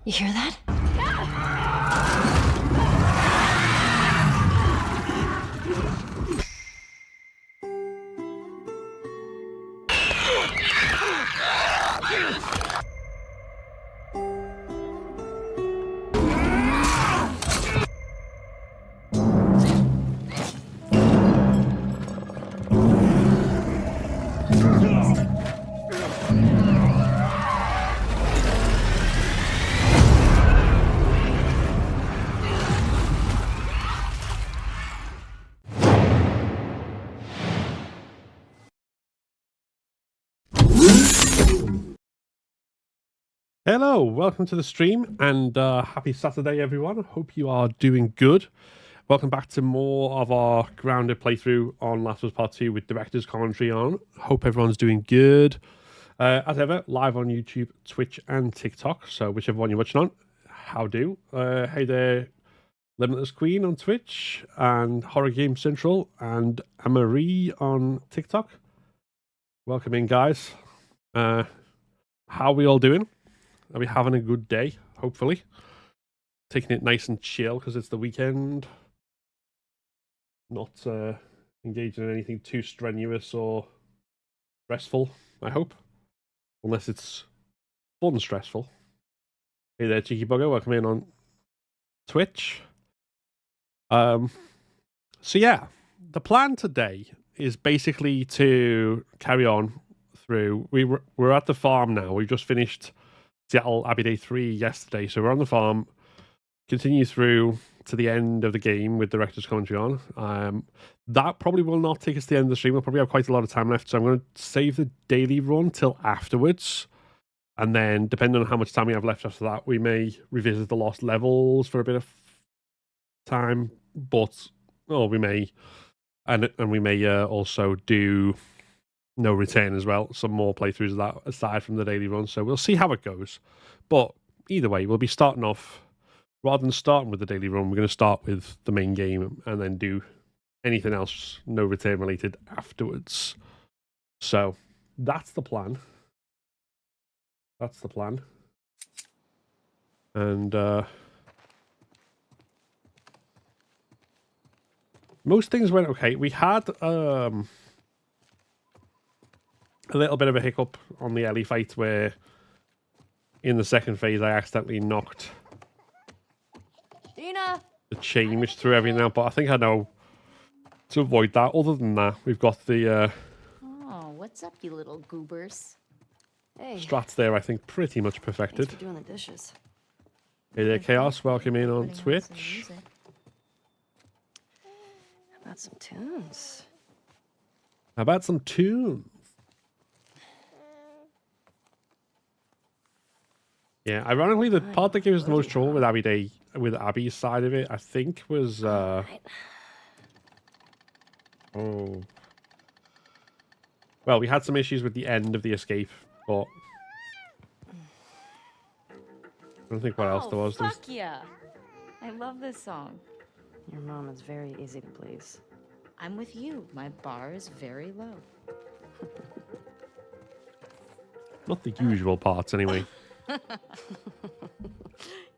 You hear that? Hello, welcome to the stream, and happy Saturday, everyone. Hope you are doing good. Welcome back to more of our grounded playthrough on Last of Us Part 2 with director's commentary on. Hope everyone's doing good. As ever, live on YouTube, Twitch, and TikTok, so whichever one you're watching on, how do. Hey there, Limitless Queen on Twitch, and Horror Game Central, and Amarie on TikTok. Welcome in, guys. How are we all doing? Are we having a good day, hopefully? Taking it nice and chill because it's the weekend. Not engaging in anything too strenuous or stressful, I hope. Unless it's fun stressful. Hey there, Cheeky Bugger. Welcome in on Twitch. So yeah, the plan today is basically to carry on through. We're at the farm now. We've just finished Seattle Abbey Day 3 yesterday, so we're on the farm, continue through to the end of the game with director's commentary on. That probably will not take us to the end of the stream. We'll probably have quite a lot of time left, so I'm going to save the daily run till afterwards, and then depending on how much time we have left after that, we may revisit the lost levels for a bit of time, we may also do No Return as well, some more playthroughs of that aside from the daily run, so we'll see how it goes. But either way, we'll be starting off, rather than starting with the daily run, we're going to start with the main game and then do anything else No Return related afterwards. So that's the plan. That's the plan. And most things went okay. We had a little bit of a hiccup on the Ellie fight where in the second phase I accidentally knocked Dina! the chain, which threw everything out, but I think I know to avoid that. Other than that, we've got the Oh, what's up, you little goobers? Hey, strats there, I think, pretty much perfected. thanks for doing the dishes. Hey there, Chaos. Welcome in on Twitch. How about some tunes? How about some tunes? Yeah, ironically, the part that gave us the most trouble with with Abby's side of it, I think, was well, we had some issues with the end of the escape, but I don't think what else there was. Fuck yeah! I love this song. Your mom is very easy to please. I'm with you. My bar is very low. Not the usual parts, anyway.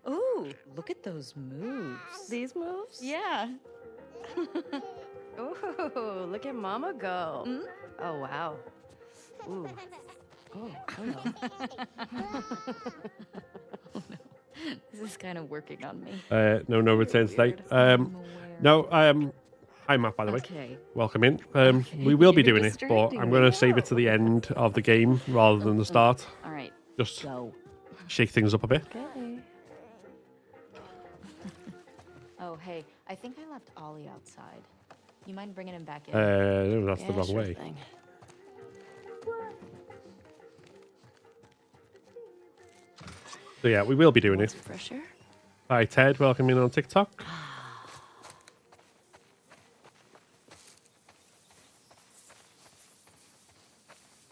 Ooh, look at those moves. These moves? Yeah. Ooh, look at Mama go. Mm? Oh, wow. Ooh. Oh, hello. Oh, no. This is kind of working on me. No return today. Hi Matt, by the way. Okay. Welcome in. We will be doing it, but I'm going to save it to the end of the game rather than the start. All right. Just Go. shake things up a bit. Okay. Oh, hey. I think I left Ollie outside. You mind bringing him back in? No, that's the Yeah, wrong sure way. thing. So yeah, we will be doing Want it. some fresh air? Hi Ted, welcome in on TikTok.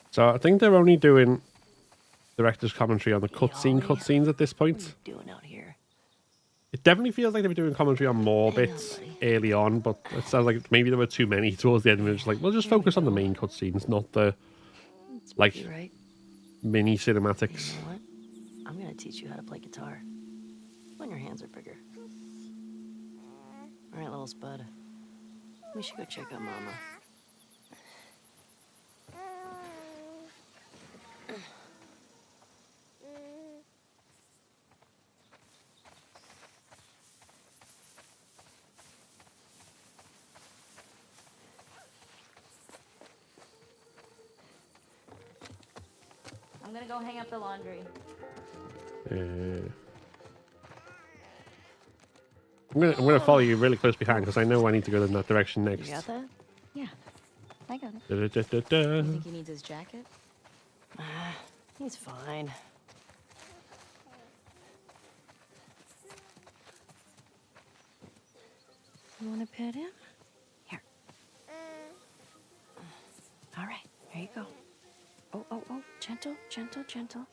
So I think they're only doing director's commentary on the cutscenes at this What are point. you doing out here? It definitely feels like they were doing commentary on more I know, bits buddy. early on, but it sounds like maybe there were too many towards the end. We were just like, we'll just focus on the main cutscenes, not the like You right? mini You cinematics. know what? I'm gonna teach you how to play guitar. hands are bigger. All right, little spud. We should go check out Mama. I'm gonna go hang up the laundry. I'm gonna follow you really close behind because I know I need to go in that direction next. You got that? Yeah, I got it. Da-da-da-da-da. You think he needs his jacket? He's fine. You want to pet him? Here. All right, there you go. Oh, oh, oh, gentle, gentle, gentle.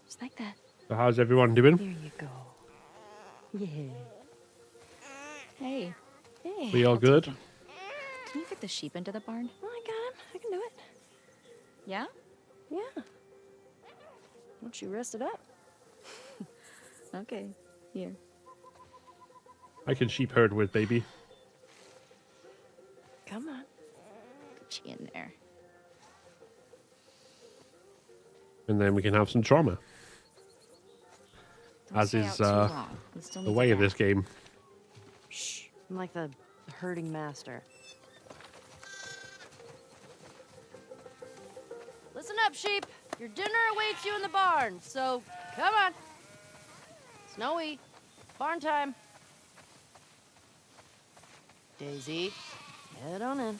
Just like that. So how's everyone doing? Here you go. Yeah. Hey, Hey. We all I'll good? take him. Can you get the sheep into the barn? Oh, I got him. I can do it. Yeah? Yeah. Once you rest it up. Okay, here. I can sheep herd with baby. Come on. Put you in there. And then we can have some trauma. Don't As stay is, out too long. We still The need way to of this nap. game. Shh. I'm like the herding master. Listen up, sheep. Your dinner awaits you in the barn, so come on. Snowy, barn time. Daisy, head on in.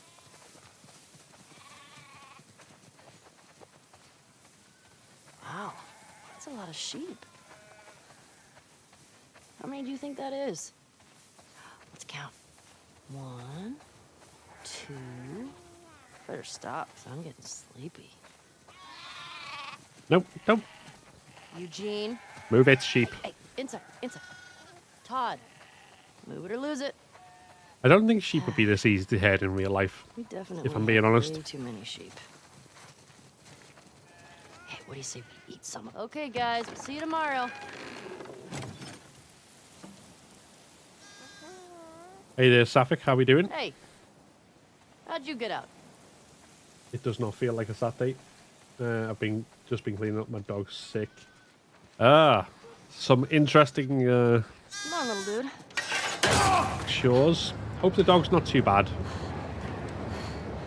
Wow, that's a lot of sheep. How many do you think that is? Let's count. 1, 2. Better stop, 'cause I'm getting sleepy. Nope, nope. Eugene. Move it, sheep. Hey, inside, inside. Todd, move it or lose it. I don't think sheep would be this easy to herd in real life. We definitely If I'm being have honest. way too many sheep. Hey, what do you say we eat some? Okay, guys, we'll see you tomorrow. Hey there, Safik, how we doing? Hey, how'd you get out? It does not feel like a Saturday. I've just been cleaning up. My dog's sick. Some interesting Come on, little dude. chores. Hope the dog's not too bad.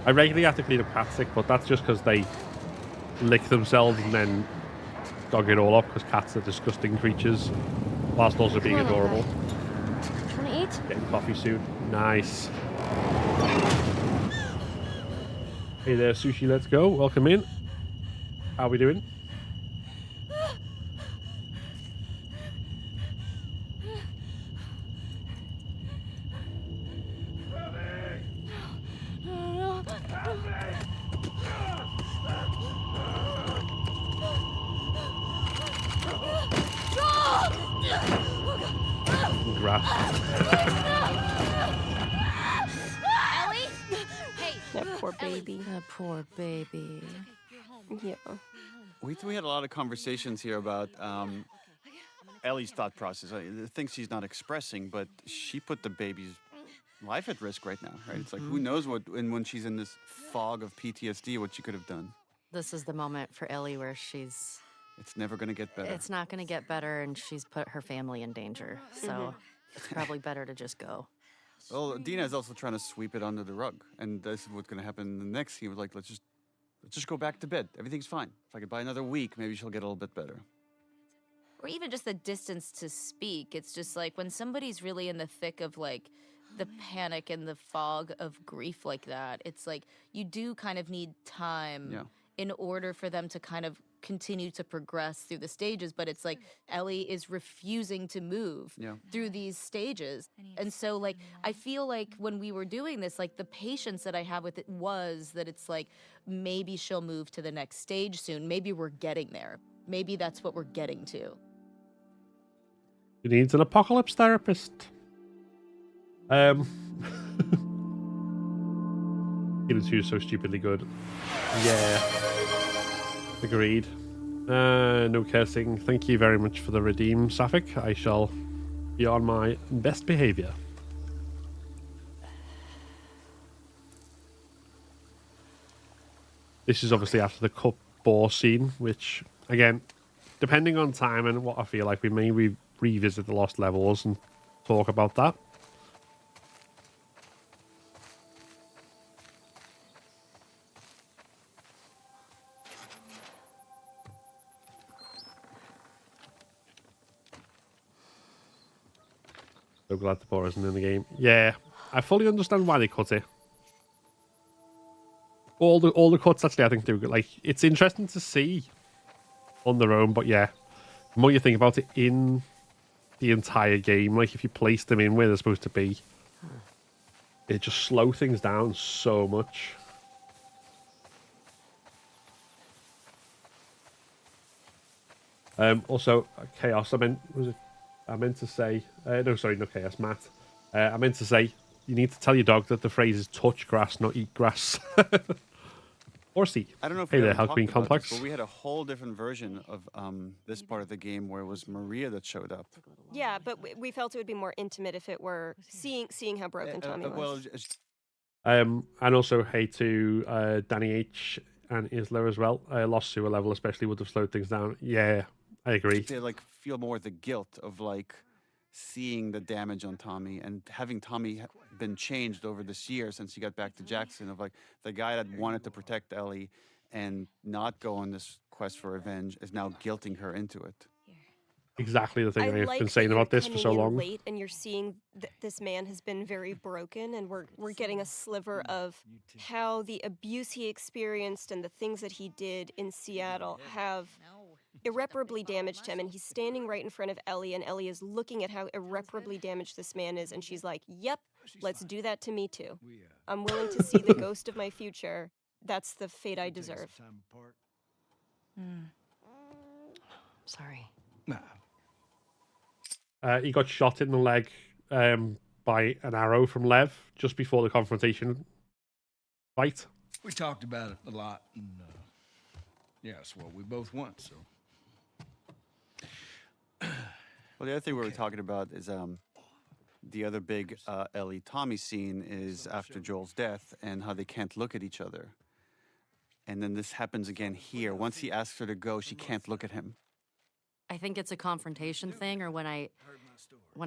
I regularly have to clean up cat sick, but that's just because they lick themselves and then dog it all up because cats are disgusting creatures, whilst also being Come on, little adorable. guy. Wanna eat? Getting coffee soon. Nice. Hey there, Sushi, let's go. Welcome in. How we doing? Grass. Ellie? Hey, That poor baby. That poor baby. Yeah. We had a lot of conversations here about Ellie's thought process, the things she's not expressing, but she put the baby's life at risk right now, right? It's like, who knows what, and when she's in this fog of PTSD, what she could have done. This is the moment for Ellie where she's... It's never going to get better. It's not going to get better, and she's put her family in danger. So it's probably better to just go. Well, Dina is also trying to sweep it under the rug, and this is what's going to happen in the next. He was like, let's just go back to bed. Everything's fine. If I could buy another week, maybe she'll get a little bit better. or even just the distance to speak. It's just like when somebody's really in the thick of like the panic and the fog of grief like that, it's like you do kind of need time in order for them to kind of continue to progress through the stages. But it's like Ellie is refusing to move through these stages. And so like I feel like when we were doing this, like the patience that I have with it was that it's like maybe she'll move to the next stage soon. Maybe we're getting there. Maybe that's what we're getting to. He needs an apocalypse therapist. Killer 2 is so stupidly good. Yeah. Agreed. No cursing. Thank you very much for the redeem, Safik. I shall Be on my best behavior. This is obviously after the cup bore scene, which, again, depending on time and what I feel like, we may revisit the lost levels and talk about that. So glad the bar isn't in the game. Yeah, I fully understand why they cut it. All the cuts actually, I think, do like, it's interesting to see on their own, but yeah, the more you think about it in the entire game, like if you place them in where they're supposed to be, it just slow things down so much. Also, Chaos, I meant to say, no, sorry, not Chaos, Matt. I meant to say, you need to tell your dog that the phrase is touch grass, not eat grass. Or see. I don't know if hey we there, ever How talked Queen about Complex. this, but we had a whole different version of this part of the game where it was Maria that showed up. Yeah, but we felt it would be more intimate if it were seeing how broken Tommy was. Well, And also, hey to Danny H and Isla as well. Lost to a level especially would have slowed things down. Yeah, I agree. they like feel more the guilt of like seeing the damage on Tommy and having Tommy been changed over this year since he got back to Jackson, of like the guy that wanted to protect Ellie and not go on this quest for revenge is now guilting her into it. Exactly the thing I I've like been that saying you're about this for coming so in long. late, and you're seeing this man has been very broken, and we're getting a sliver of how the abuse he experienced and the things that he did in Seattle have irreparably damaged him. And he's standing right in front of Ellie, and Ellie is looking at how irreparably damaged this man is, and she's like, "Yep, let's do that to me too. I'm willing to see the ghost of my future. That's the fate I deserve." Sorry. He got shot in the leg by an arrow from Lev just before the confrontation fight. We talked about it a lot, and yeah, it's what we both want. So, Well, the other thing we were talking about is the other big Ellie Tommy scene is after Joel's death and how they can't look at each other. And then this happens again here. Once he asks her to go, she can't look at him. I think it's a confrontation thing, or when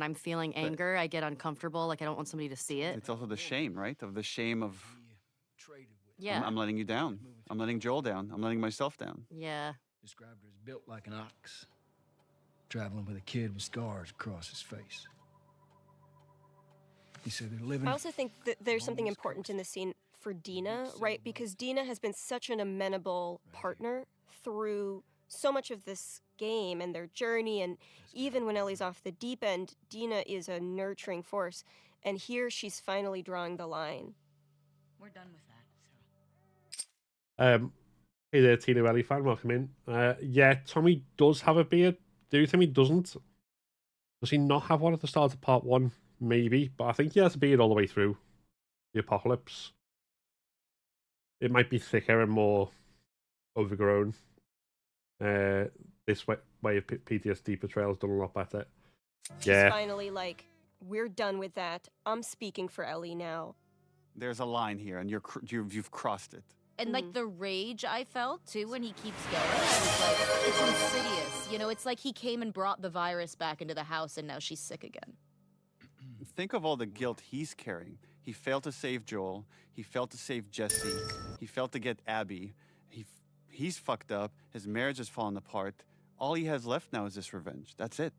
I'm feeling anger, I get uncomfortable, like I don't want somebody to see it. It's also the shame, right? Of the shame of, Yeah. I'm letting you down. I'm letting Joel down. I'm letting myself down. Yeah. described her as built like an ox, traveling with a kid with scars across his face. He said they're living. I also think that there's something important in this scene for Dina, right? Because Dina has been such an amenable partner through so much of this game and their journey, and even when Ellie's off the deep end, Dina is a nurturing force. And here she's finally drawing the line. We're done with that. Hey there, Tina Ellie fan, welcome in. Yeah, Tommy does have a beard. Do you think he doesn't? Does he not have one at the start of part 1? Maybe, but I think he has a beard all the way through the apocalypse. It might be thicker and more overgrown. This way of PTSD portrayal has done a lot better. She's finally like, we're done with that. I'm speaking for Ellie now. There's a line here, and you've crossed it. And like the rage I felt too when he keeps going, I was like, it's insidious. You know, it's like he came and brought the virus back into the house and now she's sick again. Think of all the guilt he's carrying. He failed to save Joel. He failed to save Jesse. He failed to get Abby. He's fucked up. His marriage has fallen apart. All he has left now is this revenge. That's it.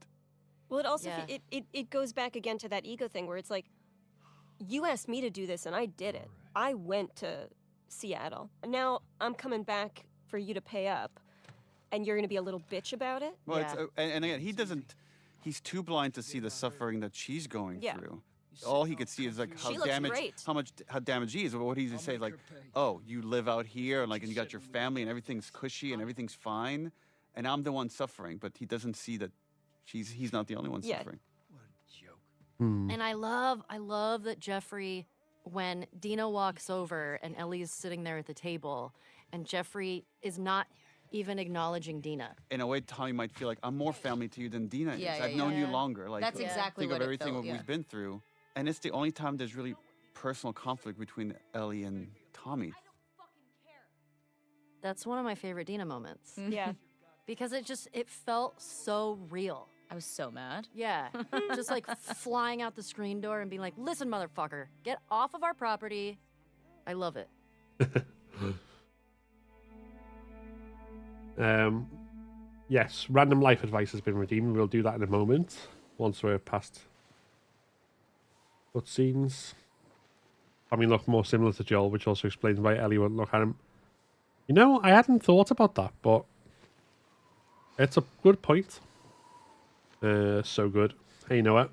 Well, it also it goes back again to that ego thing where it's like, you asked me to do this and I did it. I went to Seattle. Now I'm coming back for you to pay up, and you're going to be a little bitch about it? Well, and again, he's too blind to see the suffering that she's going through. All he could see is like how damaged he is. But what he's say like, oh, you live out here and you got your family and everything's cushy and everything's fine, and I'm the one suffering. But he doesn't see that he's not the only one suffering. What a joke. And I love that Jeffrey, when Dina walks over and Ellie's sitting there at the table, and Jeffrey is not even acknowledging Dina. In a way, Tommy might feel like, I'm more family to you than Dina is. Yeah, yeah, I've known you yeah. longer. Like, That's exactly think what of it everything felt, what we've been through. And it's the only time there's really personal conflict between Ellie and Tommy. That's one of my favorite Dina moments. Yeah. Because it felt so real. I was so mad. Yeah. Just like flying out the screen door and being like, listen, motherfucker, get off of our property. I love it. Yes, random life advice has been redeemed. We'll do that in a moment once we're past cutscenes. Tommy looked more similar to Joel, which also explains why Ellie won't look at him. You know, I hadn't thought about that, but it's a good point. So good. Hey, Noah.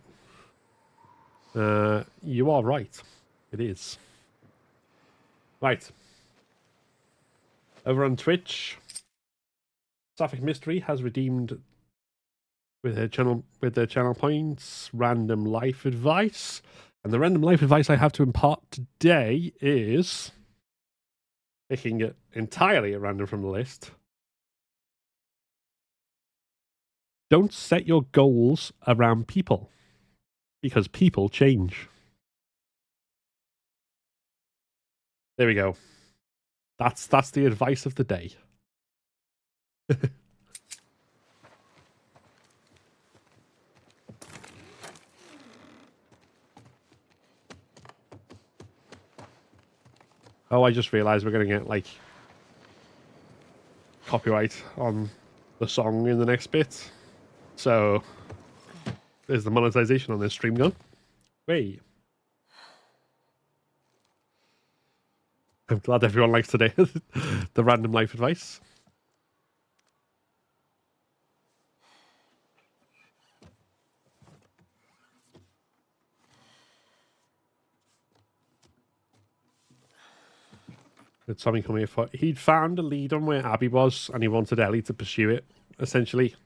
You are right. It is. Right. Over on Twitch, Sapphic Mystery has redeemed with their channel points random life advice. And the random life advice I have to impart today is, picking it entirely at random from the list, don't set your goals around people, because people change. There we go. That's the advice of the day. Oh, I just realized we're going to get, like, copyright on the song in the next bit. So, there's the monetization on this stream gone. Wait. I'm glad everyone likes today the random life advice. Did Tommy come here for? He'd found a lead on where Abby was, and he wanted Ellie to pursue it, essentially.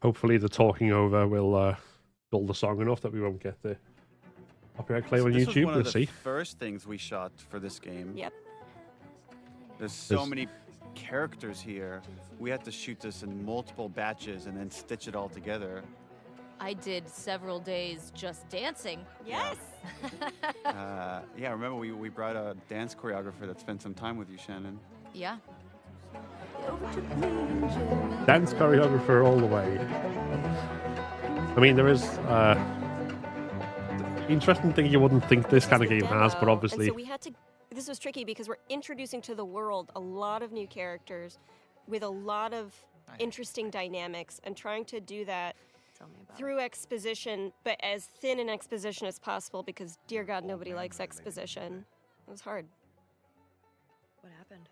Hopefully the talking over will dull the song enough that we won't get the copyright claim on This YouTube. was one of Let's the see. first things we shot for this game. Yep. There's so There's- many characters here. We had to shoot this in multiple batches and then stitch it all together. I did several days just dancing. Yes. Yeah, remember we brought a dance choreographer that spent some time with you, Shannon. Yeah. Dance choreographer all the way. I mean, there is interesting thing you wouldn't think this kind of game has, but Demo, obviously, and so we had to. This was tricky because we're introducing to the world a lot of new characters with a lot of interesting dynamics, and trying to do that Tell me about through exposition, but as thin an exposition as possible, because dear God, nobody likes exposition. It was hard. what happened.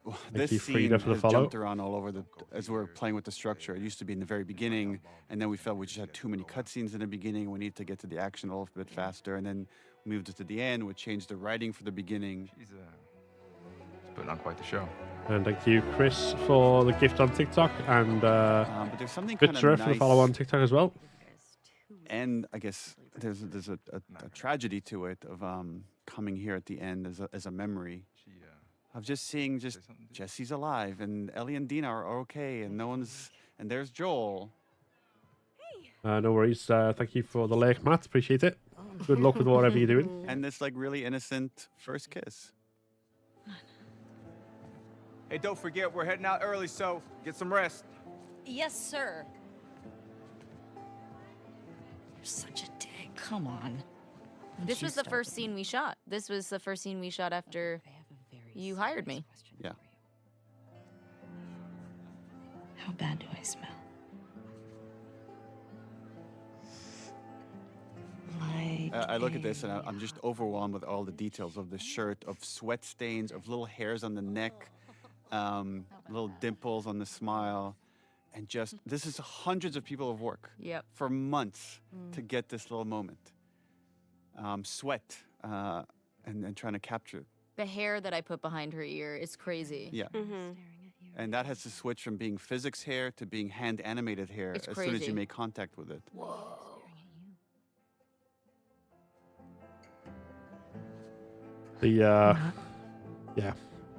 Well, Thank this you, scene Frida, for the has follow. jumped around all over as we're playing with the structure. It used to be in the very beginning, and then we felt we just had too many cutscenes in the beginning. We need to get to the action a little bit faster, and then we moved it to the end. We changed the writing for the beginning. She's putting on quite the show. and thank you, Chris, for the gift on TikTok, and But there's something kind Bitzer of for the follow on nice, TikTok as well. and I guess there's a tragedy to it of coming here at the end as a memory of just seeing just Jesse's alive and Ellie and Dina are okay and no one's, and there's Joel. No worries. Thank you for the like, Matt. Appreciate it. Good luck with whatever you're doing. And this like really innocent first kiss. Hey, don't forget, we're heading out early, so get some rest. Yes, sir. You're such a dick. Come on. This was the first scene we shot. This was the first scene we shot after you hired me. Yeah. How bad do I smell? Like I look at this and I'm just overwhelmed with all the details of the shirt, of sweat stains, of little hairs on the neck, little dimples on the smile. And just, this is hundreds of people of work Yep. for months to get this little moment. Sweat and trying to capture it. The hair that I put behind her ear is crazy. Yeah. Mm-hmm. And that has to switch from being physics hair to being hand animated hair It's as soon as crazy. you make contact with it. The yeah,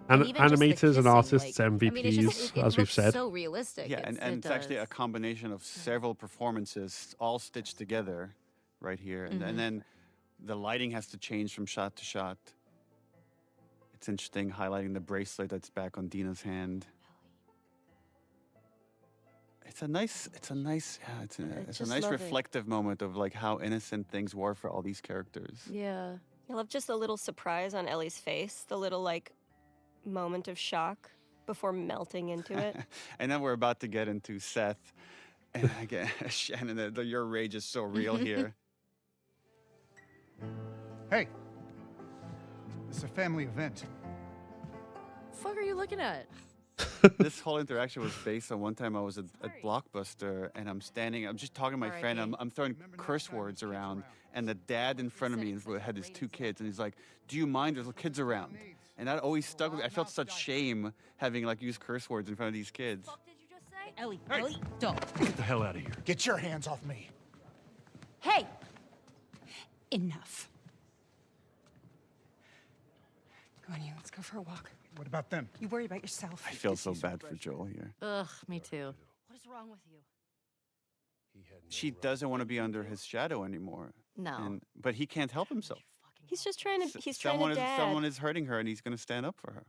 And even just the animators and kissing, artists like, MVPs, I mean, it's just, it as we've looks said. so realistic. Yeah, and it it's actually a does. combination of several performances all stitched together right here. And then the lighting has to change from shot to shot. It's interesting highlighting the bracelet that's back on Dina's hand. It's a nice just nice love it. reflective moment of like how innocent things were for all these characters. Yeah. I love just the little surprise on Ellie's face, the little like moment of shock before melting into it. And then we're about to get into Seth. And again, Shannon, your rage is so real here. Hey, it's a family event. Fuck are you looking at? This whole interaction was based on one time I was at Blockbuster and I'm just talking to my friend. I'm throwing curse words around, and the dad in front of me had his two kids, and he's like, "Do you mind? There's kids around." And that always stuck with me. I felt such shame having like used curse words in front of these kids. What did you just say? Ellie, Ellie, don't. Get the hell out of here. Get your hands off me. Hey! Enough. Come on, you. Let's go for a walk. What about them? You worry about yourself. I feel so bad for Joel here. Ugh, me too. What is wrong with you? She doesn't want to be under his shadow anymore. No. But he can't help himself. He's just trying to. He's trying someone to dad. someone is hurting her, and he's going to stand up for her.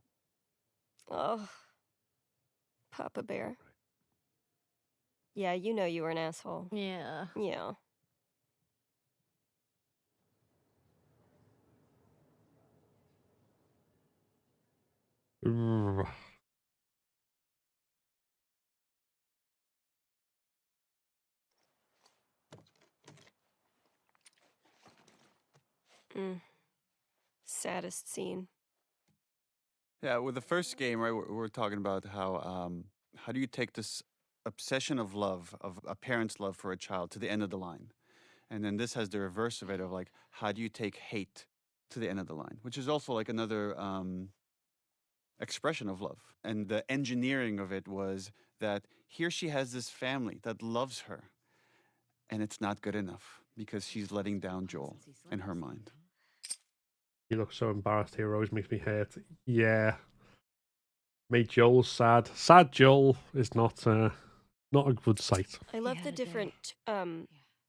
Oh, Papa Bear. Yeah, you know you were an asshole. Yeah. Yeah. Saddest scene. Yeah, with the first game, right, we're talking about how do you take this obsession of love, of a parent's love for a child, to the end of the line, and then this has the reverse of it, of like, how do you take hate to the end of the line, which is also like another expression of love. And the engineering of it was that here she has this family that loves her, and it's not good enough because she's letting down Joel in her mind. You look so embarrassed here. Always makes me hurt. Yeah. Made Joel sad. Sad Joel is not a good sight. I love the different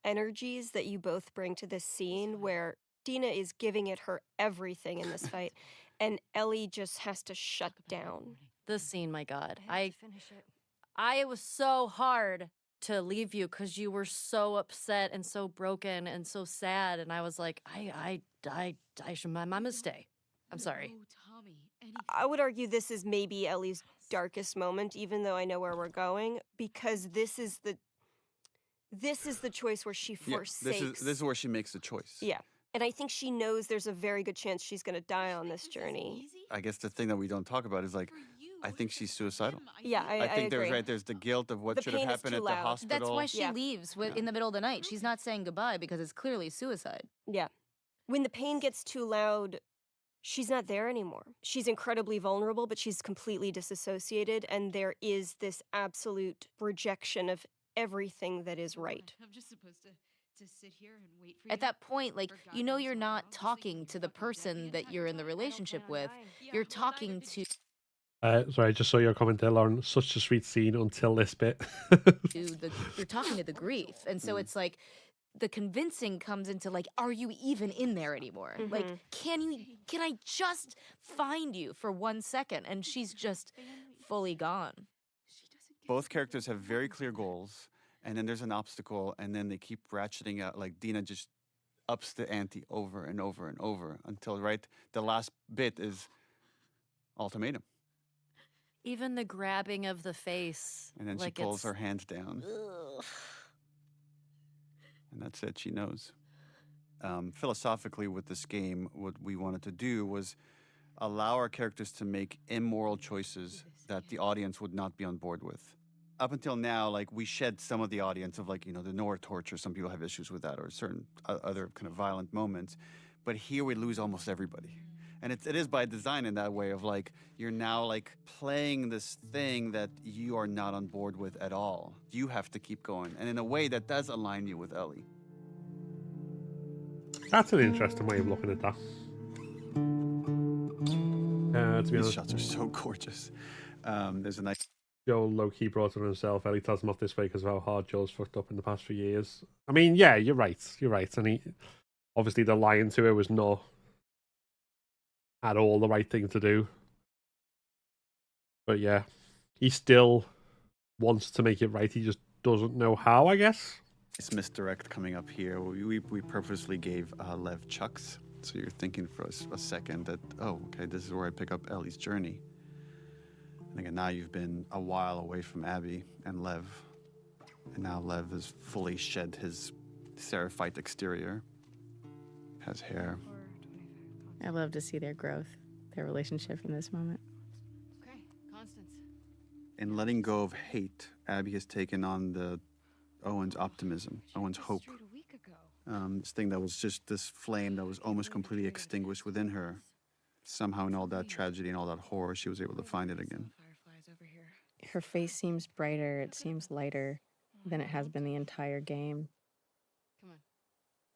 energies that you both bring to this scene, where Dina is giving it her everything in this fight, and Ellie just has to shut down. This scene, my God. I was so hard to leave you because you were so upset and so broken and so sad, and I was like, I should, my mama stay. I'm sorry. I would argue this is maybe Ellie's darkest moment, even though I know where we're going, because this is the choice where she forsakes. This is where she makes the choice. Yeah. And I think she knows there's a very good chance she's going to die on this journey. I guess the thing that we don't talk about is like, I think she's suicidal. Yeah, I think agree. there's the guilt of what The should have pain is happened too at the loud. hospital. That's why she Yeah. leaves in the middle of the night. She's not saying goodbye because it's clearly suicide. Yeah. When the pain gets too loud, she's not there anymore. She's incredibly vulnerable, but she's completely disassociated, and there is this absolute rejection of everything that is right. I'm just supposed to sit here and wait for you. At that point, like, you know, you're not talking to the person that you're in the relationship with. You're talking to Sorry, I just saw your comment there, Lauren. Such a sweet scene until this bit. you're talking to the grief. And so it's like the convincing comes into like, are you even in there anymore? Like, can I just find you for 1 second? And she's just fully gone. Both characters have very clear goals, and then there's an obstacle, and then they keep ratcheting out. Like Dina just ups the ante over and over and over until the last bit is ultimatum. Even the grabbing of the face. And then like she pulls it's- her hands down. And that's it, she knows. Philosophically, with this game, what we wanted to do was allow our characters to make immoral choices that the audience would not be on board with. up until now, like, we shed some of the audience of, like, you know, the Nora torture. Some people have issues with that, or certain other kind of violent moments. But here we lose almost everybody. And it is by design in that way of, like, you're now, like, playing this thing that you are not on board with at all. You have to keep going. And in a way that does align you with Ellie. That's an interesting way of looking at that. To be These honest, shots are so gorgeous. There's a nice... Joel low-key brought it on himself. Ellie tells him off this way because of how hard Joel's fucked up in the past few years. I mean, yeah, you're right. You're right. And he, obviously the lying to her was not at all the right thing to do. But yeah, he still wants to make it right. He just doesn't know how, I guess. It's misdirect coming up here. We purposely gave Lev chucks. So you're thinking for a second that, oh, okay, this is where I pick up Ellie's journey. And again, now you've been a while away from Abby and Lev. And now Lev has fully shed his seraphite exterior. Has hair. I love to see their growth, their relationship in this moment. Okay, Constance. In letting go of hate, Abby has taken on Owen's optimism, Owen's hope. This thing that was just this flame that was almost completely extinguished within her. Somehow in all that tragedy and all that horror, she was able to find it again. Her face seems brighter, it seems lighter than it has been the entire game. Come on.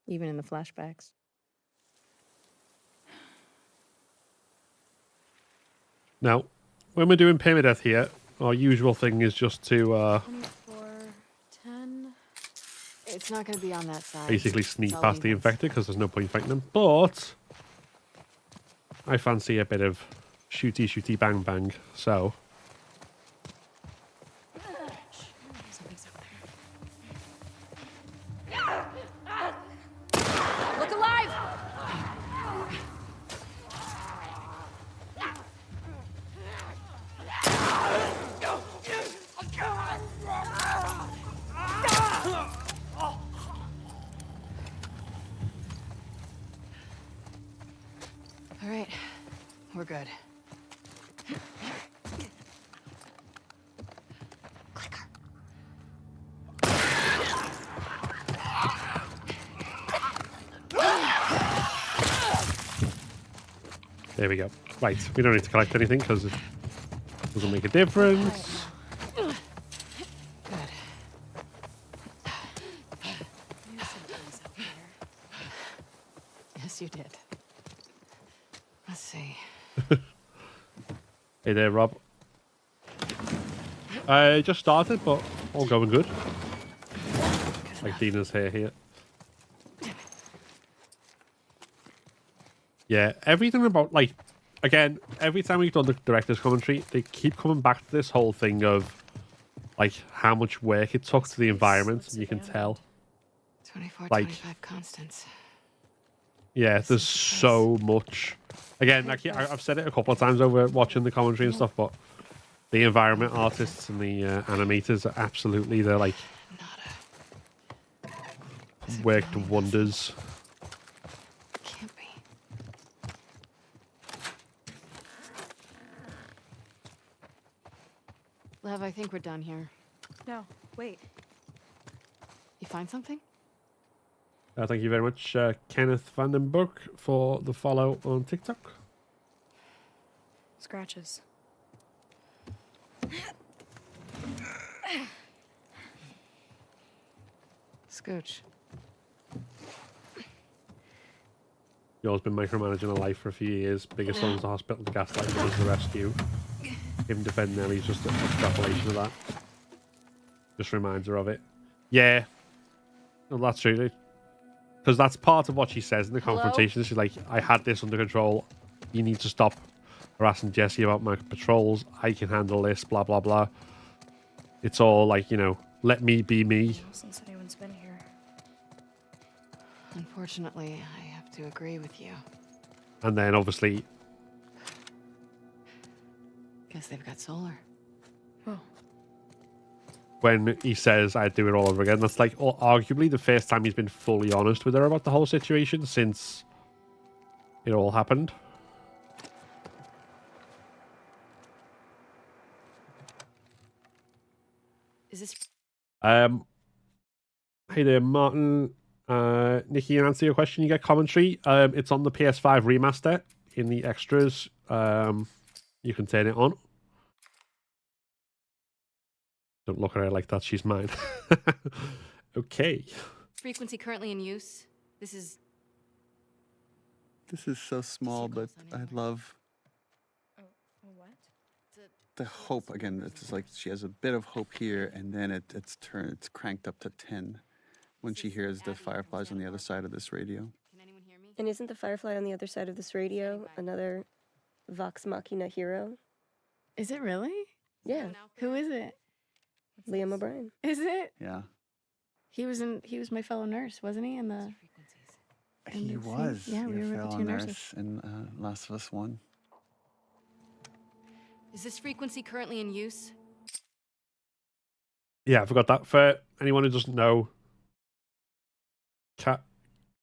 Even in the flashbacks. Now, when we're doing permadeath here, our usual thing is just to 24, 10. It's not going to be on that side. basically sneak It's all past the evens. infected because there's no point fighting them. But I fancy a bit of shooty, shooty, bang, bang. So Something's up there. Look alive! All right, we're good. there we go. Right, we don't need to collect anything because it doesn't make a difference. Good. Yes, you did. Let's see. Hey there, Rob. I just started, but all going good. Like Dina's hair here. Yeah, everything about, like, again, every time we've done the director's commentary, they keep coming back to this whole thing of, like, how much work it took to the environment, and you can tell. 24, Like- 25 Constance. Yeah, there's so much. Again, like, I've said it a couple of times over watching the commentary and stuff, but the environment artists and the animators are absolutely, they're like, worked wonders. Can't be. Lev, I think we're done here. No, wait. You find something? Thank you very much, Kenneth Vandenberg, for the follow on TikTok. Scratches. Scooch. Yours been micromanaging a life for a few years. Biggest son to the hospital, gaslighting others to the rescue. Him defending Ellie's just an extrapolation of that. Just reminds her of it. Yeah. No, that's true. Because that's part of what she says in the confrontation. She's like, I had this under control. You need to stop harassing Jesse about my patrols. I can handle this, blah, blah, blah. It's all like, you know, let me be me. Since anyone's been here. Unfortunately, I have to agree with you. And then obviously, Guess they've got solar. when he says I'd do it all over again, that's like arguably the first time he's been fully honest with her about the whole situation since it all happened. this Hey there, Martin. Nikki, in answer to your question, you get commentary. It's on the PS5 remaster in the extras. You can turn it on. Don't look at her like that. She's mine. Okay. frequency currently in use? This is so small, but I love the hope. Again, it's just like she has a bit of hope here, and then it's cranked up to 10 when she hears the fireflies on the other side of this radio. And isn't the firefly on the other side of this radio another Vox Machina hero? Is it really? Yeah, Who is it? Liam O'Brien. Is it? Yeah. He was my fellow nurse, wasn't he? In the He the was. scene? Yeah, we were with the fellow two nurse nurses. in Last of Us 1. Is this frequency currently in use? Yeah, I forgot that. For anyone who doesn't know,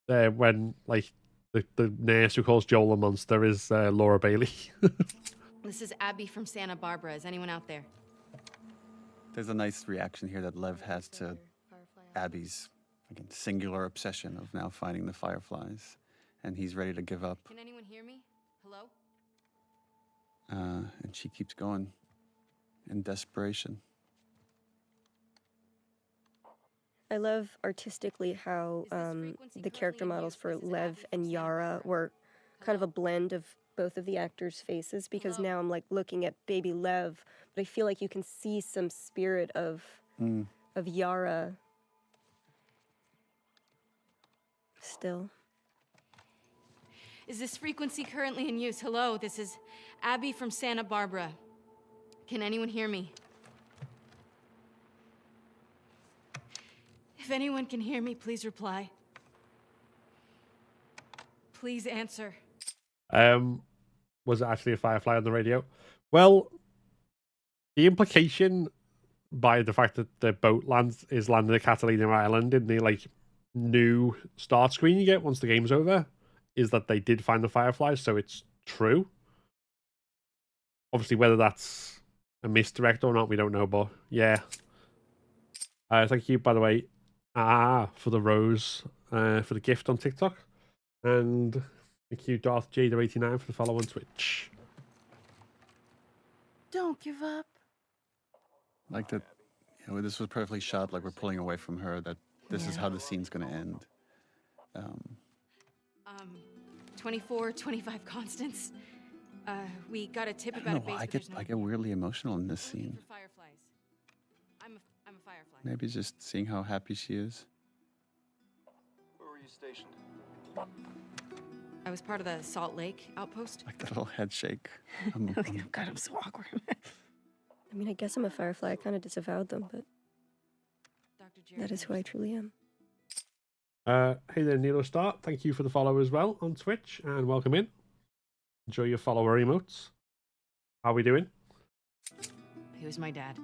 when like the nurse who calls Joel a monster is Laura Bailey. This is Abby from Santa Barbara. Is anyone out there? There's a nice reaction here that Lev has to Abby's again, singular obsession of now finding the fireflies, and he's ready to give up. Can anyone hear me? Hello? And she keeps going in desperation. I love artistically how the character models for Lev and Yara were kind of a blend of both of the actors' faces, because now I'm like looking at baby Lev, but I feel like you can see some spirit of Yara still. Is this frequency currently in use? Hello, this is Abby from Santa Barbara. Can anyone hear me? If anyone can hear me, please reply. Please answer. Was it actually a firefly on the radio? Well, the implication by the fact that the boat is landing at Catalina Island in the like new start screen you get once the game's over is that they did find the fireflies, so it's true. Obviously, whether that's a misdirect or not, we don't know, but yeah. Thank you, by the way, for the rose, for the gift on TikTok. And thank you, Darth Jada89, for the follow on Twitch. Don't give up. Like that, you know, this was perfectly shot, like we're pulling away from her, that this is how the scene's going to end. 24, 25 Constance. We got a tip I about a don't know why base. I get weirdly emotional in this scene. For fireflies. I'm a firefly. Maybe just seeing how happy she is. Where were you stationed? I was part of the Salt Lake outpost. Like that little head shake. God, I'm so awkward. I mean, I guess I'm a firefly. I kind of disavowed them, but that is who I truly am. Hey there, Nilo Star. Thank you for the follow as well on Twitch, and welcome in. Enjoy your follower emotes. How are we doing? He was my dad.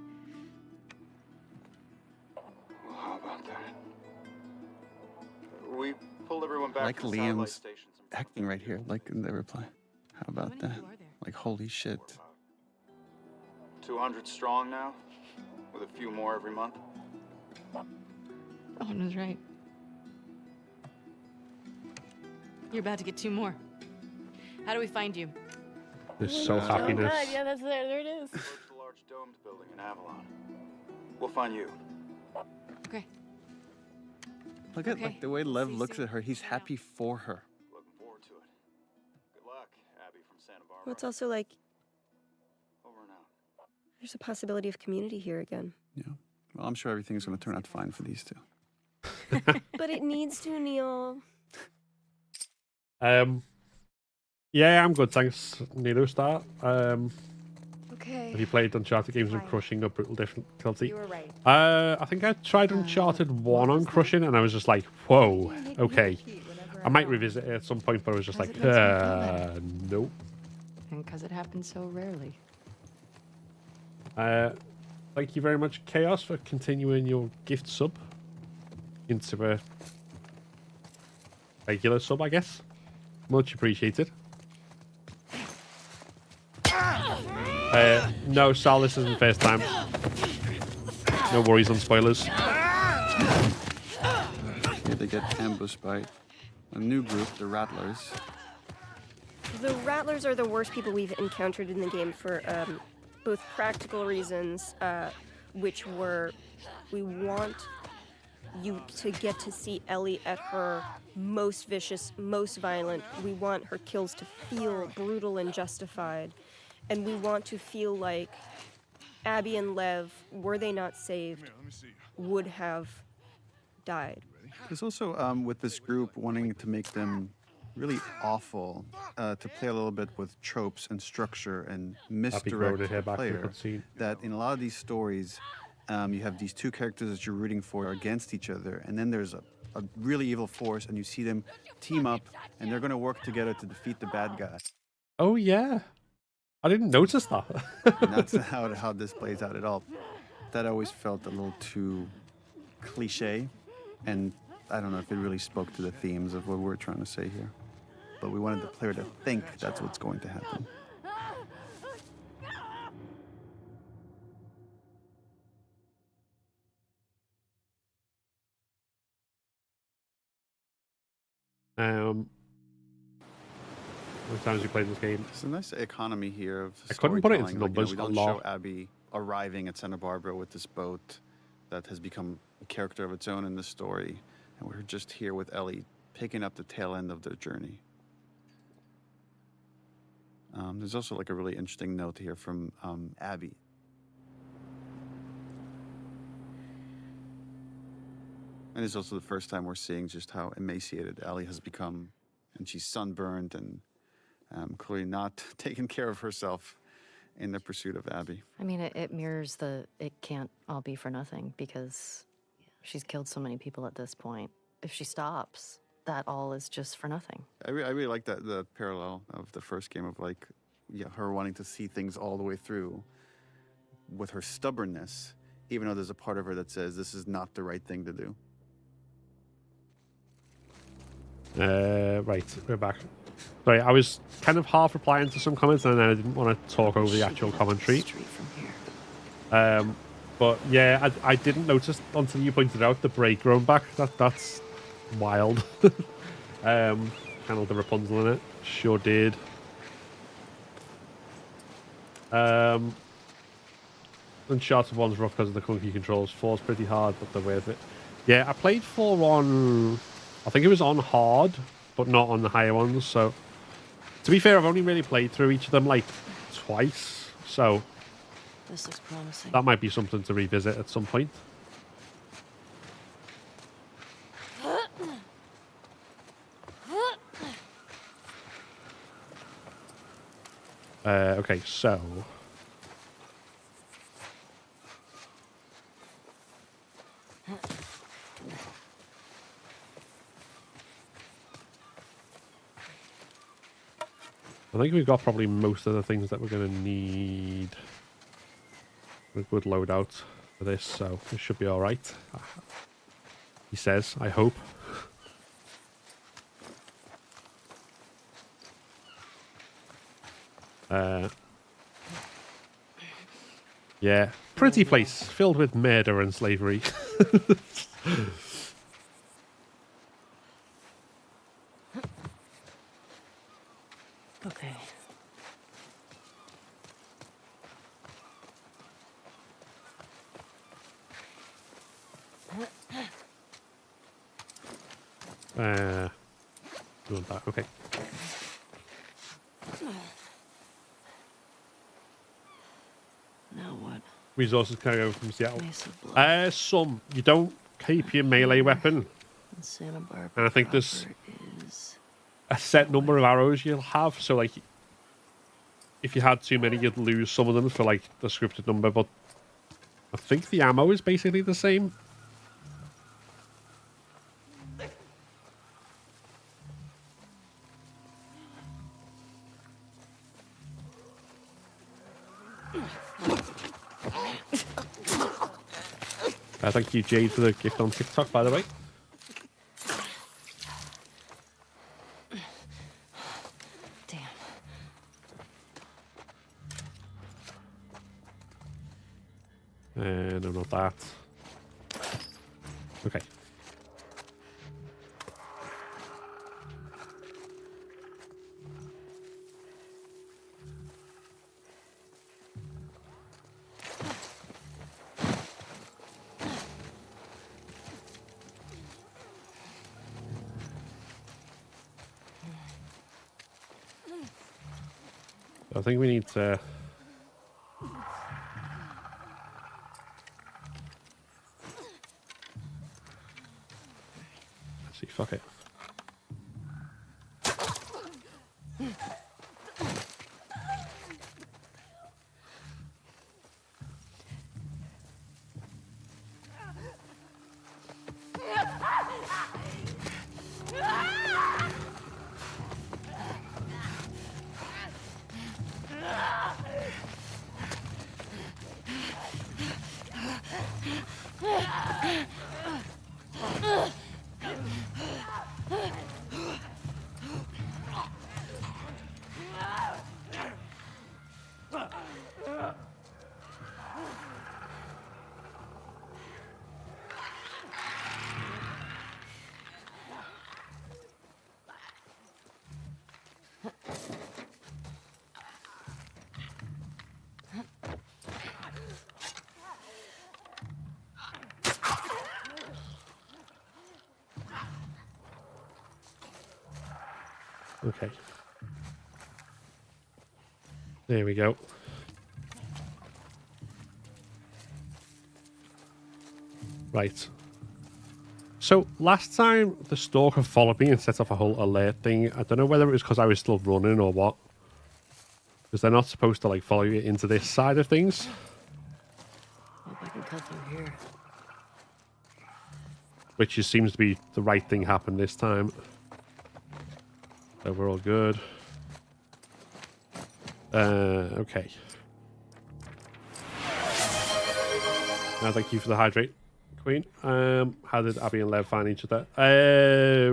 Well, how about that? We pulled everyone back Like to the satellite Liam's stations. acting right here, like in the reply. How about that? Like, holy shit. 200 strong now, with a few more every month. Owen was right. You're about to get 2 more. How do we find you? There's so happiness. God, yeah, that's there it is. Approach the large domed building in Avalon. We'll find you. Okay. Look at Okay. like the way Lev See you looks soon. at her. He's happy for her. Looking forward to it. Good luck, Abby from Santa Barbara. Well, it's also like Over and out. there's a possibility of community here again. Yeah. Well, I'm sure everything's going to turn out fine for these two. But it needs to, Neil. Yeah, I'm good, thanks, Nilo Star. Okay. Have you played Uncharted games on crushing or brutal difficulty? You were right. I think I tried Uncharted 1 on crushing, and I was just like, whoa, okay. I might revisit it at some point, but I was just like, nope. And because it happens so rarely. Thank you very much, Chaos, for continuing your gift sub into a regular sub, I guess. Much appreciated. No, Sal, this isn't the first time. No worries on spoilers. Here they get ambushed by a new group, the Rattlers. The Rattlers are the worst people we've encountered in the game for both practical reasons, which were we want you to get to see Ellie at her most vicious, most violent. We want her kills to feel brutal and justified. And we want to feel like Abby and Lev, were they not saved, would have died. There's also, with this group, wanting to make them really awful, to play a little bit with tropes and structure and misdirect the player. That in a lot of these stories, you have these two characters that you're rooting for against each other, and then there's a really evil force, and you see them team up, and they're going to work together to defeat the bad guy. Oh, yeah. I didn't notice that. And that's how this plays out at all. That always felt a little too cliche, and I don't know if it really spoke to the themes of what we're trying to say here. But we wanted the player to think that's what's going to happen. How many times you played this game? It's a nice economy here of I couldn't put it into storytelling. numbers we a don't lot. show Abby arriving at Santa Barbara with this boat that has become a character of its own in the story. And we're just here with Ellie, picking up the tail end of their journey. There's also like a really interesting note here from Abby. And it's also the first time we're seeing just how emaciated Ellie has become. And she's sunburned and clearly not taking care of herself in the pursuit of Abby. I mean, it mirrors it can't all be for nothing because she's killed so many people at this point. If she stops, that all is just for nothing. I really like that, the parallel of the first game of like, yeah, her wanting to see things all the way through with her stubbornness, even though there's a part of her that says this is not the right thing to do. Right, we're back. Sorry, I was kind of half replying to some comments and then I didn't want to talk over the actual commentary. But yeah, I didn't notice until you pointed out the break grown back. That's wild. Channeled the Rapunzel in it. Sure did. Uncharted 1's rough because of the clunky controls. 4's pretty hard, but they're worth it. Yeah, I played 4 on... I think it was on hard, but not on the higher ones, so... To be fair, I've only really played through each of them, like, twice, so... This looks promising. That might be something to revisit at some point. Okay, so... I think we've got probably most of the things that we're going to need. A good loadout for this, so this should be alright. He says, I hope. Yeah, pretty place, filled with murder and slavery. Okay. Doing that, okay. Now what? Resources carry over from Seattle. Mesa Bluff. Some. You don't keep your melee weapon. And Santa Barbara And I think there's proper is... a set number of arrows you'll have, so like if you had too many you'd lose some of them for like the scripted number, but I think the ammo is basically the same. Thank you, Jade, for the gift on TikTok, by the way. Damn. No, not that. Okay. I think we need to... Actually, fuck it. Okay. There we go. Right. So, last time the stalker followed me and set off a whole alert thing. I don't know whether it was because I was still running or what. Because they're not supposed to, like, follow you into this side of things. Hope I can cut through here. Which just seems to be the right thing happened this time. So we're all good. Okay. Now, thank you for the hydrate, Queen. How did Abby and Lev find each other?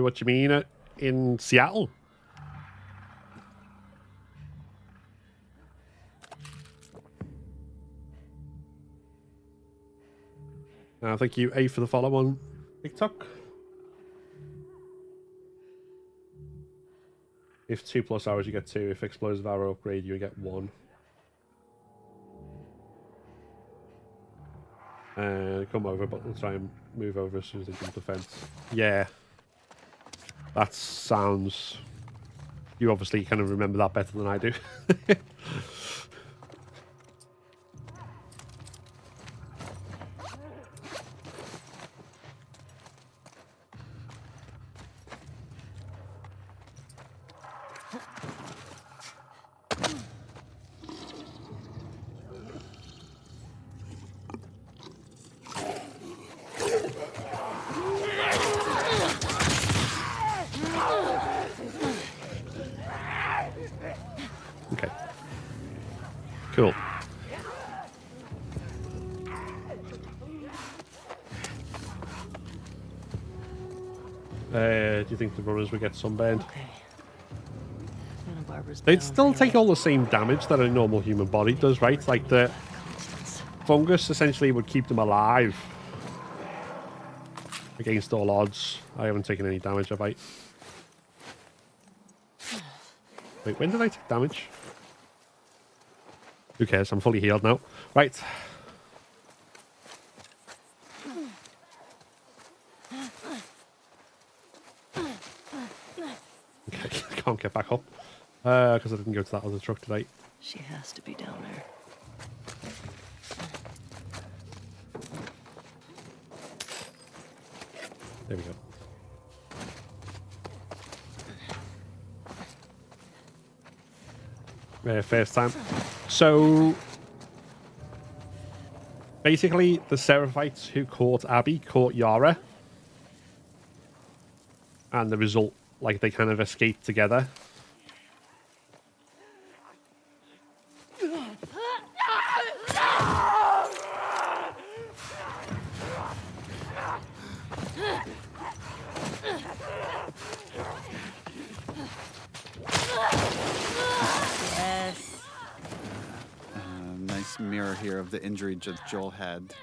What do you mean? In Seattle? Thank you, A, for the follow on TikTok. If 2+ hours, you get 2. If explosive arrow upgrade, you get 1. Come over, but we'll try and move over as soon as they jump the fence. Yeah. That sounds... You obviously kind of remember that better than I do. Cool. Do you think the runners will get sunburned? Okay. They'd still take all the same damage that a normal human body does, right? Like the fungus essentially would keep them alive against all odds. I haven't taken any damage, have I? Wait, when did I take damage? Who cares? I'm fully healed now. Right. Okay, I can't get back up. Because I didn't go to that other truck today. She has to be down there. There we go. First time. So, basically, the Seraphites who caught Abby caught Yara. And the result, like, they kind of escaped together. Nice mirror here of the injury Joel had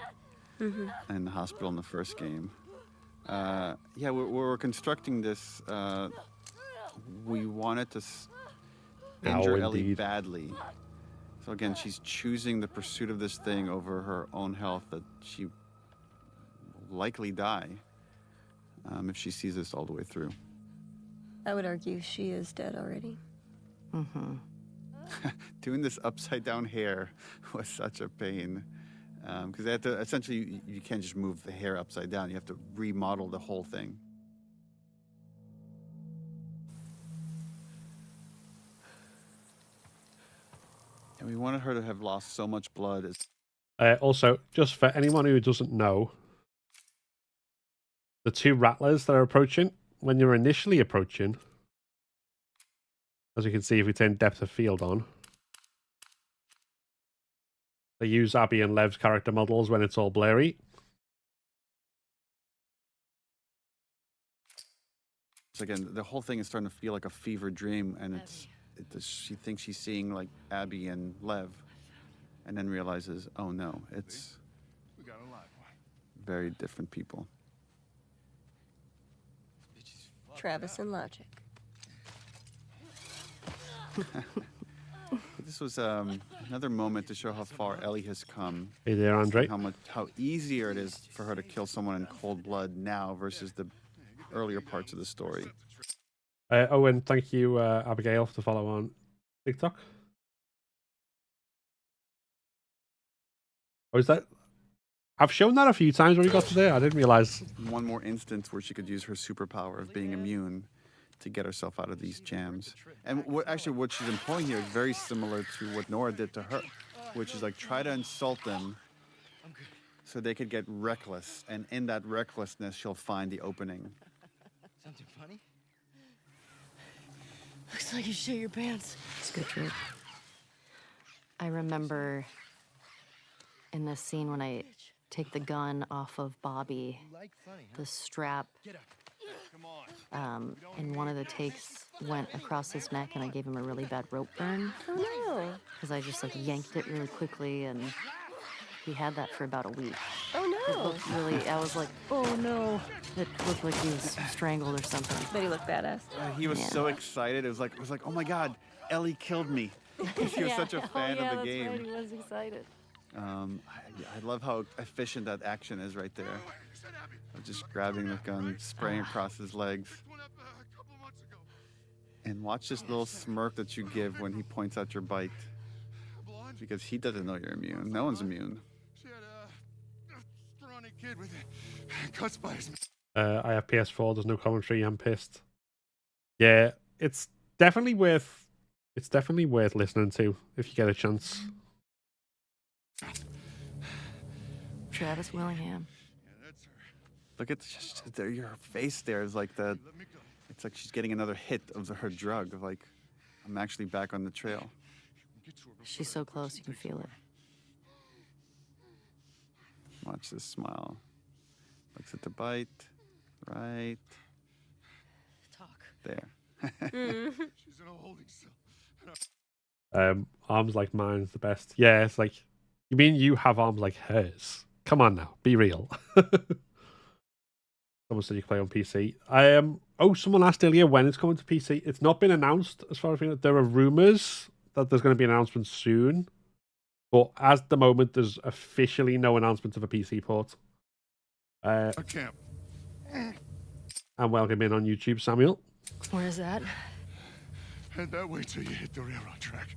in the hospital in the first game. Yeah, we're constructing this. We wanted to injure Ellie indeed. badly. So again, she's choosing the pursuit of this thing over her own health, that she will likely die if she sees this all the way through. I would argue she is dead already. Mm-hmm. Doing this upside down hair was such a pain. Because they have to, essentially, you can't just move the hair upside down. You have to remodel the whole thing. And we wanted her to have lost so much blood. Also, just for anyone who doesn't know, the two rattlers that are approaching, when you're initially approaching, as you can see if we turn depth of field on, they use Abby and Lev's character models when it's all blurry. So again, the whole thing is starting to feel like a fever dream, and she thinks she's seeing like Abby and Lev, and then realizes, oh no, it's very different people. Travis and Logic. This was another moment to show how far Ellie has come. Hey there, Andre. How easier it is for her to kill someone in cold blood now versus the earlier parts of the story. Oh, and thank you, Abigail, to follow on TikTok. Oh, is that? I've shown that a few times when we got to there. I didn't realize. One more instance where she could use her superpower of being immune to get herself out of these jams. And what she's employing here is very similar to what Nora did to her, which is like try to insult them so they could get reckless. And in that recklessness, she'll find the opening. Something funny? Looks like you shit your pants. It's a good trick. I remember in this scene when I take the gun off of Bobby, the strap in one of the takes went across his neck, and I gave him a really bad rope burn. Oh no. Because I just like yanked it really quickly, and he had that for about a week. Oh It no. looked really, I was like, oh no. It looked like he was strangled or something. But he looked badass. He was so excited. It was like, oh my God, Ellie killed me. He was such a fan of the game. Right, he was excited. I love how efficient that action is right there. Just grabbing the gun, spraying across his legs. And watch this little smirk that you give when he points out your bite. Because he doesn't know you're immune. No one's immune. I have PS4. There's no commentary. I'm pissed. Yeah, it's definitely worth listening to if you get a chance. Travis Willingham. Look at your face there is like that. It's like she's getting another hit of her drug. Of like, I'm actually back on the trail. She's so close, you can feel it. Watch this smile. Looks at the bite. Right. Talk. There. She's in a holding cell. Arms like mine's the best. Yeah, it's like, you mean you have arms like hers? Come on now, be real. Someone said you can play on PC. Oh, someone asked earlier when it's coming to PC. It's not been announced as far as I know. There are rumors that there's going to be an announcement soon, but at the moment, there's officially no announcement of a PC port. I can't. And welcome in on YouTube, Samuel. Where is that? Head that way till you hit the railroad track.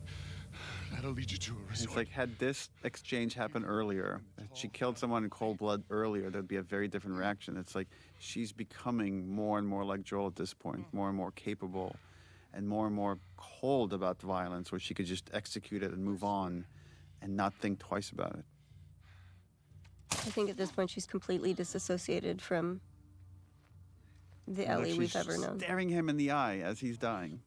That'll lead you to a resort. It's like, had this exchange happened earlier, if she killed someone in cold blood earlier, there'd be a very different reaction. It's like she's becoming more and more like Joel at this point, more and more capable and more cold about violence, where she could just execute it and move on and not think twice about it. I think at this point she's completely disassociated from the Ellie Look, we've ever known. Staring him in the eye as he's dying.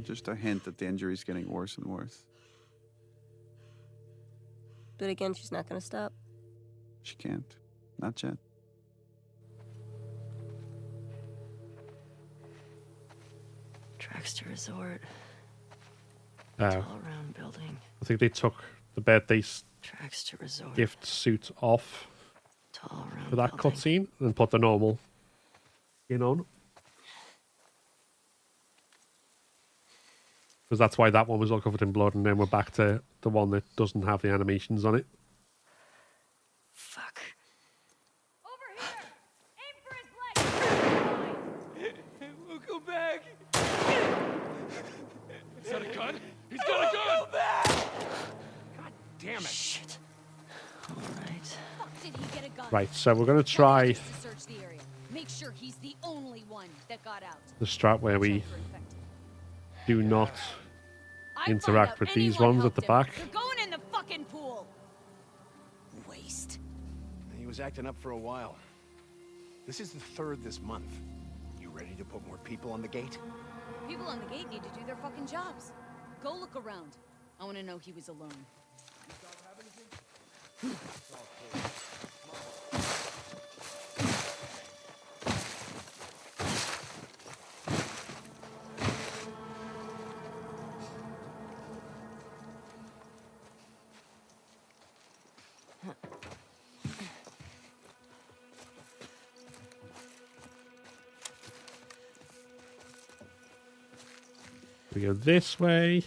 Just a hint that the injury's getting worse and worse. But again, she's not going to stop. She can't. Not yet. Tracks to resort. Oh. All around building. I think they took the birthday Tracks to resort. gift suit off Tall round for that building. cutscene and put the normal skin on. Because that's why that one was all covered in blood, and then we're back to the one that doesn't have the animations on it. Fuck. We'll go back. Is that a gun? He's got a gun! Go back! God damn it. Shit. All right. Fuck did he get a gun? Right, so we're going to try To search the area. Make sure he's the only one that got out. the strat where we Check for infected. do not I'd interact find out with these anyone ones at the helped him. back. You're going in the fucking pool. Waste. He was acting up for a while. This is the 3rd this month. You ready to put more people on the gate? People on the gate need to do their fucking jobs. Go look around. I want to know he was alone. We go this way.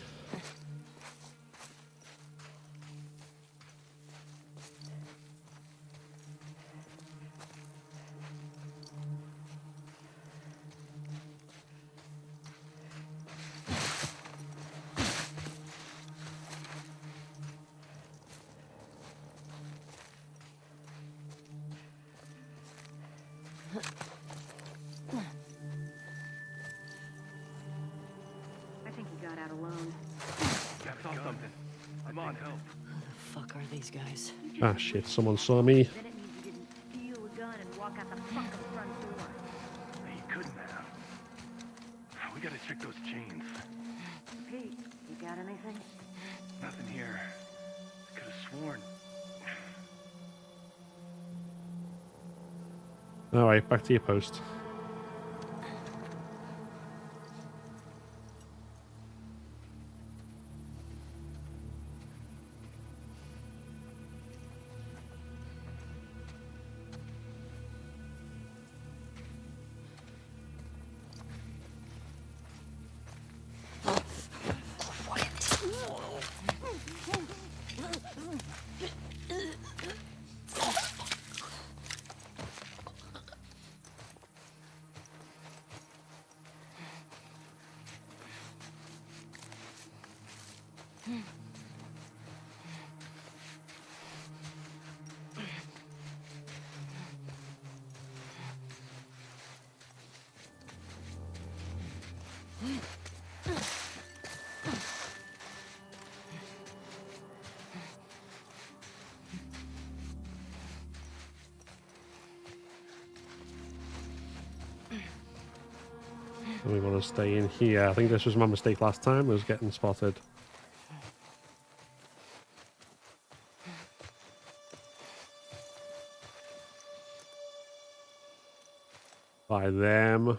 I think he got out alone. I saw something. I'm on help. Who the fuck are these guys? Ah, shit, someone saw me. Then it means you didn't steal a gun and walk out the fucking front door. He couldn't have. We gotta check those chains. Pete, you got anything? Nothing here. I could have sworn. Alright, back to your post. And we want to stay in here. I think this was my mistake last time, was getting spotted by them.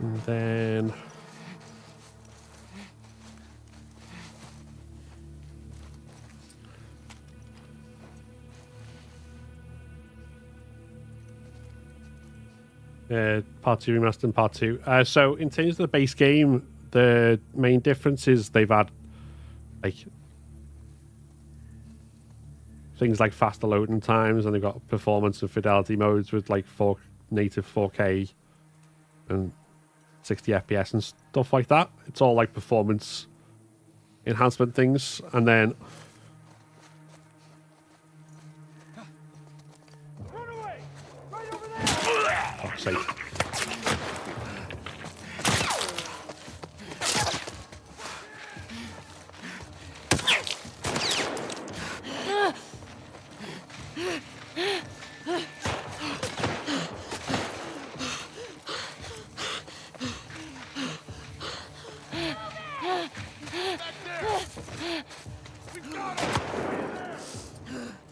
And then Part 2 Remastered and Part 2. So in terms of the base game, the main difference is they've had like things like faster loading times, and they've got performance and fidelity modes with like native 4K and 60 FPS and stuff like that. It's all like performance enhancement things, and then fuck's sake.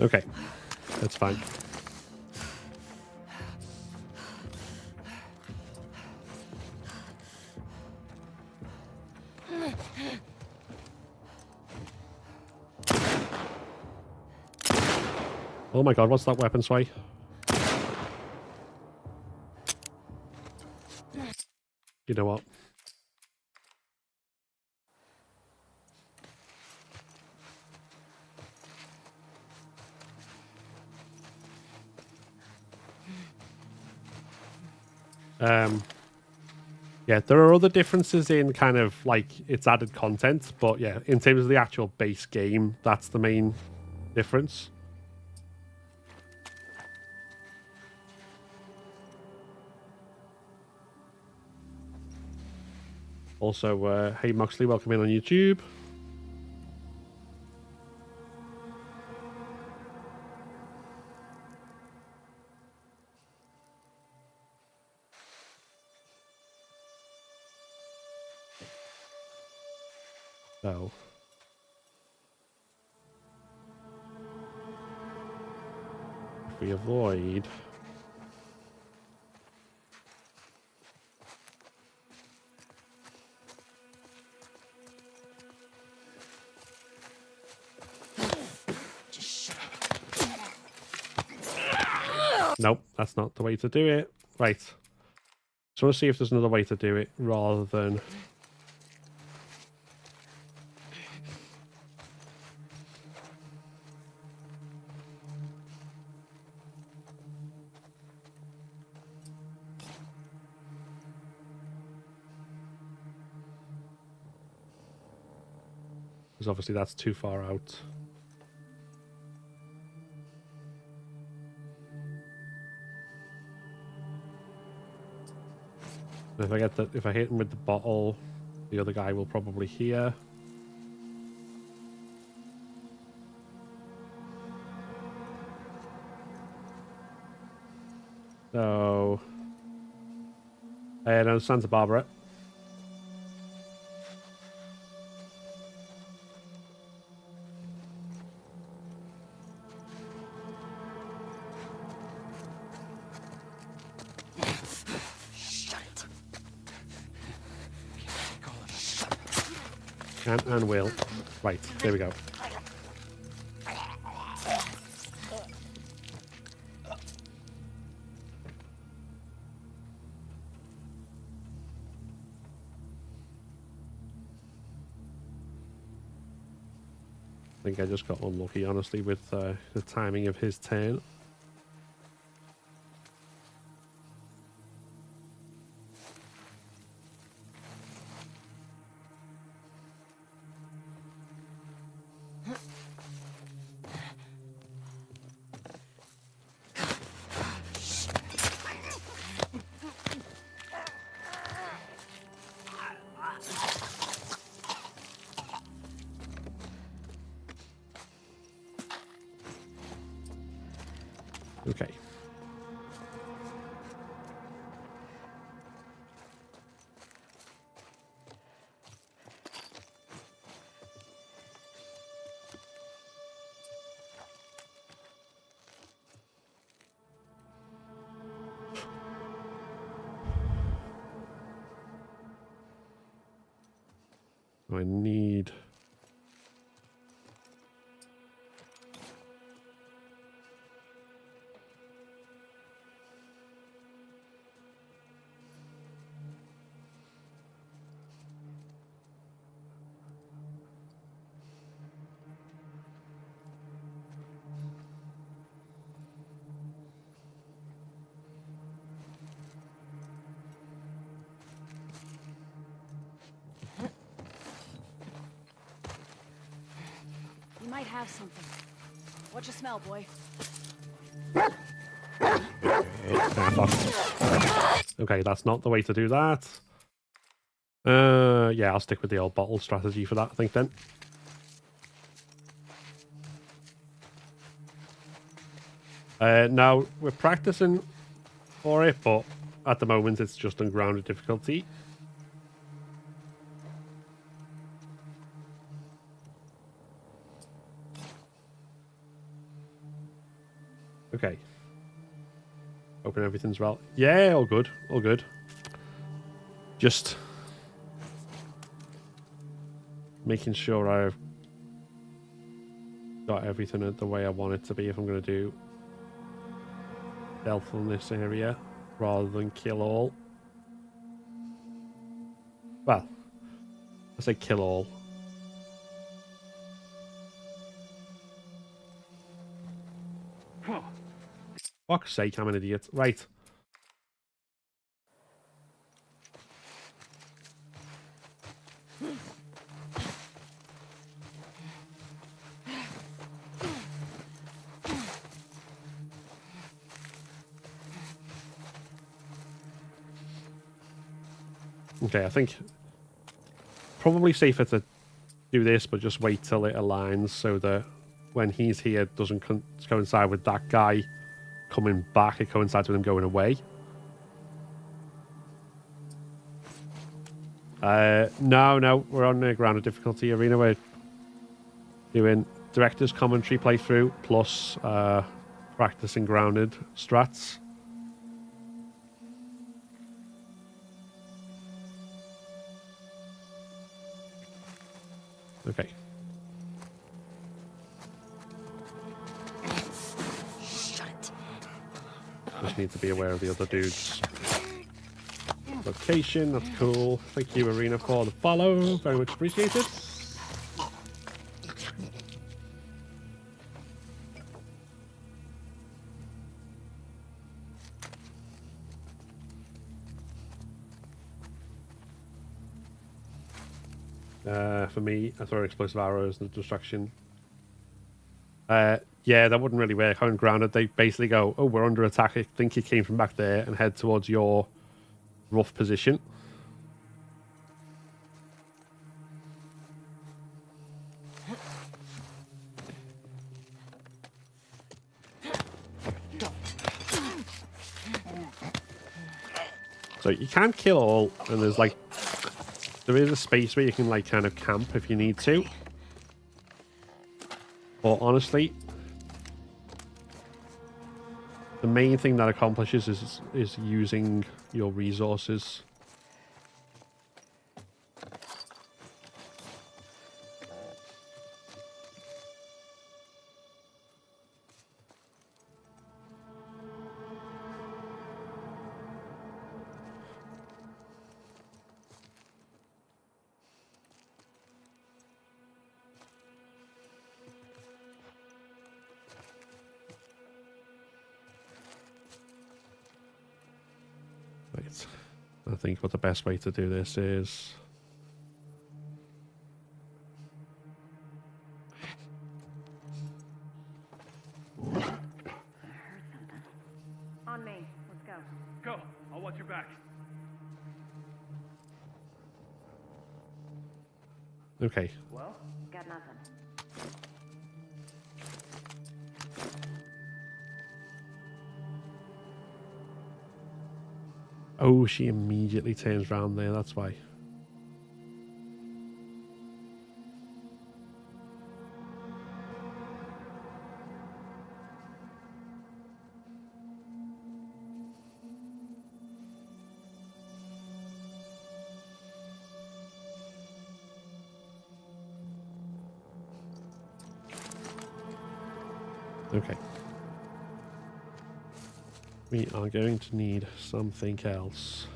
Okay, that's fine. Oh my god, what's that weapon sway? You know what? Yeah, there are other differences in kind of like its added content, but yeah, in terms of the actual base game, that's the main difference. Also, hey Moxley, welcome in on YouTube. So, if we avoid nope, that's not the way to do it. Right. So I want to see if there's another way to do it rather than because obviously that's too far out. If I if I hit him with the bottle, the other guy will probably hear. So, no, Santa Barbara. And will. Right, there we go. I think I just got unlucky, honestly, with the timing of his turn. Okay. I need... might have something. Watch your smell, boy. Okay, that's not the way to do that. Yeah, I'll stick with the old bottle strategy for that, I think, then. Now, we're practicing for it, but at the moment it's just ungrounded difficulty. Okay. Hoping everything's well. Yeah, all good. All good. Just making sure I've got everything the way I want it to be if I'm going to do stealth in this area rather than kill all. Well, I say kill all. Fuck's sake, I'm an idiot. Right. Okay, I think probably safer to do this, but just wait till it aligns so that when he's here it doesn't coincide with that guy coming back. It coincides with him going away. No, we're on the grounded difficulty arena. We're doing director's commentary playthrough plus practicing grounded strats. Okay. Shut it. Just need to be aware of the other dude's location. That's cool. Thank you, Arena, for the follow. Very much appreciated. For me, I throw explosive arrows and distraction. Yeah, that wouldn't really work. On grounded, they basically go, oh, we're under attack. I think he came from back there, and head towards your rough position. So you can kill all, and there's like, there is a space where you can like kind of camp if you need to. But honestly, the main thing that accomplishes is using your resources. Right. I think what the best way to do this is... On me. Let's go. Go. I'll watch your back. Okay. Well? Got nothing. Oh, she immediately turns around there, that's why. Okay. We are going to need something else.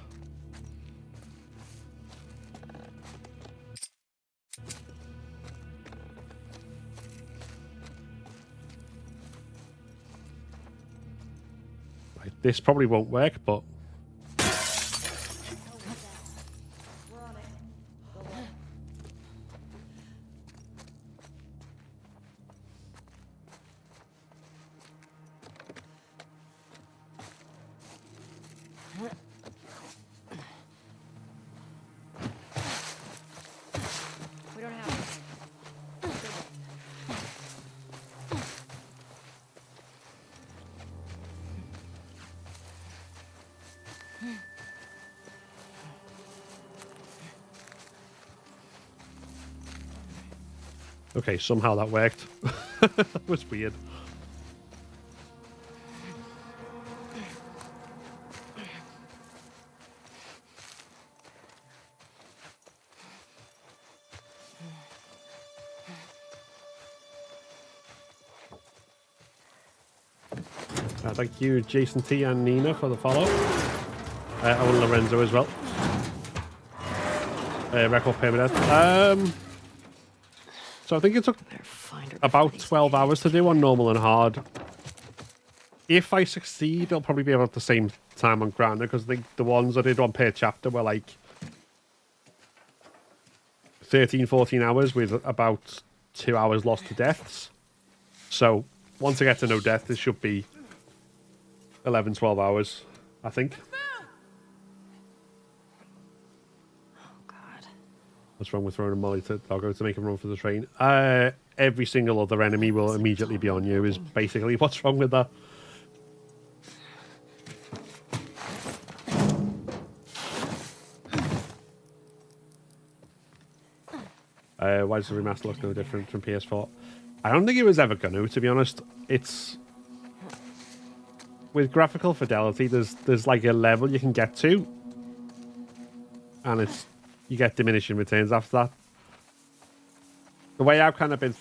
Right, this probably won't work, but... Okay, somehow that worked. That was weird. Thank you, Jason T and Nina, for the follow. And Lorenzo as well. Record permadeath. So I think it took about 12 hours to do on normal and hard. If I succeed, I'll probably be about the same time on Granted, because I think the ones I did on per chapter were like 13, 14 hours with about 2 hours lost to deaths. So once I get to no death, this should be 11, 12 hours, I think. What's wrong with throwing a molly to Doggo to make him run for the train? Every single other enemy will immediately be on you is basically what's wrong with that. Why does the remaster look no different from PS4? I don't think it was ever going to be honest. It's... With graphical fidelity, there's like a level you can get to. And it's... You get diminishing returns after that. The way I've kind of been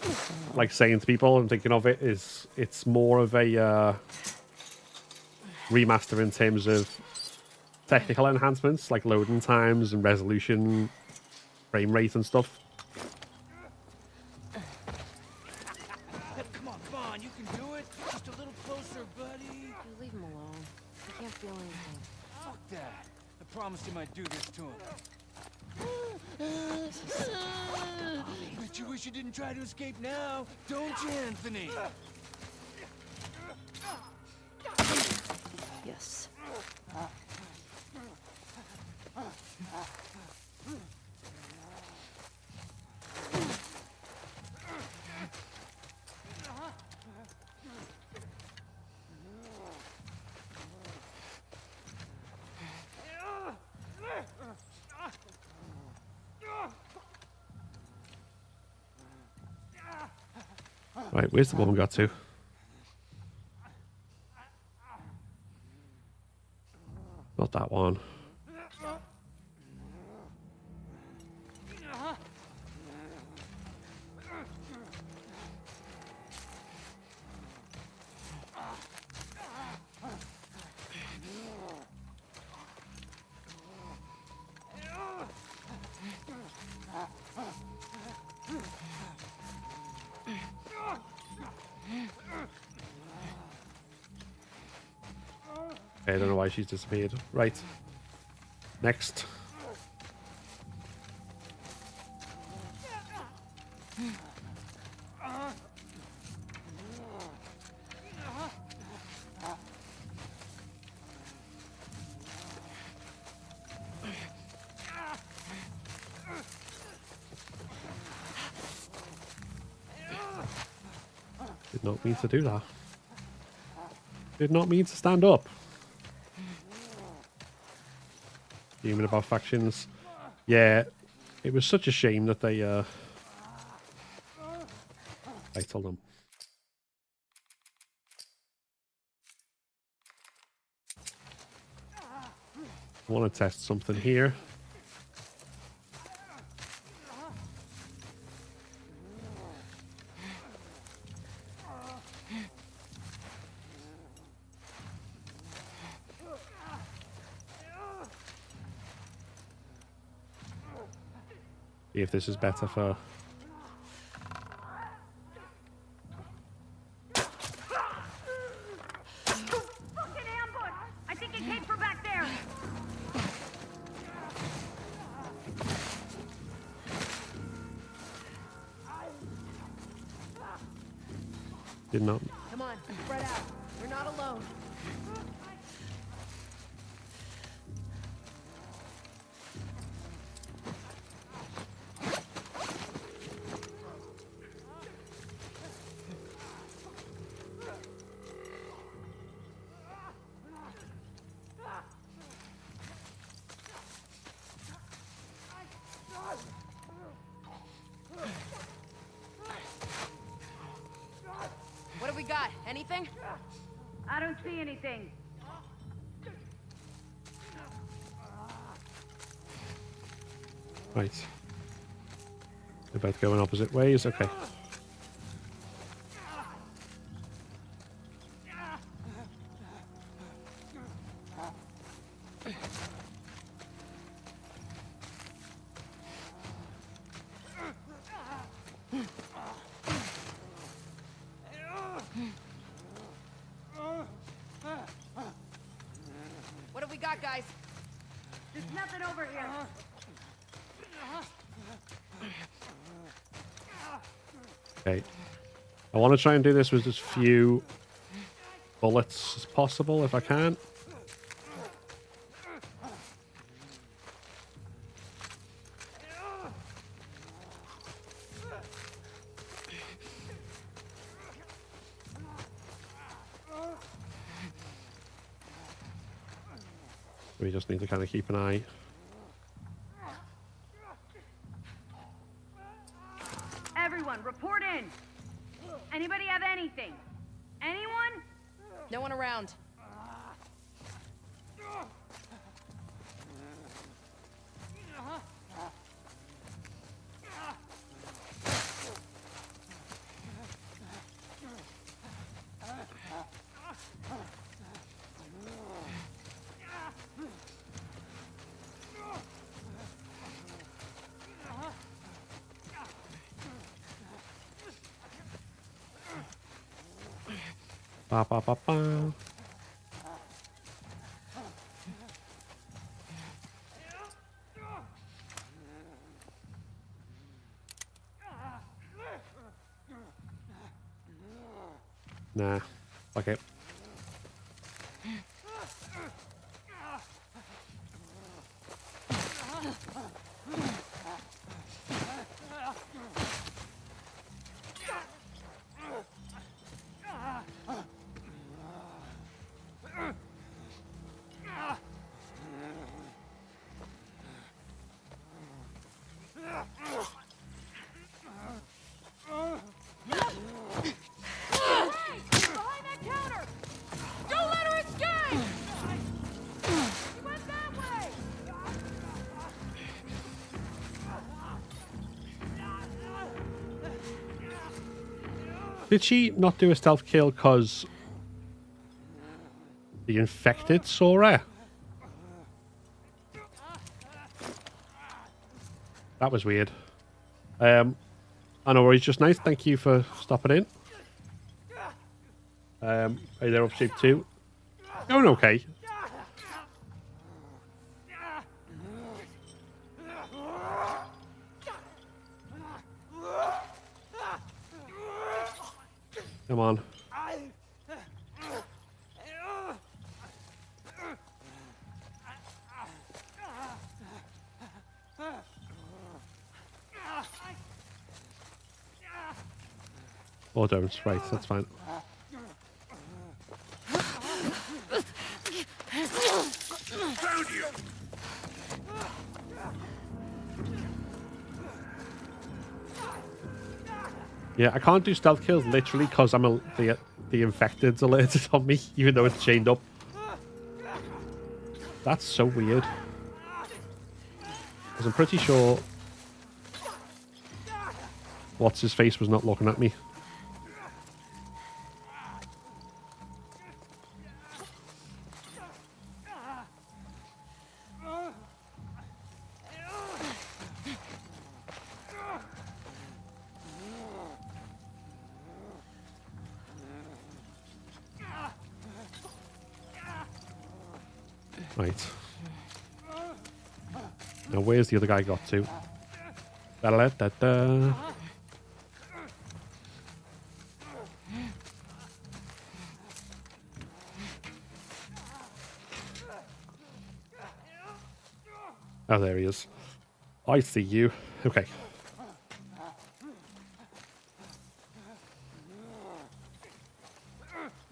like saying to people and thinking of it is it's more of a remaster in terms of technical enhancements like loading times and resolution, frame rate and stuff. Come on, you can do it. Just a little closer, buddy. Leave him alone. I can't feel anything. Fuck that. I promised him I'd do this to him. Bet you wish you didn't try to escape now, don't you, Anthony? Yes. Right, where's the woman got to? Not that one. Okay, I don't know why she's disappeared. Right. Next. Did not mean to do that. Did not mean to stand up. Human about factions. Yeah, it was such a shame that they right, hold on. I want to test something here. See if this is better for... Fucking ambush! I think it came from back there! Did not... Come on, spread out. You're not alone. Anything? I don't see anything. Right. They're both going opposite ways. Okay. What have we got, guys? There's nothing over here. Okay. I want to try and do this with as few bullets as possible if I can. We just need to kind of keep an eye. Everyone, report in. Anybody have anything? Anyone? No one around. Ba ba ba ba. Nah. Okay. Did she not do a stealth kill because the infected saw her? That was weird. I know worries, just nice. Thank you for stopping in. Are you there up shape too? Going okay. Come on. Or don't. Right, that's fine. Found you. Yeah, I can't do stealth kills literally because the infected's alerted on me, even though it's chained up. That's so weird. Because I'm pretty sure what's his face was not looking at me. Right. Now, where's the other guy got to? Da-da-da-da-da. Oh, there he is. I see you. Okay.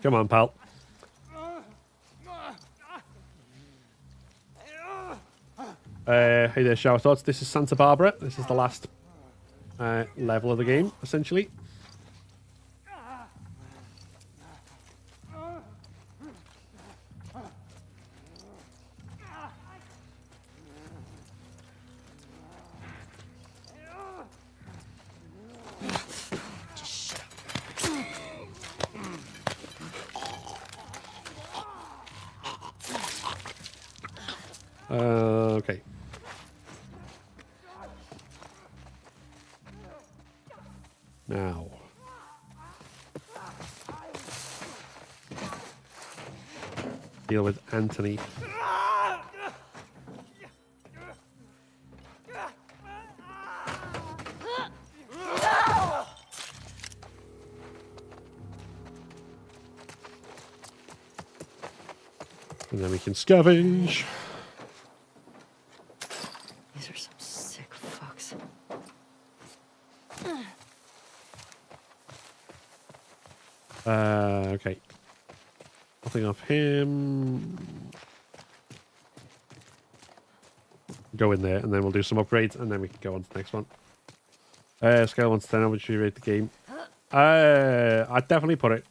Come on, pal. Hey there, Shower Thoughts. This is Santa Barbara. This is the last level of the game, essentially. deal with Anthony. And then we can scavenge. These are some sick fucks. Okay. Nothing off him. Go in there, and then we'll do some upgrades, and then we can go on to the next one. Scale 1 to 10, how would you rate the game? I'd definitely put it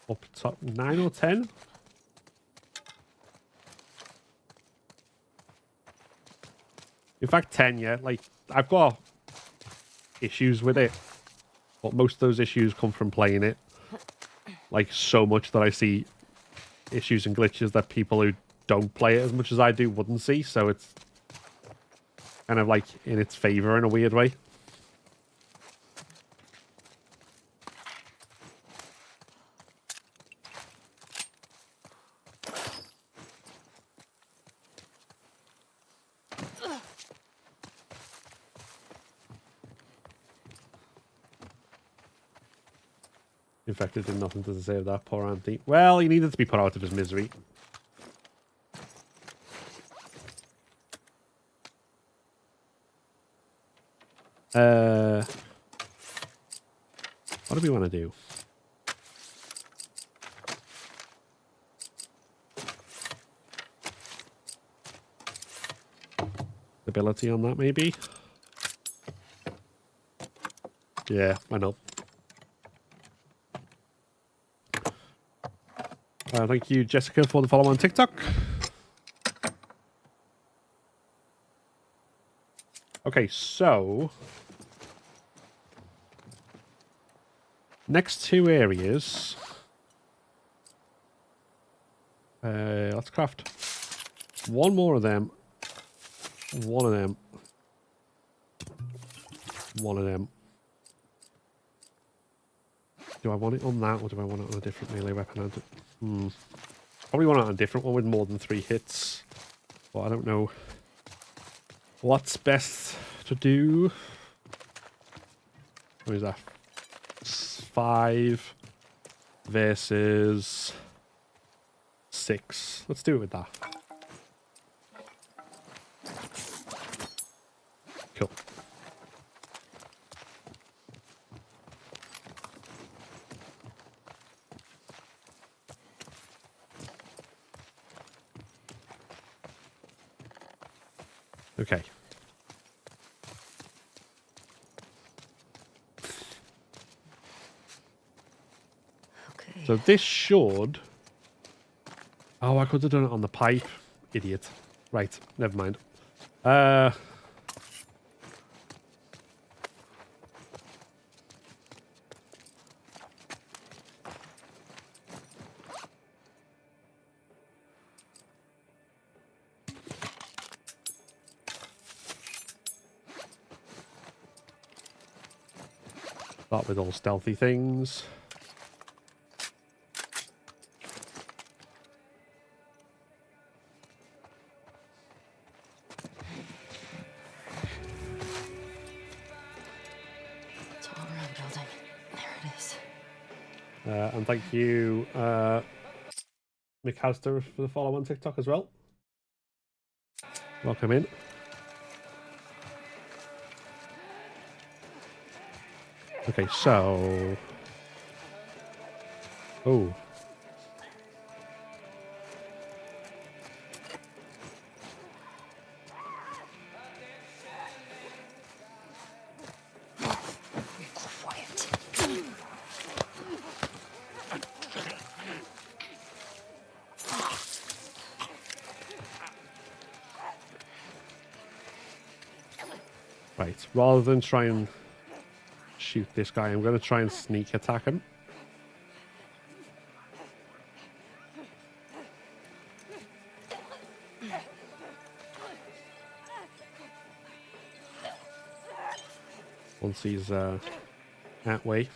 up top 9 or 10. In fact, 10, yeah. Like, I've got issues with it, but most of those issues come from playing it. Like, so much that I see issues and glitches that people who don't play it as much as I do wouldn't see, so it's kind of like in its favor in a weird way. Infected did nothing to save that poor Anthony. Well, he needed to be put out of his misery. What do we want to do? Ability on that, maybe? Yeah, I know. Thank you, Jessica, for the follow on TikTok. Okay, so next 2 areas. Let's craft 1 more of them. 1 of them. 1 of them. Do I want it on that, or do I want it on a different melee weapon? Probably want it on a different one with more than 3 hits. But I don't know what's best to do. What is that? 5 versus 6. Let's do it with that. Cool. Okay. Okay. So this should... Oh, I could have done it on the pipe. Idiot. Right, never mind. Start with all stealthy things. It's all around building. There it is. And thank you, Mick Haster, for the follow on TikTok as well. Welcome in. Okay, so... Oh. Quiet. Right, rather than try and shoot this guy, I'm going to try and sneak attack him. Once he's that way.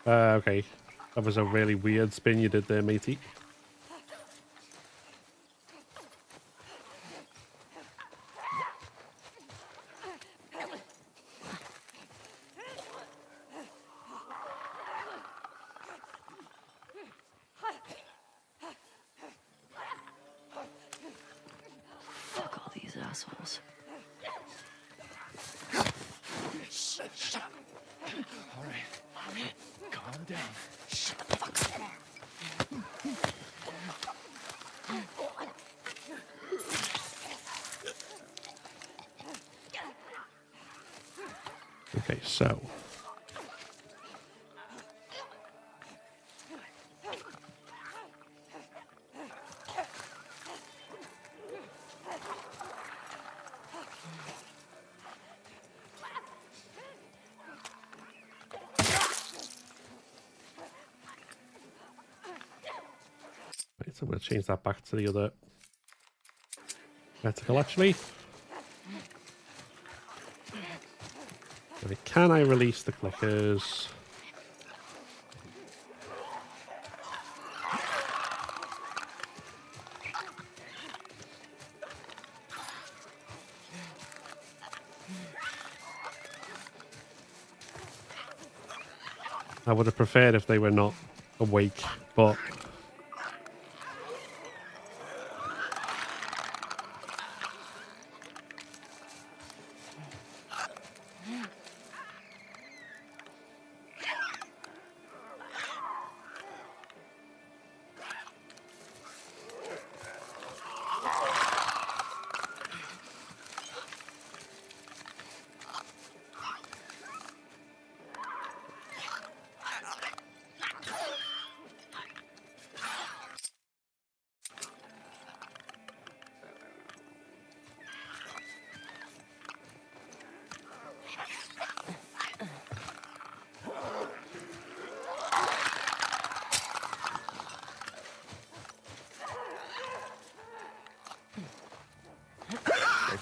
Okay. That was a really weird spin you did there, matey. Fuck all these assholes. Shut up. All right. Calm down. Shut the fuck up. Okay, so. Right, so I'm going to change that back to the other vertical, actually. Right, can I release the clickers? I would have preferred if they were not awake, but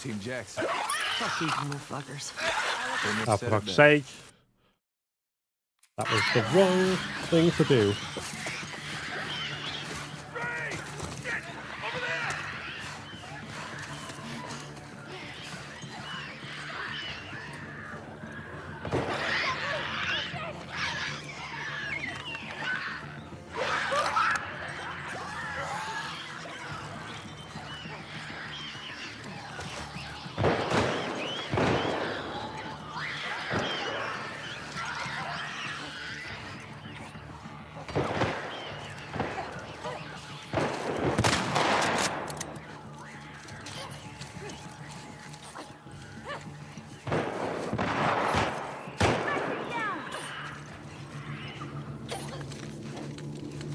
Team Jax. Fuck these motherfuckers. oh, for fuck's sake. That was the wrong thing to do.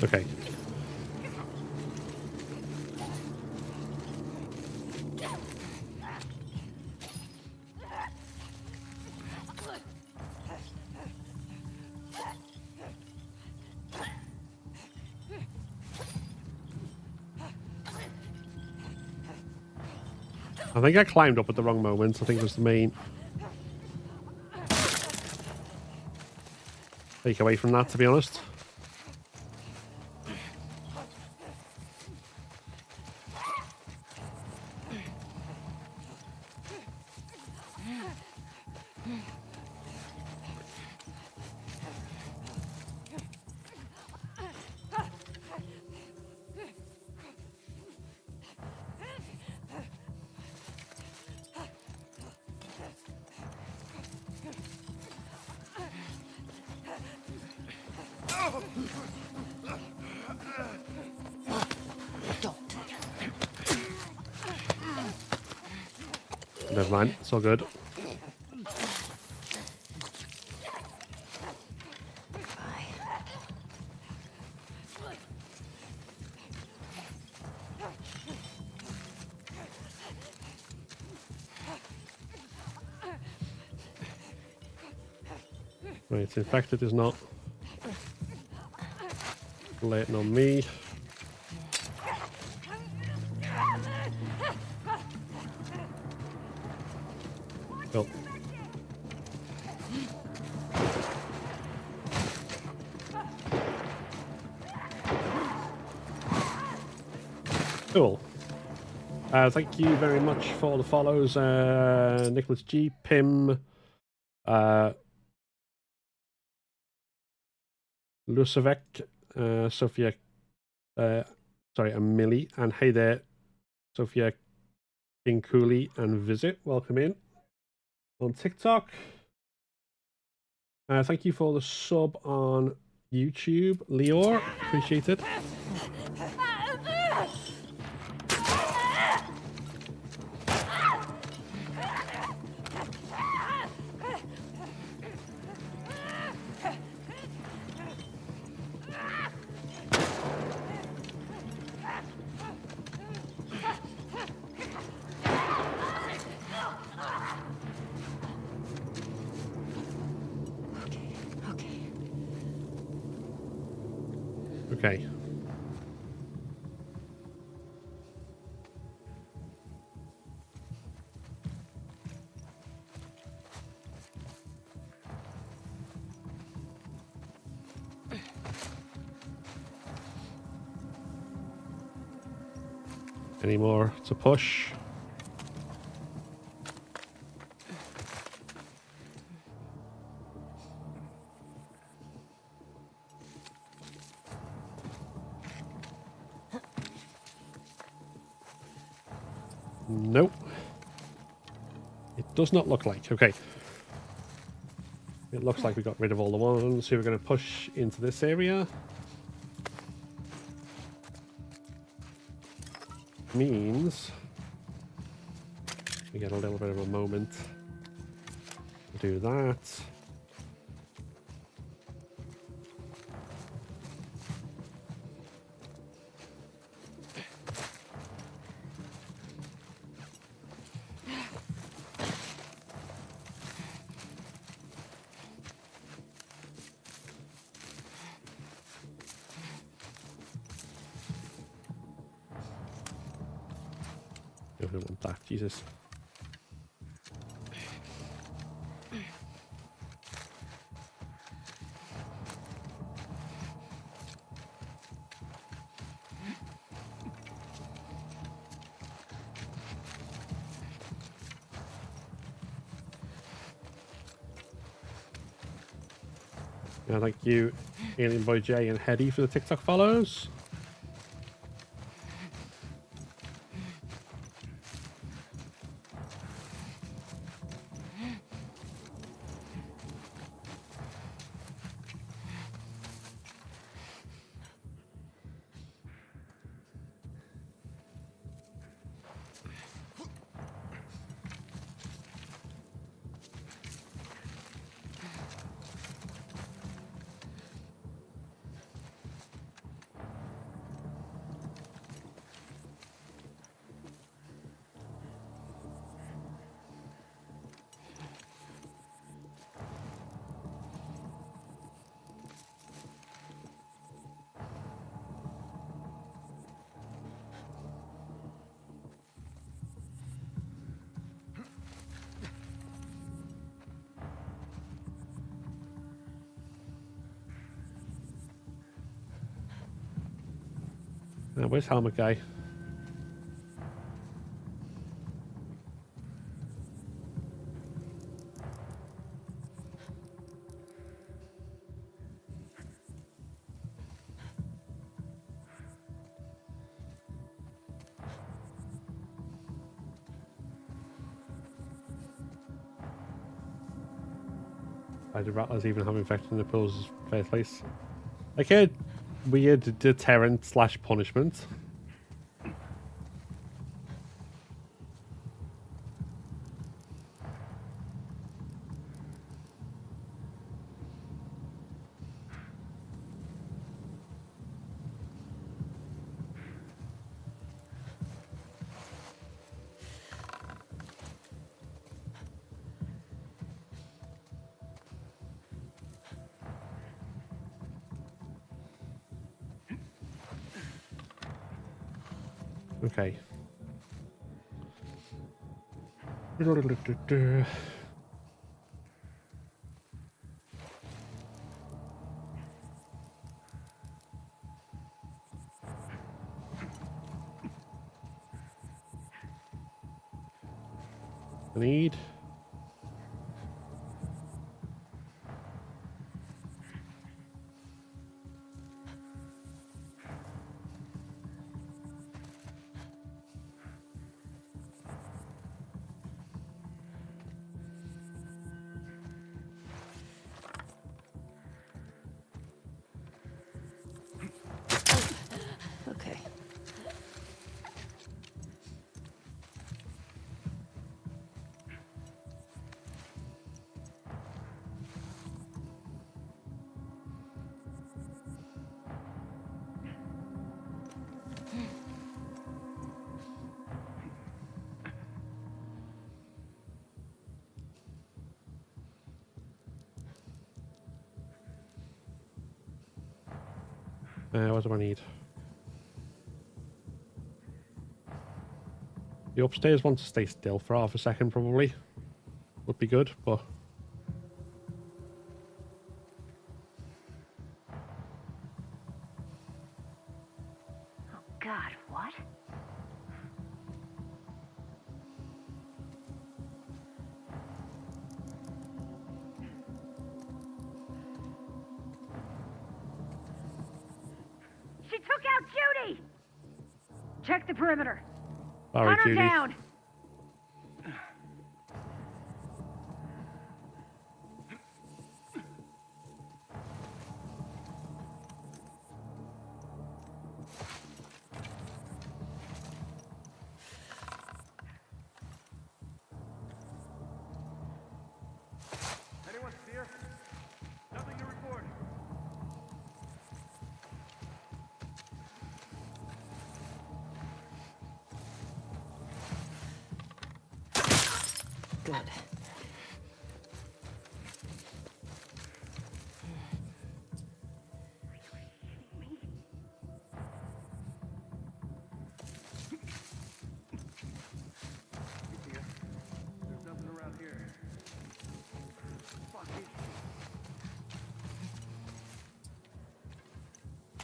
Okay. I think I climbed up at the wrong moment. I think it was the main take away from that, to be honest. Never mind, it's all good. Right, it's infected is not relating on me. Cool. Cool. Thank you very much for the follows. Nicholas G, Pim, Lusevec, Sophia, sorry, and Millie, and hey there, Sophia King Cooley and Visit. Welcome in on TikTok. Thank you for the sub on YouTube, Leor. Appreciate it. Okay. Any more to push? Nope. It does not look like. Okay. It looks like we got rid of all the ones. So we're going to push into this area. Means we get a little bit of a moment to do that. I don't want that, Jesus. Yeah, thank you, Alien Boy J and Hetty, for the TikTok follows. Where's Helmet Guy? Why do rattlers even have infection in the pools? Fair place. Like a weird deterrent / punishment. Okay. I need. Okay. What do I need? The upstairs one to stay still for half a second probably would be good, but Oh God, what? She took out Judy! Check the perimeter. sorry, Hunt her Judy. down! Anyone see her? Nothing to report. Good. There's nothing around here. Fuck it.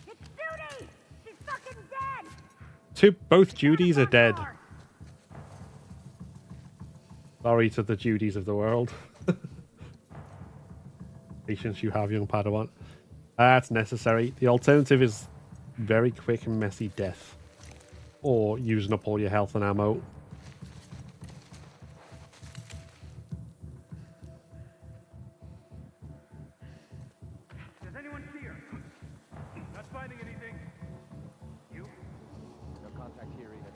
It's Judy! She's fucking dead! Both Judys are dead. Sorry to the Judys of the world. Patience you have, young Padawan. That's necessary. The alternative is very quick and messy death. Or using up all your health and ammo. Does anyone see her? Not finding anything. You? No contact here either.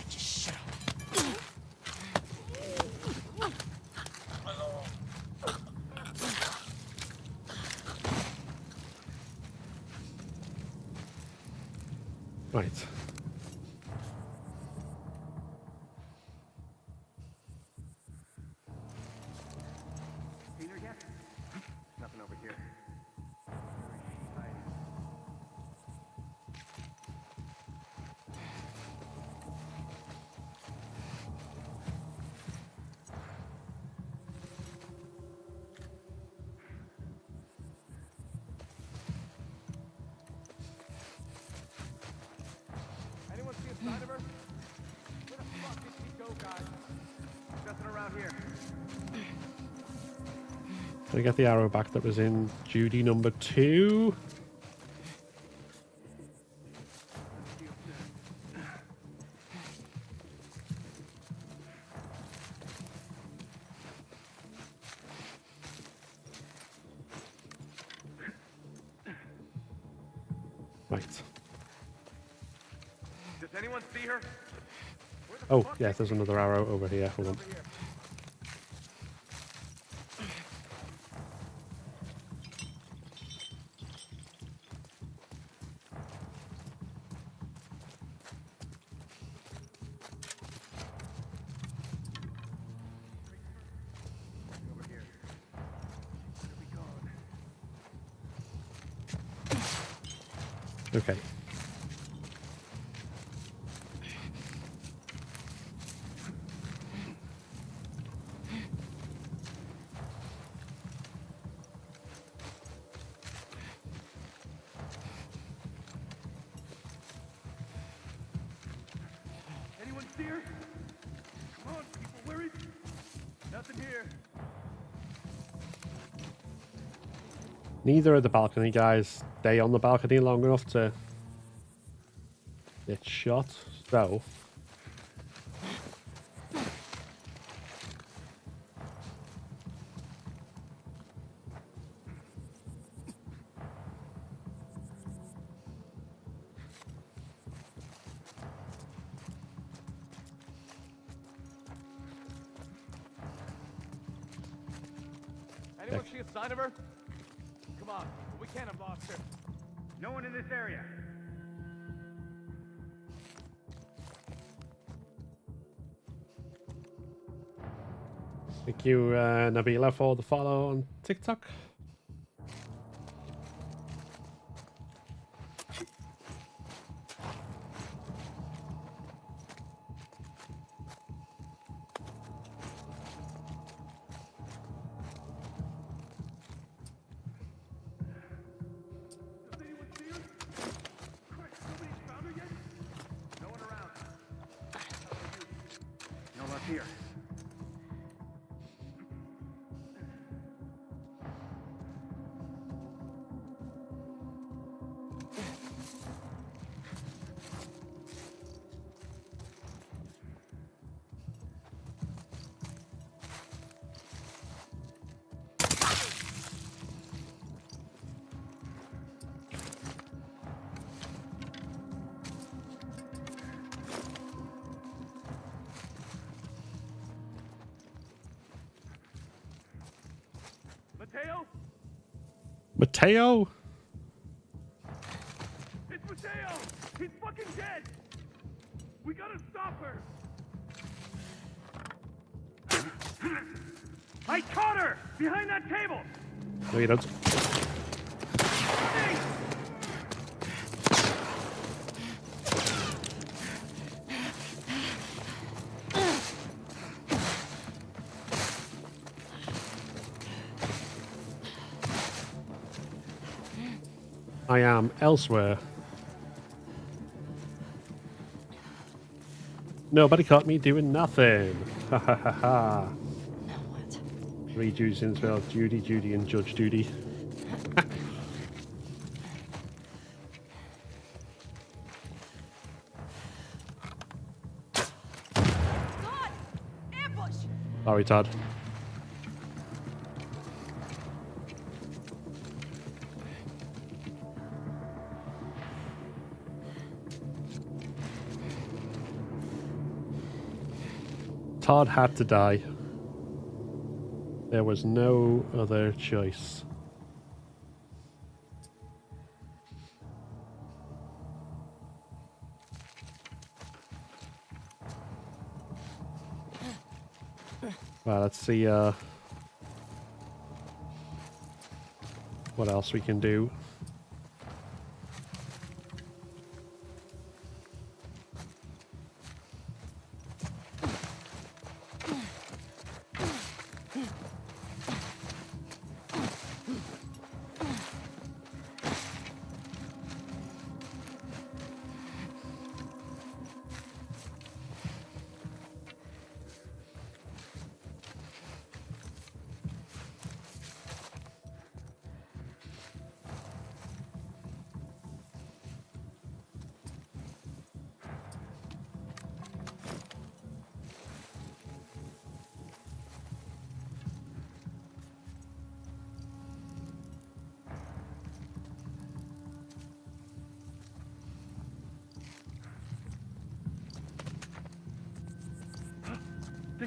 Just shut up. Right. Seen her yet? Nothing over here. Where is she hiding? Anyone see a sign of her? Where the fuck did she go, guys? Nothing around here. Can I get the arrow back that was in Judy number 2? Right. Does anyone see her? Oh, yeah, there's another arrow over here. Hold on. Okay. Anyone see her? Come on, people, where is she? Nothing here. Neither of the balcony guys stay on the balcony long enough to get shot, so Anyone see a sign of her? Come on, we can't have lost her. No one in this area. thank you, Nabila, for the follow on TikTok. Does anyone see her? Christ, nobody's found her yet? No one around. How about you? No luck here. Mateo? Mateo? It's Mateo! He's fucking dead! We gotta stop her! I caught her! Behind that table! No, you don't. I am elsewhere. Nobody caught me doing nothing. Ha ha ha ha. Now what? 3 Judy's in well, Judy, Judy, and Judge Judy. God! Ambush! Sorry, Todd. Todd had to die. There was no other choice. Well, let's see what else we can do.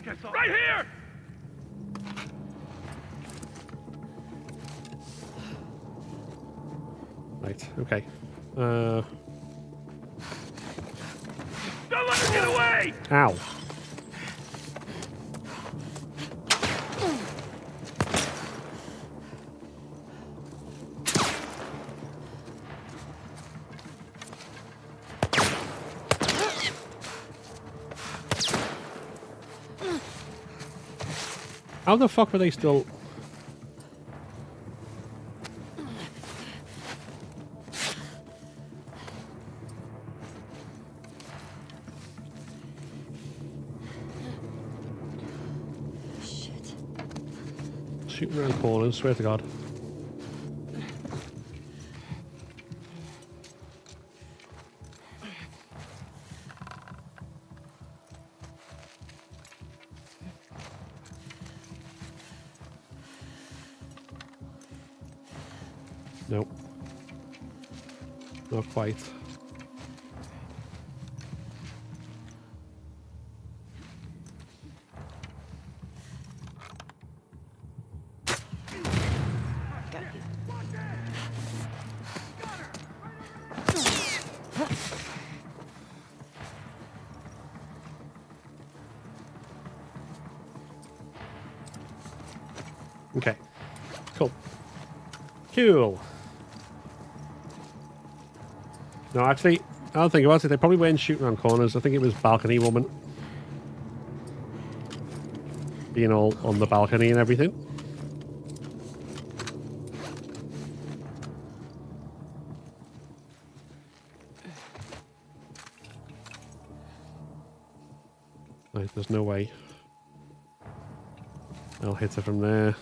think I saw right here! Right, okay. Don't let her get away! Ow. How the fuck were they still... Shit. shooting around corners, swear to God. Nope. Not quite. Okay. Cool. Cool. No, actually, I don't think about it. They probably weren't shooting around corners. I think it was balcony woman. Being all on the balcony and everything. Right, there's no way. I'll hit her from there.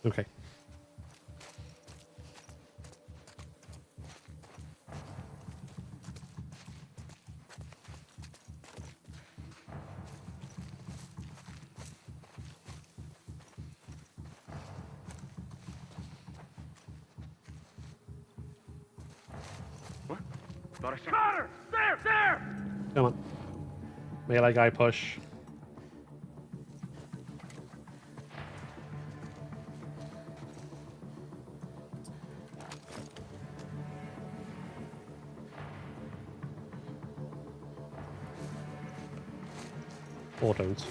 Okay. What? Thought I saw... Got her! There! There! Come on. Melee guy push. Or don't.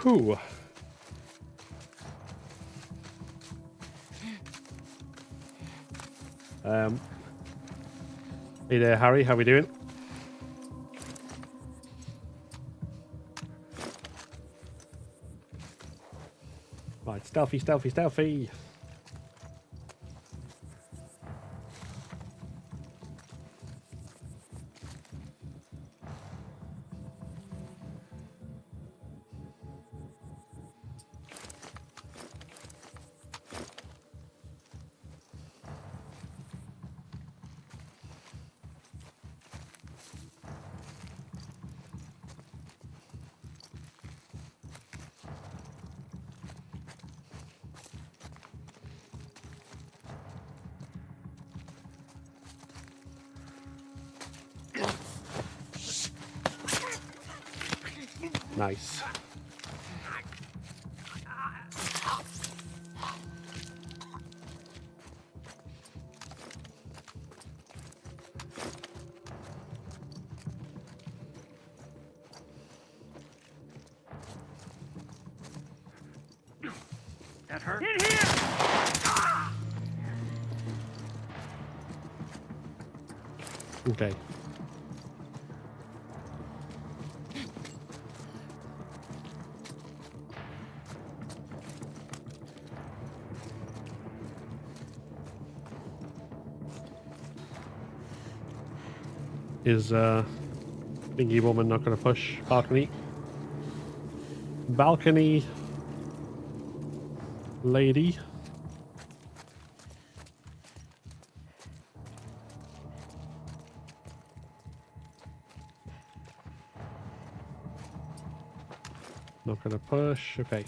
Whew. Hey there, Harry. How we doing? Right, stealthy, stealthy, stealthy. Nice. That hurt? In here! Okay. Is thingy woman not going to push balcony? Balcony lady. Not going to push. Okay.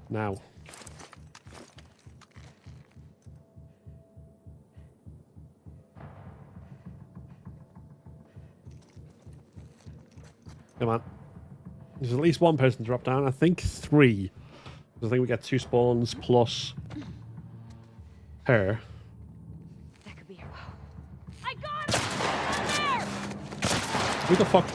Now. Come on. There's at least one person drop down. I think 3. I think we get 2 spawns plus her. That could be her. I got him! Who the fuck?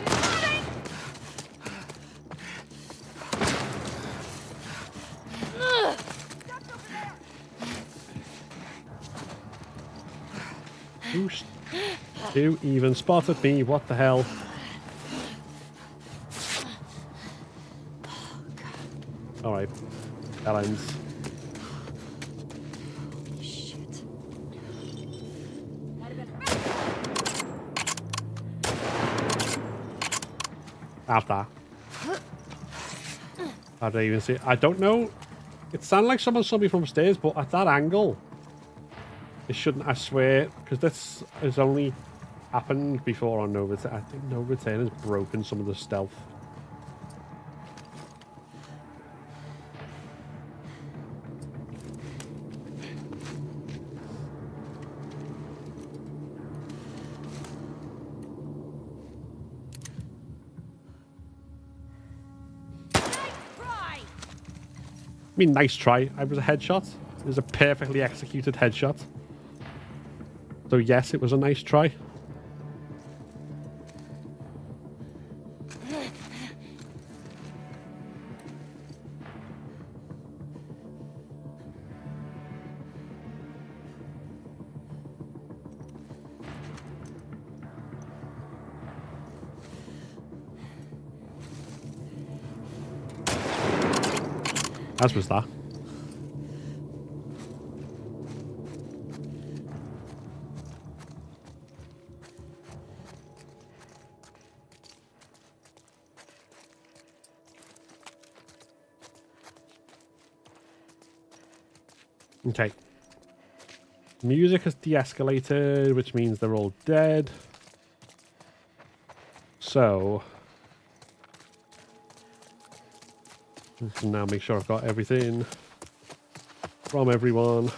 Who even spotted me? What the hell? Alright. That ends. Shit. After. How did I even see it? I don't know. It sounded like someone saw me from upstairs, but at that angle, it shouldn't, I swear, because this has only happened before on No Return. I think No Return has broken some of the stealth. I mean, nice try. I was a headshot. It was a perfectly executed headshot. So yes, it was a nice try. As was that. Okay. Music has de-escalated, which means they're all dead. So I can now make sure I've got everything from everyone.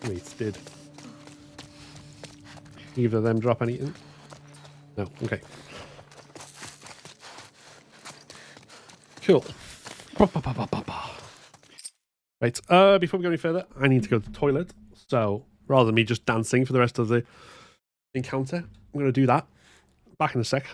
Wait, did either of them drop anything? No, okay. Cool. Right, before we go any further, I need to go to the toilet. So rather than me just dancing for the rest of the encounter, I'm going to do that. Back in a sec.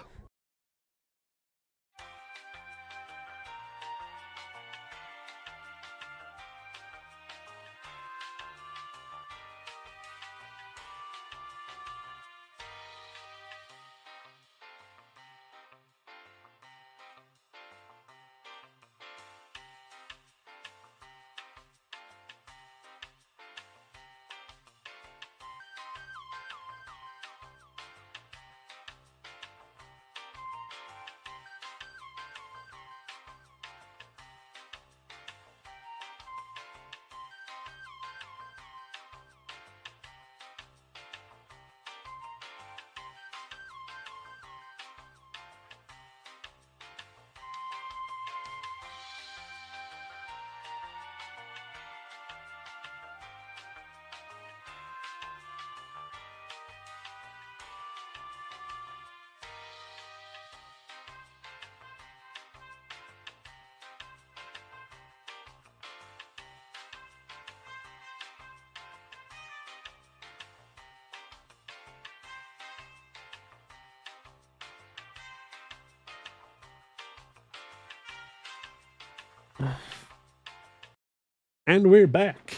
And we're back.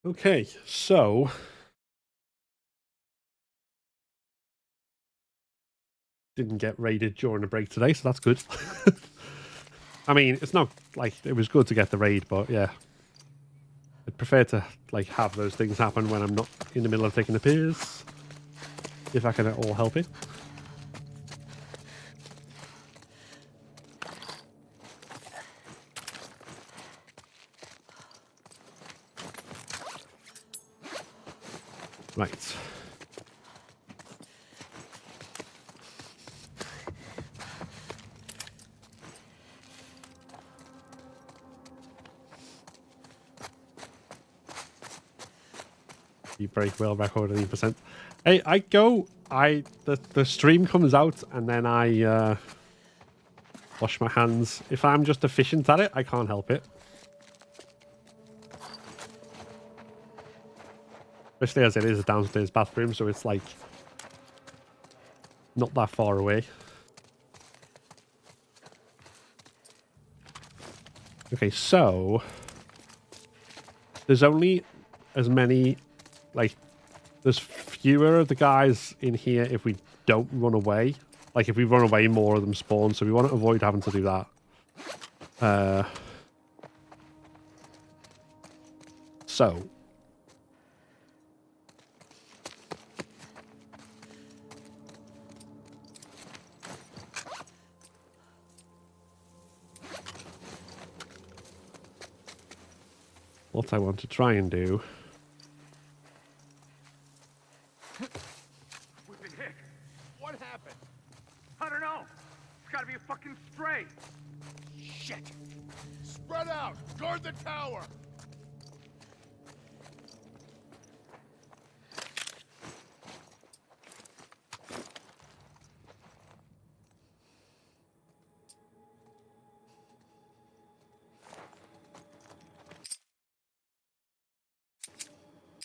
Okay, so didn't get raided during the break today, so that's good. I mean, it's not like it was good to get the raid, but yeah. I'd prefer to like have those things happen when I'm not in the middle of taking a piss. If I can at all help it. Right. You break well record 80%. Hey, the stream comes out and then I wash my hands. If I'm just efficient at it, I can't help it. Especially as it is a downstairs bathroom, so it's like not that far away. Okay, so there's only as many, like, there's fewer of the guys in here if we don't run away. Like, if we run away, more of them spawn, so we want to avoid having to do that. So what I want to try and do. We've been hit. What happened? I don't know. It's gotta be a fucking stray. Shit! Spread out! Guard the tower!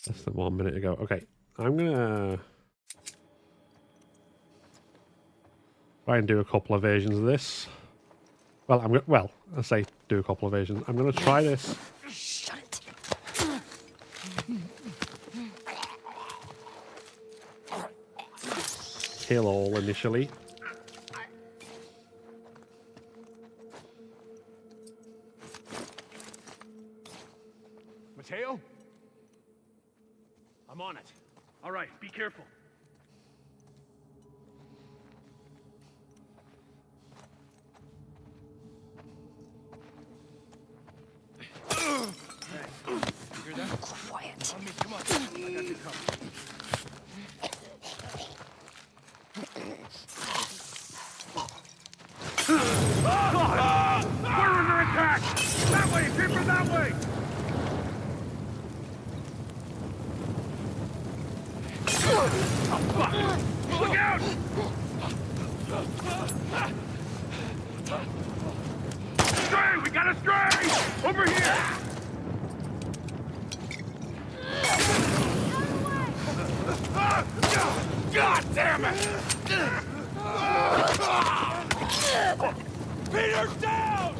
Less than 1 minute ago. Okay, I'm gonna try and do a couple of versions of this. Well, I say do a couple of versions. I'm gonna try this. Shut it. Kill all initially. Mateo? I'm on it. All right, be careful. You hear that? Quiet. On me, come on. I got you covered. God! We're under attack! That way, paper that way! Oh, fuck! Look out! Stray! We got a stray! Over here! God damn it! Peter, down!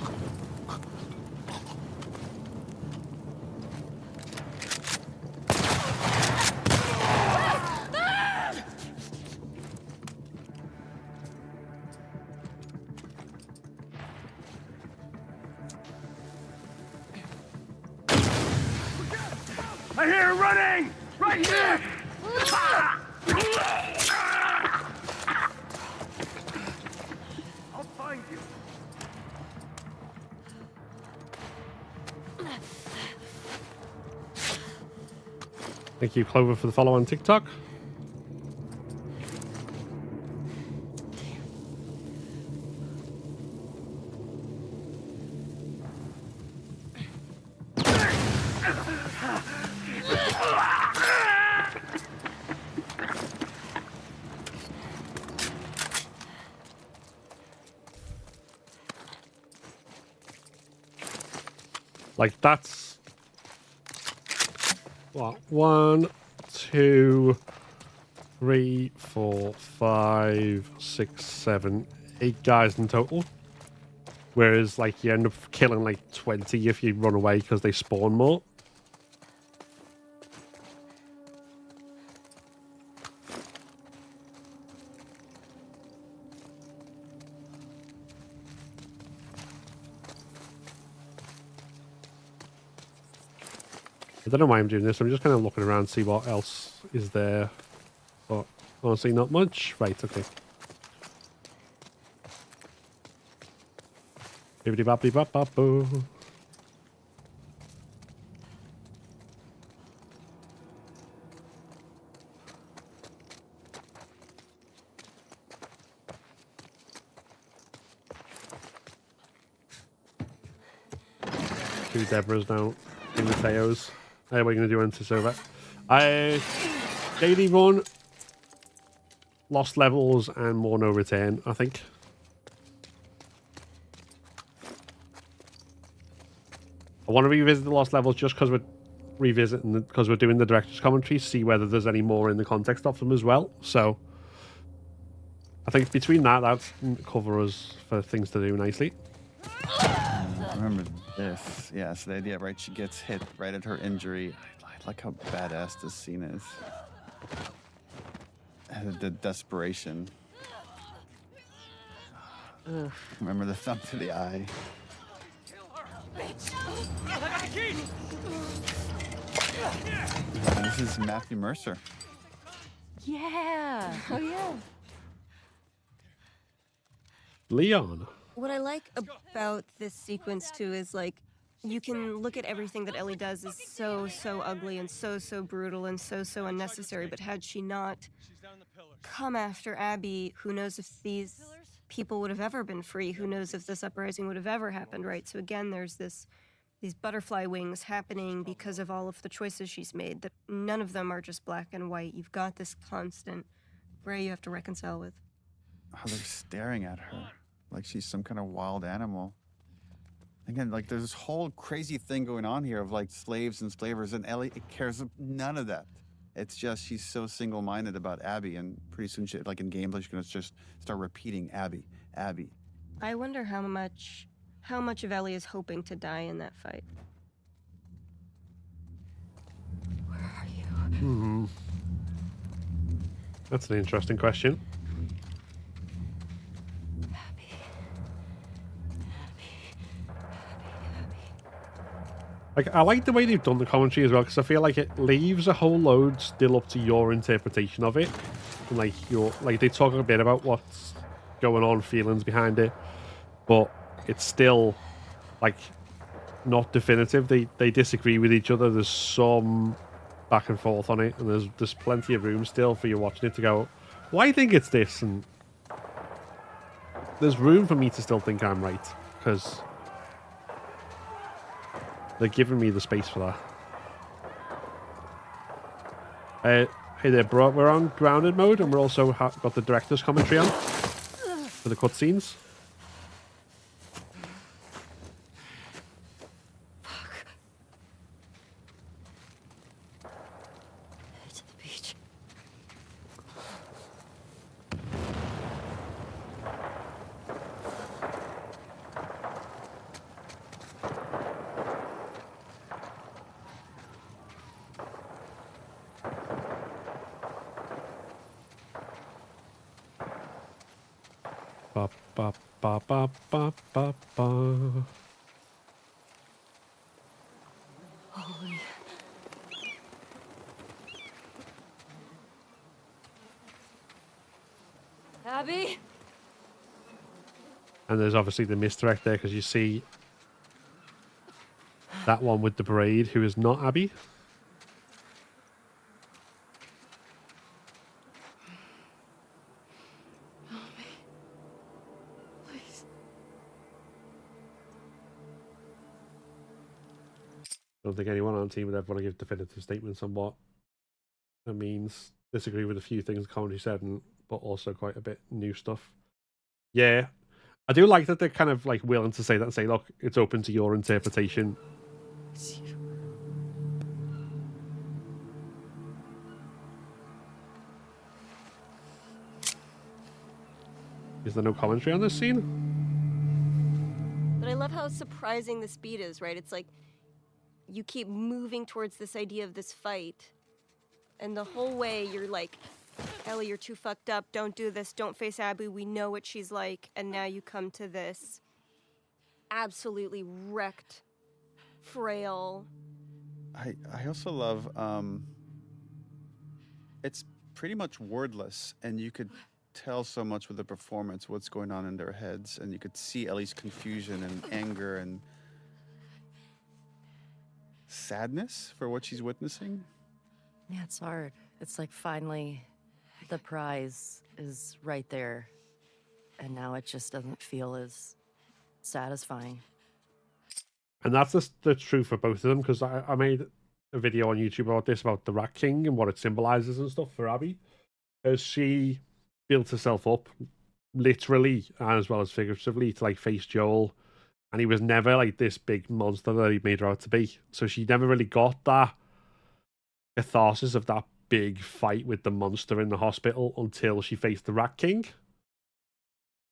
I hear him running! Right here! I'll find you. Thank you, Clover, for the follow on TikTok. Like, that's what, 1, 2, 3, 4, 5, 6, 7, 8 guys in total. Whereas, like, you end up killing, like, 20 if you run away because they spawn more. I don't know why I'm doing this. I'm just kind of looking around to see what else is there. But honestly, not much. Right, okay. Bibbidi boppity bop bop boo. Two Deborahs now. Two Mateos. Hey, what are you going to do into Silver? Daily run, lost levels, and more no return, I think. I want to revisit the lost levels just because we're revisiting, because we're doing the director's commentary, see whether there's any more in the context of them as well. So I think between that's cover us for things to do nicely. Remember this. Yeah, so the idea, right? She gets hit right at her injury. I like how badass this scene is. And the desperation. Ugh. Remember the thumb to the eye. And this is Matthew Mercer. Yeah. Oh, yeah. Leon. What I like about this sequence too is like you can look at everything that Ellie does is so ugly and so brutal and so unnecessary, but had she not come after Abby, who knows if these people would have ever been free, who knows if this uprising would have ever happened, right? So again, there's these butterfly wings happening because of all of the choices she's made, that none of them are just black and white. You've got this constant gray you have to reconcile with. Oh, they're staring at her like she's some kind of wild animal. Again, like there's this whole crazy thing going on here of like slaves and slavers, and Ellie cares none of that. It's just she's so single-minded about Abby, and pretty soon, like in gameplay, she's gonna just start repeating Abby. I wonder how much of Ellie is hoping to die in that fight. Where are you? That's an interesting question. Like, I like the way they've done the commentary as well, because I feel like it leaves a whole load still up to your interpretation of it. And like they talk a bit about what's going on, feelings behind it, but it's still like not definitive. They disagree with each other. There's some back and forth on it, and there's plenty of room still for you watching it to go, well, I think it's this, and there's room for me to still think I'm right, because they're giving me the space for that. Hey there, bro. We're on grounded mode, and we're also got the director's commentary on for the cutscenes. To the beach. Ba ba ba ba ba ba ba. Holy. Abby? And there's obviously the misdirect there, because you see that one with the braid, who is not Abby. I don't think anyone on the team would ever want to give definitive statements on what it means. Disagree with a few things Connie said, but also quite a bit new stuff. Yeah, I do like that they're kind of like willing to say that and say, look, it's open to your interpretation. Is there no commentary on this scene? how surprising the speed is, right? It's like you keep moving towards this idea of this fight, and the whole way you're like, Ellie, you're too fucked up. Don't do this. Don't face Abby. We know what she's like. And now you come to this absolutely wrecked, frail. I also love it's pretty much wordless, and you could tell so much with the performance what's going on in their heads, and you could see Ellie's confusion and anger and sadness for what she's witnessing. Yeah, it's hard. It's like finally the prize is right there, and now it just doesn't feel as satisfying. And that's the truth for both of them, because I made a video on YouTube about this, about the Rat King and what it symbolizes and stuff for Abby, as she built herself up, literally as well as figuratively, to like face Joel, and he was never like this big monster that he made her out to be. So she never really got that catharsis of that big fight with the monster in the hospital until she faced the Rat King.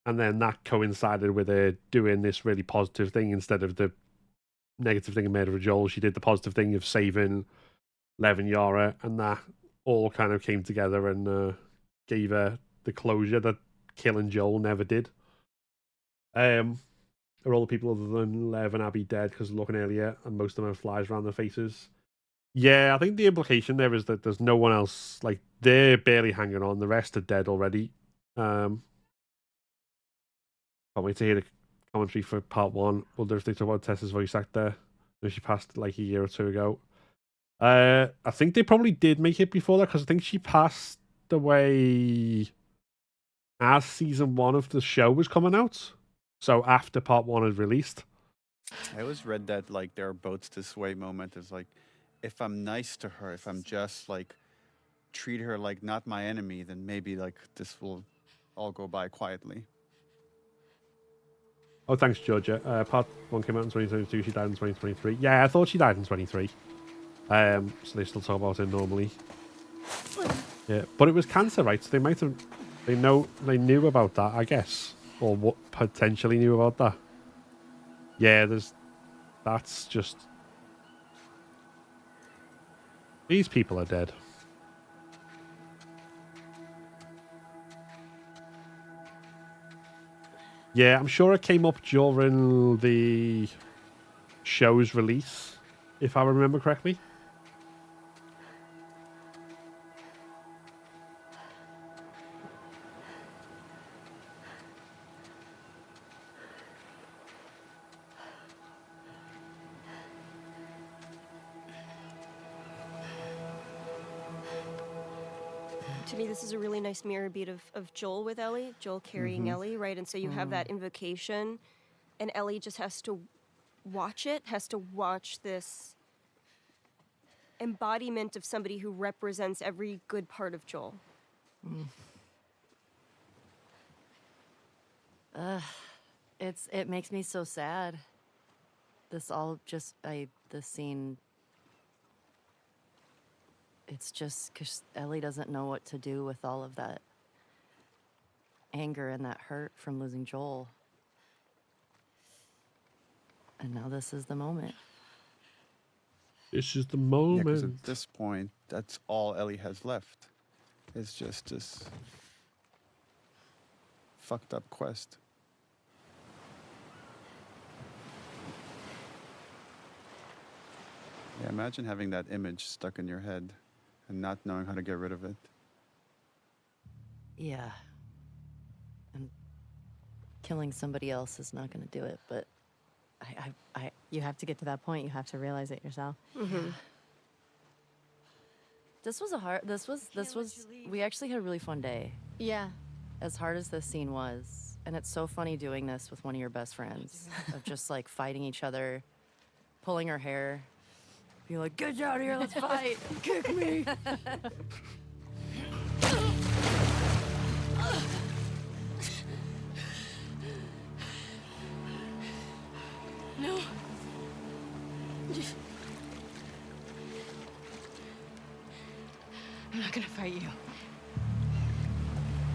And then that coincided with her doing this really positive thing instead of the negative thing of murder of Joel. She did the positive thing of saving Lev and Yara, and that all kind of came together and gave her the closure that killing Joel never did. Are all the people other than Lev and Abby dead because looking earlier, and most of them have flies around their faces? Yeah, I think the implication there is that there's no one else, like, they're barely hanging on, the rest are dead already. Can't wait to hear the commentary for part 1. Wonder if they talk about Tessa's voice actor. She passed like a year or two ago. I think they probably did make it before that, because I think she passed away as season 1 of the show was coming out. So after part 1 had released. I always read that like there are boats this way moment is like, if I'm nice to her, if I'm just like treat her like not my enemy, then maybe like this will all go by quietly. Oh, thanks, Georgia. Part 1 came out in 2022. She died in 2023. Yeah, I thought she died in 23. So they still talk about it normally. Yeah, but it was cancer, right? So they might have, they knew about that, I guess, or what potentially knew about that. Yeah, that's just, these people are dead. Yeah, I'm sure it came up during the show's release, if I remember correctly. To me, this is a really nice mirror beat of Joel with Ellie, Joel carrying Ellie, right? And so you have that invocation, and Ellie just has to watch it, has to watch this embodiment of somebody who represents every good part of Joel. It makes me so sad. This scene. It's just because Ellie doesn't know what to do with all of that anger and that hurt from losing Joel. And now this is the moment. This is the moment. 'Cause at this point, that's all Ellie has left. It's just this fucked up quest. Yeah, imagine having that image stuck in your head and not knowing how to get rid of it. Yeah. And killing somebody else is not going to do it, but You have to get to that point. You have to realize it yourself. this was we actually had a really fun day. Yeah. As hard as this scene was, and it's so funny doing this with one of your best friends, of just like fighting each other, pulling her hair, being like, get out of here, let's fight, kick me. No. I'm not gonna fight you.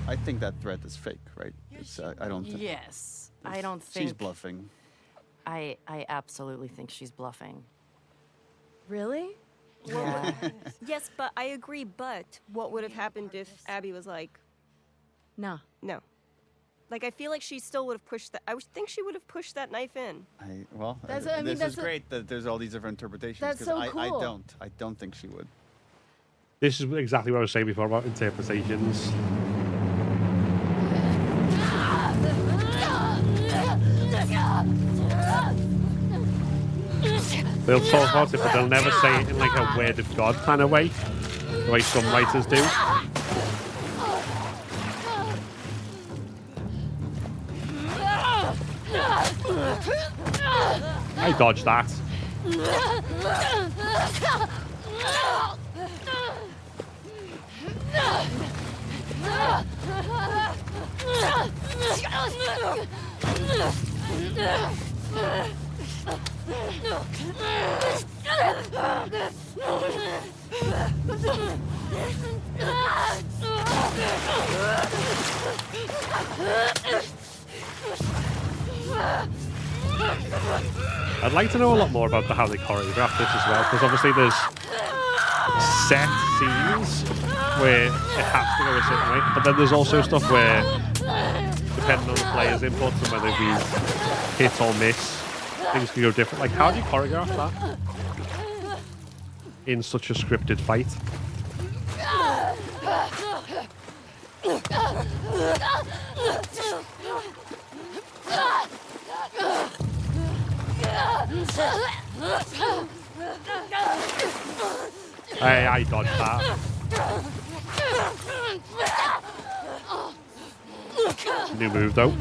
I think that threat is fake, right? It's, I don't think... Yes. I don't think... She's bluffing. I absolutely think she's bluffing. Really? Yeah. Yes, but I agree. But what would have happened if Abby was like, No. no? Like, I feel like she still would have pushed that. I would think she would have pushed that knife in. This is great that there's all these different interpretations. That's 'cause so I cool. I don't think she would. This is exactly what I was saying before about interpretations. They'll talk about it, but they'll never say it in like a word of God kind of way, the way some writers do. I dodged that. I'd like to know a lot more about how they choreograph this as well, because obviously there's set scenes where it has to go a certain way, but then there's also stuff where, depending on the player's inputs and whether we hit or miss, things can go different. Like, how do you choreograph that in such a scripted fight? Hey, I dodged that. New move though.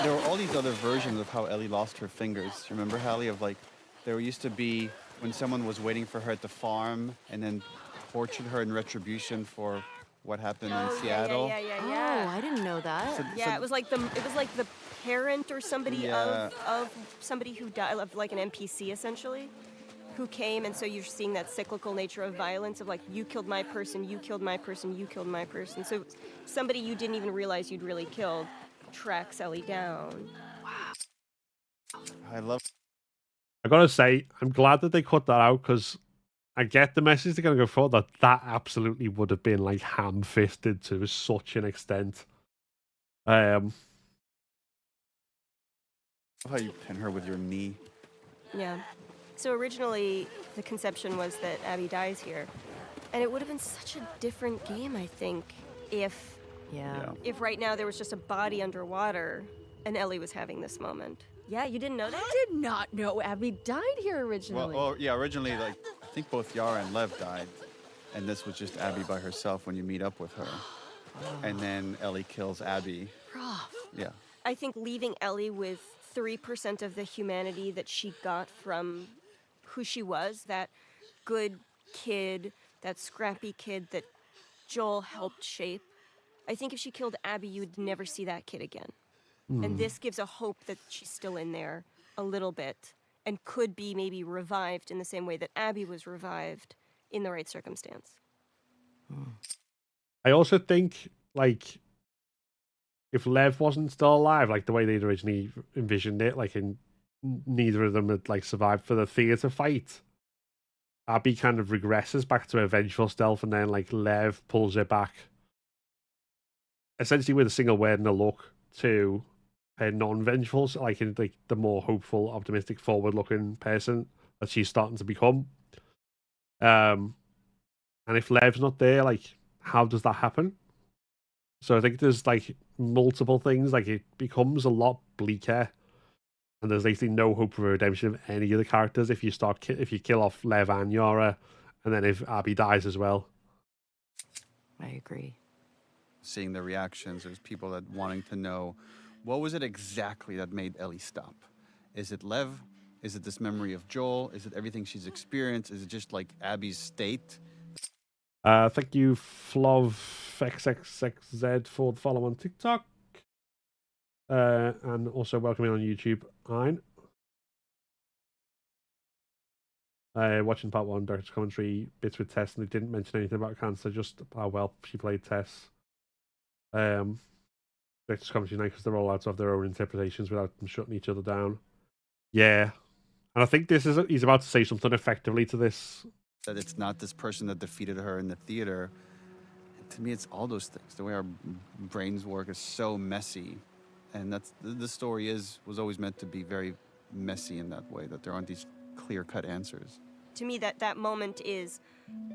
There were all these other versions of how Ellie lost her fingers. Remember, Hallie, of like, there used to be when someone was waiting for her at the farm and then tortured her in retribution for what happened in Seattle. Yeah. Oh, I didn't know that. It was like the parent or somebody of somebody who died, of like an NPC essentially, who came, and so you're seeing that cyclical nature of violence of like, you killed my person, you killed my person, you killed my person. So somebody you didn't even realize you'd really killed tracks Ellie down. I gotta say, I'm glad that they cut that out, because I get the message they're gonna go for, that absolutely would have been like ham-fisted to such an extent. How you pin her with your knee. Yeah. So originally, the conception was that Abby dies here. And it would have been such a different game, I think, if right now there was just a body underwater and Ellie was having this moment. Yeah, you didn't know that? I did not know Abby died here originally. Well, yeah, originally, like, I think both Yara and Lev died. And this was just Abby by herself when you meet up with her. And then Ellie kills Abby. Rough. Yeah. I think leaving Ellie with 3% of the humanity that she got from who she was, that good kid, that scrappy kid that Joel helped shape. I think if she killed Abby, you would never see that kid again. And this gives a hope that she's still in there a little bit and could be maybe revived in the same way that Abby was revived in the right circumstance. I also think, like, if Lev wasn't still alive, like the way they'd originally envisioned it, like neither of them had like survived for the theater fight, Abby kind of regresses back to her vengeful stealth, and then like Lev pulls her back, essentially with a single word and a look, to her non-vengeful, so like in like the more hopeful, optimistic, forward-looking person that she's starting to become. And if Lev's not there, like, how does that happen? So I think there's like multiple things. Like, it becomes a lot bleaker, and there's basically no hope for redemption of any of the characters if you kill off Lev and Yara, and then if Abby dies as well. I agree. Seeing the reactions, there's people that wanting to know, what was it exactly that made Ellie stop? Is it Lev Is it this memory of Joel? Is it everything she's experienced? Is it just like Abby's state? Thank you, FlovXXXZ, for the follow on TikTok. And also welcome in on YouTube, Ein. Watching part 1, director's commentary, bits with Tess, and they didn't mention anything about cancer, just how well she played Tess. Director's commentary nice because they're all allowed to have their own interpretations without them shutting each other down. Yeah. And I think he's about to say something effectively to this. That it's not this person that defeated her in the theater. To me, it's all those things. The way our brains work is so messy. And that's the story was always meant to be very messy in that way, that there aren't these clear-cut answers. To me, that moment is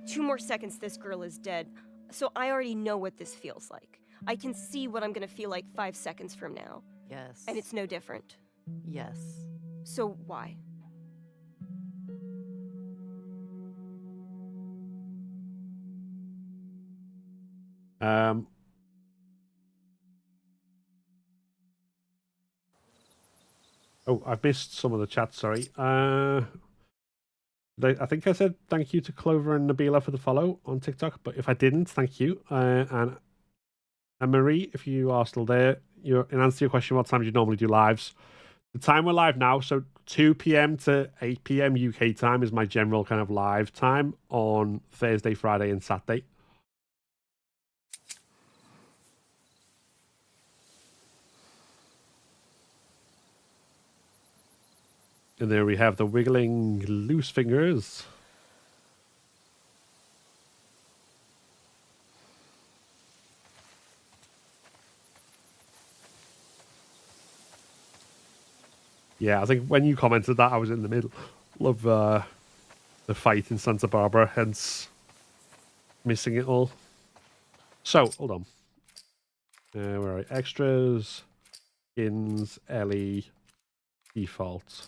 2 more seconds, this girl is dead. So I already know what this feels like. I can see what I'm gonna feel like 5 seconds from now. Yes. And it's no different. Yes. So why? Oh, I've missed some of the chat, sorry. I think I said thank you to Clover and Nabila for the follow on TikTok, but if I didn't, thank you. And Marie, if you are still there, in answer to your question, what time do you normally do lives? The time we're live now, so 2 p.m. to 8 p.m. UK time is my general kind of live time on Thursday, Friday, and Saturday. And there we have the wiggling loose fingers. Yeah, I think when you commented that, I was in the middle of the fight in Santa Barbara, hence missing it all. So, hold on. Where are we? Extras, skins, Ellie, default.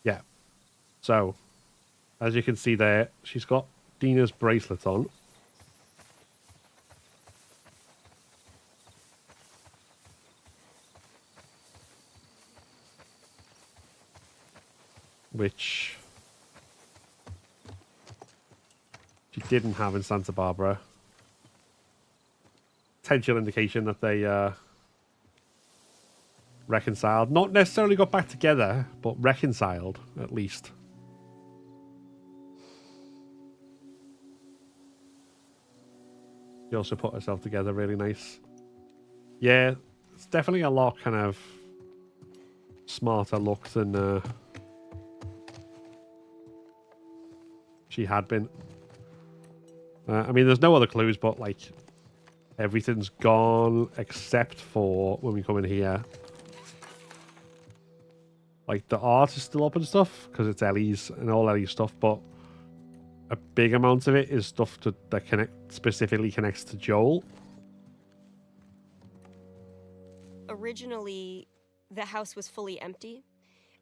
Yeah. So, as you can see there, she's got Dina's bracelet on. Which she didn't have in Santa Barbara. Potential indication that they reconciled. Not necessarily got back together, but reconciled, at least. She also put herself together really nice. Yeah, it's definitely a lot kind of smarter look than she had been. I mean, there's no other clues, but like everything's gone except for when we come in here. Like the art is still up and stuff because it's Ellie's and all Ellie's stuff, but a big amount of it is stuff that specifically connects to Joel. Originally, the house was fully empty.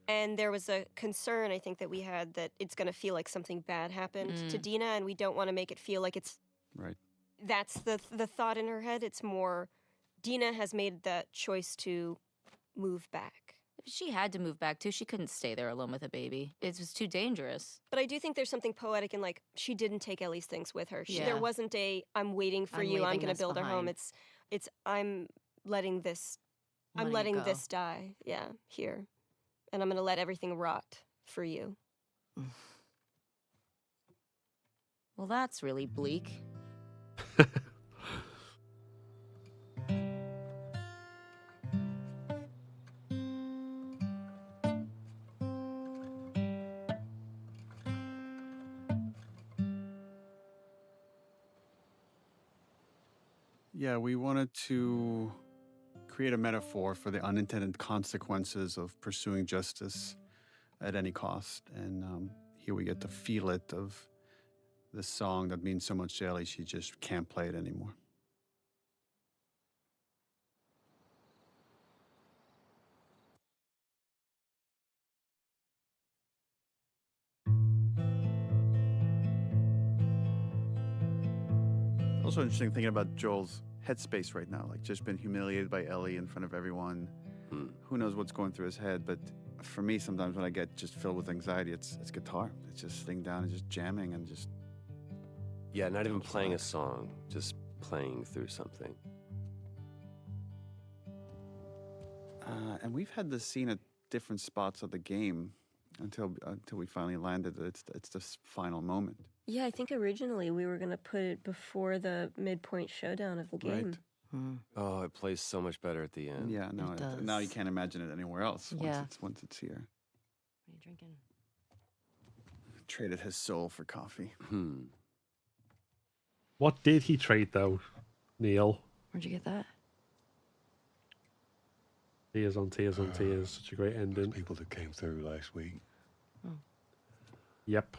And there was a concern, I think, that we had that it's going to feel like something bad happened to Dina, and we don't want to make it feel like it's... Right. That's the thought in her head. It's more, Dina has made that choice to move back. She had to move back, too. She couldn't stay there alone with a baby. It was too dangerous. But I do think there's something poetic in, like, she didn't take Ellie's things with her. Yeah. There wasn't a, I'm waiting for you, I'm going to build a home. It's I'm letting this... I'm letting this die. Yeah, here. And I'm going to let everything rot for you. Well, that's really bleak. Yeah, we wanted to create a metaphor for the unintended consequences of pursuing justice at any cost. And here we get to feel it of this song that means so much to Ellie, she just can't play it anymore. Also interesting thinking about Joel's headspace right now. Like, just been humiliated by Ellie in front of everyone. Who knows what's going through his head? But for me, sometimes when I get just filled with anxiety, it's guitar. It's just sitting down and just jamming and just. Yeah, not even playing a song, just playing through something. And we've had this scene at different spots of the game until we finally landed. It's this final moment. Yeah, I think originally we were going to put it before the midpoint showdown of the game. Right. Oh, it plays so much better at the end. Yeah, no, now you can't imagine it anywhere else once it's here. What are you drinking? Traded his soul for coffee. What did he trade though, Neil? Where'd you get that? Tears on tears on tears. Such a great ending. People that came through last week. Yep.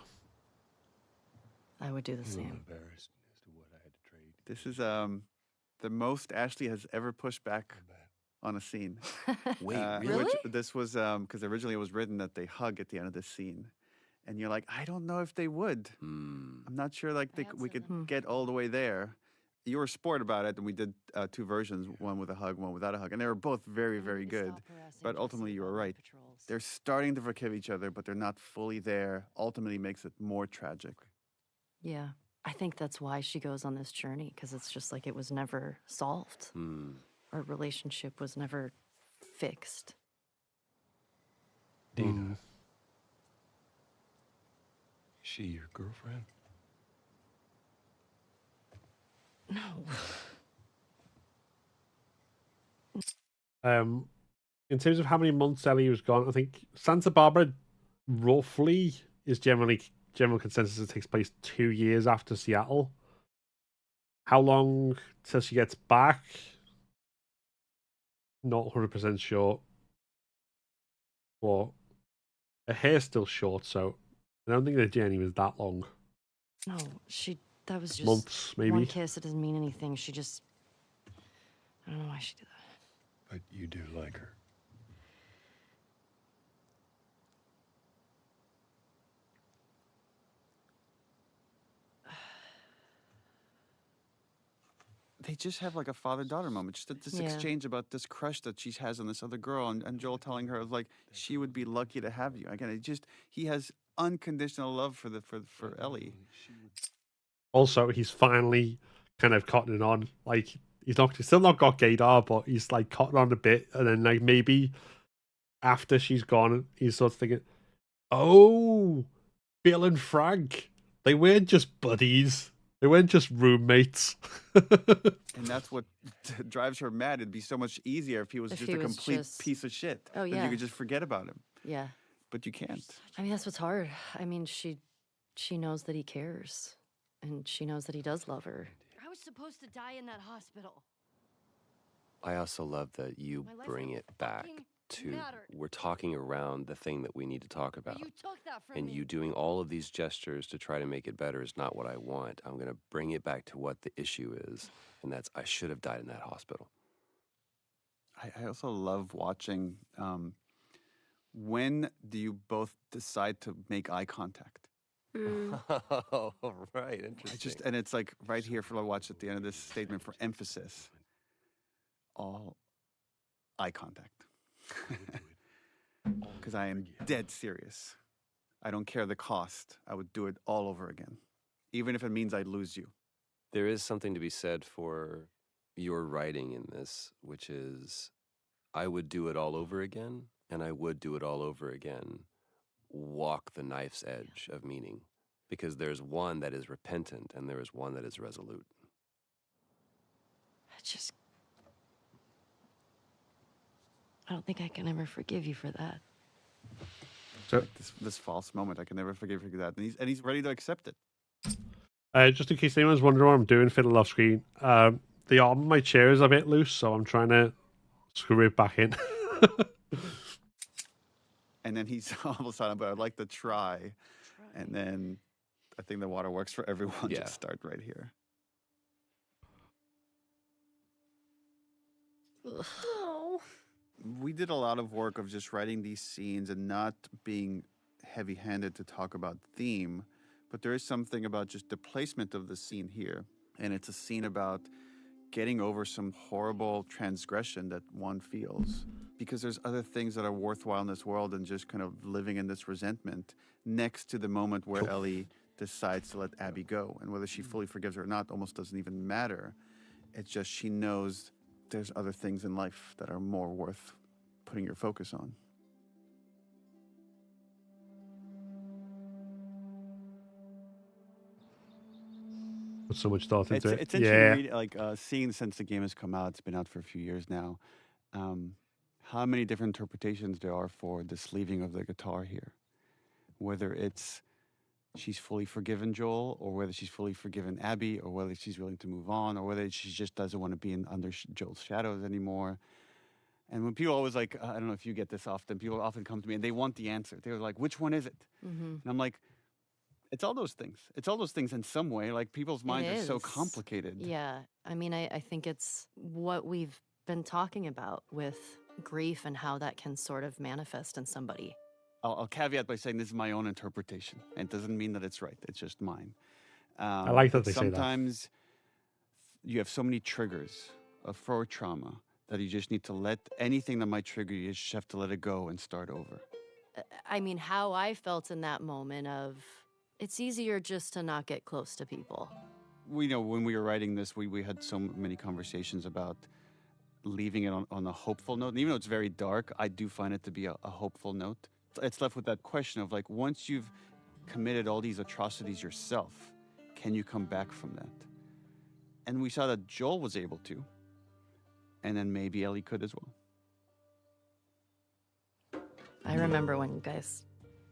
I would do the I'm same. embarrassed as to what I had to trade. This is the most Ashley has ever pushed back on a scene. Wait, really? Which this was because originally it was written that they hug at the end of this scene, and you're like, I don't know if they would. I'm not sure like we could get all the way there. You were a sport about it, and we did 2 versions, one with a hug, one without a hug, and they were both very, very good. But ultimately, you were right. They're starting to forgive each other, but they're not fully there. Ultimately, makes it more tragic. Yeah. I think that's why she goes on this journey, because it's just like it was never solved. Our relationship was never fixed. Dina. Is she your girlfriend? No. In terms of how many months Ellie was gone, I think Santa Barbara roughly is general consensus. It takes place 2 years after Seattle. How long till she gets back? Not 100% sure. But her hair's still short, so I don't think the journey was that long. No, that was just Months, maybe. one kiss. It doesn't mean anything. She just, I don't know why she did that. But you do like her. They just have like a father-daughter moment. Just this exchange about this crush that she has on this other girl, and Joel telling her like she would be lucky to have you. Again, he has unconditional love for Ellie. Also, he's finally kind of cottoning on. Like he's still not got gaydar, but he's like cottoning on a bit. And then like maybe after she's gone, he's sort of thinking, "Oh, Bill and Frank, they weren't just buddies. They weren't just roommates." And that's what drives her mad. It'd be so much easier if he was just a complete piece of shit. Oh, If yeah. you could just forget about him. Yeah. But you can't. I mean, that's what's hard. I mean, she knows that he cares, and she knows that he does love her. I was supposed to die in that hospital. I also love that you My life bring don't it back fucking to matter. we're talking around the thing that we need to talk about. You took that from And me. you doing all of these gestures to try to make it better is not what I want. I'm going to bring it back to what the issue is, and that's I should have died in that hospital. I also love watching. When do you both decide to make eye contact? Oh, right, interesting. And it's like right here for I watch at the end of this statement for emphasis. All eye contact. Because I am dead serious. I don't care the cost. I would do it all over again, even if it means I lose you. There is something to be said for your writing in this, which is I would do it all over again, and I would do it all over again. Walk the knife's edge of meaning, because there's one that is repentant and there is one that is resolute. I don't think I can ever forgive you for that. So this false moment, I can never forgive you for that, and he's ready to accept it. Just in case anyone's wondering what I'm doing, fiddle off screen. The arm of my chair is a bit loose, so I'm trying to screw it back in. And then he's almost on it, but I'd like to try. And then I think the water works for everyone. Yeah. Just start right here. Oh. We did a lot of work of just writing these scenes and not being heavy-handed to talk about theme, but there is something about just the placement of the scene here. And it's a scene about getting over some horrible transgression that one feels. Because there's other things that are worthwhile in this world than just kind of living in this resentment next to the moment where Ellie decides to let Abby go. And whether she fully forgives her or not almost doesn't even matter. It's just she knows there's other things in life that are more worth putting your focus on. Put so much thought into it. It's interesting to read, seeing since the game has come out, it's been out for a few years now, how many different interpretations there are for this leaving of the guitar here. Whether it's she's fully forgiven Joel, or whether she's fully forgiven Abby, or whether she's willing to move on, or whether she just doesn't want to be under Joel's shadows anymore. And when people always I don't know if you get this often, people often come to me and they want the answer. They're like, which one is it? And I'm like, it's all those things. It's all those things in some way. Like, people's minds are so complicated. Yeah. I mean, I think it's what we've been talking about with grief and how that can sort of manifest in somebody. I'll caveat by saying this is my own interpretation. And it doesn't mean that it's right. It's just mine. I like that they say that. Sometimes you have so many triggers for trauma that you just need to let anything that might trigger you, just have to let it go and start over. I mean, how I felt in that moment of, it's easier just to not get close to people. We know when we were writing this, we had so many conversations about leaving it on a hopeful note. And even though it's very dark, I do find it to be a hopeful note. It's left with that question of once you've committed all these atrocities yourself, can you come back from that? And we saw that Joel was able to. And then maybe Ellie could as well. I remember when you guys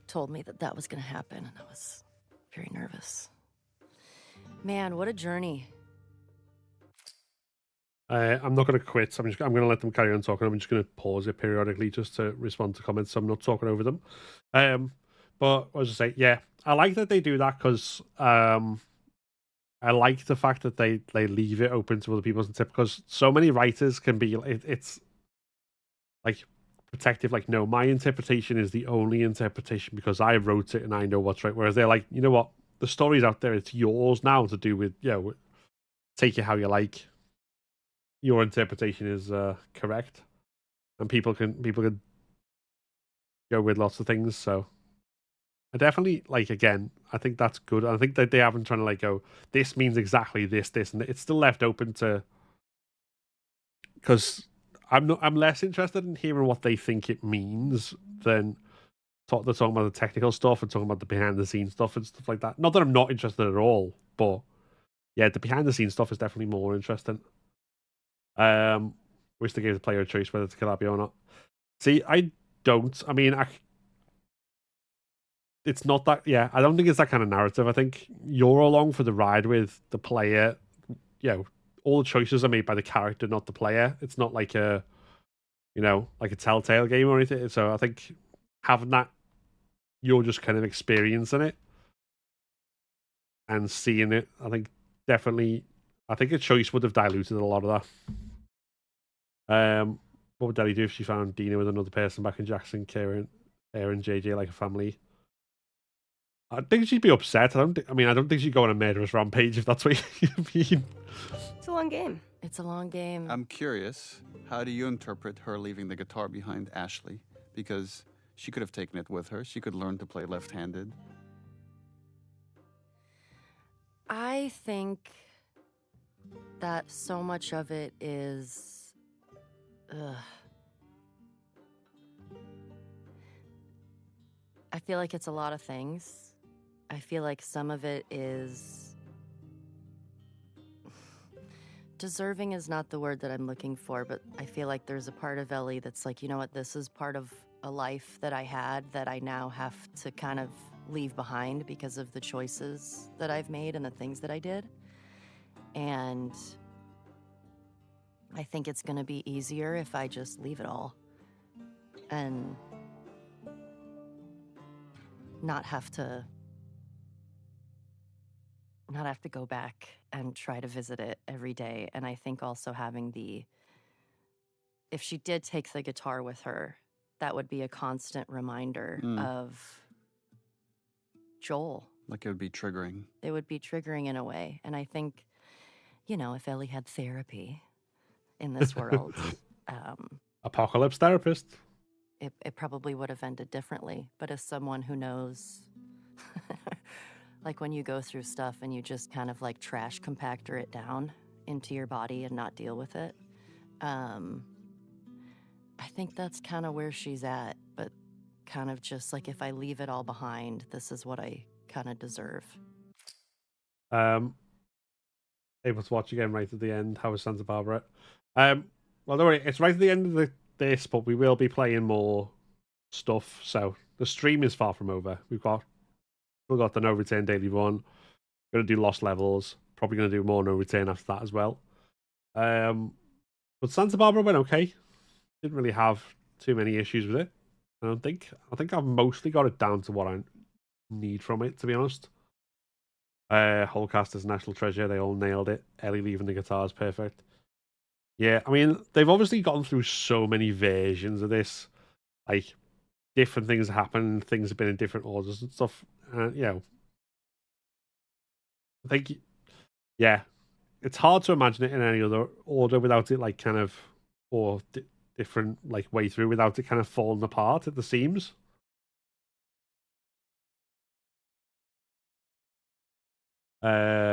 told me that was going to happen, and I was very nervous. Man, what a journey. I'm not going to quit. I'm going to let them carry on talking. I'm just going to pause it periodically just to respond to comments, so I'm not talking over them. But I was just say, yeah, I like that they do that because I like the fact that they leave it open to other people's intent, because so many writers can be it's like protective, like, no, my interpretation is the only interpretation because I wrote it and I know what's right. Whereas they're like, you know what, the story's out there, it's yours now to do with, take it how you like. Your interpretation is correct, and people can go with lots of things. So I definitely again, I think that's good. I think that they haven't trying to go, this means exactly this, and it's still left open to, because I'm less interested in hearing what they think it means than they're talking about the technical stuff and talking about the behind the scenes stuff and stuff like that. Not that I'm not interested at all, but yeah, the behind the scenes stuff is definitely more interesting. Wish they gave the player a choice whether to kill Abby or not. See, I don't. I mean, it's not that. Yeah, I don't think it's that kind of narrative. I think you're along for the ride with the player. All the choices are made by the character, not the player. It's not like a Telltale game or anything. So I think having that, you're just kind of experiencing it and seeing it. I think a choice would have diluted a lot of that. What would Ellie do if she found Dina with another person back in Jackson, Karen, Aaron, JJ like a family? I think she'd be upset. I don't think she'd go on a murderous rampage, if that's what you mean. It's a long game. It's a long game. I'm curious, how do you interpret her leaving the guitar behind Ashley? Because she could have taken it with her. She could learn to play left-handed. I think that so much of it is... I feel like it's a lot of things. I feel like some of it is... deserving is not the word that I'm looking for, but I feel like there's a part of Ellie that's like, you know what, this is part of a life that I had that I now have to kind of leave behind because of the choices that I've made and the things that I did. And I think it's going to be easier if I just leave it all and not have to go back and try to visit it every day. And I think also having if she did take the guitar with her, that would be a constant reminder of Joel. Like it would be triggering. It would be triggering in a way. And I think you know, if Ellie had therapy in this world, Apocalypse therapist. it probably would have ended differently. But as someone who knows, like when you go through stuff and you just kind of like trash compactor it down into your body and not deal with it, I think that's kind of where she's at. But kind of just like, if I leave it all behind, this is what I kind of deserve. Able to watch again right at the end. How was Santa Barbara? Well, don't worry, it's right at the end of this, but we will be playing more stuff. So the stream is far from over. We've got the No Return Daily Run. Going to do Lost Levels. Probably going to do more No Return after that as well. But Santa Barbara went okay. Didn't really have too many issues with it. I don't think. I think I've mostly got it down to what I need from it, to be honest. Whole cast is National Treasure. They all nailed it. Ellie leaving the guitar is perfect. Yeah, I mean, they've obviously gone through so many versions of this. Like, different things happen. Things have been in different orders and stuff. You know, I think, yeah, it's hard to imagine it in any other order without it, like, kind of, or different, like, way through without it kind of falling apart at the seams.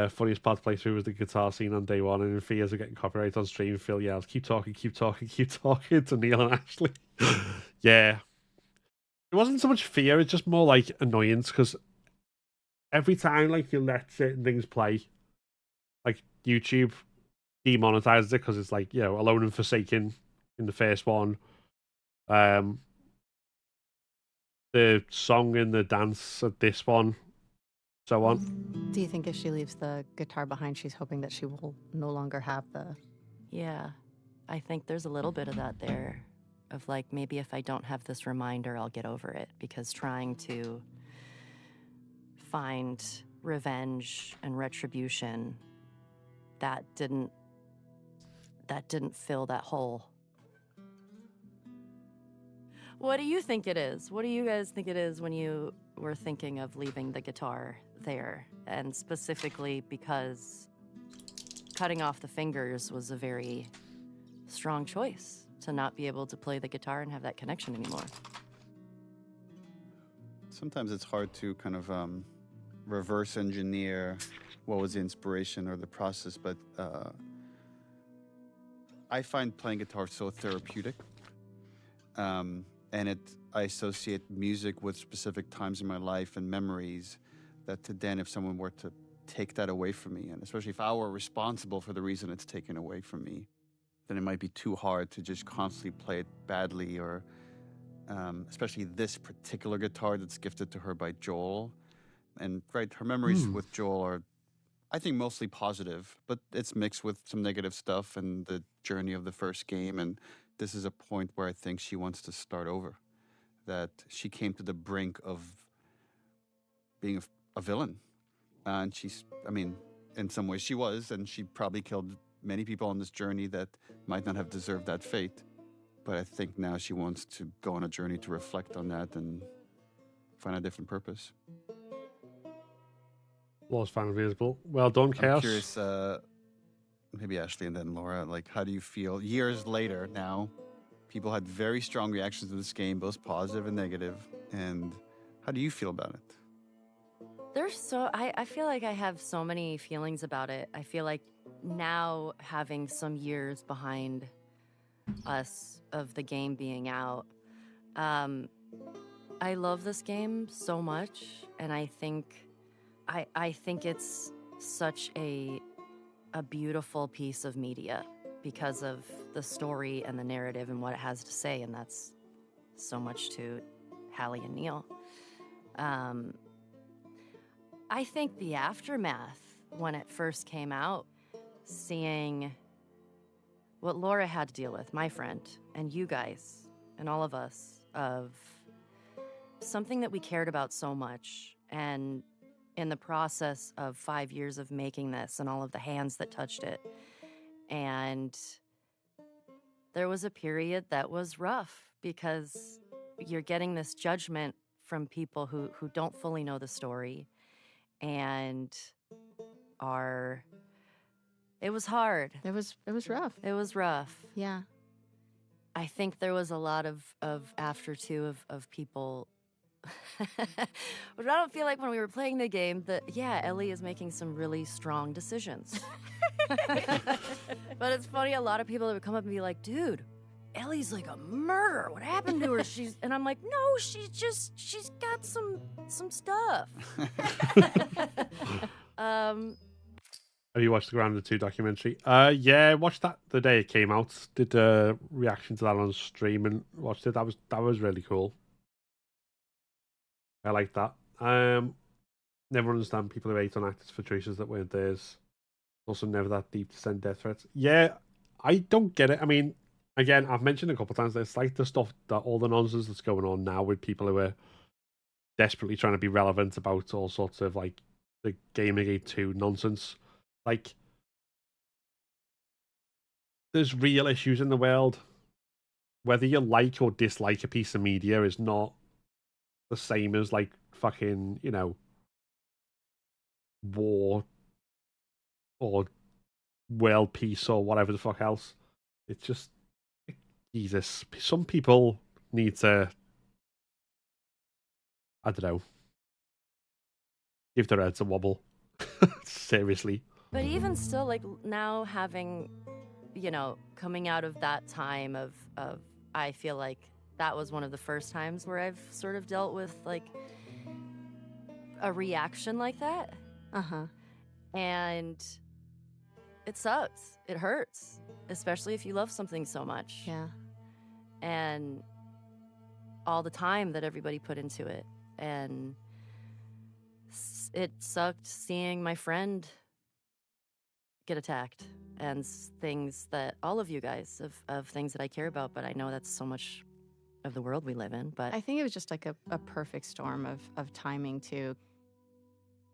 Funniest part to play through was the guitar scene on day one, and in fears of getting copyright on stream, Phil yelled, keep talking to Neil and Ashley. Yeah. It wasn't so much fear, it's just more like annoyance, because every time like you let certain things play, like YouTube demonetizes it because it's like, you know, Alone and Forsaken in the first one. The song and the dance at this one, so on. Do you think if she leaves the guitar behind, she's hoping that she will no longer have the... Yeah, I think there's a little bit of that there. Of like, maybe if I don't have this reminder, I'll get over it. Because trying to find revenge and retribution, that didn't fill that hole. What do you think it is? What do you guys think it is when you were thinking of leaving the guitar there? And specifically because cutting off the fingers was a very strong choice to not be able to play the guitar and have that connection anymore. Sometimes it's hard to kind of reverse engineer what was the inspiration or the process, but I find playing guitar so therapeutic. And I associate music with specific times in my life and memories that then if someone were to take that away from me, and especially if I were responsible for the reason it's taken away from me, then it might be too hard to just constantly play it badly, or especially this particular guitar that's gifted to her by Joel. And right, her memories with Joel are, I think, mostly positive, but it's mixed with some negative stuff and the journey of the first game. And this is a point where I think she wants to start over, that she came to the brink of being a villain. And she's, I mean, in some ways she was, and she probably killed many people on this journey that might not have deserved that fate. But I think now she wants to go on a journey to reflect on that and find a different purpose. Lost fan visible. Well done, Chaos. I'm curious, maybe Ashley and then Laura, like, how do you feel years later now? People had very strong reactions to this game, both positive and negative. And how do you feel about it? I feel like I have so many feelings about it. I feel like now, having some years behind us of the game being out, I love this game so much, and I think it's such a beautiful piece of media because of the story and the narrative and what it has to say, and that's so much to Hallie and Neil. I think the aftermath, when it first came out, seeing what Laura had to deal with, my friend, and you guys, and all of us, of something that we cared about so much, and in the process of 5 years of making this and all of the hands that touched it. And there was a period that was rough because you're getting this judgment from people who don't fully know the story and are It was hard. It was rough. It was rough. Yeah. I think there was a lot of after too of people. But I don't feel like when we were playing the game that Ellie is making some really strong decisions. But it's funny, a lot of people that would come up and be like, dude, Ellie's like a murderer. What happened to her? And I'm like, no, she's got some stuff. Have you watched the Grounded 2 documentary? Yeah, watched that the day it came out. Did a reaction to that on stream and watched it. That was really cool. I like that. Never understand people who hate on actors for choices that weren't theirs. Also, never that deep to send death threats. Yeah, I don't get it. I mean, again, I've mentioned a couple of times that it's like the stuff that all the nonsense that's going on now with people who are desperately trying to be relevant about all sorts of like the Gamergate 2 nonsense. Like, there's real issues in the world. Whether you like or dislike a piece of media is not the same as, like, fucking, you know, war or world peace or whatever the fuck else. It's just, Jesus. Some people need to, I don't know, give their heads a wobble. Seriously. But even still, like, now having, you know, coming out of that time of I feel like that was one of the first times where I've sort of dealt with, like, a reaction like that. Uh-huh. And it sucks. It hurts. Especially if you love something so much. Yeah. And all the time that everybody put into it. And it sucked seeing my friend get attacked and things that all of you guys of things that I care about, but I know that's so much of the world we live in. But I think it was just like a perfect storm of timing too.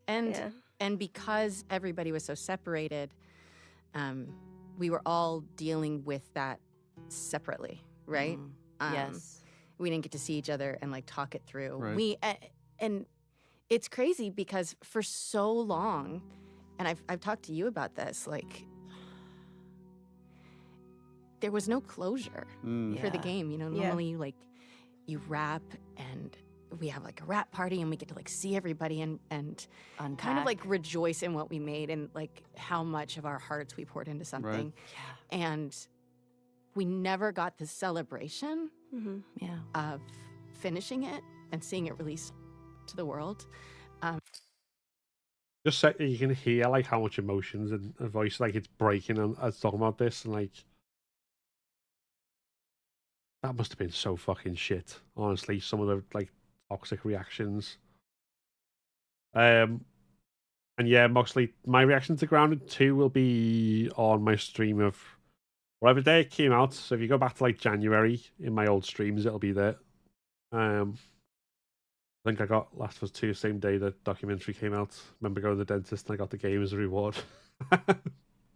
And because everybody was so separated, we were all dealing with that separately, right? Yes. We didn't get to see each other and like talk it through. Right. And it's crazy because for so long, and I've talked to you about this, like, there was no closure for the game. You know, normally like you wrap and we have like a wrap party and we get to like see everybody and kind of like rejoice in what we made and like how much of our hearts we poured into something. Right. Yeah. And we never got the celebration of finishing it and seeing it released to the world. Just so you can hear like how much emotions and a voice, like it's breaking and I was talking about this, and like that must have been so fucking shit. Honestly, some of the like toxic reactions. And yeah, Moxley, my reaction to Grounded 2 will be on my stream of whatever day it came out. So if you go back to like January in my old streams, it'll be there. I think I got Last of Us 2 same day the documentary came out. Remember going to the dentist and I got the game as a reward.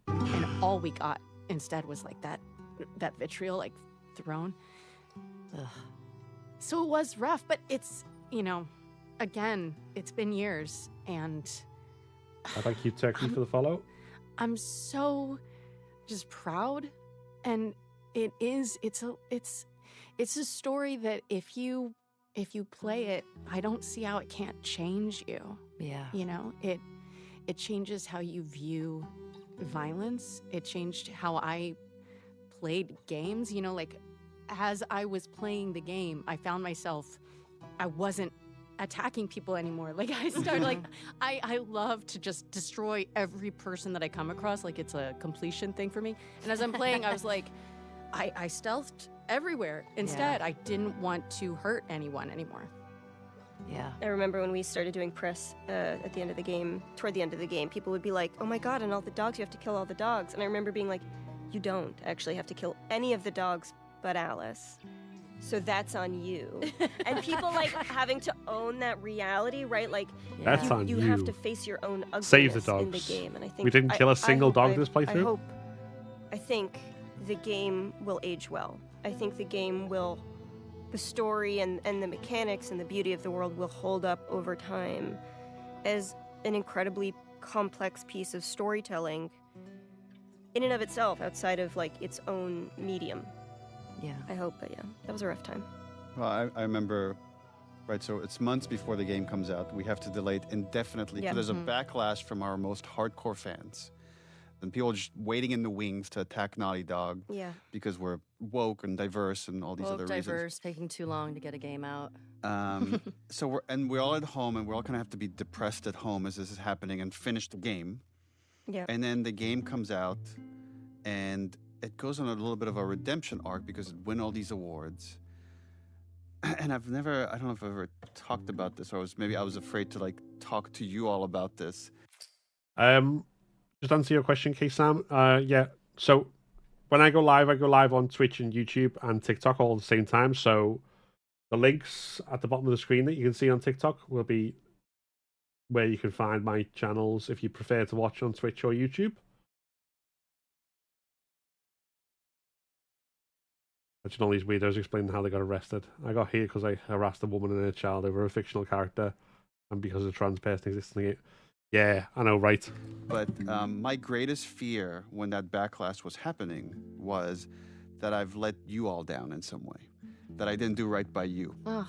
And all we got instead was like that vitriol like thrown. Ugh. So it was rough, but it's, you know, again, it's been years and Thank you, Turkey, for the follow. I'm so just proud, and it's a story that if you play it, I don't see how it can't change you. Yeah. You know, it changes how you view violence. It changed how I played games. You know, like as I was playing the game, I found myself, I wasn't attacking people anymore. Like I started like, I love to just destroy every person that I come across. Like it's a completion thing for me. And as I'm playing, I was like, I stealthed everywhere. Instead, I didn't want to hurt anyone anymore. Yeah. I remember when we started doing press at the end of the game, toward the end of the game, people would be like, oh my god, and all the dogs, you have to kill all the dogs. And I remember being like, you don't actually have to kill any of the dogs but Alice. So that's on you. And people like having to own that reality, right? Like That's on you you. have to face your own ugliness Save the dogs. in the game. And I think We didn't kill a single dog this playthrough? I think the game will age well. I think the game will, the story and the mechanics and the beauty of the world will hold up over time as an incredibly complex piece of storytelling in and of itself, outside of like its own medium. Yeah. I hope, but yeah, that was a rough time. Well, I remember, right, so it's months before the game comes out. We have to delay it indefinitely because Yeah. there's a backlash from our most hardcore fans. And people are just waiting in the wings to attack Naughty Dog Yeah. because we're woke and diverse and all these Woke, other diverse, taking too long to get a game out. reasons. So we're all at home, and we all kind of have to be depressed at home as this is happening and finish the game. Yeah. And then the game comes out, and it goes on a little bit of a redemption arc because it won all these awards. And I don't know if I've ever talked about this, or maybe I was afraid to like talk to you all about this. Just answer your question, K-Sam. Yeah. So when I go live on Twitch and YouTube and TikTok all at the same time. So the links at the bottom of the screen that you can see on TikTok will be where you can find my channels if you prefer to watch on Twitch or YouTube. Watching all these weirdos explaining how they got arrested. I got here because I harassed a woman and her child over a fictional character, and because of trans person existing it. Yeah, I know, right? But my greatest fear when that backlash was happening was that I've let you all down in some way, that I didn't do right by you. Ugh.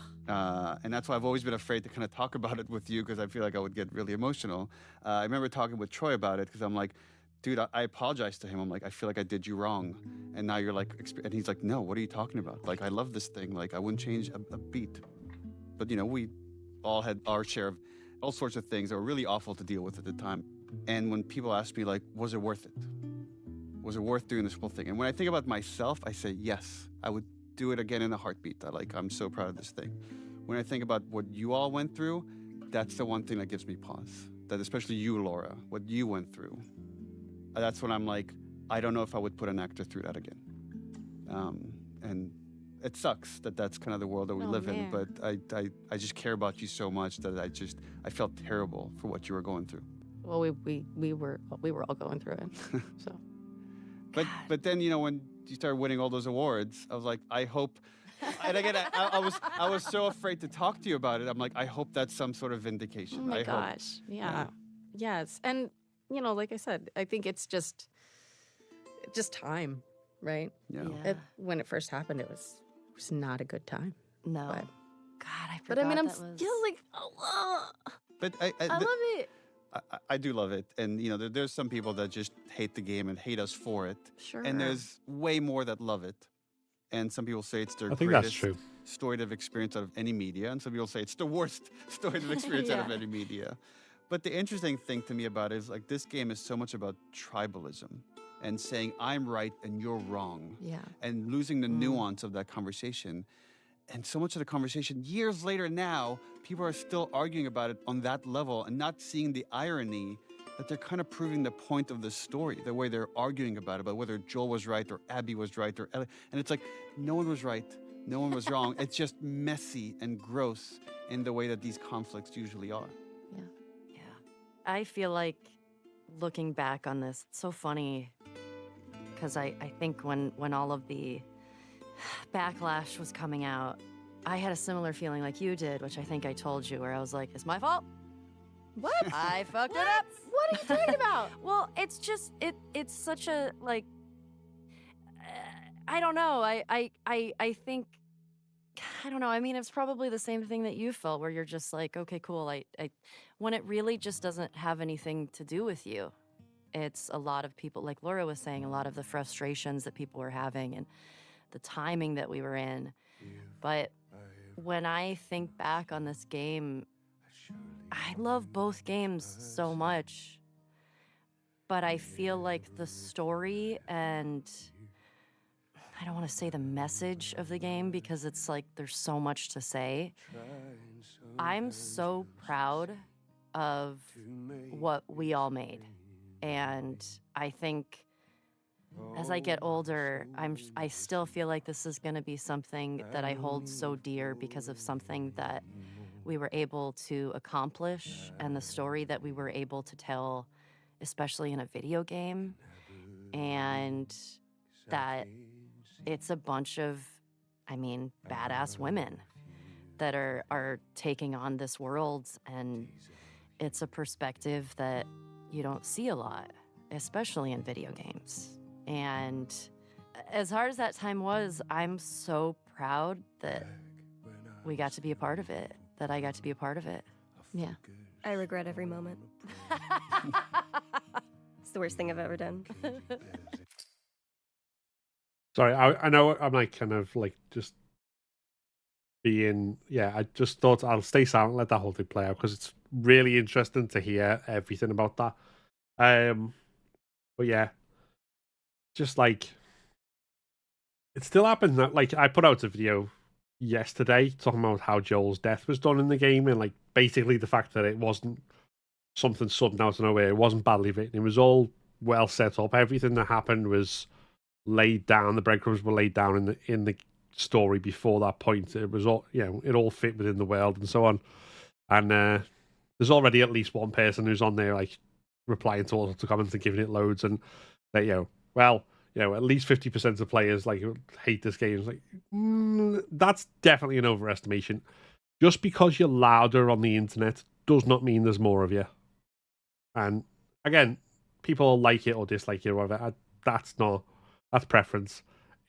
And that's why I've always been afraid to kind of talk about it with you because I feel like I would get really emotional. I remember talking with Troy about it because I'm like, dude, I apologized to him. I'm like, I feel like I did you wrong. And now you're like, and he's like, no, what are you talking about? Like, I love this thing. Like, I wouldn't change a beat. But, you know, we all had our share of all sorts of things that were really awful to deal with at the time. And when people ask me, like, was it worth it? Was it worth doing this whole thing? And when I think about myself, I say, yes, I would do it again in a heartbeat. I'm so proud of this thing. When I think about what you all went through, that's the one thing that gives me pause. That especially you, Laura, what you went through. That's when I'm like, I don't know if I would put an actor through that again. And it sucks that that's kind of the world that we live in, but I just care about you so much that I felt terrible for what you were going through. Well, we were all going through it. So. But then, you know, when you started winning all those awards, I was like, I hope. And again, I was so afraid to talk to you about it. I'm like, I hope that's some sort of vindication. Oh my I gosh. hope. Yeah. Yes. And you know, like I said, I think it's just time, right? Yeah. When it first happened, it was not a good time. No. But, God, I forgot. but I mean, I'm that was... still like, oh, But I love it. I do love it. And, you know, there's some people that just hate the game and hate us for it. Sure. And there's way more that love it. And some people say it's their I think that's greatest true. story they've experienced out of any media. And some people say it's the worst story they've experienced out of any media. But the interesting thing to me about it is, like, this game is so much about tribalism and saying, I'm right and you're wrong. Yeah. And losing the nuance of that conversation. And so much of the conversation, years later now, people are still arguing about it on that level and not seeing the irony that they're kind of proving the point of the story, the way they're arguing about it, about whether Joel was right or Abby was right or Ellie. And it's like, no one was right, no one was wrong. It's just messy and gross in the way that these conflicts usually are. Yeah. I feel like looking back on this, it's so funny because I think when all of the backlash was coming out, I had a similar feeling like you did, which I think I told you, where I was like, it's my fault. What? I fucked it up. What are you talking about? Well, it's just, it's such a, like, I don't know. I think, I don't know. I mean, it's probably the same thing that you felt, where you're just like, okay, cool. When it really just doesn't have anything to do with you. It's a lot of people, like Laura was saying, a lot of the frustrations that people were having and the timing that we were in. But when I think back on this game, I love both games so much. But I feel like the story and I don't want to say the message of the game because it's like there's so much to say. I'm so proud of what we all made. And I think as I get older, I still feel like this is going to be something that I hold so dear because of something that we were able to accomplish and the story that we were able to tell, especially in a video game. And that it's a bunch of, I mean, badass women that are taking on this world, and it's a perspective that you don't see a lot. especially in video games. And as hard as that time was, I'm so proud that we got to be a part of it, that I got to be a part of it. Yeah. I regret every moment. It's the worst thing I've ever done. Sorry, I know I'm like kind of like just being, yeah, I just thought I'll stay silent and let that whole thing play out because it's really interesting to hear everything about that. But yeah, just like it still happened. Like I put out a video yesterday talking about how Joel's death was done in the game, and like basically the fact that it wasn't something sudden out of nowhere. It wasn't badly written. It was all well set up. Everything that happened was laid down. The breadcrumbs were laid down in the story before that point. It was all, you know, it all fit within the world and so on. And there's already at least one person who's on there like replying to all sorts of comments and giving it loads, and that, you know, well, you know, at least 50% of players like hate this game. It's like, that's definitely an overestimation. Just because you're louder on the internet does not mean there's more of you. And again, people like it or dislike it or whatever. That's preference.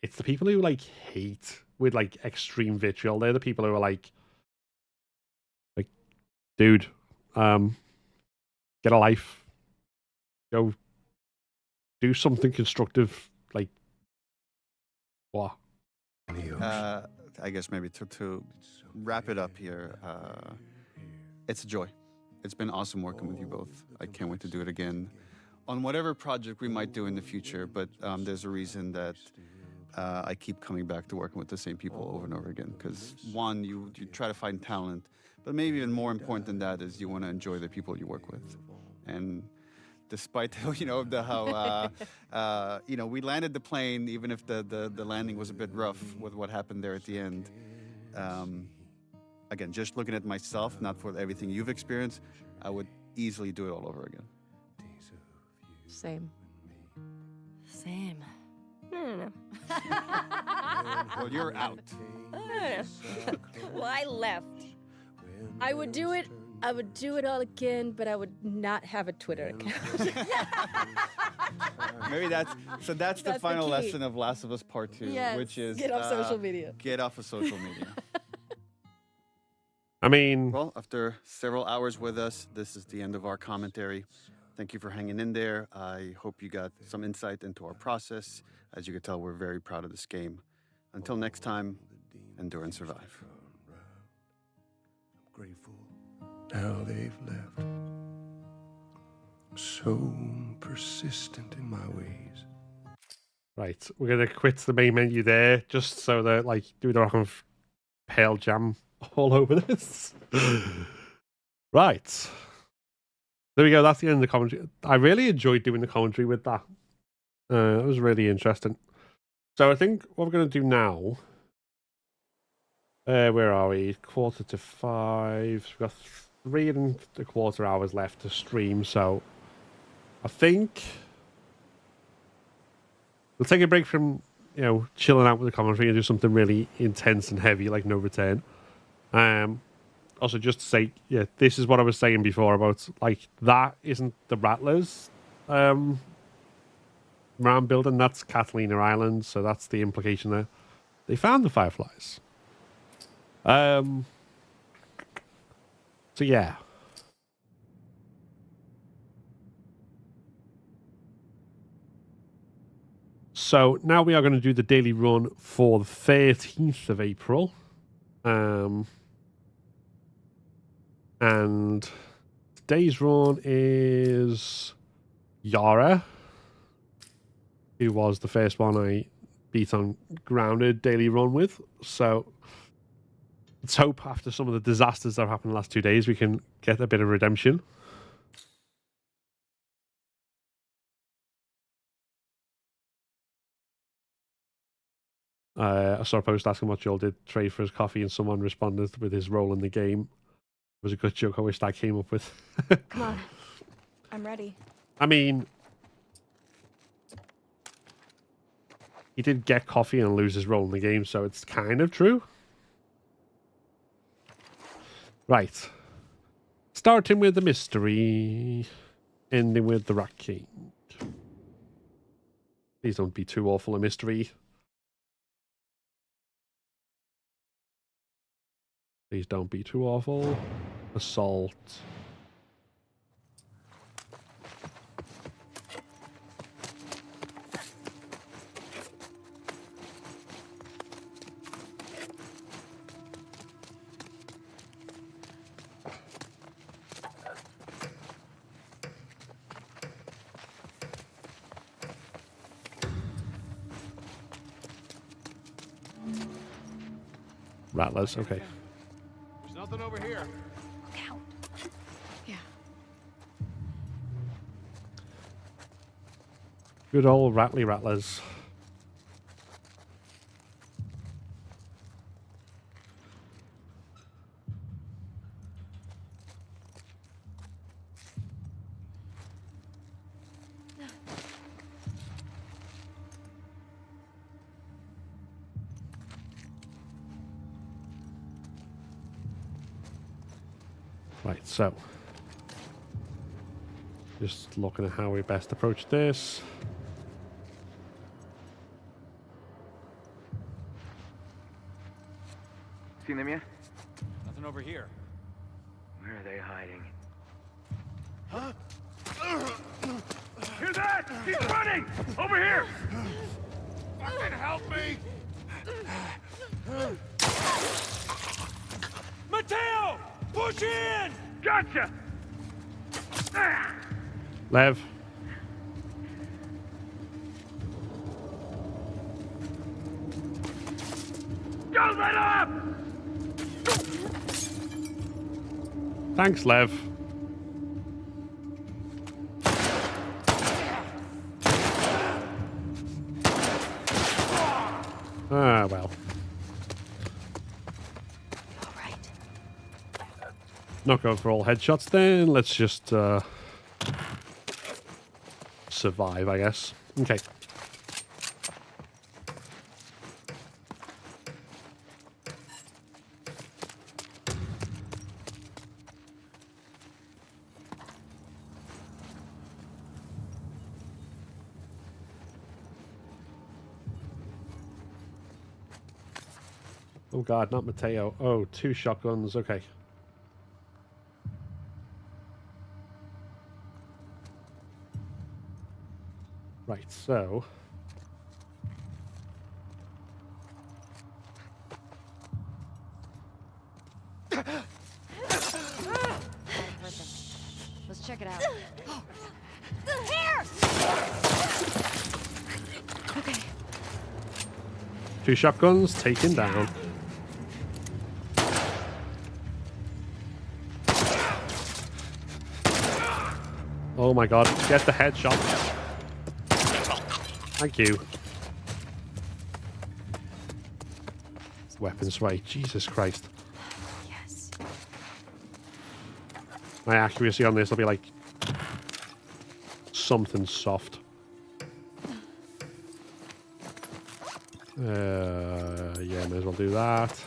It's the people who like hate with like extreme vitriol. They're the people who are like, dude, get a life. Go do something constructive. Like, what? I guess maybe to wrap it up here, it's a joy. It's been awesome working with you both. I can't wait to do it again on whatever project we might do in the future, but there's a reason that I keep coming back to working with the same people over and over again, because one, you try to find talent, but maybe even more important than that is you want to enjoy the people you work with. And despite you know how you know, we landed the plane, even if the landing was a bit rough with what happened there at the end. Again, just looking at myself, not for everything you've experienced, I would easily do it all over again. Same. No. Well, you're out. Well, I left. I would do it all again, but I would not have a Twitter account. Maybe that's That's the the final key. lesson of Last of Us Part 2, Yes. which is Get off social media. Get off of social media. I mean, well, after several hours with us, this is the end of our commentary. Thank you for hanging in there. I hope you got some insight into our process. As you can tell, we're very proud of this game. Until next time, endure and survive. Grateful now they've left. So persistent in my ways. right, we're gonna quit the main menu there, just so that like we don't have pale jam all over this. Right. There we go. That's the end of the commentary. I really enjoyed doing the commentary with that. It was really interesting. So I think what we're going to do now... where are we? 4:45. We've got 3.25 hours left to stream, so... I think... we'll take a break from, you know, chilling out with the commentary and do something really intense and heavy, like No Return. Also, just to say, yeah, this is what I was saying before about, like, that isn't the Rattlers round building. That's Catalina Island, so that's the implication there. They found the Fireflies. So, yeah. So, now we are going to do the daily run for the 13th of April. And today's run is Yara, who was the first one I beat on Grounded daily run with. So let's hope after some of the disasters that have happened the last 2 days, we can get a bit of redemption. I saw a post asking what Joel did trade for his coffee, and someone responded with his role in the game. Was a good joke I wish I came up with. Come on. I'm ready. I mean, he did get coffee and lose his role in the game, so it's kind of true. Right. Starting with the mystery, ending with the Rat King. Please don't be too awful a mystery. Please don't be too awful. Assault. Rattlers, okay. There's nothing over here. Look out. Yeah. Good old rattly rattlers. Right, so just looking at how we best approach this. Seen them yet? Nothing over here. Where are they hiding? Huh? Hear that? He's running! Over here! Fucking help me! Mateo! Push in! Gotcha! Lev. Don't let up! Thanks, Lev. Ah, well. Not going for all headshots then. Let's just survive, I guess. Okay. Oh god, not Mateo. Oh, 2 shotguns. Okay. Right, so Let's check it out. Here! Okay. 2 shotguns taken down. Oh my god, get the headshot. Thank you. Weapon sway, Jesus Christ. Yes. My accuracy on this will be like something soft. Yeah, may as well do that.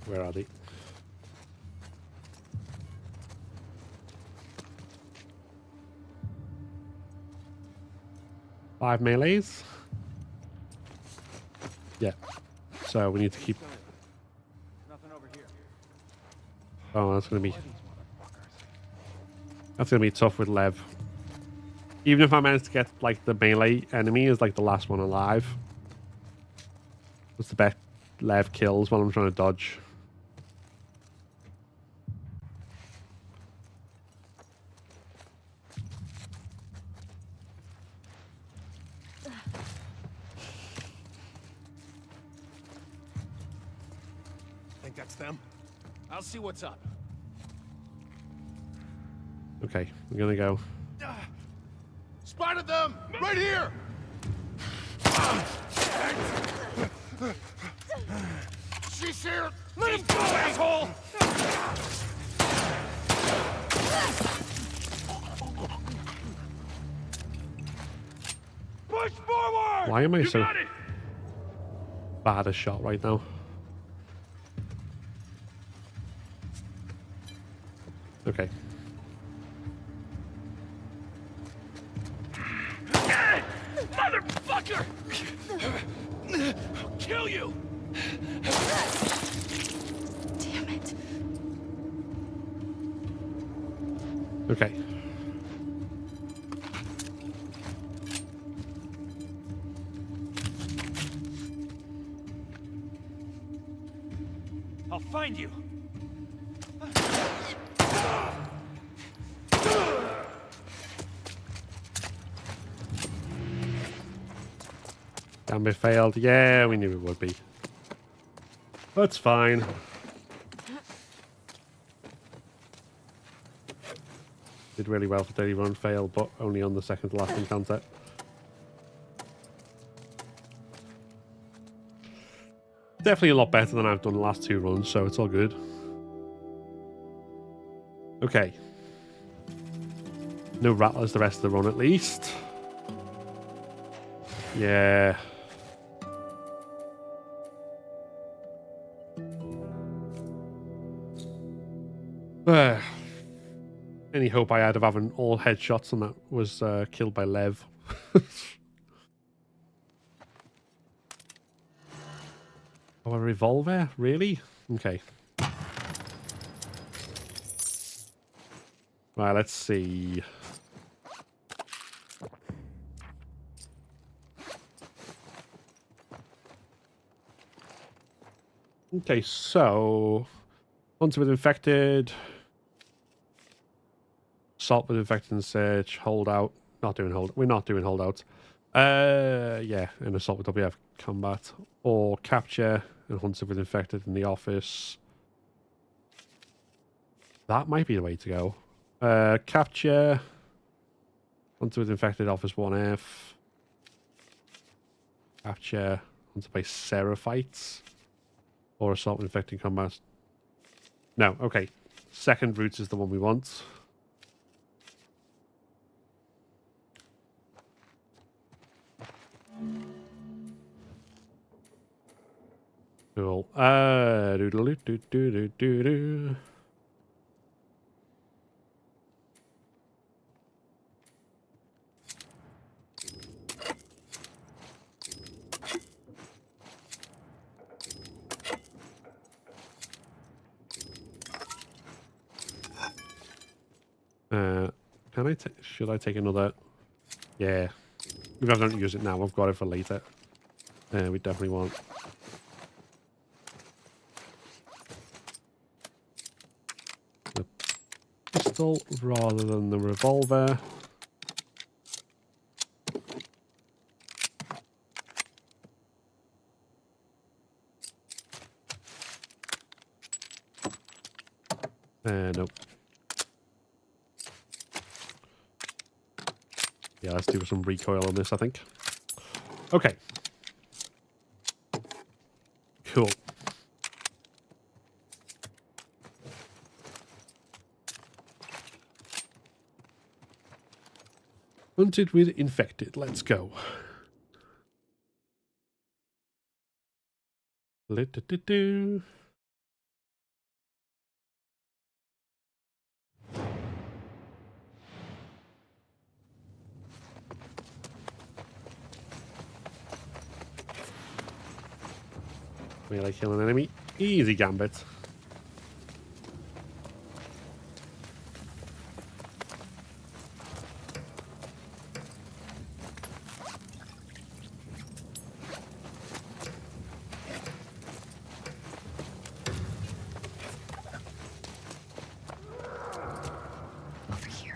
Where are they? Five melees. Yeah. So we need to keep. Nothing over here. Oh, that's gonna be. That's gonna be tough with Lev. Even if I manage to get like the melee enemy is like the last one alive. That's the best Lev kills while I'm trying to dodge. Think that's them? I'll see what's up. Okay, we're gonna go. Spotted them! Right here! She's here! Let him go, asshole! Push forward! Why am I You so got it! bad a shot right now? Okay. Motherfucker! I'll kill you! Damn it. Okay. I'll find you. Damn, it failed. Yeah, we knew it would be. That's fine. Did really well for 31, failed, but only on the second to last encounter. Definitely a lot better than I've done the last 2 runs, so it's all good. Okay. No rattlers the rest of the run at least. Yeah. Any hope I had of having all headshots and that was killed by Lev. Oh, a revolver? Really? Okay. Right, let's see. Okay, so hunter with infected, assault with infected and search, holdout. Not doing hold. We're not doing holdouts. Yeah, an assault with WF combat or capture and hunter with infected in the office. That might be the way to go. Capture, hunter with infected office 1F. Capture, hunter by Seraphites. Or assault with infected combat. No, okay. Second route is the one we want. Cool. Doodle-doo-doo-doo-doo-doo. Can I should I take another? Yeah. Maybe I don't use it now. I've got it for later. We definitely want. The pistol rather than the revolver. Nope. Yeah, let's do some recoil on this, I think. Okay. Cool. Hunted with infected. Let's go. Do-do-do-do. Melee kill an enemy. Easy gambit. Over here.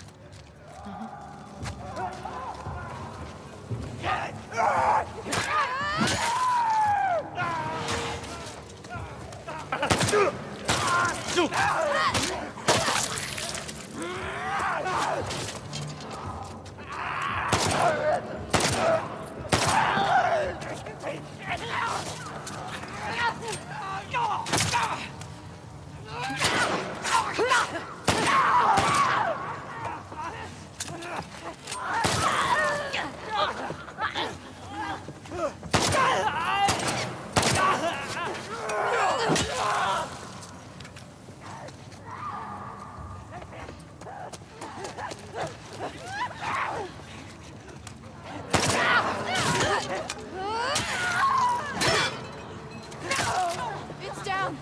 It's down.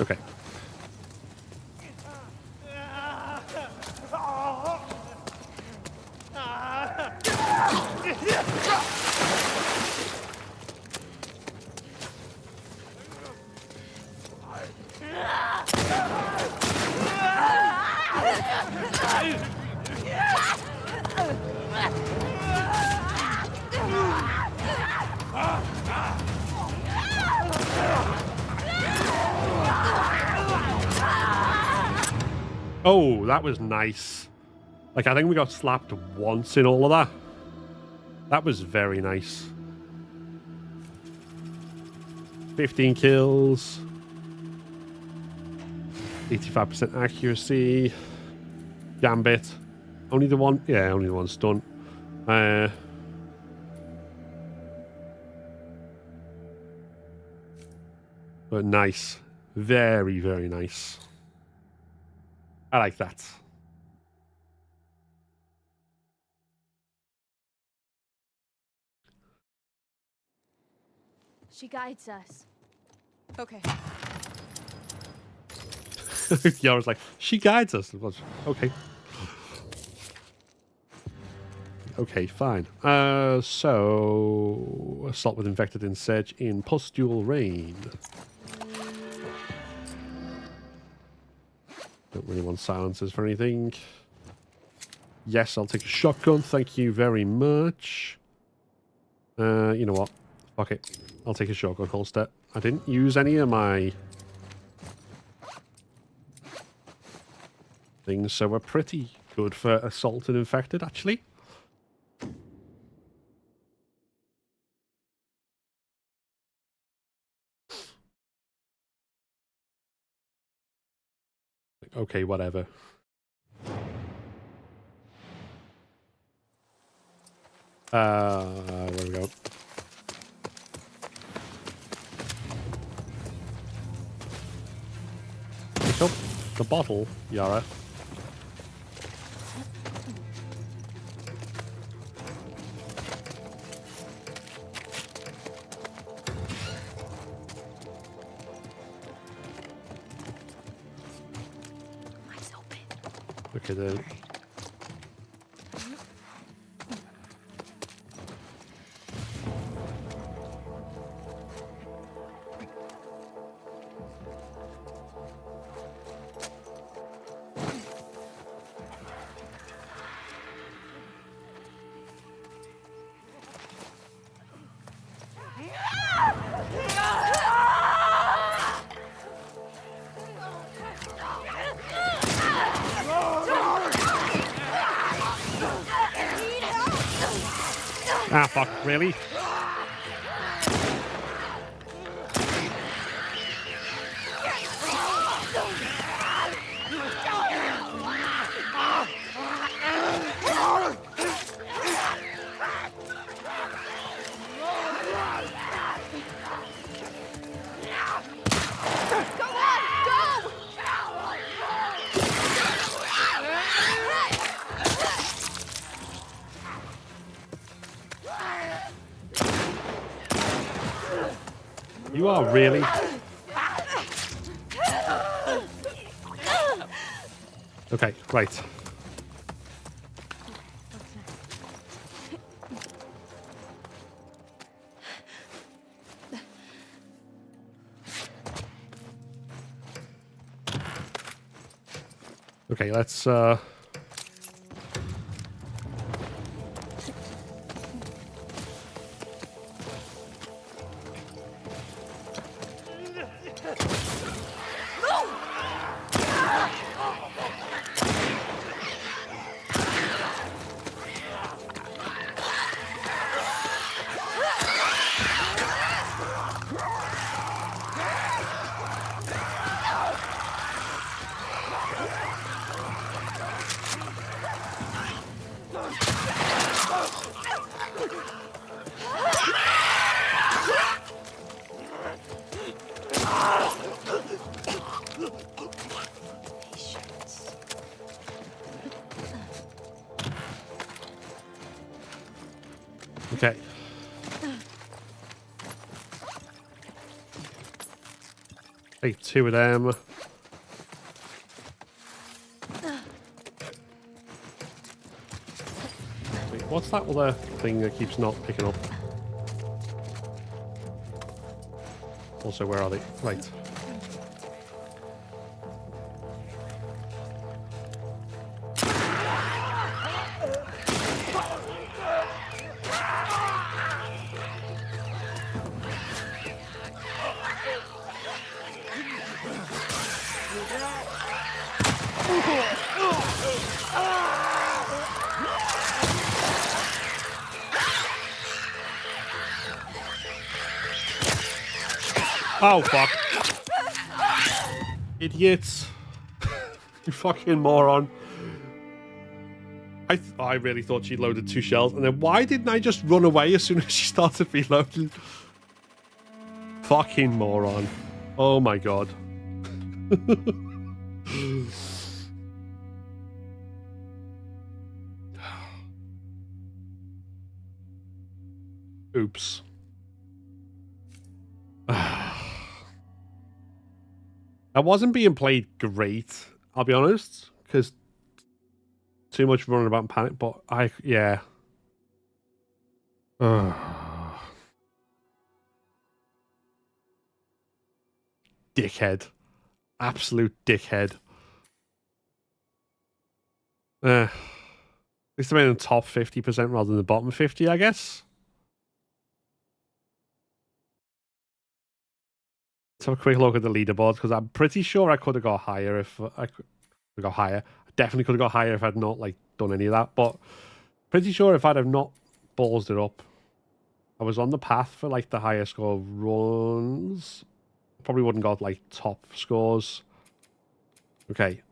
Okay. Oh, that was nice. Like, I think we got slapped once in all of that. That was very nice. 15 kills. 85% accuracy. Gambit. Only the one? Yeah, only the one stunt. But nice. Very, very nice. I like that. She guides us. Okay. Yara's like, she guides us. Okay. Okay, fine. So assault with infected insect in pustule rain. Don't really want silencers for anything. Yes, I'll take a shotgun. Thank you very much. You know what? Fuck it. I'll take a shotgun holster. I didn't use any of my things, so we're pretty good for assault and infected, actually. Okay, whatever. Where we go? Pick up the bottle, Yara. Okay, then. Ah, fuck, really? You are really... Okay, right. Okay, let's Patience. Okay. Take 2 of them. Wait, what's that other thing that keeps not picking up? Also, where are they? Right. Oh, fuck. Idiots. You fucking moron. I really thought she loaded 2 shells, and then why didn't I just run away as soon as she started reloading? Fucking moron. Oh my god. Oops. That wasn't being played great, I'll be honest, because too much running about and panic, but yeah. Dickhead. Absolute dickhead. At least I'm in the top 50% rather than the bottom 50, I guess. Let's have a quick look at the leaderboard, because I'm pretty sure I could have got higher if I could have got higher. I definitely could have got higher if I'd not done any of that, but pretty sure if I'd have not ballsed it up, I was on the path for the higher score runs. Probably wouldn't got top scores. Okay.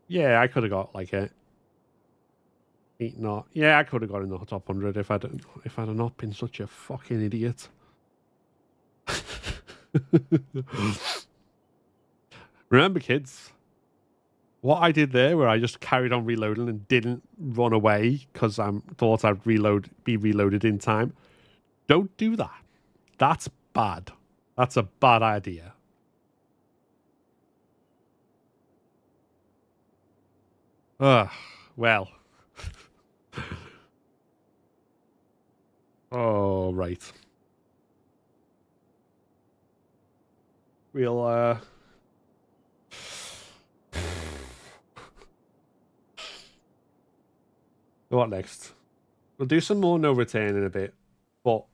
Yeah, I could have got a 8 not. Yeah, I could have got in the top 100 if I'd not been such a fucking idiot. Remember, kids, what I did there, where I just carried on reloading and didn't run away because I thought I'd be reloaded in time. Don't do that. That's bad. That's a bad idea. Well. Oh, right. We'll, what next? We'll do some more no return in a bit, but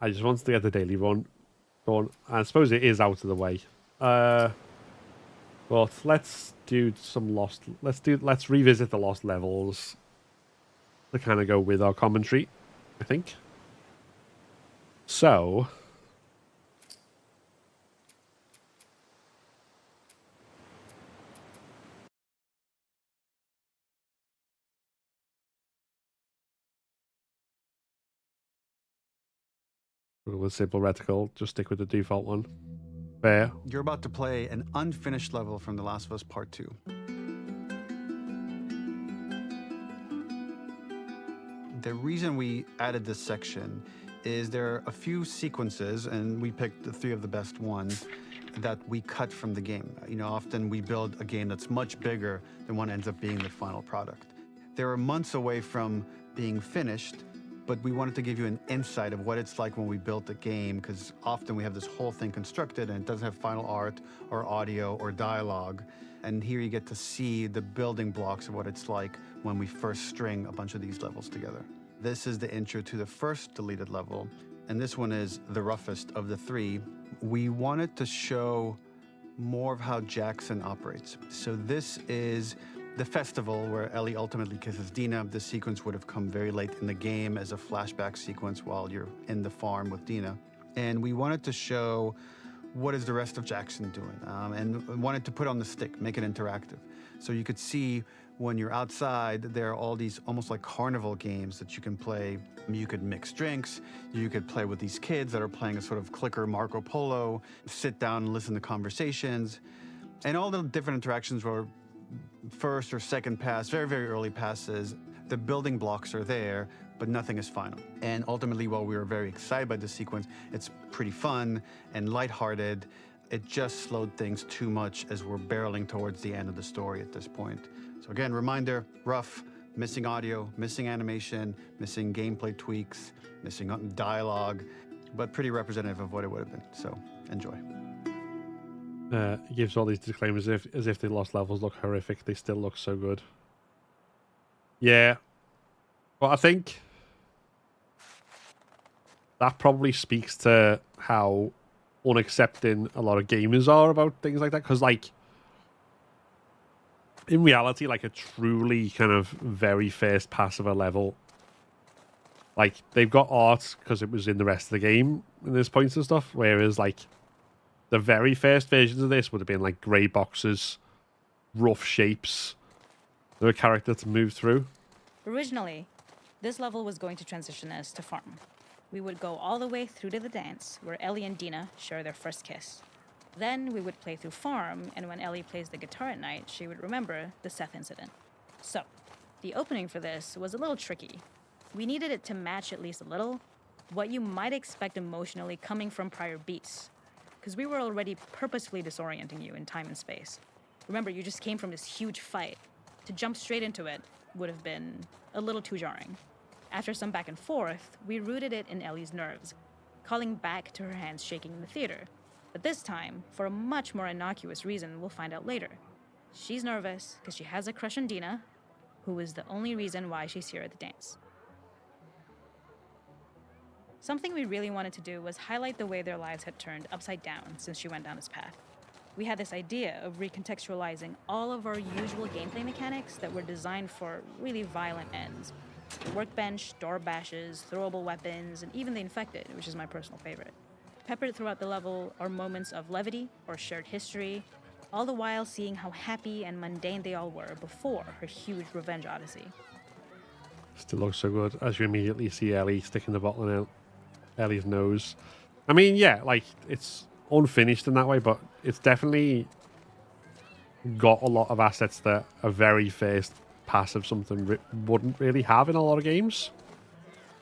I just wanted to get the daily run done. I suppose it is out of the way. But let's do some lost. Let's revisit the lost levels to kind of go with our commentary, I think. So. With simple reticle, just stick with the default one. Fair. You're about to play an unfinished level from The Last of Us Part 2. The reason we added this section is there are a few sequences, and we picked the 3 of the best ones, that we cut from the game. Often we build a game that's much bigger than what ends up being the final product. They're months away from being finished, but we wanted to give you an insight of what it's like when we built the game, because often we have this whole thing constructed and it doesn't have final art or audio or dialogue. And here you get to see the building blocks of what it's like when we first string a bunch of these levels together. This is the intro to the first deleted level, and this one is the roughest of the 3. We wanted to show more of how Jackson operates. So this is the festival where Ellie ultimately kisses Dina. This sequence would have come very late in the game as a flashback sequence while you're in the farm with Dina. And we wanted to show what is the rest of Jackson doing, and wanted to put on the stick, make it interactive. So you could see When you're outside, there are all these almost like carnival games that you can play. You could mix drinks, you could play with these kids that are playing a sort of clicker Marco Polo, sit down and listen to conversations. And all the different interactions were first or second pass, very, very early passes. The building blocks are there, but nothing is final. And ultimately, while we were very excited by the sequence, it's pretty fun and lighthearted. It just slowed things too much as we're barreling towards the end of the story at this point. So again, reminder, rough, missing audio, missing animation, missing gameplay tweaks, missing dialogue, but pretty representative of what it would have been. So enjoy. He gives all these disclaimers as if the lost levels look horrific. They still look so good. Yeah. But I think that probably speaks to how unaccepting a lot of gamers are about things like that. Because, like, in reality, like a truly kind of very first pass of a level, like, they've got art because it was in the rest of the game in this points and stuff. Whereas, like, the very first versions of this would have been like grey boxes, rough shapes, no character to move through. Originally, this level was going to transition us to farm. We would go all the way through to the dance, where Ellie and Dina share their first kiss. Then we would play through farm, and when Ellie plays the guitar at night, she would remember the Seth incident. So, the opening for this was a little tricky. We needed it to match at least a little what you might expect emotionally coming from prior beats, because we were already purposefully disorienting you in time and space. Remember, you just came from this huge fight. To jump straight into it would have been a little too jarring. After some back and forth, we rooted it in Ellie's nerves, calling back to her hands shaking in the theater. But this time, for a much more innocuous reason we'll find out later. She's nervous because she has a crush on Dina, who is the only reason why she's here at the dance. Something we really wanted to do was highlight the way their lives had turned upside down since she went down this path. We had this idea of recontextualizing all of our usual gameplay mechanics that were designed for really violent ends. The workbench, door bashes, throwable weapons, and even the infected, which is my personal favorite. Peppered throughout the level are moments of levity or shared history, all the while seeing how happy and mundane they all were before her huge revenge odyssey. Still looks so good as you immediately see Ellie sticking the bottle in Ellie's nose. I mean, yeah, like, it's unfinished in that way, but it's definitely got a lot of assets that a very first pass of something wouldn't really have in a lot of games.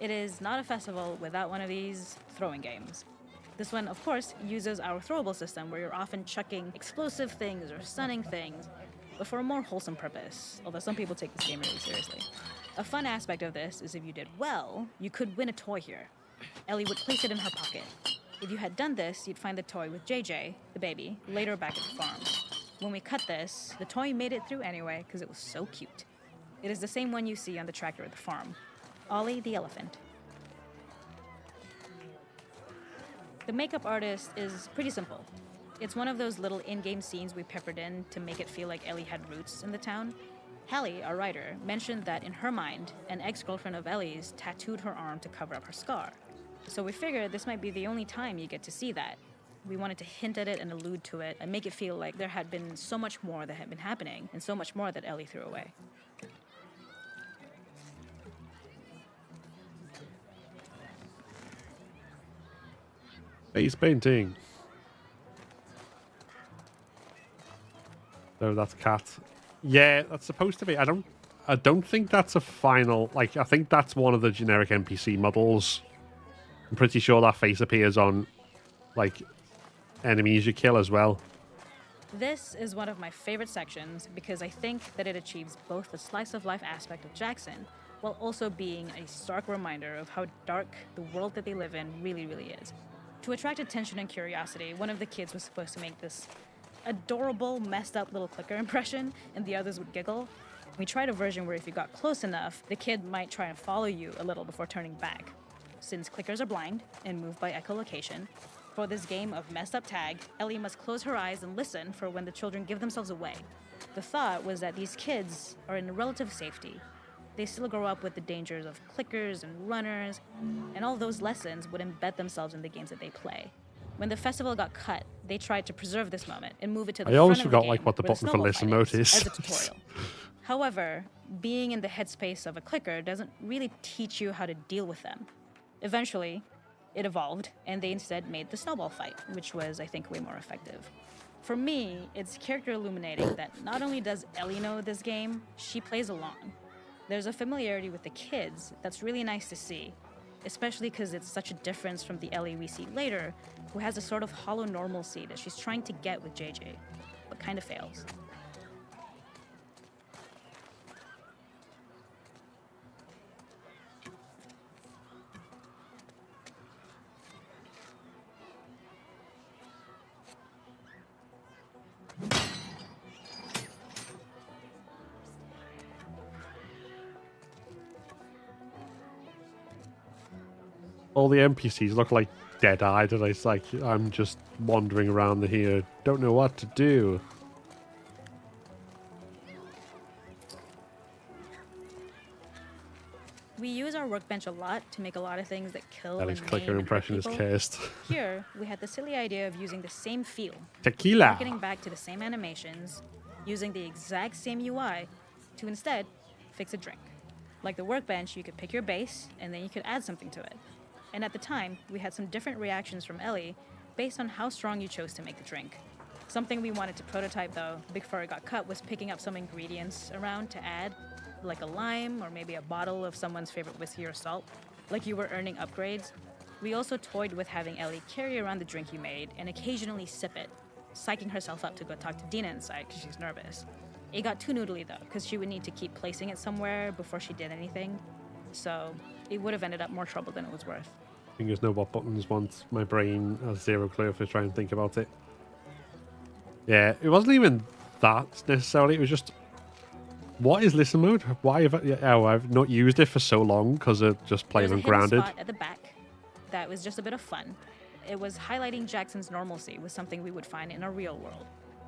It is not a festival without one of these throwing games. This one, of course, uses our throwable system where you're often chucking explosive things or stunning things, but for a more wholesome purpose, although some people take this game really seriously. A fun aspect of this is if you did well, you could win a toy here. Ellie would place it in her pocket. If you had done this, you'd find the toy with JJ, the baby, later back at the farm. When we cut this, the toy made it through anyway because it was so cute. It is the same one you see on the tractor at the farm. Ollie the elephant. The makeup artist is pretty simple. It's one of those little in-game scenes we peppered in to make it feel like Ellie had roots in the town. Hallie, our writer, mentioned that in her mind, an ex-girlfriend of Ellie's tattooed her arm to cover up her scar. So we figured this might be the only time you get to see that. We wanted to hint at it and allude to it and make it feel like there had been so much more that had been happening and so much more that Ellie threw away. Face painting. So that's Cat. Yeah, that's supposed to be. I don't think that's a final. Like, I think that's one of the generic NPC models. I'm pretty sure that face appears on, like, enemies you kill as well. This is one of my favorite sections because I think that it achieves both the slice of life aspect of Jackson while also being a stark reminder of how dark the world that they live in really, really is. To attract attention and curiosity, one of the kids was supposed to make this adorable, messed up little clicker impression, and the others would giggle. We tried a version where if you got close enough, the kid might try and follow you a little before turning back. Since clickers are blind and move by echolocation, for this game of messed up tag, Ellie must close her eyes and listen for when the children give themselves away. The thought was that these kids are in relative safety. They still grow up with the dangers of clickers and runners, and all those lessons would embed themselves in the games that they play. When the festival got cut, they tried to preserve this moment and move it to the front of the game, forgot, like, what the where button for snowball listen fight note is. as a tutorial. However, being in the headspace of a clicker doesn't really teach you how to deal with them. Eventually, it evolved, and they instead made the snowball fight, which was, I think, way more effective. For me, it's character illuminating that not only does Ellie know this game, she plays along. There's a familiarity with the kids that's really nice to see, especially because it's such a difference from the Ellie we see later, who has a sort of hollow normalcy that she's trying to get with JJ, but kind of fails. All the NPCs look like dead-eyed, and it's like, I'm just wandering around here, don't know what to do. We use our workbench a lot to make a lot of things that kill Ellie's and clicker maim and impression hurt is people. cursed. Here, we had the silly idea of using the same feel. Tequila. Getting back to the same animations, using the exact same UI to instead fix a drink. Like the workbench, you could pick your base, and then you could add something to it. And at the time, we had some different reactions from Ellie based on how strong you chose to make the drink. Something we wanted to prototype, though, before it got cut, was picking up some ingredients around to add, like a lime or maybe a bottle of someone's favorite whiskey or salt, like you were earning upgrades. We also toyed with having Ellie carry around the drink you made and occasionally sip it, psyching herself up to go talk to Dina inside because she's nervous. It got too noodly, though, because she would need to keep placing it somewhere before she did anything, so it would have ended up more trouble than it was worth. Fingers know what buttons once my brain has zero clue if I try and think about it. Yeah, it wasn't even that necessarily. It was just, what is listen mode? Why have I've not used it for so long because of just playing There's on a hidden grounded. spot at the back that was just a bit of fun. It was highlighting Jackson's normalcy with something we would find in a real world.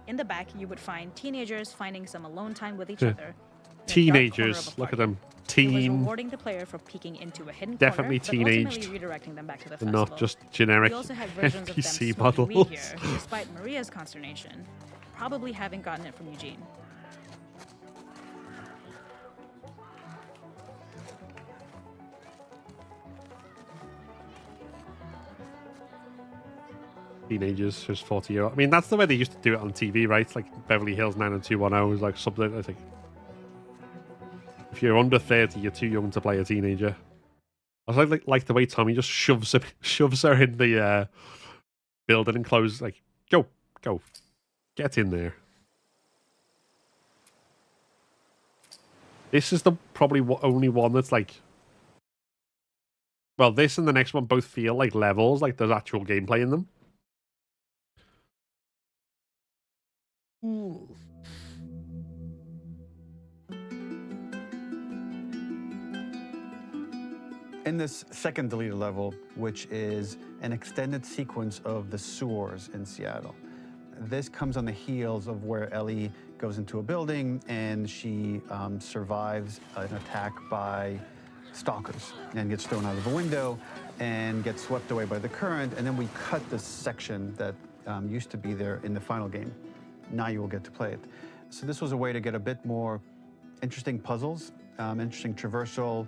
In the back, you would find teenagers finding some alone time with each Yeah. other. in a dark corner of a Teenagers, look at park. them. It was Teen, rewarding the player for peeking into a hidden Definitely corner, but ultimately teenaged, redirecting them back to the and festival. not just generic We also had versions NPC of them smoking weed models. here, despite Maria's consternation, probably having gotten it from Eugene. Teenagers, just 40-year-old. I mean, that's the way they used to do it on TV, right? Like Beverly Hills 90210 was like something, I think. If you're under 30, you're too young to play a teenager. I was like the way Tommy just shoves her in the building and closes, like, go, get in there. This is the probably only one that's like, well, this and the next one both feel like levels, like there's actual gameplay in them. In this second deleted level, which is an extended sequence of the sewers in Seattle, this comes on the heels of where Ellie goes into a building and she survives an attack by stalkers and gets thrown out of a window and gets swept away by the current. And then we cut this section that used to be there in the final game. Now you will get to play it. So this was a way to get a bit more interesting puzzles, interesting traversal,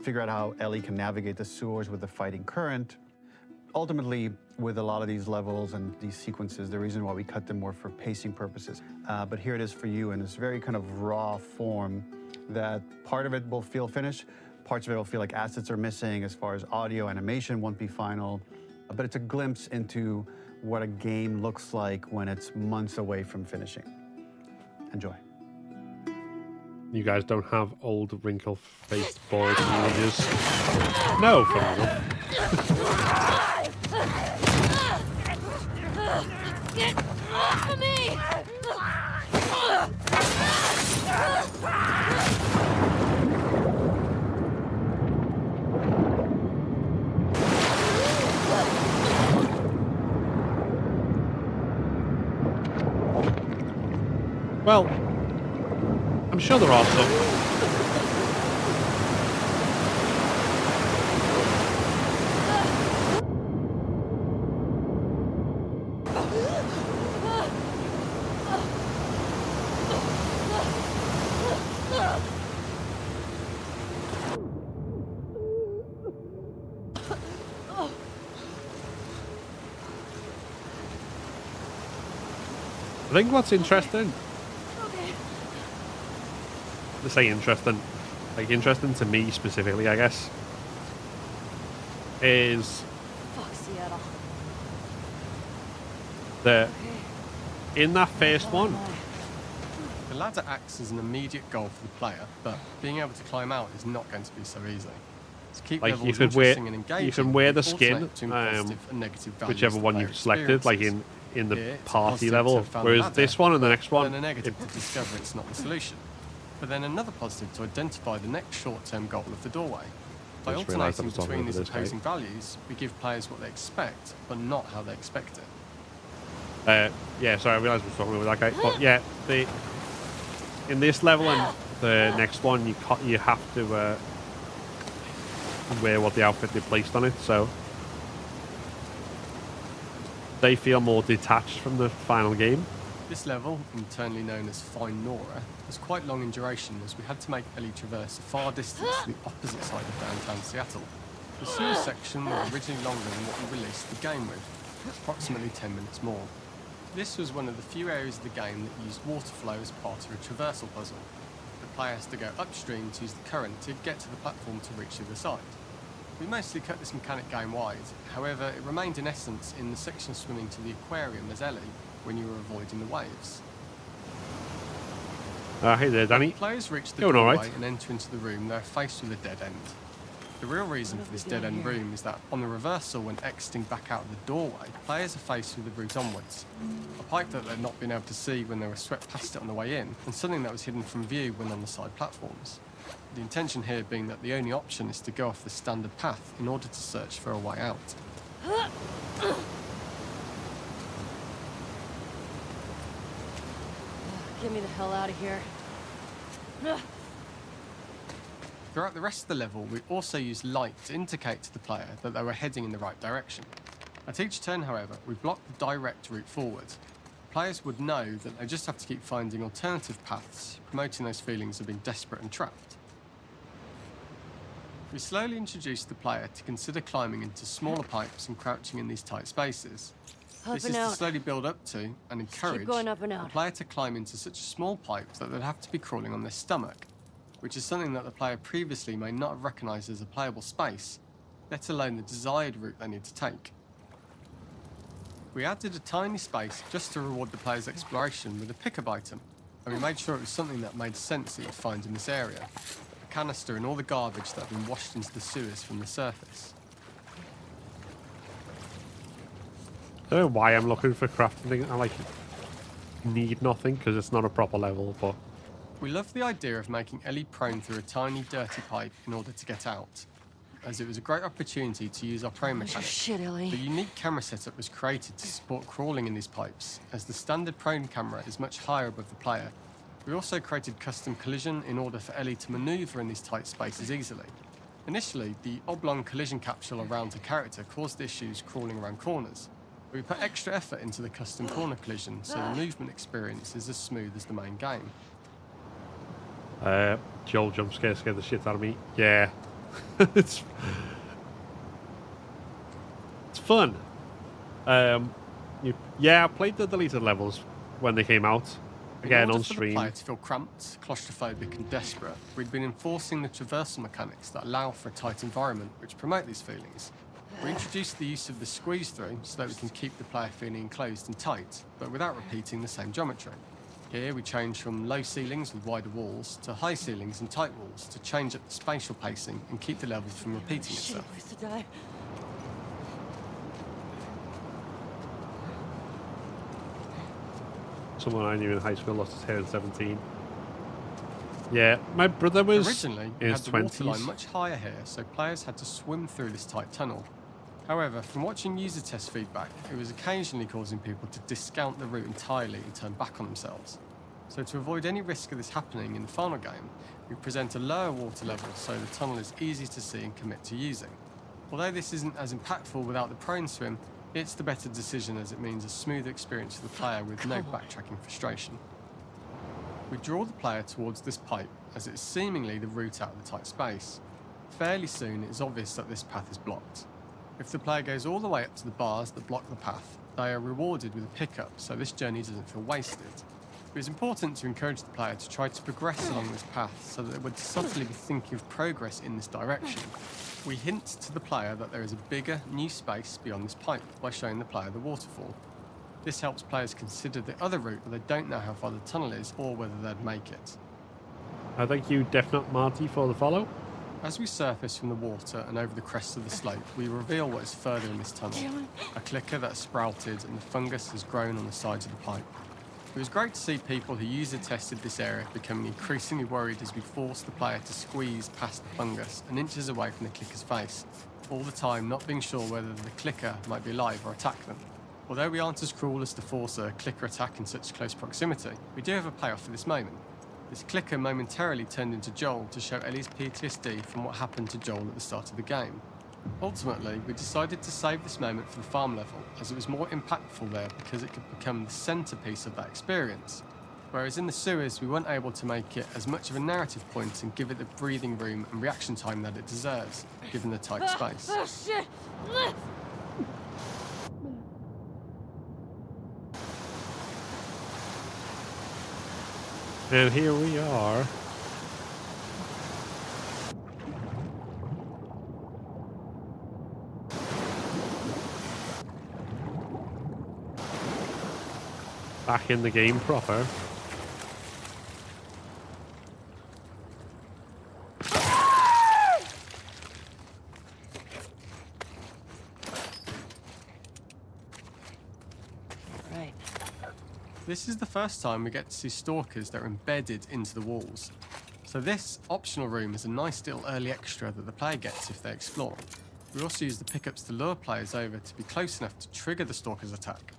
figure out how Ellie can navigate the sewers with the fighting current. Ultimately, with a lot of these levels and these sequences, the reason why we cut them were for pacing purposes. But here it is for you in this very kind of raw form that part of it will feel finished, parts of it will feel like assets are missing as far as audio, animation won't be final, but it's a glimpse into what a game looks like when it's months away from finishing. Enjoy. You guys don't have old wrinkle-faced bald teenagers. No, funny enough. Get off of me! Well, I'm sure there are some. I think what's interesting, to say interesting, like interesting to me specifically, I guess, is Fuck Seattle. that in that first one, The ladder acts as an immediate goal for the player, but being able to climb out is not going to be so easy. To keep like levels you could wear, interesting and engaging, you can wear the we skin, alternate between positive and negative values whichever the one player you've selected, like experiences. in the Here, it's a party positive level. to have found the Whereas ladder, this one and the next but one, then a negative to discover it's not the solution. But then another positive to identify the next short-term goal of the doorway. By I just realised I alternating was talking between over these this guy. opposing values, we give players what they expect, but not how they expect it. yeah, sorry, I realised I was talking about that guy. But yeah, in this level and the next one, you have to wear what the outfit they placed on it, so they feel more detached from the final game. This level, internally known as Find Nora, was quite long in duration as we had to make Ellie traverse a far distance to the opposite side of downtown Seattle. The sewer section was originally longer than what we released the game with, approximately 10 minutes more. This was one of the few areas of the game that used water flow as part of a traversal puzzle. The player has to go upstream to use the current to get to the platform to reach the other side. We mostly cut this mechanic game-wide, however it remained in essence in the section swimming to the aquarium as Ellie, when you were avoiding the waves. Hey there, Danny. When players reach the Going doorway alright. and enter into the room, they're faced with a dead end. The real reason for this dead end room is that on the reversal, when exiting back out of the doorway, players are faced with the route onwards. A pipe that they'd not been able to see when they were swept past it on the way in, and something that was hidden from view when on the side platforms. The intention here being that the only option is to go off the standard path in order to search for a way out. Get me the hell out of here. Throughout the rest of the level, we also used light to indicate to the player that they were heading in the right direction. At each turn, however, we blocked the direct route forward. Players would know that they just have to keep finding alternative paths, promoting those feelings of being desperate and trapped. We slowly introduced the player to consider climbing into smaller pipes and crouching in these tight spaces. Up This and is to out. slowly build up to and encourage going up and the out. player to climb into such a small pipe that they'd have to be crawling on their stomach, which is something that the player previously may not have recognised as a playable space, let alone the desired route they need to take. We added a tiny space just to reward the player's exploration with a pickup item, and we made sure it was something that made sense that you'd find in this area. A canister and all the garbage that had been washed into the sewers from the surface. I don't know why I'm looking for crafting things. I like need nothing because it's not a proper level, but We love the idea of making Ellie prone through a tiny dirty pipe in order to get out, as it was a great opportunity to use our prone mechanic. Shit, Ellie. The unique camera setup was created to support crawling in these pipes, as the standard prone camera is much higher above the player. We also created custom collision in order for Ellie to manoeuvre in these tight spaces easily. Initially, the oblong collision capsule around her character caused issues crawling around corners. We put extra effort into the custom corner collision, so the movement experience is as smooth as the main game. Joel jump scare scared the shit out of me. Yeah. it's fun. Yeah, I played the deleted levels when they came out. Again, in order on for the stream. player to feel cramped, claustrophobic and desperate, we'd been enforcing the traversal mechanics that allow for a tight environment which promote these feelings. We introduced the use of the squeeze through so that we can keep the player feeling enclosed and tight, but without repeating the same geometry. Here we change from low ceilings with wider walls to high ceilings and tight walls to change up the spatial pacing and keep the levels from repeating Shit, itself. place to die. Someone I knew in high school lost his hair at 17. Yeah, my brother was Originally, we in had his the water 20s. line much higher here, so players had to swim through this tight tunnel. However, from watching user test feedback, it was occasionally causing people to discount the route entirely and turn back on themselves. So to avoid any risk of this happening in the final game, we present a lower water level so the tunnel is easy to see and commit to using. Although this isn't as impactful without the prone swim, it's the better decision as it means a smoother experience for the player with no backtracking frustration. We draw the player towards this pipe as it's seemingly the route out of the tight space. Fairly soon, it is obvious that this path is blocked. If the player goes all the way up to the bars that block the path, they are rewarded with a pickup, so this journey doesn't feel wasted. It is important to encourage the player to try to progress along this path so that they would subtly be thinking of progress in this direction. We hint to the player that there is a bigger, new space beyond this pipe by showing the player the waterfall. This helps players consider the other route where they don't know how far the tunnel is or whether they'd make it. Thank you, Definite Marty, for the follow. As we surface from the water and over the crest of the slope, we reveal what is further in this tunnel. A clicker that has sprouted and the fungus has grown on the sides of the pipe. It was great to see people who user-tested this area becoming increasingly worried as we forced the player to squeeze past the fungus and inches away from the clicker's face, all the time not being sure whether the clicker might be alive or attack them. Although we aren't as cruel as to force a clicker attack in such close proximity, we do have a payoff for this moment. This clicker momentarily turned into Joel to show Ellie's PTSD from what happened to Joel at the start of the game. Ultimately, we decided to save this moment for the farm level, as it was more impactful there because it could become the centrepiece of that experience. Whereas in the sewers, we weren't able to make it as much of a narrative point and give it the breathing room and reaction time that it deserves, given the tight space. Oh, shit! And here we are. Back in the game proper. Right. This is the first time we get to see stalkers that are embedded into the walls. So this optional room is a nice little early extra that the player gets if they explore. We also use the pickups to lure players over to be close enough to trigger the stalker's attack.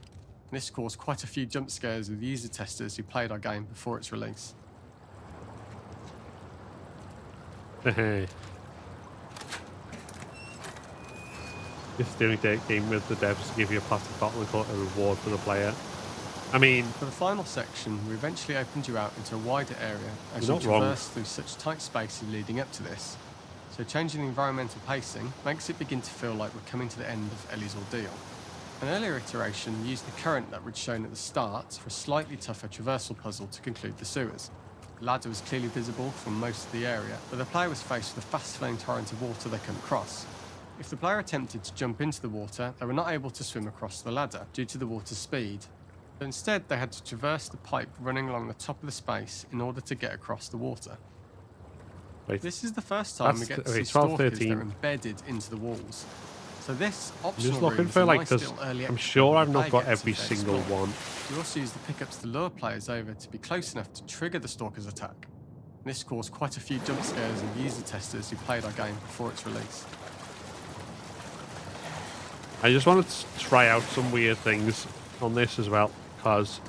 This caused quite a few jump scares with user testers who played our game before its release. Hey. This is the only game with the devs to give you a plastic bottle and call it a reward for the player. I mean, for the final section, we eventually opened you out into a wider area as you're you not wrong. traverse through such tight spaces leading up to this. So changing the environmental pacing makes it begin to feel like we're coming to the end of Ellie's ordeal. An earlier iteration used the current that we'd shown at the start for a slightly tougher traversal puzzle to conclude the sewers. The ladder was clearly visible from most of the area, but the player was faced with a fast-flowing torrent of water they couldn't cross. If the player attempted to jump into the water, they were not able to swim across the ladder due to the water's speed. But instead, they had to traverse the pipe running along the top of the space in order to get across the water. Wait, this is the first time we get to see stalkers that are embedded into the walls. So this I'm optional just looking room for is a like nice this. little early I'm extra sure that I've the not player got gets every if they single explore. one. We also use the pickups to lure players over to be close enough to trigger the stalker's attack. This caused quite a few jump scares of user testers who played our game before its release. I just wanted to try out some weird things on this as well, because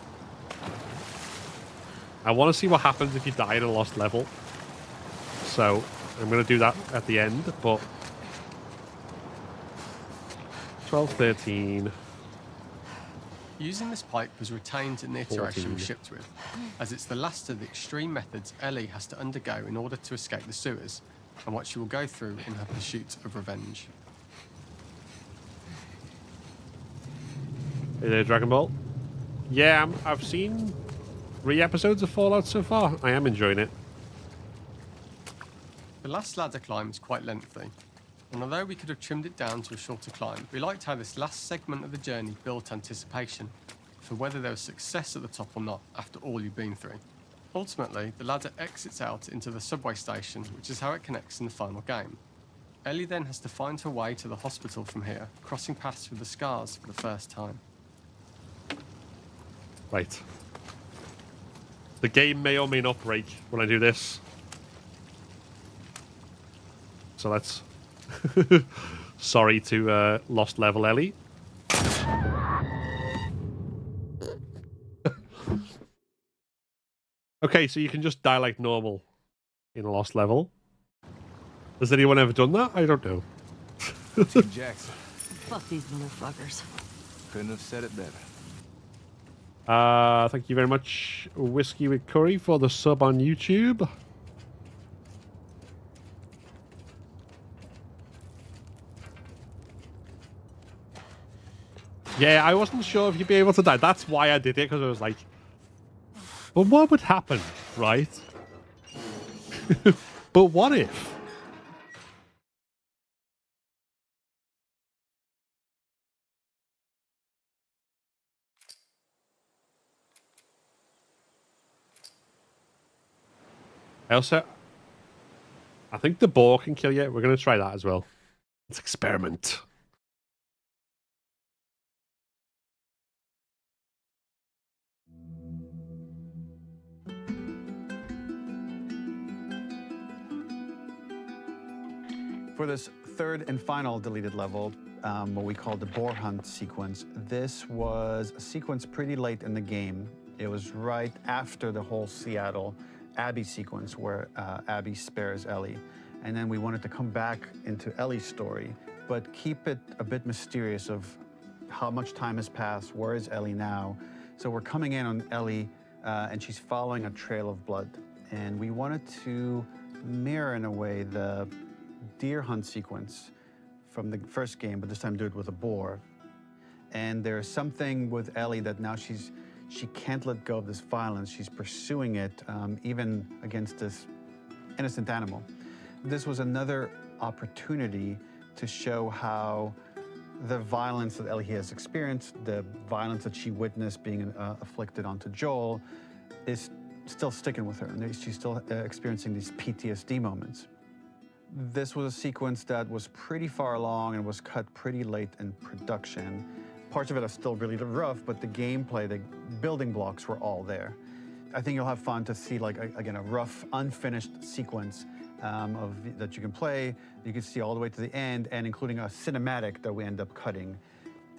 I want to see what happens if you die in a lost level. So I'm going to do that at the end, but 12, 13. Using this pipe was retained in the iteration 14. we shipped with, as it's the last of the extreme methods Ellie has to undergo in order to escape the sewers, and what she will go through in her pursuit of revenge. Hey there, Dragon Ball. Yeah, I've seen 3 episodes of Fallout so far. I am enjoying it. The last ladder climb is quite lengthy, and although we could have trimmed it down to a shorter climb, we liked how this last segment of the journey built anticipation for whether there was success at the top or not after all you've been through. Ultimately, the ladder exits out into the subway station, which is how it connects in the final game. Ellie then has to find her way to the hospital from here, crossing paths with the scars for the first time. Right. The game may or may not break when I do this. So let's... Sorry to Lost Level Ellie. Okay, so you can just die like normal in a Lost Level. Has anyone ever done that? I don't know. Team Jackson. Fuck these motherfuckers. Couldn't have said it better. Thank you very much, Whiskey with Curry, for the sub on YouTube. Yeah, I wasn't sure if you'd be able to die. That's why I did it, because I was like, well, what would happen, right? But what if? I think the boar can kill you. We're going to try that as well. Let's experiment. For this third and final deleted level, what we call the boar hunt sequence, this was a sequence pretty late in the game. It was right after the whole Seattle Abby sequence where Abby spares Ellie. And then we wanted to come back into Ellie's story, but keep it a bit mysterious of how much time has passed, where is Ellie now? So we're coming in on Ellie, and she's following a trail of blood. And we wanted to mirror, in a way, the deer hunt sequence from the first game, but this time do it with a boar. And there's something with Ellie that now she can't let go of this violence. She's pursuing it, even against this innocent animal. This was another opportunity to show how the violence that Ellie has experienced, the violence that she witnessed being afflicted onto Joel, is still sticking with her, and she's still experiencing these PTSD moments. This was a sequence that was pretty far along and was cut pretty late in production. Parts of it are still really rough, but the gameplay, the building blocks were all there. I think you'll have fun to see, like, again, a rough, unfinished sequence that you can play. You can see all the way to the end, and including a cinematic that we end up cutting.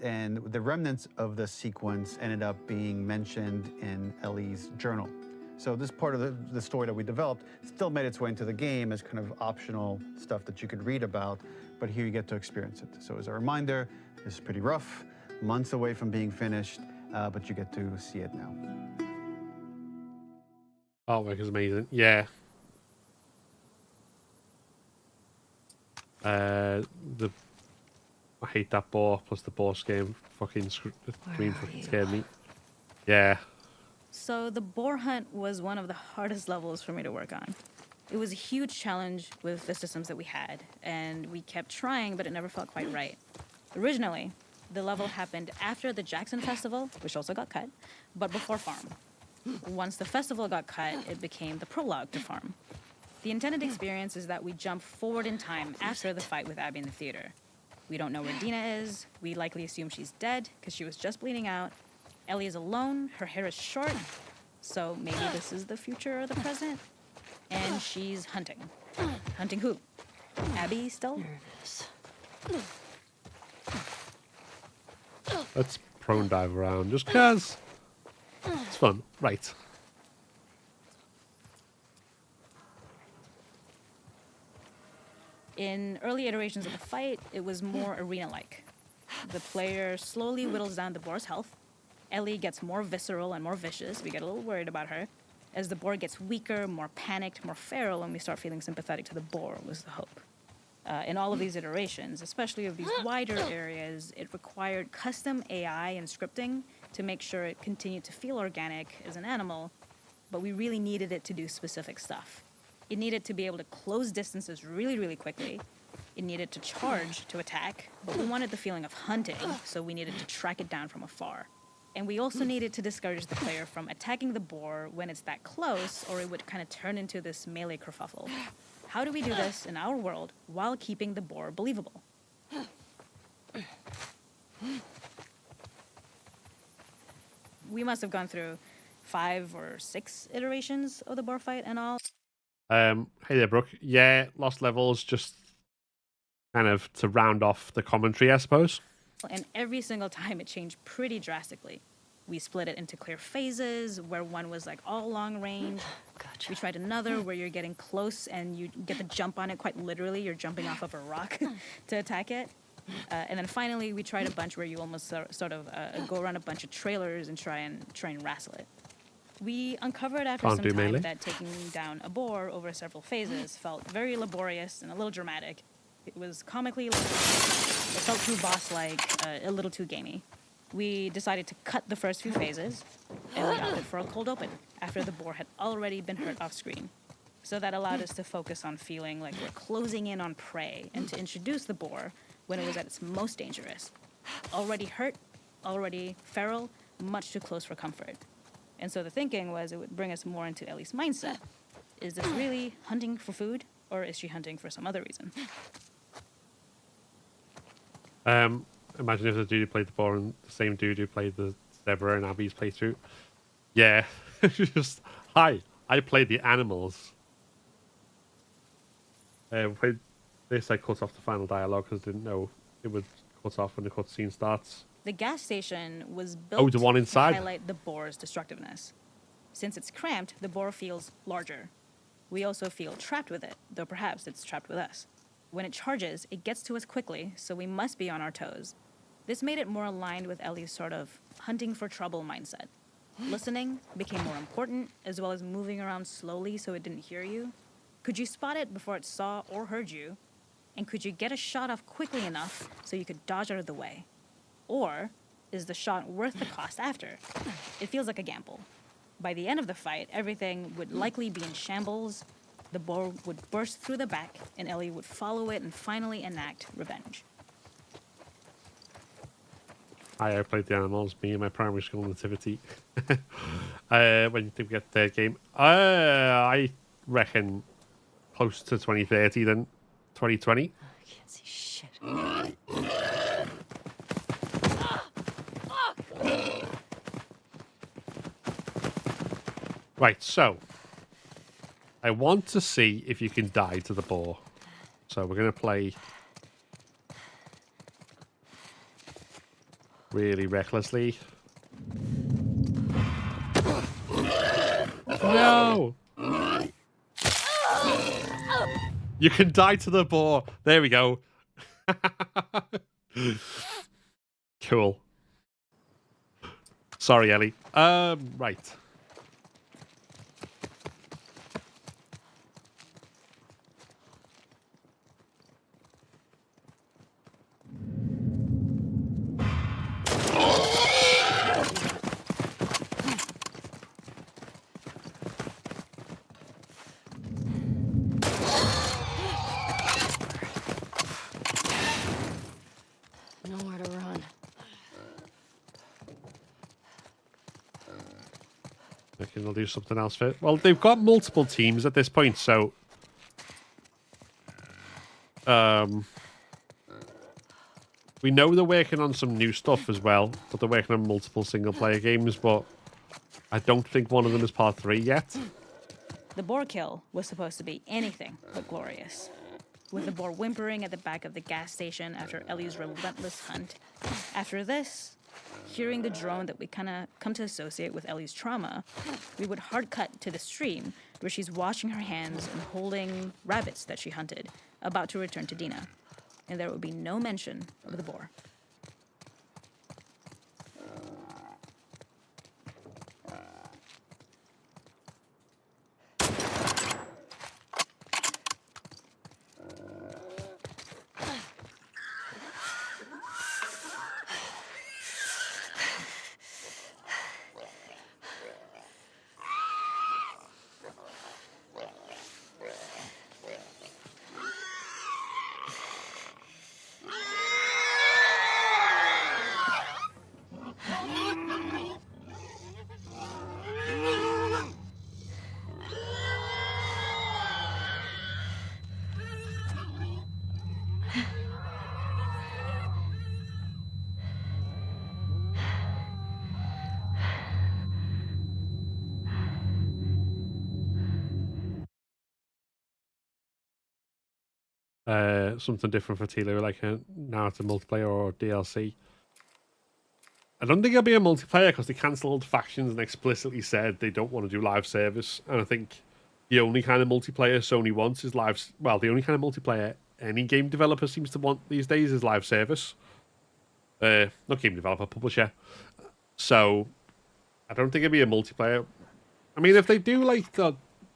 And the remnants of the sequence ended up being mentioned in Ellie's journal. So this part of the story that we developed still made its way into the game as kind of optional stuff that you could read about, but here you get to experience it. So as a reminder, this is pretty rough, months away from being finished, but you get to see it now. Artwork is amazing. Yeah. I hate that boar, plus the boss game fucking scared me. Yeah. So the boar hunt was one of the hardest levels for me to work on. It was a huge challenge with the systems that we had, and we kept trying, but it never felt quite right. Originally, the level happened after the Jackson Festival, which also got cut, but before Farm. Once the festival got cut, it became the prologue to Farm. The intended experience is that we jump forward in time after the fight with Abby in the theater. We don't know where Dina is. We likely assume she's dead because she was just bleeding out. Ellie is alone, her hair is short, so maybe this is the future or the present. And she's hunting. Hunting who? Abby still? Let's prone dive around just because it's fun. Right. In early iterations of the fight, it was more arena-like. The player slowly whittles down the boar's health. Ellie gets more visceral and more vicious. We get a little worried about her. As the boar gets weaker, more panicked, more feral, and we start feeling sympathetic to the boar was the hope. In all of these iterations, especially of these wider areas, it required custom AI and scripting to make sure it continued to feel organic as an animal, but we really needed it to do specific stuff. It needed to be able to close distances really, really quickly. It needed to charge to attack, but we wanted the feeling of hunting, so we needed to track it down from afar. And we also needed to discourage the player from attacking the boar when it's that close, or it would kind of turn into this melee kerfuffle. How do we do this in our world while keeping the boar believable? We must have gone through 5 or 6 iterations of the boar fight and all. Hey there, Brooke. Yeah, lost levels just kind of to round off the commentary, I suppose. And every single time it changed pretty drastically. We split it into clear phases where one was like all long range. Gotcha. We tried another where you're getting close and you get to jump on it quite literally. You're jumping off of a rock to attack it. And then finally we tried a bunch where you almost sort of go around a bunch of trailers and try and wrestle it. We uncovered after some time that taking down a boar over several phases felt very laborious and a little dramatic. It was comically, it felt too boss-like, a little too gamey. We decided to cut the first few phases, and we opted for a cold open after the boar had already been hurt off screen. So that allowed us to focus on feeling like we're closing in on prey and to introduce the boar when it was at its most dangerous. Already hurt, already feral, much too close for comfort. And so the thinking was it would bring us more into Ellie's mindset. Is this really hunting for food, or is she hunting for some other reason? Imagine if the dude who played the boar and the same dude who played the zebra in Abby's playthrough. Yeah, just, hi, I played the animals. With this, I cut off the final dialogue because I didn't know it would cut off when the cutscene starts. The gas station was built the one inside? to highlight the boar's destructiveness. Since it's cramped, the boar feels larger. We also feel trapped with it, though perhaps it's trapped with us. When it charges, it gets to us quickly, so we must be on our toes. This made it more aligned with Ellie's sort of hunting for trouble mindset. Listening became more important, as well as moving around slowly so it didn't hear you. Could you spot it before it saw or heard you? And could you get a shot off quickly enough so you could dodge out of the way? Or is the shot worth the cost after? It feels like a gamble. By the end of the fight, everything would likely be in shambles. The boar would burst through the back, and Ellie would follow it and finally enact revenge. I played the animals, me and my primary school nativity. When did we get the game? I reckon close to 2030 then 2020. I can't see shit. Right, so I want to see if you can die to the boar. So we're going to play really recklessly. No! You can die to the boar. There we go. Cool. Sorry, Ellie. Right. Nowhere to run. I reckon they'll do something else for it. Well, they've got multiple teams at this point, so we know they're working on some new stuff as well, but they're working on multiple single-player games, but I don't think one of them is part 3 yet. The boar kill was supposed to be anything but glorious. With the boar whimpering at the back of the gas station after Ellie's relentless hunt. After this, hearing the drone that we kind of come to associate with Ellie's trauma, we would hard cut to the stream where she's washing her hands and holding rabbits that she hunted, about to return to Dina. And there would be no mention of the boar. Something different for Tila, like now it's a multiplayer or DLC. I don't think it'll be a multiplayer because they cancelled factions and explicitly said they don't want to do live service. And I think the only kind of multiplayer Sony wants is live. Well, the only kind of multiplayer any game developer seems to want these days is live service. Not game developer, publisher. So I don't think it'll be a multiplayer. I mean, if they do like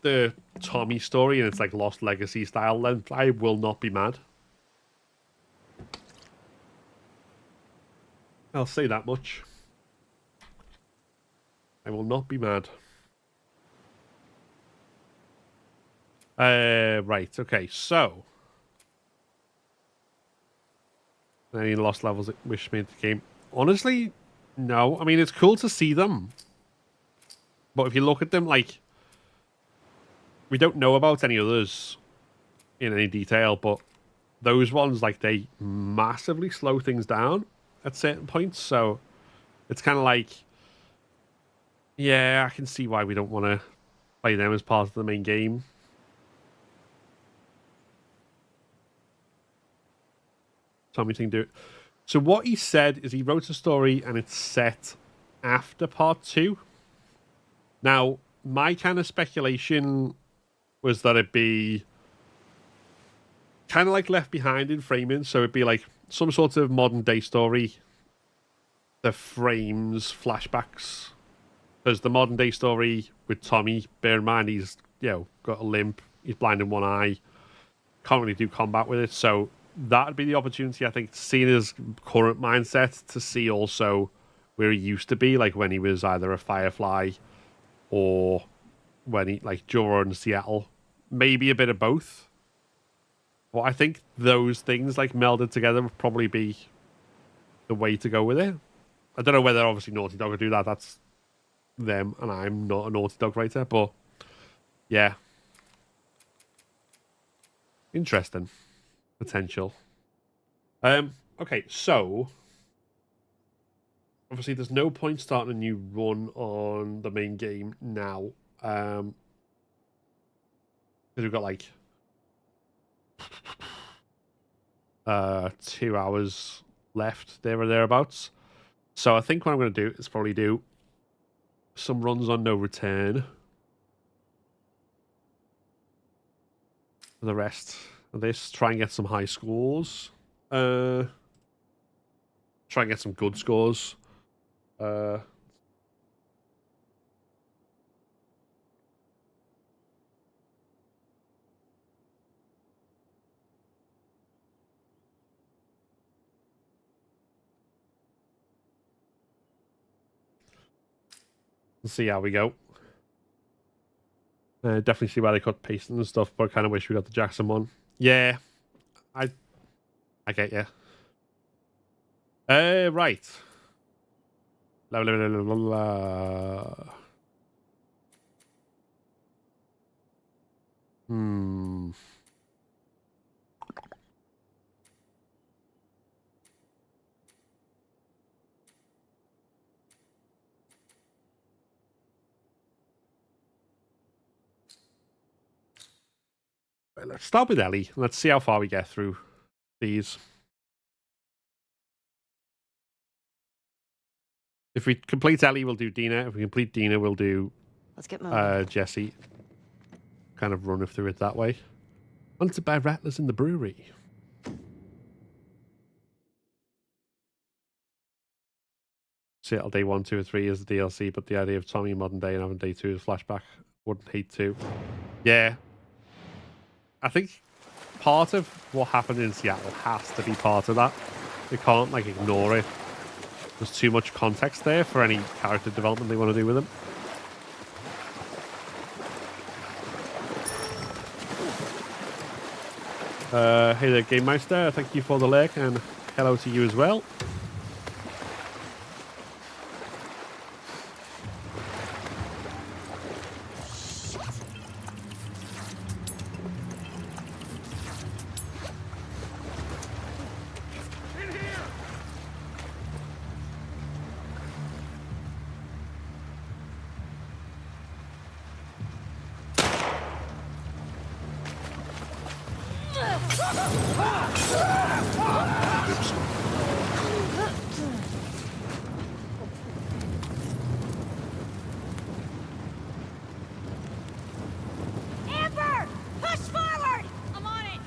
the Tommy story and it's like Lost Legacy style, then I will not be mad. I'll say that much. I will not be mad. Right, okay, so. Any lost levels that wish made the game? Honestly, no. I mean, it's cool to see them. But if you look at them, like, we don't know about any others in any detail, but those ones, like, they massively slow things down at certain points. So it's kind of like, yeah, I can see why we don't want to play them as part of the main game. Tommy thing do it. So what he said is he wrote a story and it's set after part 2. Now, my kind of speculation was that it'd be kind of like Left Behind in framing, so it'd be like some sort of modern day story that frames flashbacks. Because the modern day story with Tommy, bear in mind he's, you know, got a limp, he's blind in one eye, can't really do combat with it, so that'd be the opportunity, I think, seeing his current mindset, to see also where he used to be, like when he was either a Firefly or when he, like, during Seattle. Maybe a bit of both. But I think those things, like, melded together would probably be the way to go with it. I don't know whether, obviously, Naughty Dog would do that. That's them, and I'm not a Naughty Dog writer, but yeah. Interesting. Potential. Okay, so obviously there's no point starting a new run on the main game now. Because we've got like 2 hours left, there or thereabouts. So I think what I'm going to do is probably do some runs on No Return for the rest of this. Try and get some high scores. Try and get some good scores. Let's see how we go. Definitely see why they cut pasting and stuff, but I kind of wish we got the Jackson one. Yeah, I get you. Right. La, la, la, la, la. Right, let's start with Ellie. Let's see how far we get through these. If we complete Ellie, we'll do Dina. If we complete Dina, we'll do Let's get moving. Jesse. Kind of run through it that way. Wanted by Rattlers in the Brewery. Seattle Day 1, 2, or 3 is the DLC, but the idea of Tommy modern day and having Day 2 as flashback, wouldn't hate to. Yeah. I think part of what happened in Seattle has to be part of that. They can't, like, ignore it. There's too much context there for any character development they want to do with them. Hey there, Game Meister. Thank you for the like, and hello to you as well. Amber! Push forward! I'm on it!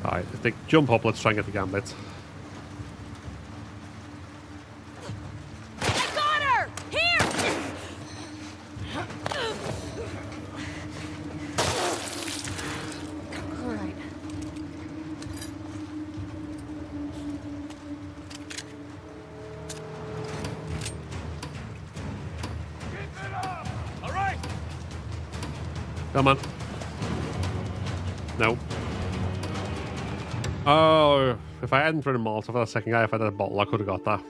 Alright, I think jump up, let's try and get the gambit. I got her! Here! All right. All right. Come on. No. Oh, if I hadn't thrown a Molotov for that second guy, if I had a bottle, I could have got that.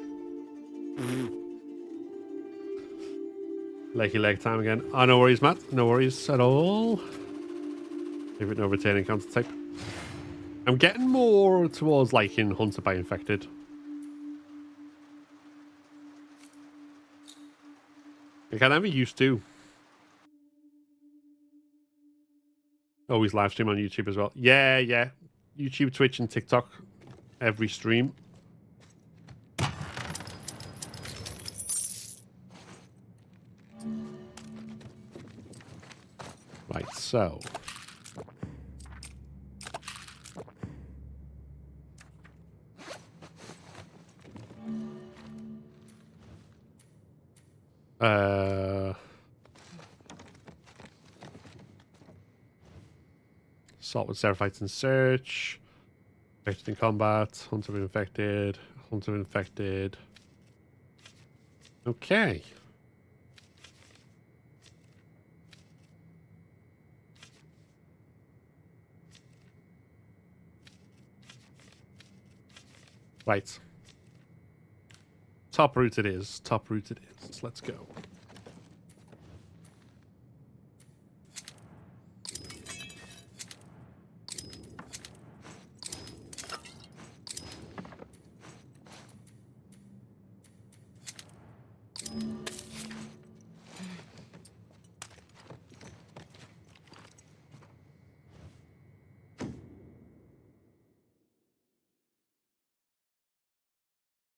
Leggy leg time again. Oh, no worries, Matt. No worries at all. Give it no retaining counter type. I'm getting more towards liking Hunted by Infected. Like I never used to. Always live stream on YouTube as well. Yeah, yeah. YouTube, Twitch, and TikTok. Every stream. Right, so. Assault with Seraphites and Search. Infected in combat. Hunter infected. Hunter infected. Okay. Right. Top route it is. Top route it is. Let's go.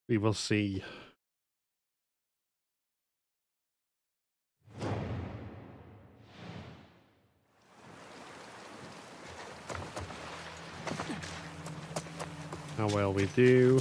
We will see. How well we do.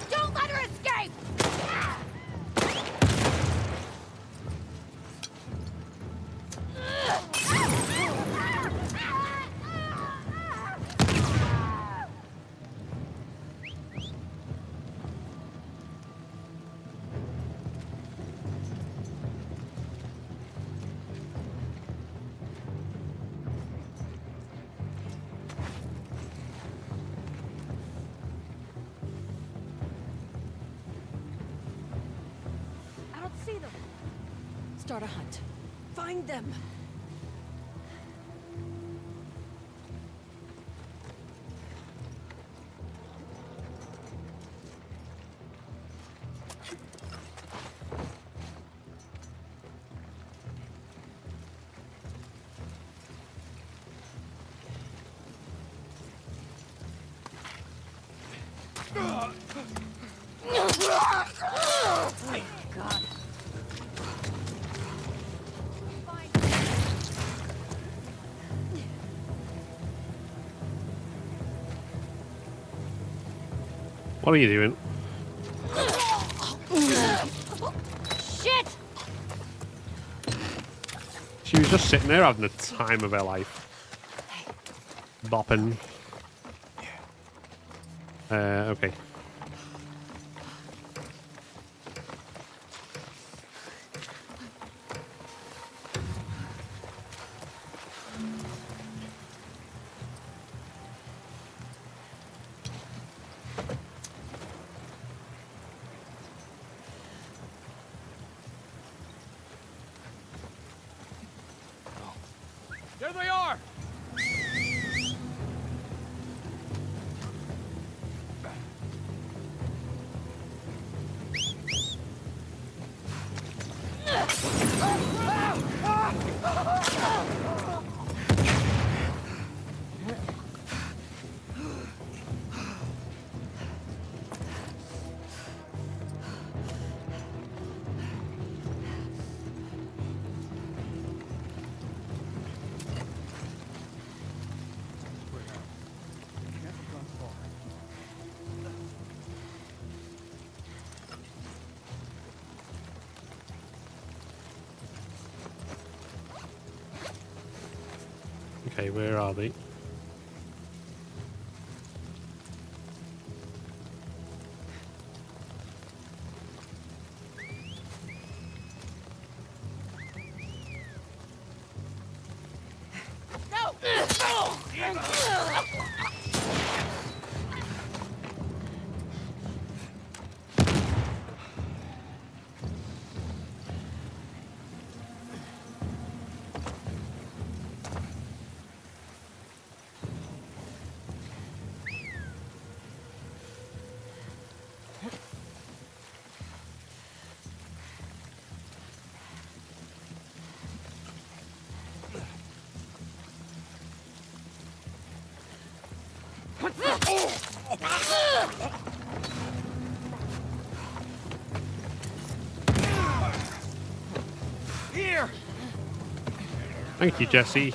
Don't let her escape! I don't see them. Start a hunt. Find them. Oh, God. What are you doing? Shit! She was just sitting there having the time of her life. Bopping. Okay. There they are! Okay, where are they? Here! Thank you, Jesse.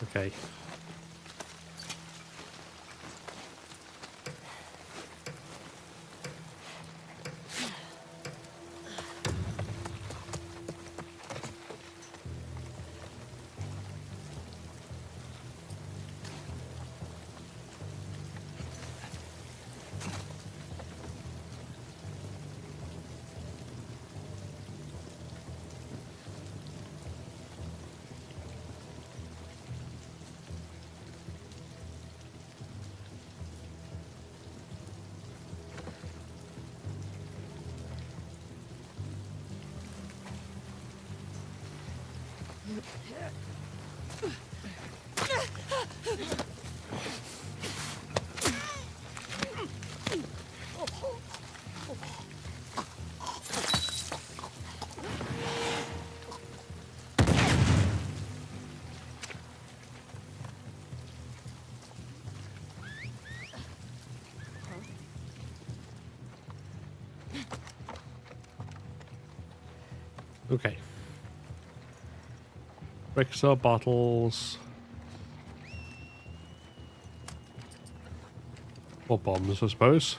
Okay. Okay. Bricks or bottles. Or bombs, I suppose.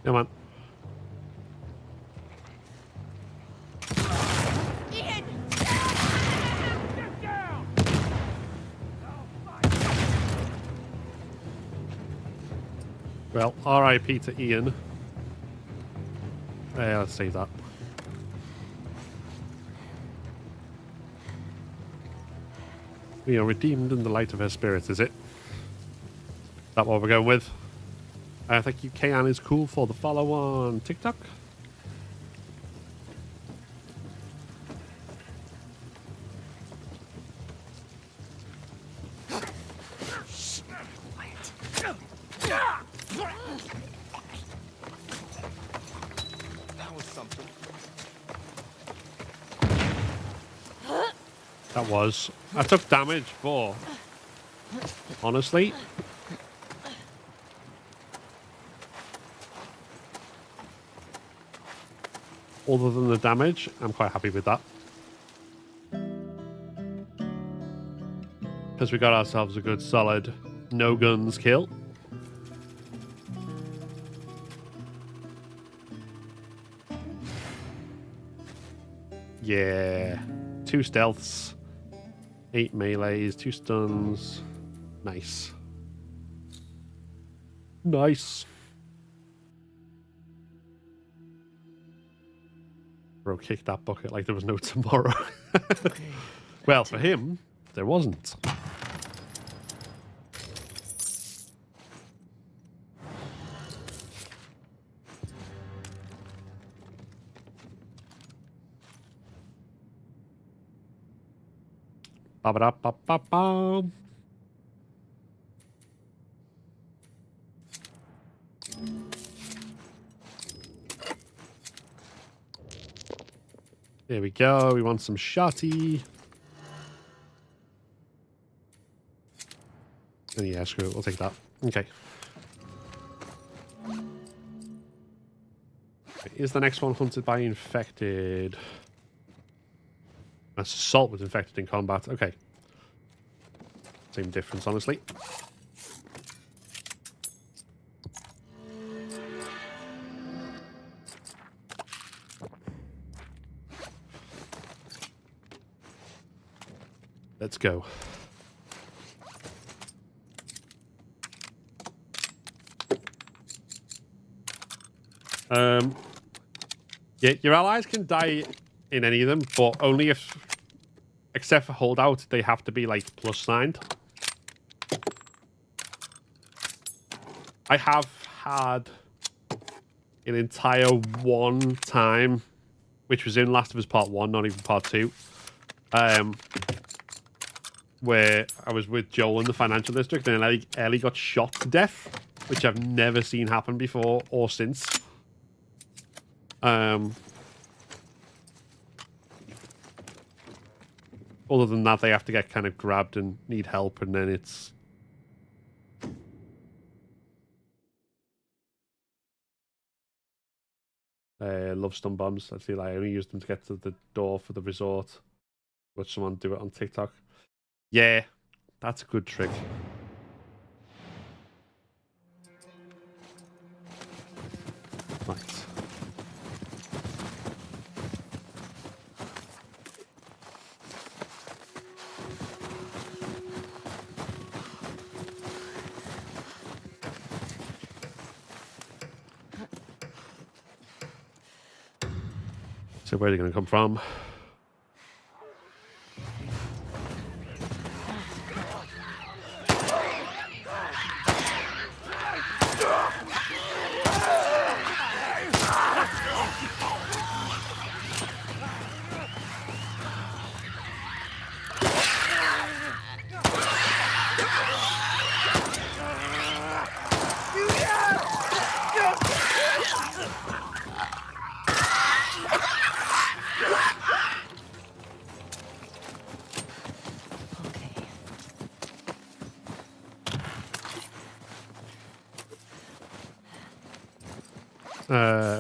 Come on. Ian! Get down! Well, R.I.P. to Ian. Let's save that. We are redeemed in the light of her spirit, is it? Is that what we're going with? Thank you, Kayan is cool for the follow on TikTok. That was something. That was. I took damage, but honestly. Other than the damage, I'm quite happy with that. Because we got ourselves a good solid no guns kill. Yeah. 2 stealths, 8 melees, 2 stuns. Nice. Nice. Bro kicked that bucket like there was no tomorrow. Well, for him, there wasn't. Ba-ba-da-ba-ba-ba. There we go. We want some shotty. Oh, yeah, screw it. We'll take that. Okay. Is the next one hunted by infected? That's assault with infected in combat. Okay. Same difference, honestly. Let's go. Yeah, your allies can die in any of them, but only if, except for holdout, they have to be like plus signed. I have had an entire one time, which was in Last of Us Part 1, not even Part 2, where I was with Joel in the financial district and Ellie got shot to death, which I've never seen happen before or since. Other than that, they have to get kind of grabbed and need help, and then it's... love stun bombs. I feel like I only use them to get to the door for the resort. Watch someone do it on TikTok. Yeah, that's a good trick. Right. So where are they going to come from?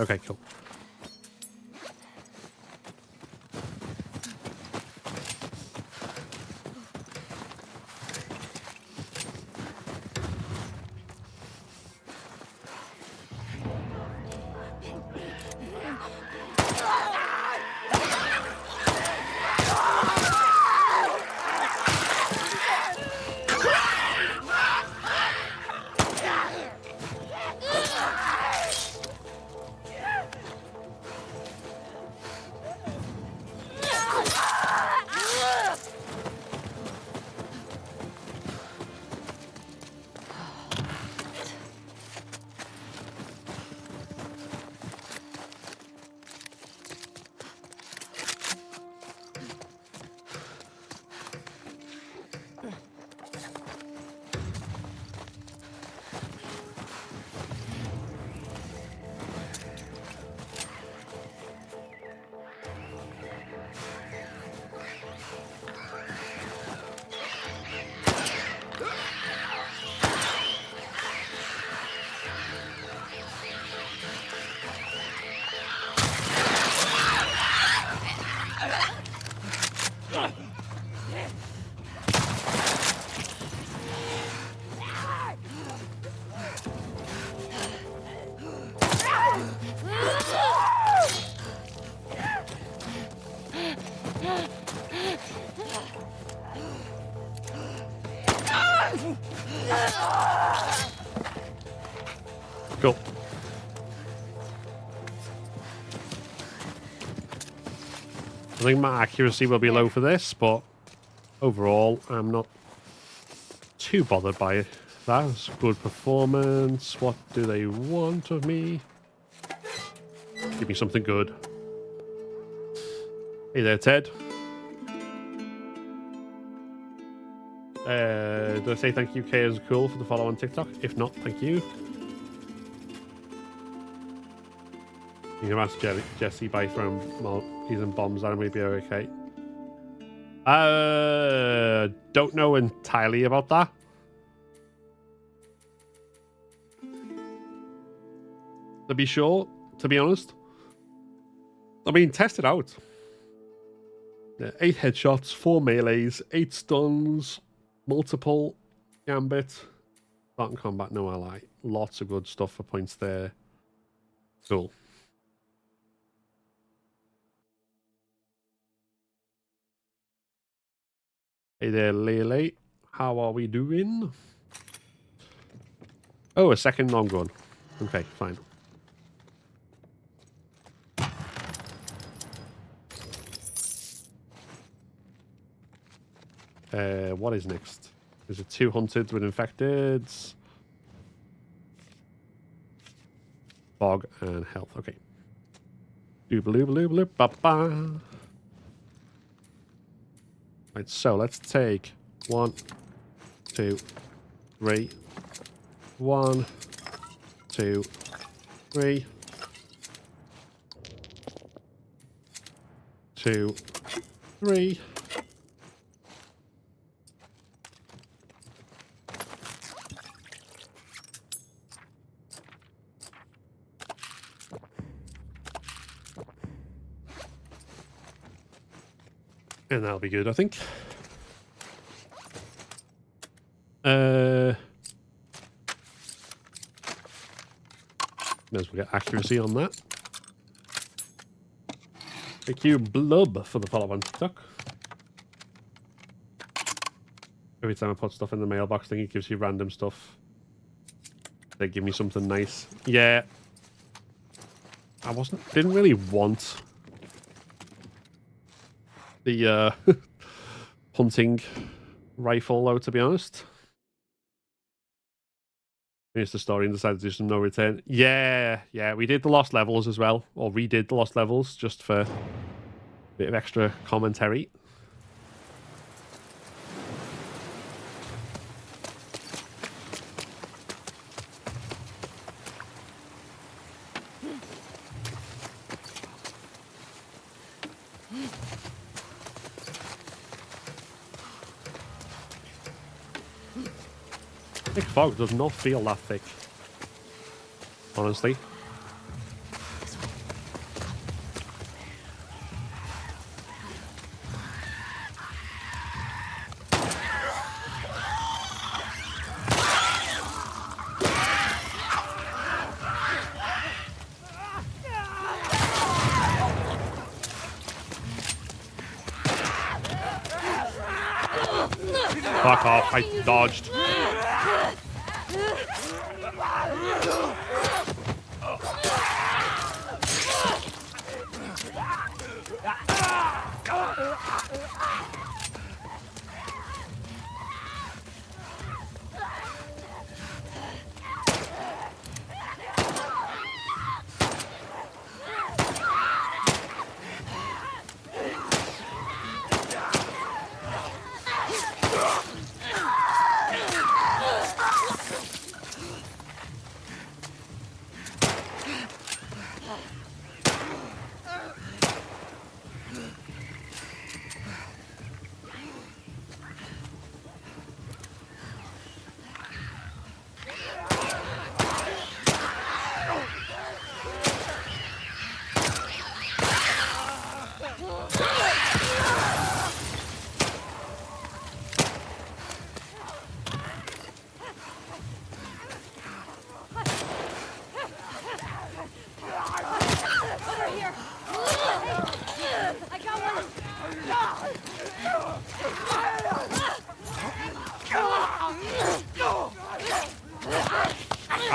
Okay, cool. Cool. I think my accuracy will be low for this, but overall, I'm not too bothered by it. That's good performance. What do they want of me? Give me something good. Hey there, Ted. Did I say thank you, K is cool, for the follow on TikTok? If not, thank you. You can ask Jesse by throwing Maltese and bombs at him, maybe okay. Don't know entirely about that. To be sure, to be honest. I mean, test it out. Yeah, 8 headshots, 4 melees, 8 stuns, multiple gambit, starting combat, no ally. Lots of good stuff for points there. Cool. Hey there, Lele. How are we doing? Oh, a second long gun. Okay, fine. What is next? Is it 2 hunted with infected? Fog and health. Okay. Doobaloobaloobaloop, ba-ba. Right, so let's take 1, 2, 3. 1, 2, 3. 2, 3. And that'll be good, I think. May as well get accuracy on that. Thank you, Blub, for the follow on TikTok. Every time I put stuff in the mailbox thing, it gives you random stuff. They give me something nice. Yeah. I didn't really want the hunting rifle, though, to be honest. Finished the story and decided to do some no return. Yeah, we did the lost levels as well, or redid the lost levels just for a bit of extra commentary. Thick fog does not feel that thick, honestly. Fuck off, I dodged.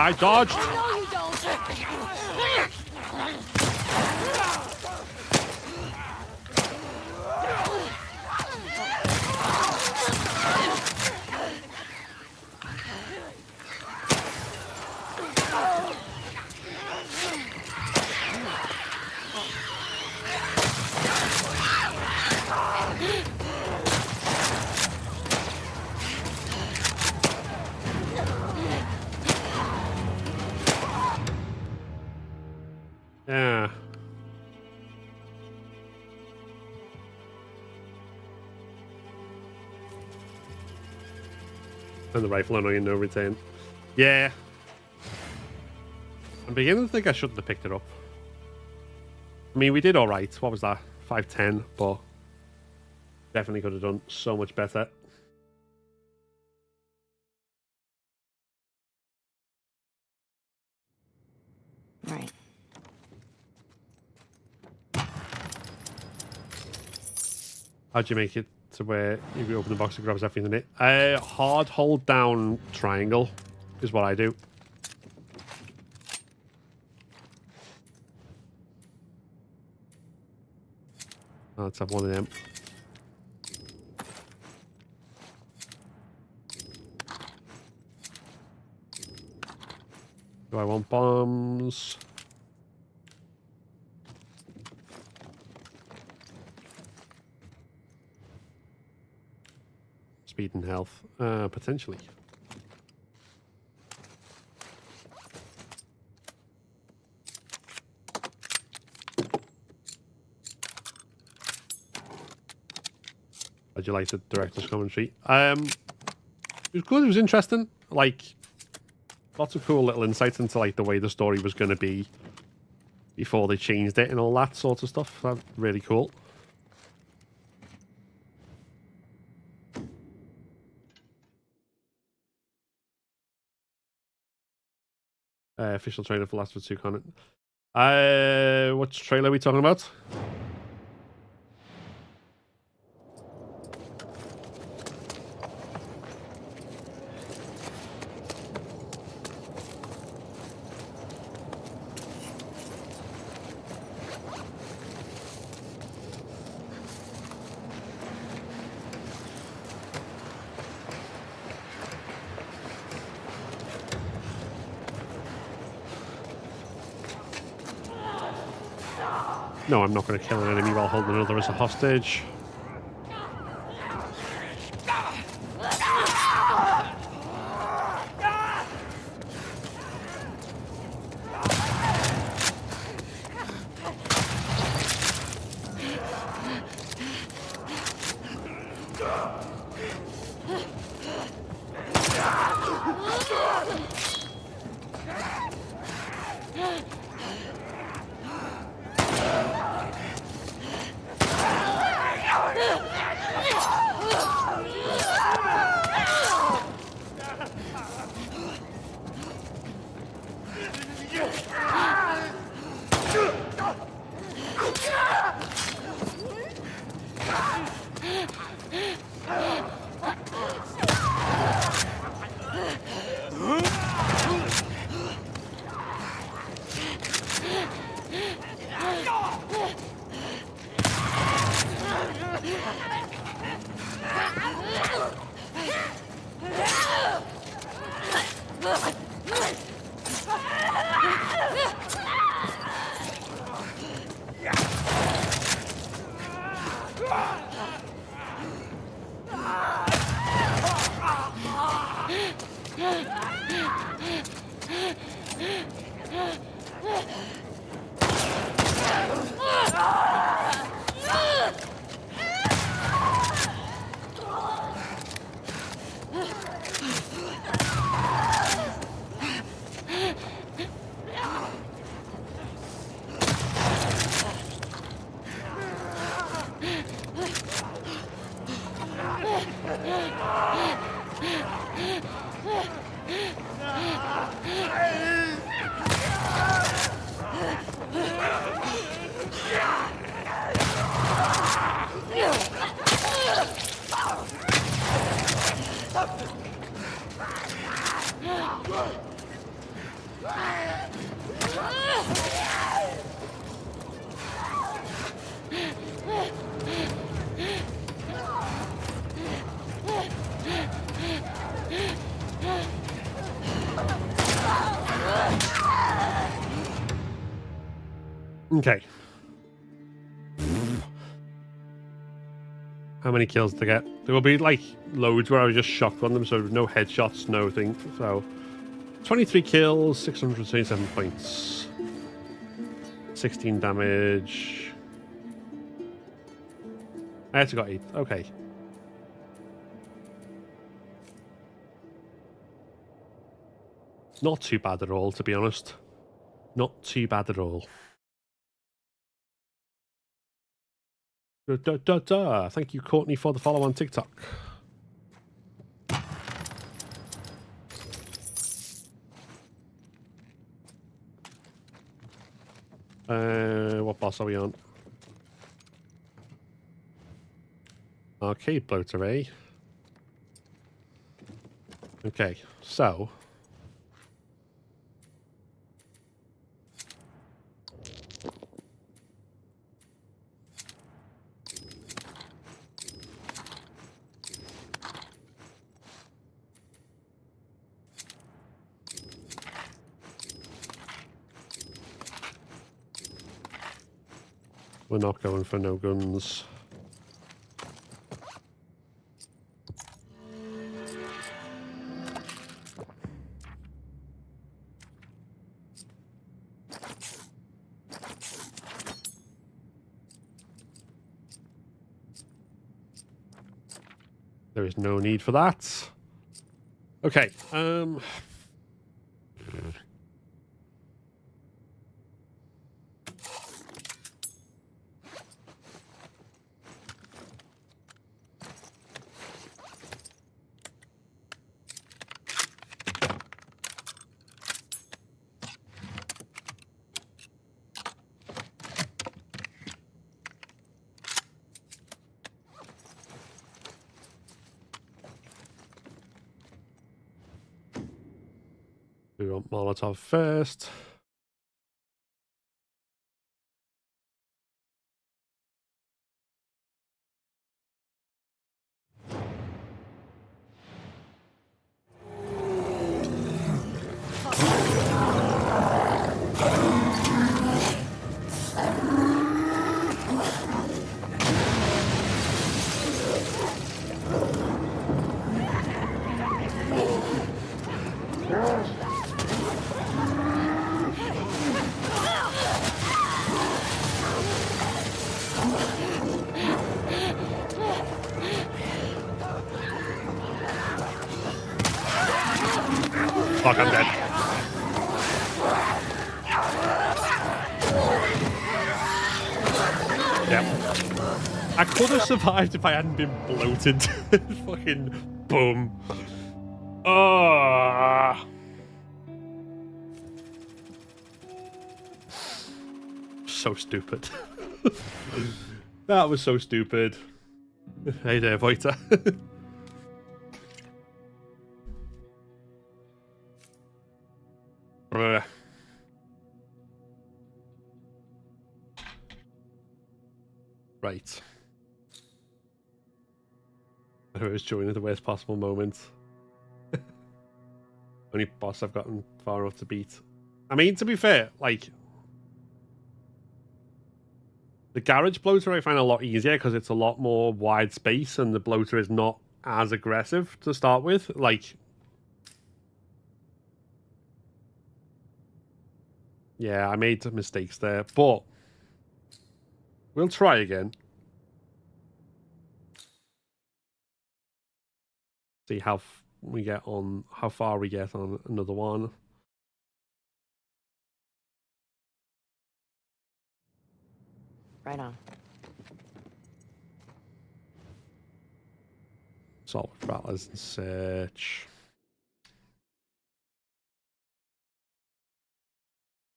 I dodged. No, you don't. Yeah. And the rifle annoying, no retain. Yeah. I'm beginning to think I shouldn't have picked it up. I mean, we did alright. What was that? 510, but definitely could have done so much better. Right. How'd you make it to where if you open the box it grabs everything in it? Hard hold down triangle is what I do. Let's have one of them. Do I want bombs? Speed and health, potentially. How'd you like the director's commentary? It was good. It was interesting. Like, lots of cool little insights into like the way the story was going to be before they changed it and all that sort of stuff. That's really cool. Official trailer for Last of Us 2 content. What trailer are we talking about? No, I'm not going to kill an enemy while holding another as a hostage. Okay. How many kills to get? There will be like loads where I was just shotgun them, so no headshots, no thing. So 23 kills, 627 points, 16 damage. I actually got 8. Okay. Not too bad at all, to be honest. Not too bad at all. Thank you, Courtney, for the follow on TikTok. What boss are we on? Arcade bloater, eh? Okay, so... We're not going for no guns. There is no need for that. Okay, we want Molotov first. Fuck, I'm dead. Yep. I could have survived if I hadn't been bloated. Fucking boom. Oh. So stupid. That was so stupid. Hey there, Voiter. Right. I was joining at the worst possible moment. Only boss I've gotten far enough to beat. I mean, to be fair, like... The garage bloater I find a lot easier because it's a lot more wide space and the bloater is not as aggressive to start with. Like... Yeah, I made some mistakes there, but... We'll try again. See how we get on, how far we get on another one. Right on. Salt rattlers and search.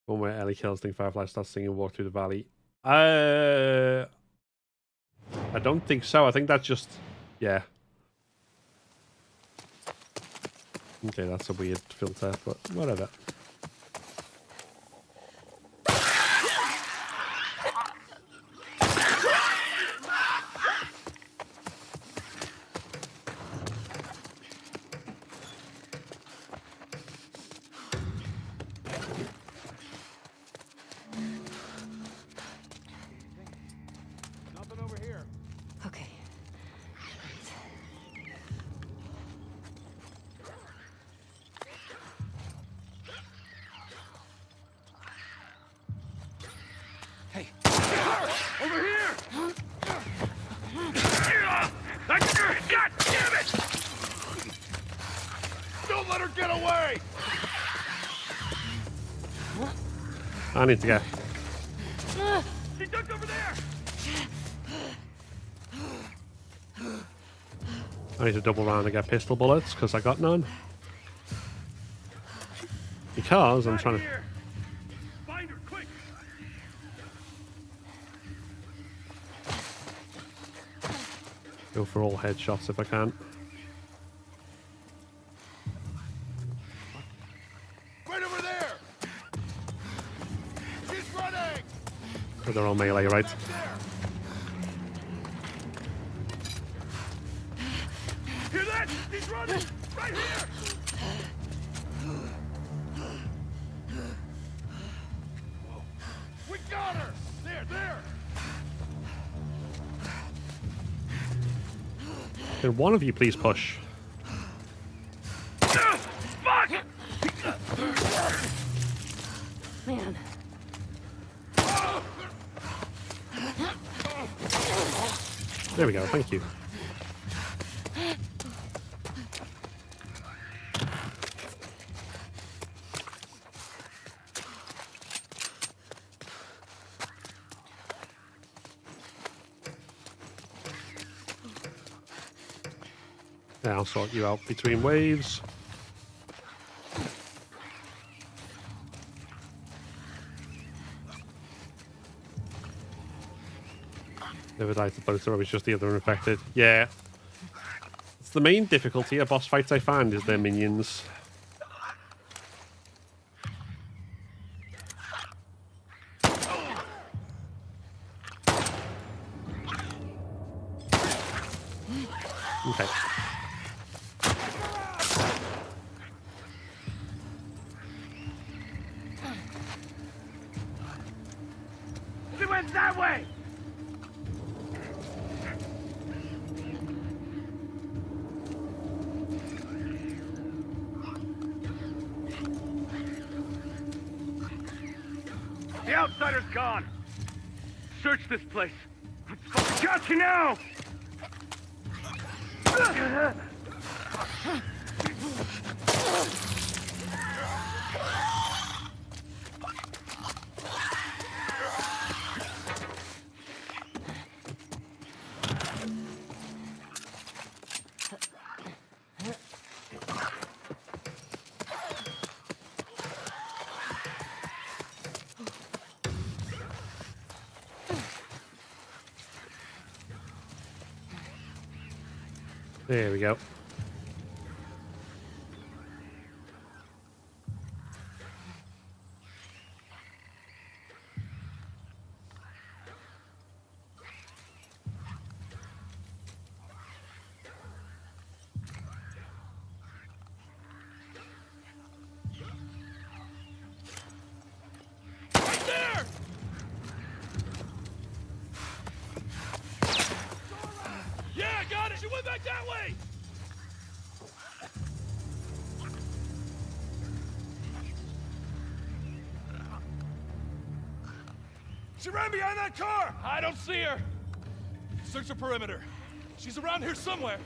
One where Ellie kills Thing Firefly starts singing Walk Through the Valley. I don't think so. I think that's just... Yeah. Okay, that's a weird filter, but whatever. I need to get. She ducked over there. I need to double round and get pistol bullets because I got none. Because I'm trying to. Find her, quick. Go for all headshots if I can. Right over there. She's running. So they're all melee, right? Hear that? She's running. Right here. We got her. There. Can one of you please push? Fuck! Man. There we go, thank you. Yeah, I'll sort you out between waves. Never died to both, or it's just the other infected. Yeah. It's the main difficulty of boss fights I find is their minions. Okay. She went that way. The outsider's gone. Search this place. Got you now. There we go. Right there. Yeah, I got it. She went back that way. She ran behind that car! I don't see her! Search the perimeter. She's around here somewhere.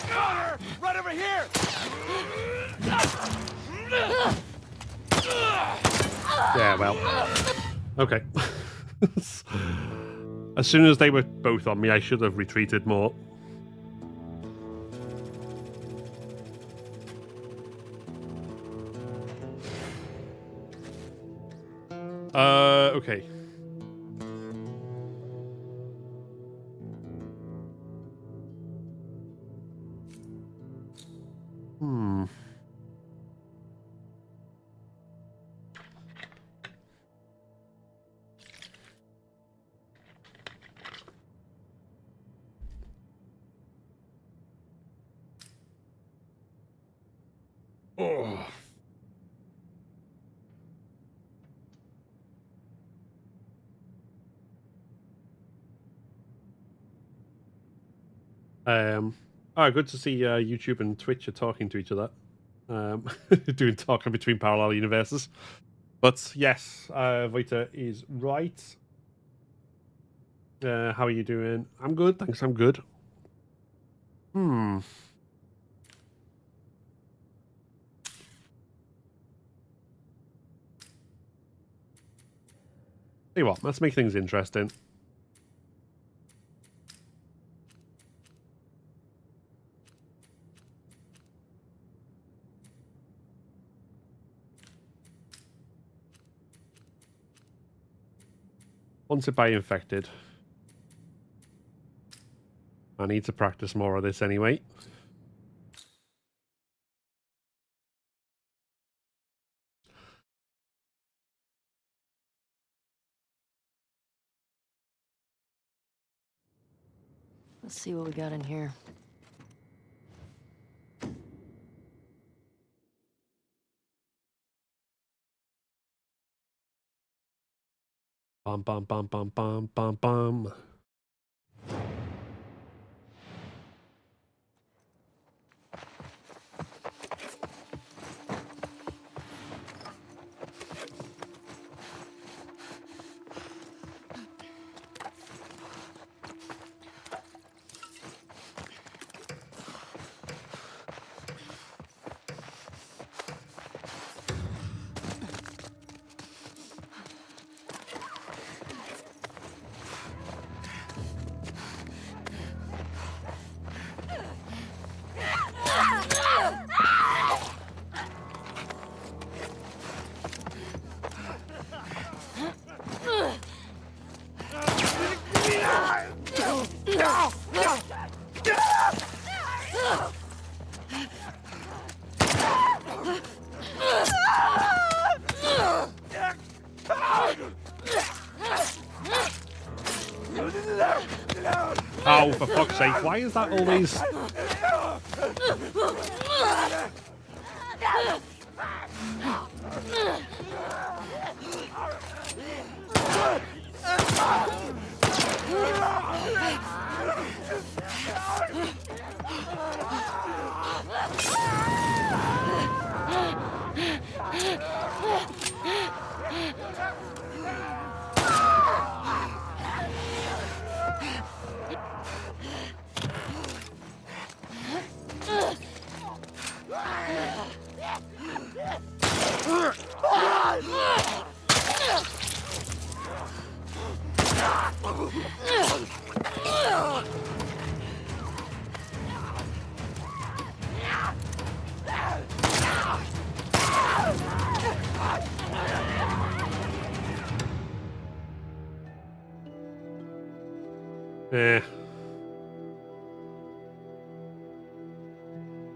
Got her! Right over here! Yeah, well. Okay. As soon as they were both on me, I should have retreated more. Okay. Oh. Good to see YouTube and Twitch are talking to each other. Talking between parallel universes. But yes, Vita is right. How are you doing? I'm good, thanks. I'm good. Tell you what, let's make things interesting. Haunted by infected. I need to practice more of this anyway. Let's see what we got in here. Bum bum bum bum bum bum bum. Oh, for fuck's sake, why is that always...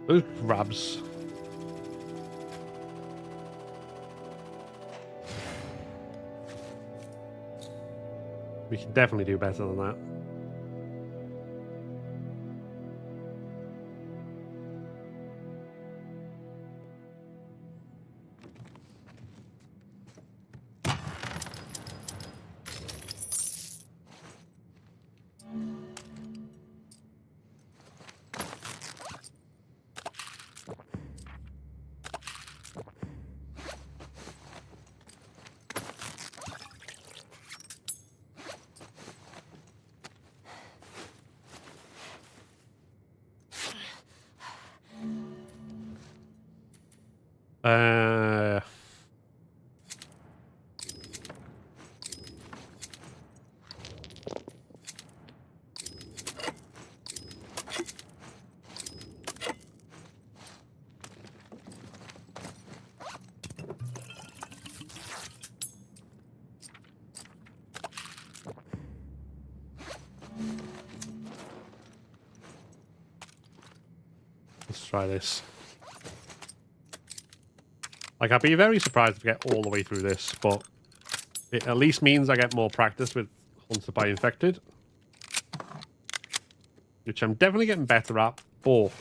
Those grabs. We can definitely do better than that. Let's try this. Like, I'd be very surprised if I get all the way through this, but it at least means I get more practice with Haunted by Infected. Which I'm definitely getting better at, but...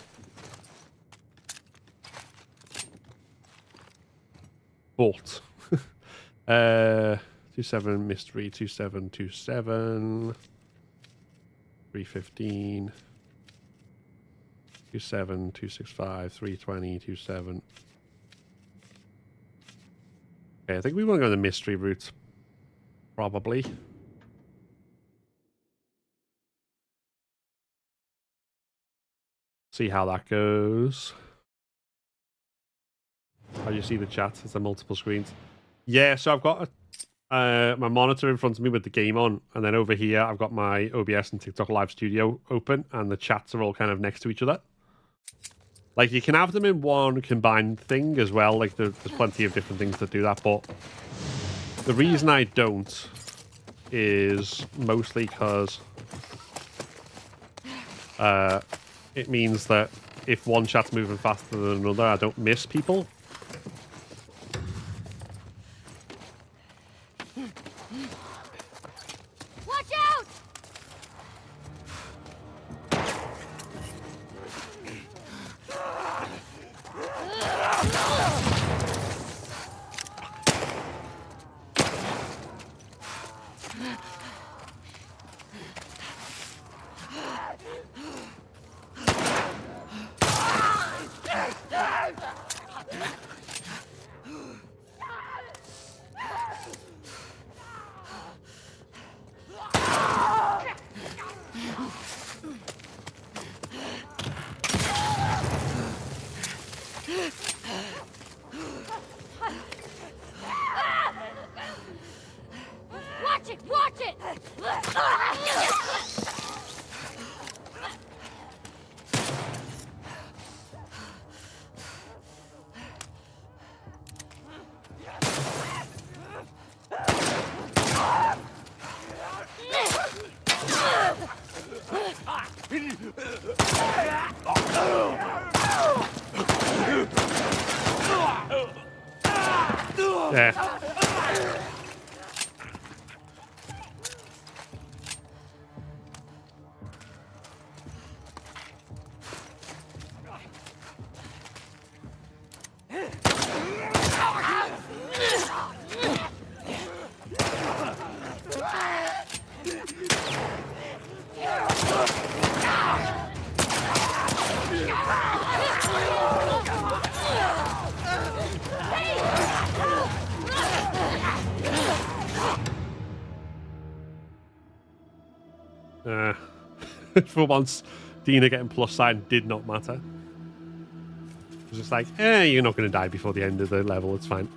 But... 27 mystery, 2727... 315... 27, 265, 320, 27... Okay, I think we want to go the mystery route. Probably. See how that goes. How do you see the chat? It's on multiple screens. Yeah, so I've got my monitor in front of me with the game on, and then over here I've got my OBS and TikTok Live Studio open, and the chats are all kind of next to each other. Like, you can have them in one combined thing as well. Like, there's plenty of different things that do that, but the reason I don't is mostly because it means that if one chat's moving faster than another, I don't miss people. Watch out! Watch it! Watch it! Yeah. For once, Dina getting plus sign did not matter. It was just like, you're not going to die before the end of the level, it's fine.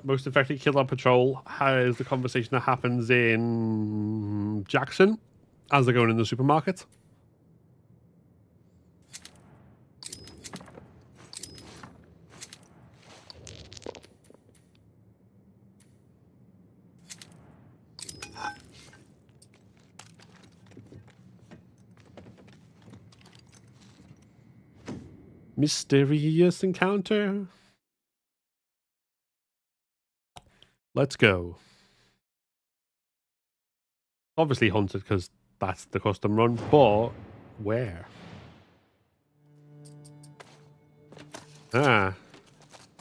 Most effective kill on patrol has the conversation that happens in Jackson as they're going in the supermarket. Mysterious encounter. Let's go. Obviously hunted because that's the custom run, but where? Ah,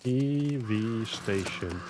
EV station.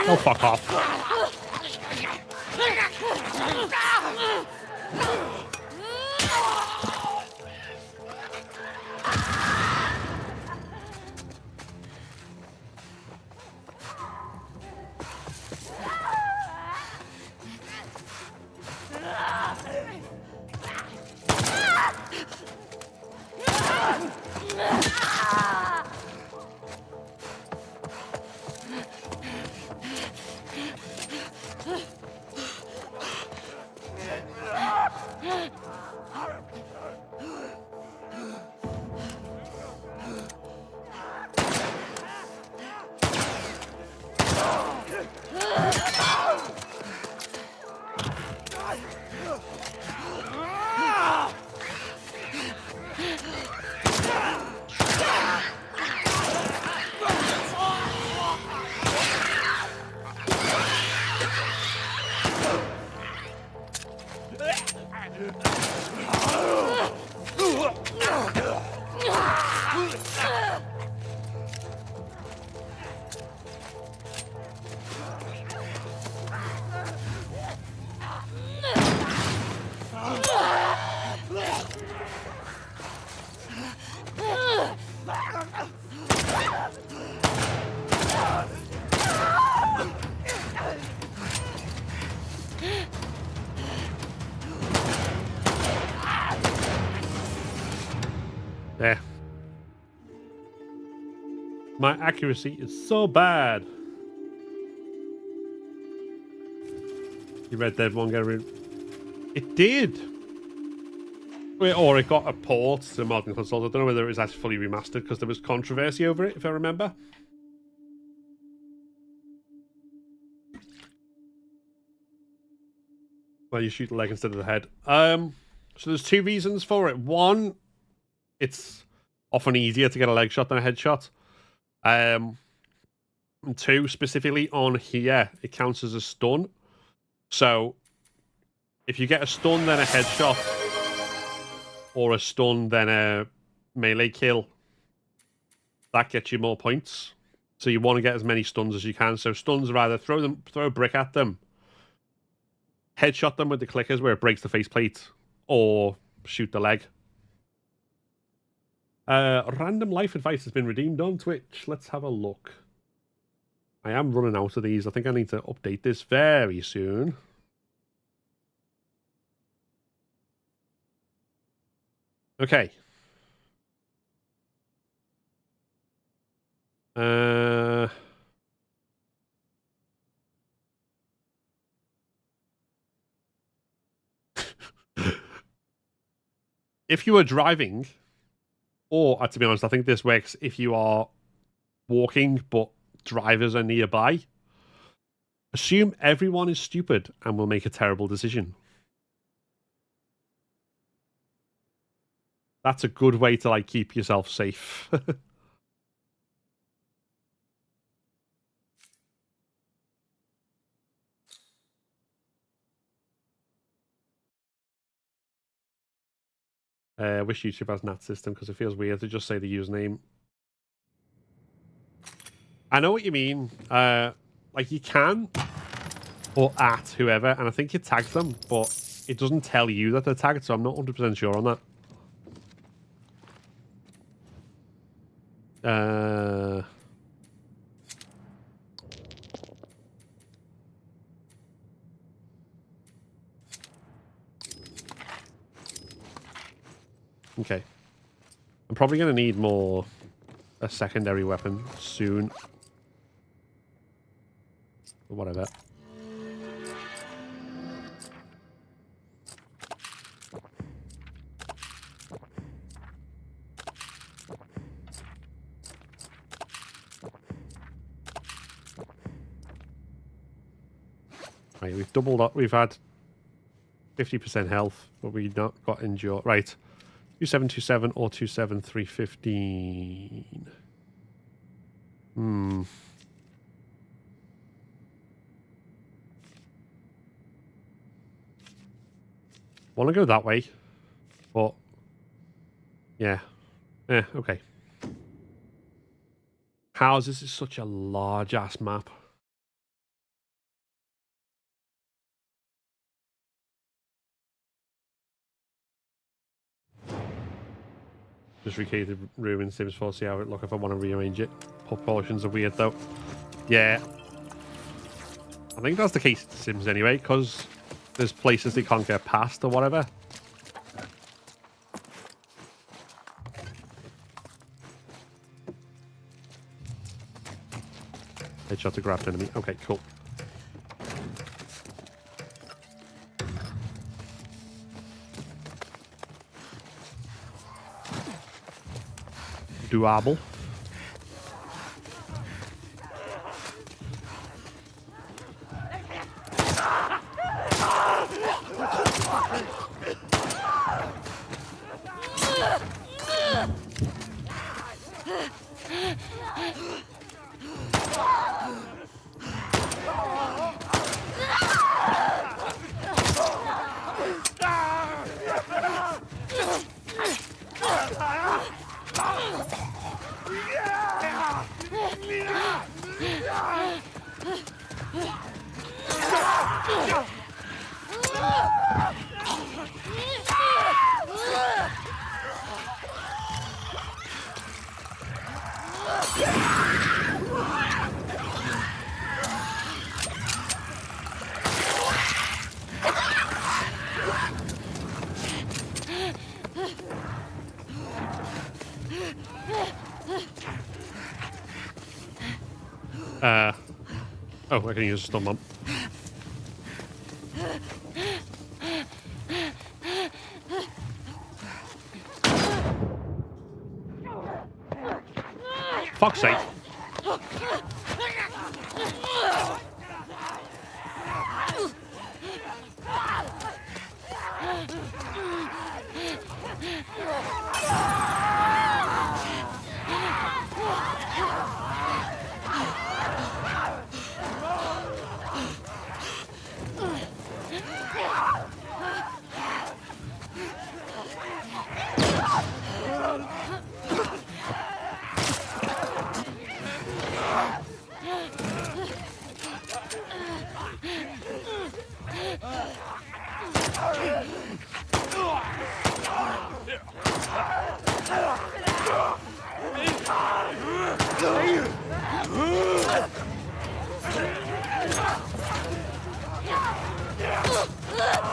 Oh, fuck off. My accuracy is so bad. You Red Dead 1 get rid. It did. Or it got a port to modern consoles. I don't know whether it was actually fully remastered because there was controversy over it, if I remember. Well, you shoot the leg instead of the head. So there's two reasons for it. One, it's often easier to get a leg shot than a headshot. And two, specifically on here, it counts as a stun. So if you get a stun, then a headshot, or a stun, then a melee kill, that gets you more points. So you want to get as many stuns as you can. So stuns are either throw a brick at them, headshot them with the clickers where it breaks the faceplate, or shoot the leg. Random life advice has been redeemed on Twitch. Let's have a look. I am running out of these. I think I need to update this very soon. Okay. If you are driving, or to be honest, I think this works if you are walking but drivers are nearby, assume everyone is stupid and will make a terrible decision. That's a good way to like keep yourself safe. I wish YouTube has NAT system because it feels weird to just say the username. I know what you mean. Like you can, or at whoever, and I think it tags them, but it doesn't tell you that they're tagged, so I'm not 100% sure on that. Okay. I'm probably going to need a secondary weapon soon. Or whatever. Right, we've doubled up. We've had 50% health, but we've not got endure. Right. 2727 or 27315. Want to go that way, but yeah. Okay. Houses is such a large ass map. Just recreate the room in Sims 4, see how it look if I want to rearrange it. Proportions are weird though. Yeah. I think that's the case in Sims anyway, because there's places they can't get past or whatever. Headshot to grab enemy. Okay, cool. Doable. Oh, I can use a stun bomb. Fuck's sake.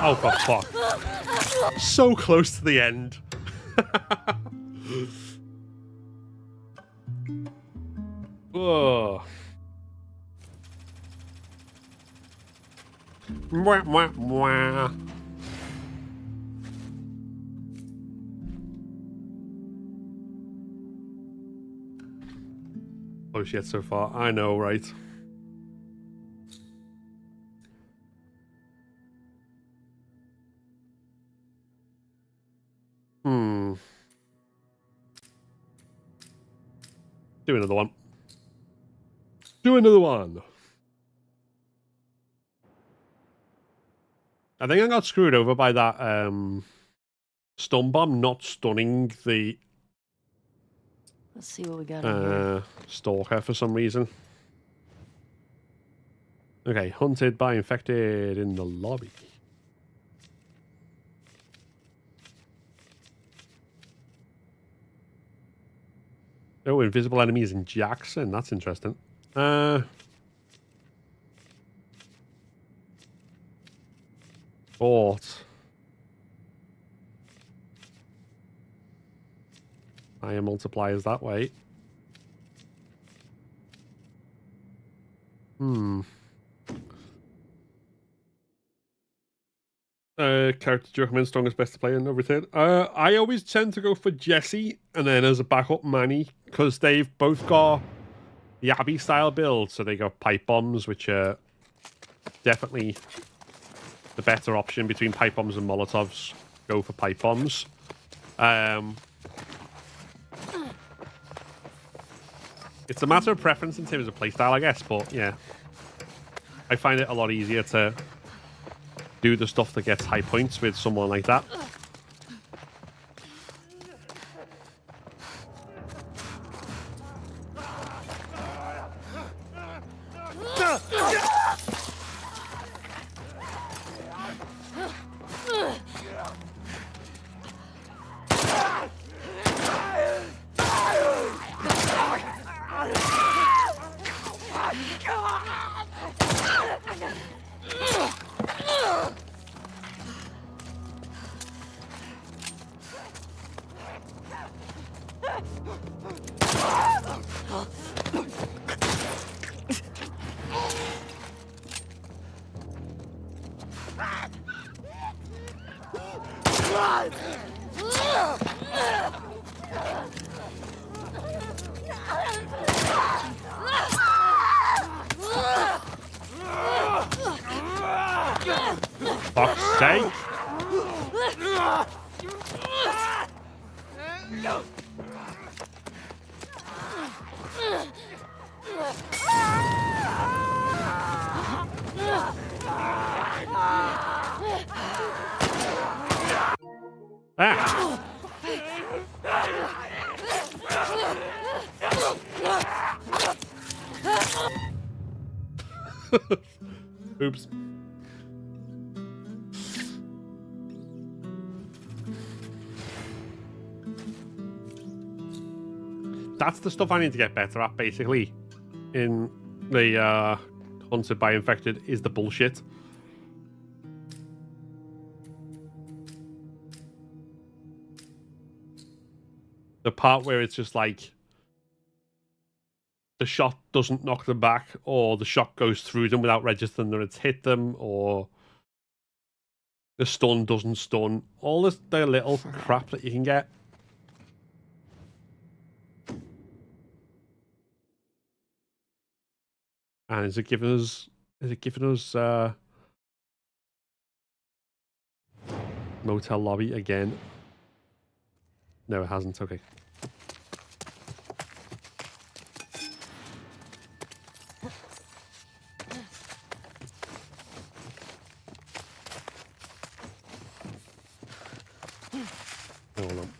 Oh, for fuck. So close to the end. Whoa. Mwah, mwah, mwah. Oh shit, so far. I know, right? Do another one. Do another one. I think I got screwed over by that stun bomb not stunning the Let's see what we got in here. stalker for some reason. Okay, hunted by infected in the lobby. Oh, invisible enemies in Jackson. That's interesting. Fort. Higher multipliers that way. Character do you recommend strongest best to play in Overturn? I always tend to go for Jesse and then as a backup Manny because they've both got the Abby style build, so they got pipe bombs, which are definitely the better option between pipe bombs and Molotovs. Go for pipe bombs. It's a matter of preference in terms of playstyle, I guess, but yeah, I find it a lot easier to do the stuff that gets high points with someone like that. Fuck's sake. Ah. Oops. That's the stuff I need to get better at, basically, in the Hunted by Infected, is the bullshit. The part where it's just like, the shot doesn't knock them back, or the shot goes through them without registering that it's hit them, or the stun doesn't stun. All this the little crap that you can get. And is it giving us motel lobby again? No, it hasn't. Okay. Hold on.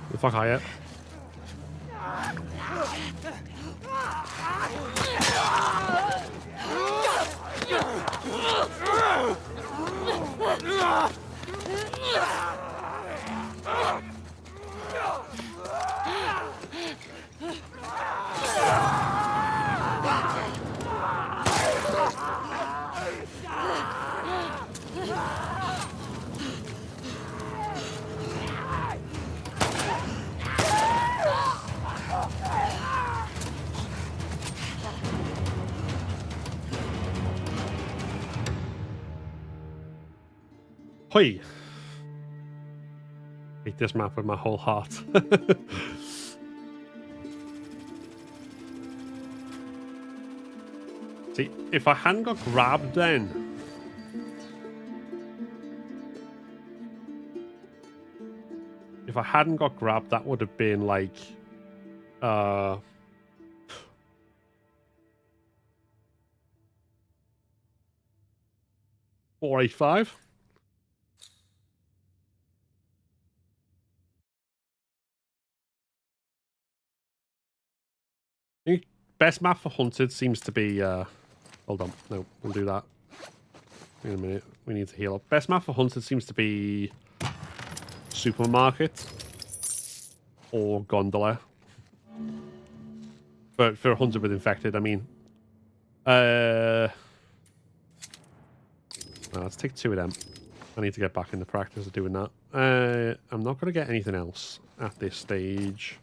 The fuck are you? Hoi! Hate this map with my whole heart. See, if I hadn't got grabbed then... If I hadn't got grabbed, that would have been like... 485. I think best map for Hunted seems to be... hold on, no, we'll do that. Wait a minute, we need to heal up. Best map for Hunted seems to be... Supermarket. Or Gondola. For Hunted with Infected, I mean. Let's take 2 of them. I need to get back into practice of doing that. I'm not going to get anything else at this stage.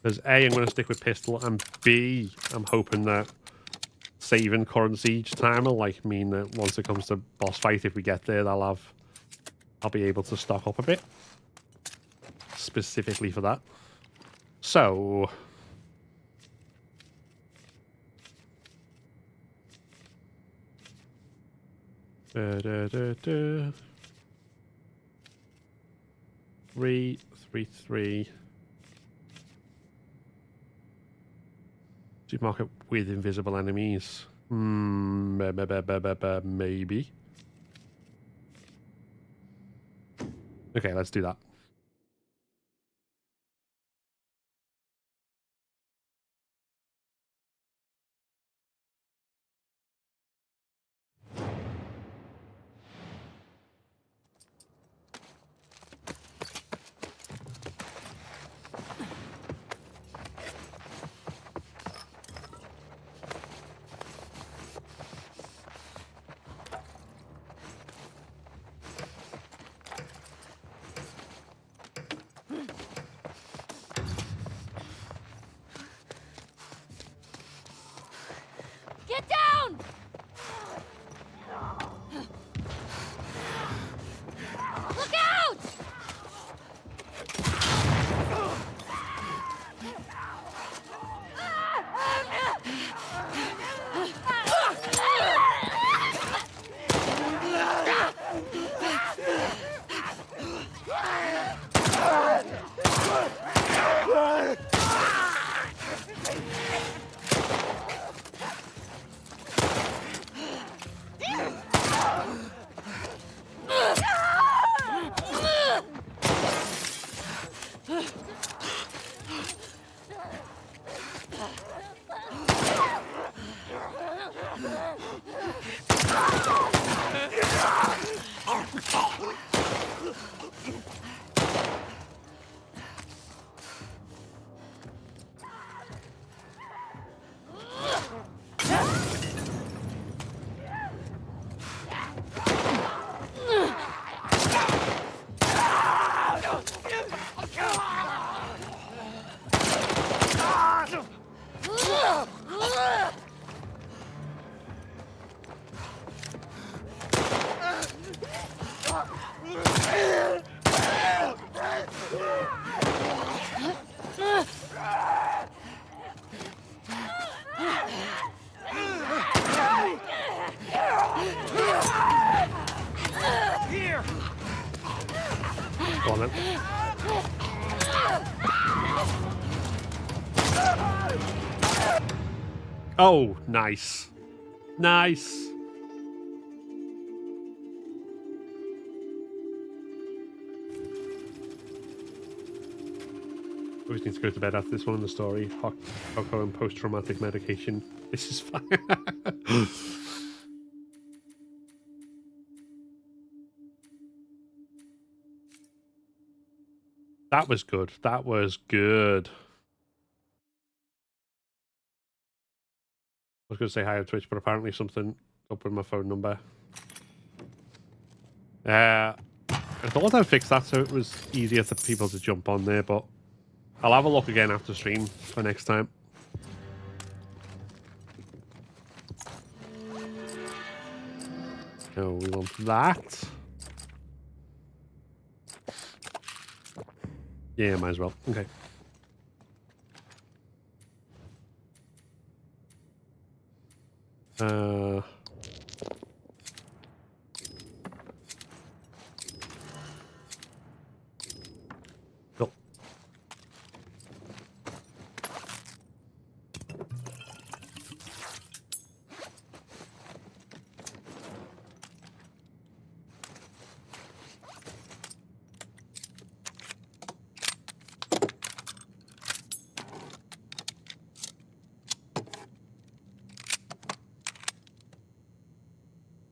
There's A, I'm going to stick with pistol, and B, I'm hoping that saving currency each time will like mean that once it comes to boss fight, if we get there, I'll be able to stock up a bit. Specifically for that. So... Three. Supermarket with invisible enemies. Maybe. Okay, let's do that. Get down! Look out! Go on then. Oh, nice. Nice. Always need to go to bed after this one in the story. Coco and post-traumatic medication. This is fine. That was good. That was good. I was going to say hi on Twitch, but apparently something up with my phone number. I thought I'd fix that so it was easier for people to jump on there, but I'll have a look again after stream for next time. Oh, we want that. Yeah, might as well. Okay. Cool.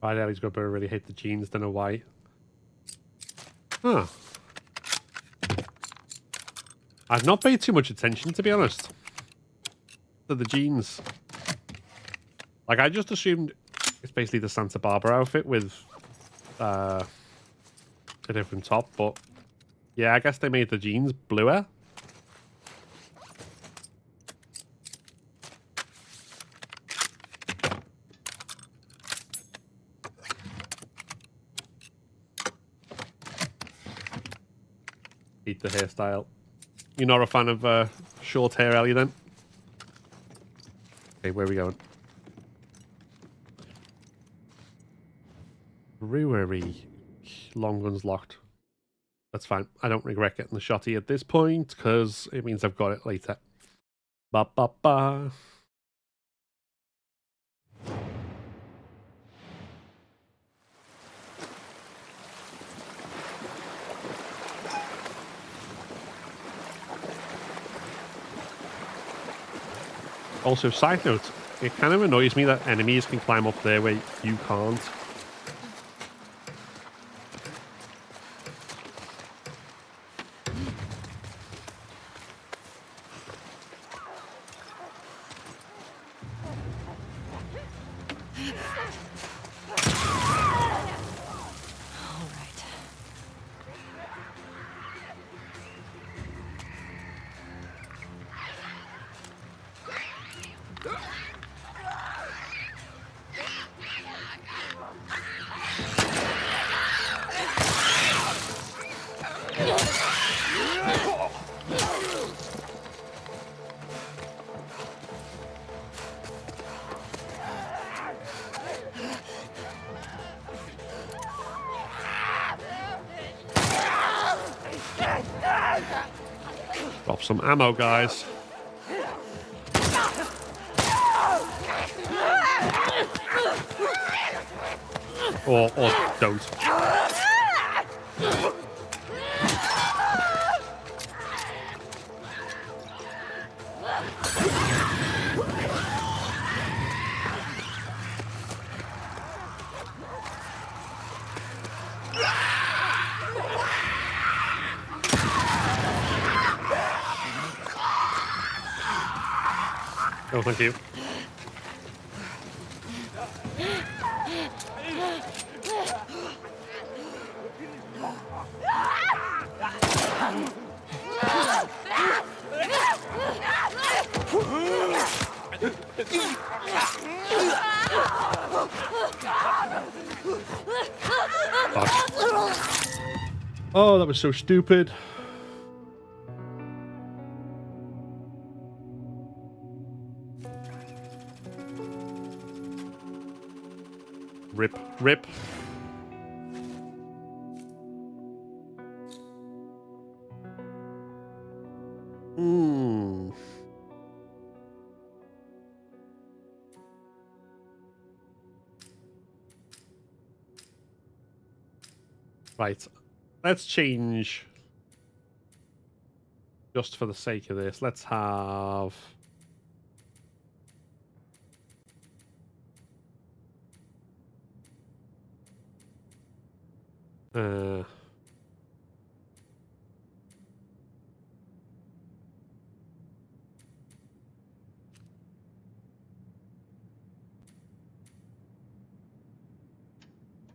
Right, Ellie's got to really hate the jeans, don't know why. Huh. I've not paid too much attention, to be honest, to the jeans. Like, I just assumed it's basically the Santa Barbara outfit with a different top, but yeah, I guess they made the jeans bluer. Hate the hairstyle. You're not a fan of short hair, Ellie, then? Okay, where are we going? Brewery. Long gun's locked. That's fine. I don't regret getting the shotty at this point, because it means I've got it later. Ba ba ba. Also, side note, it kind of annoys me that enemies can climb up there where you can't. Drop some ammo, guys. Or don't. Oh, thank you. Oh, that was so stupid. Rip, rip. Right. Let's change. Just for the sake of this, let's have...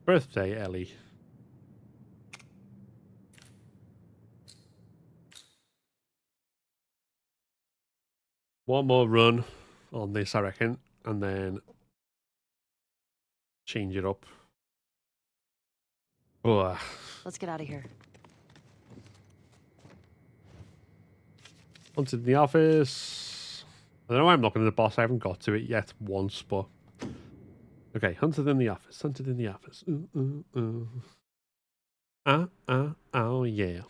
Birthday, Ellie. One more run on this, I reckon, and then change it up. Oh. Let's get out of here. Onto the office. I don't know why I'm looking at the boss. I haven't got to it yet once, but... Okay, hunted in the office. Hunted in the office. Oh, yeah.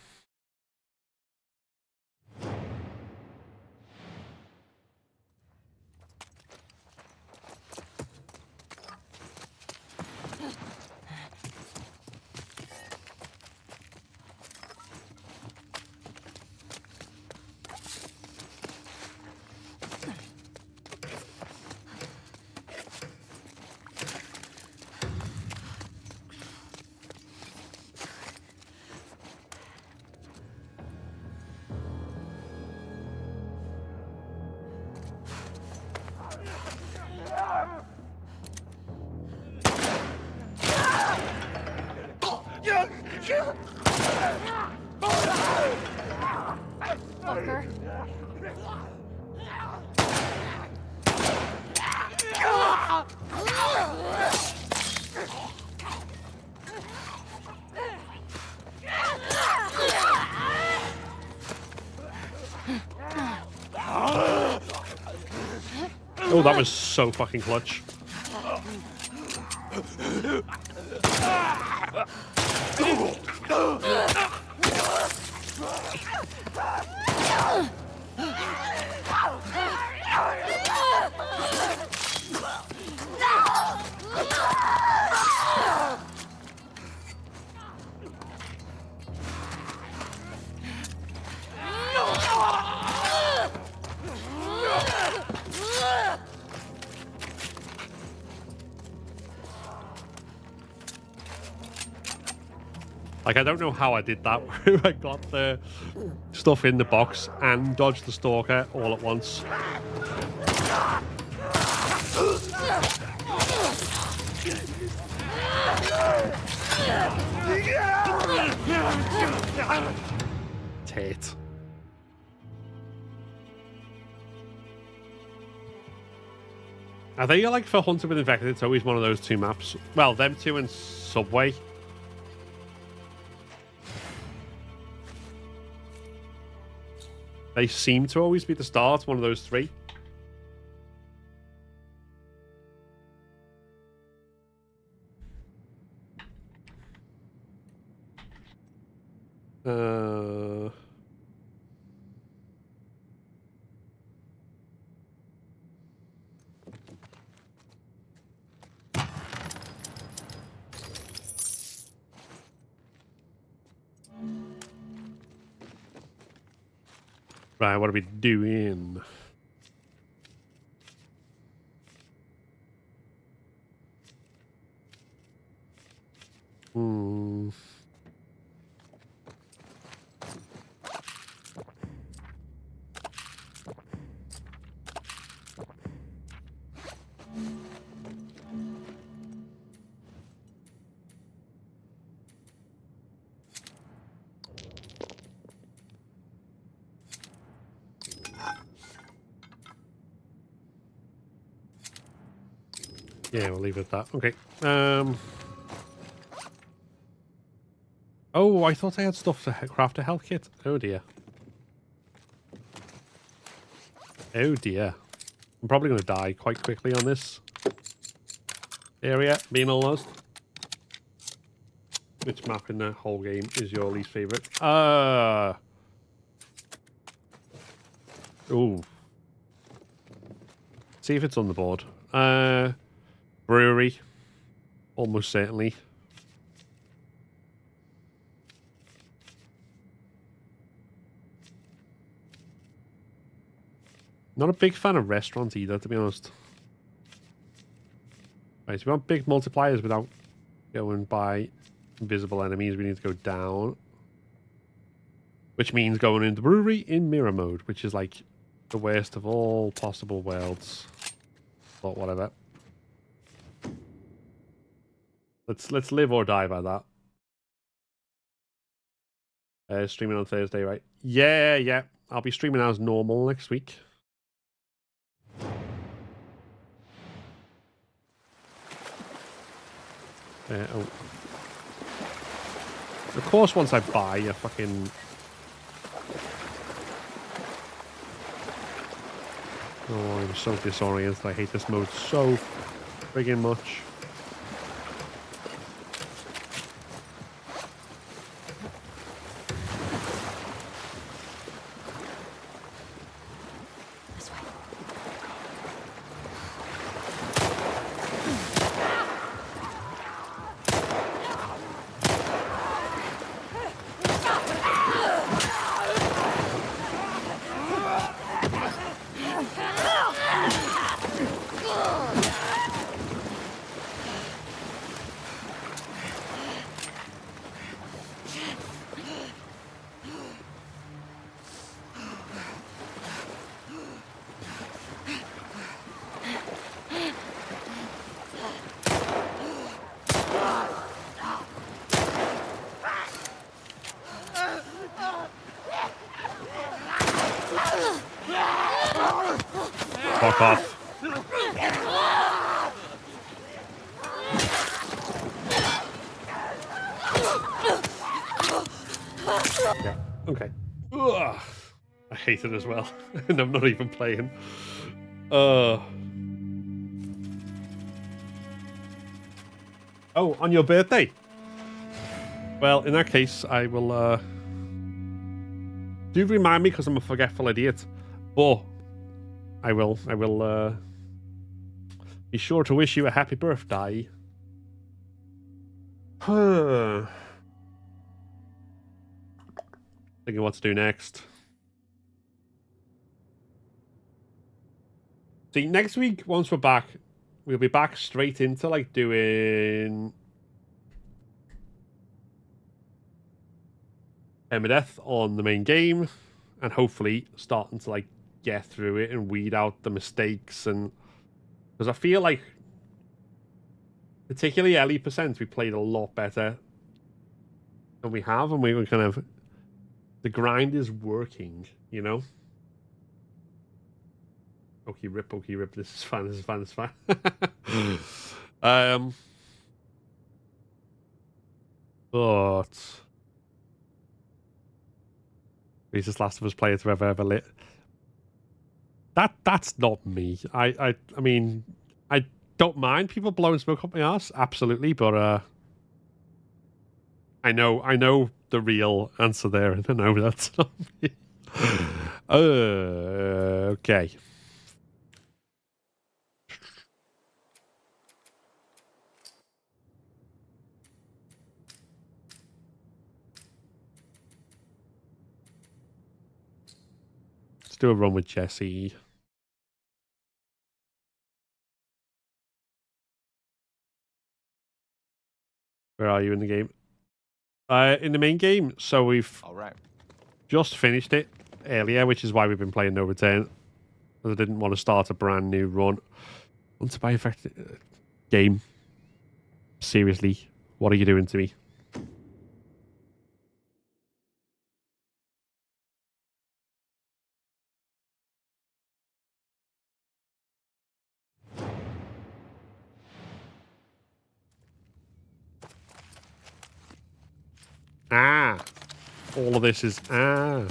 Fucker. Oh, that was so fucking clutch. Like, I don't know how I did that. I got the stuff in the box and dodged the stalker all at once. Tate. I think, like, for Hunter with Infected, it's always one of those two maps. Well, them two and Subway. They seem to always be the start, one of those three. Right, what are we doing? Hmm. Yeah, we'll leave it at that. Okay. Oh, I thought I had stuff to craft a health kit. Oh dear. Oh dear. I'm probably going to die quite quickly on this area, being honest. Which map in the whole game is your least favorite? Ooh. See if it's on the board. Brewery. Almost certainly. Not a big fan of restaurants either, to be honest. Right, so we want big multipliers without going by invisible enemies. We need to go down. Which means going into brewery in mirror mode, which is like the worst of all possible worlds. But whatever. Let's live or die by that. Streaming on Thursday, right? Yeah. I'll be streaming as normal next week. Oh. Of course, once I buy a fucking... Oh, I'm so disoriented. I hate this mode so friggin' much. Fuck off. Yeah, okay. Ugh. I hate it as well. And I'm not even playing. Oh, on your birthday? Well, in that case, I will, do remind me because I'm a forgetful idiot. But I will be sure to wish you a happy birthday. Thinking what to do next. See, next week, once we're back, we'll be back straight into like doing permadeath on the main game, and hopefully starting to like get through it and weed out the mistakes. And because I feel like, particularly Ellie percent, we played a lot better than we have, and we were kind of, the grind is working, you know. Okay, rip. This is fine. But Jesus, Last of Us player to ever lit. That's not me. I mean, I don't mind people blowing smoke up my ass, absolutely, but I know the real answer there, and I know that's not me. Okay. do a run with Jesse. Where are you in the game? In the main game, so we've just finished it earlier, which is why we've been playing No Return. Because I didn't want to start a brand new run. Once by effect game. Seriously, what are you doing to me? Ah. All of this is ah.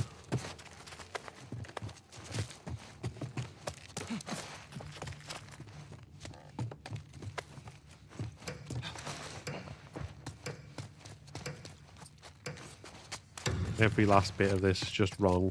Every last bit of this is just wrong.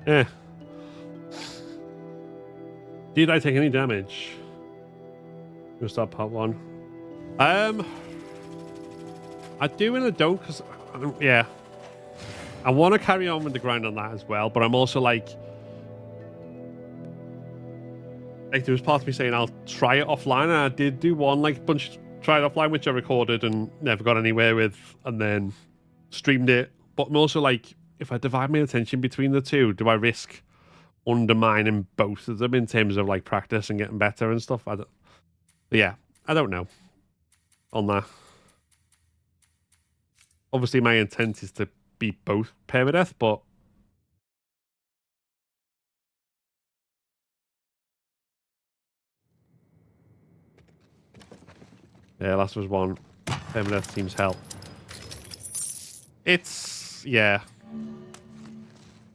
Eh. Did I take any damage? We'll start part one. I do and I don't because, yeah. I want to carry on with the grind on that as well, but I'm also like there was part of me saying I'll try it offline, and I did do one try it offline, which I recorded and never got anywhere with, and then streamed it. But I'm also like, if I divide my attention between the two, do I risk undermining both of them in terms of like practice and getting better and stuff? I don't know on that. Obviously, my intent is to beat both permadeath, but yeah, last was one. Permadeath seems hell. It's yeah.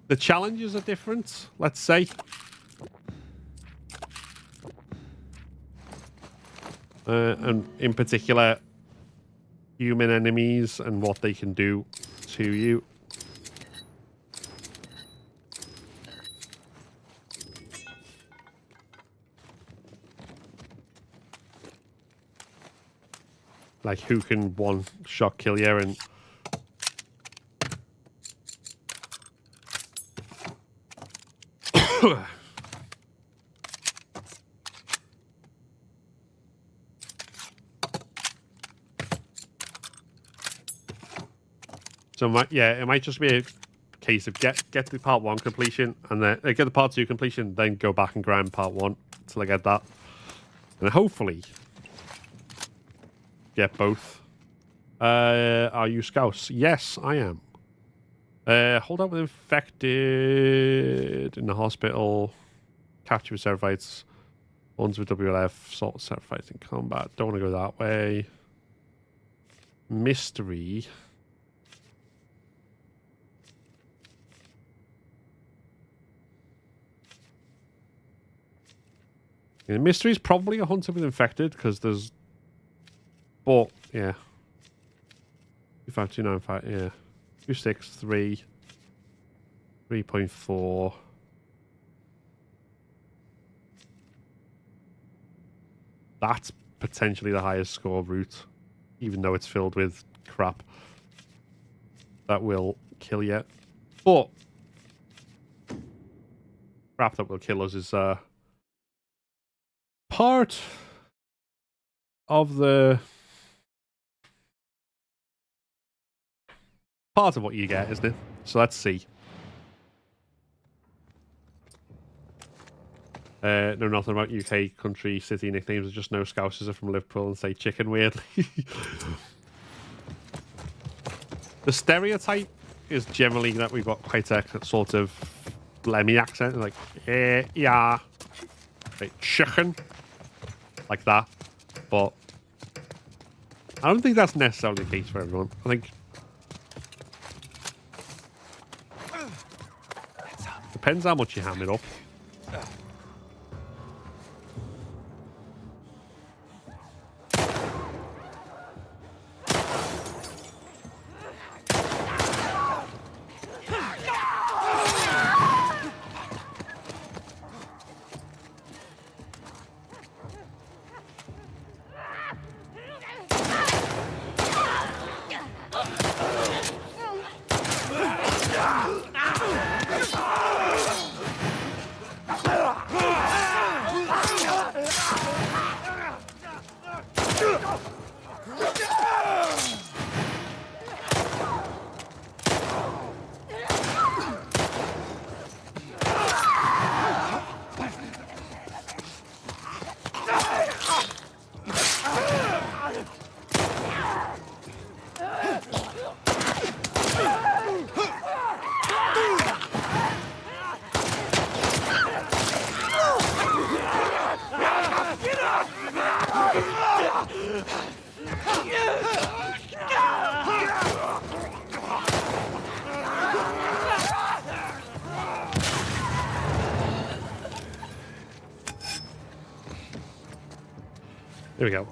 The challenges are different, let's say. And in particular, human enemies and what they can do to you. Like who can one-shot kill you and... So it might just be a case of get the part 1 completion and then get the part 2 completion, then go back and grind part 1 until I get that, and hopefully get both. Are you Scouse? Yes, I am. Hold out with infected in the hospital. Capture with Seraphites. Ones with WLF. Assault with Seraphites in combat. Don't want to go that way. Mystery. Yeah, mystery is probably a hunter with infected because there's. But yeah. 25295. Yeah. 263. 3.4. That's potentially the highest score route, even though it's filled with crap that will kill you. But crap that will kill us is part of the part of what you get, isn't it? So let's see. Know nothing about UK country city nicknames. Just no Scousers are from Liverpool and say chicken weirdly. The stereotype is generally that we've got quite a sort of Lemmy accent, like yeah, like chicken, like that. But I don't think that's necessarily the case for everyone. I think depends how much you ham it up. Here we go.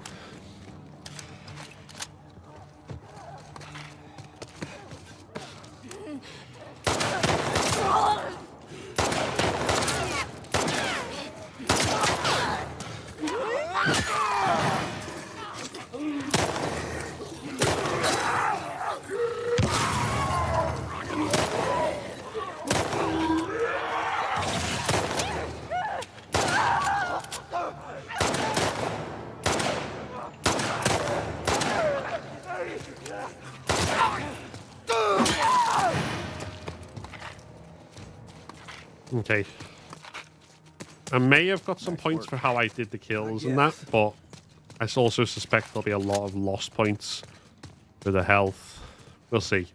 Okay. I may have got some points for how I did the kills and that, but I also suspect there'll be a lot of lost points for the health. We'll see.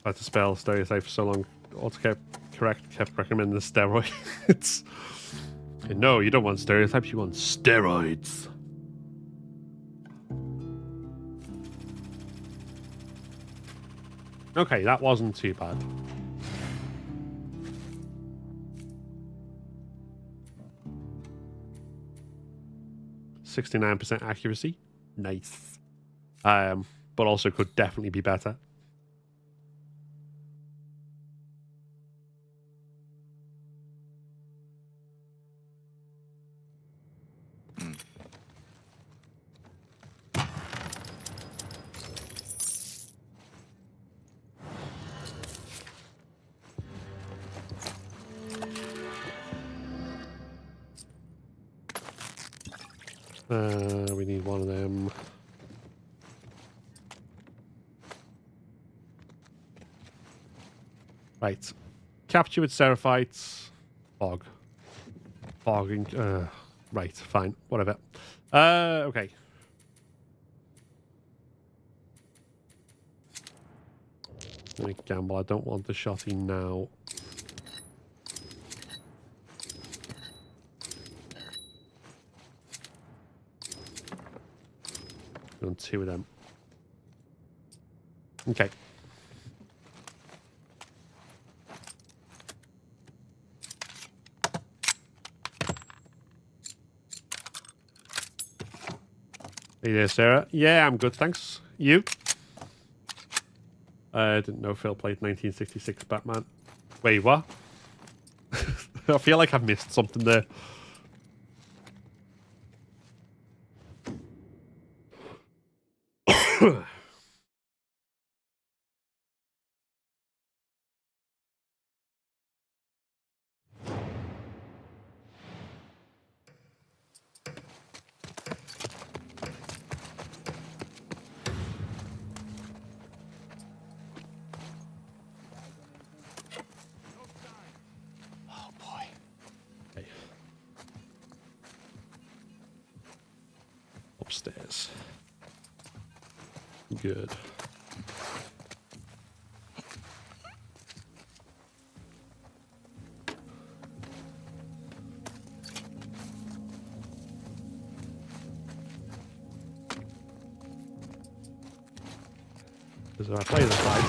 I had to spell stereotype for so long. Autocorrect kept recommending the steroids. No, you don't want stereotypes, you want steroids. Okay, that wasn't too bad. %69% accuracy. Nice. But also could definitely be better. We need one of them. Right. Capture with Seraphites. Fog. Fogging. Right, fine. Whatever. Okay. Let me gamble. I don't want the shotty now. On two of them. Okay. Hey there, Sarah. Yeah, I'm good, thanks. You? I didn't know Phil played 1966 Batman. Wait, what? I feel like I've missed something there. Oh boy. Okay. Upstairs. Good. So I play the side.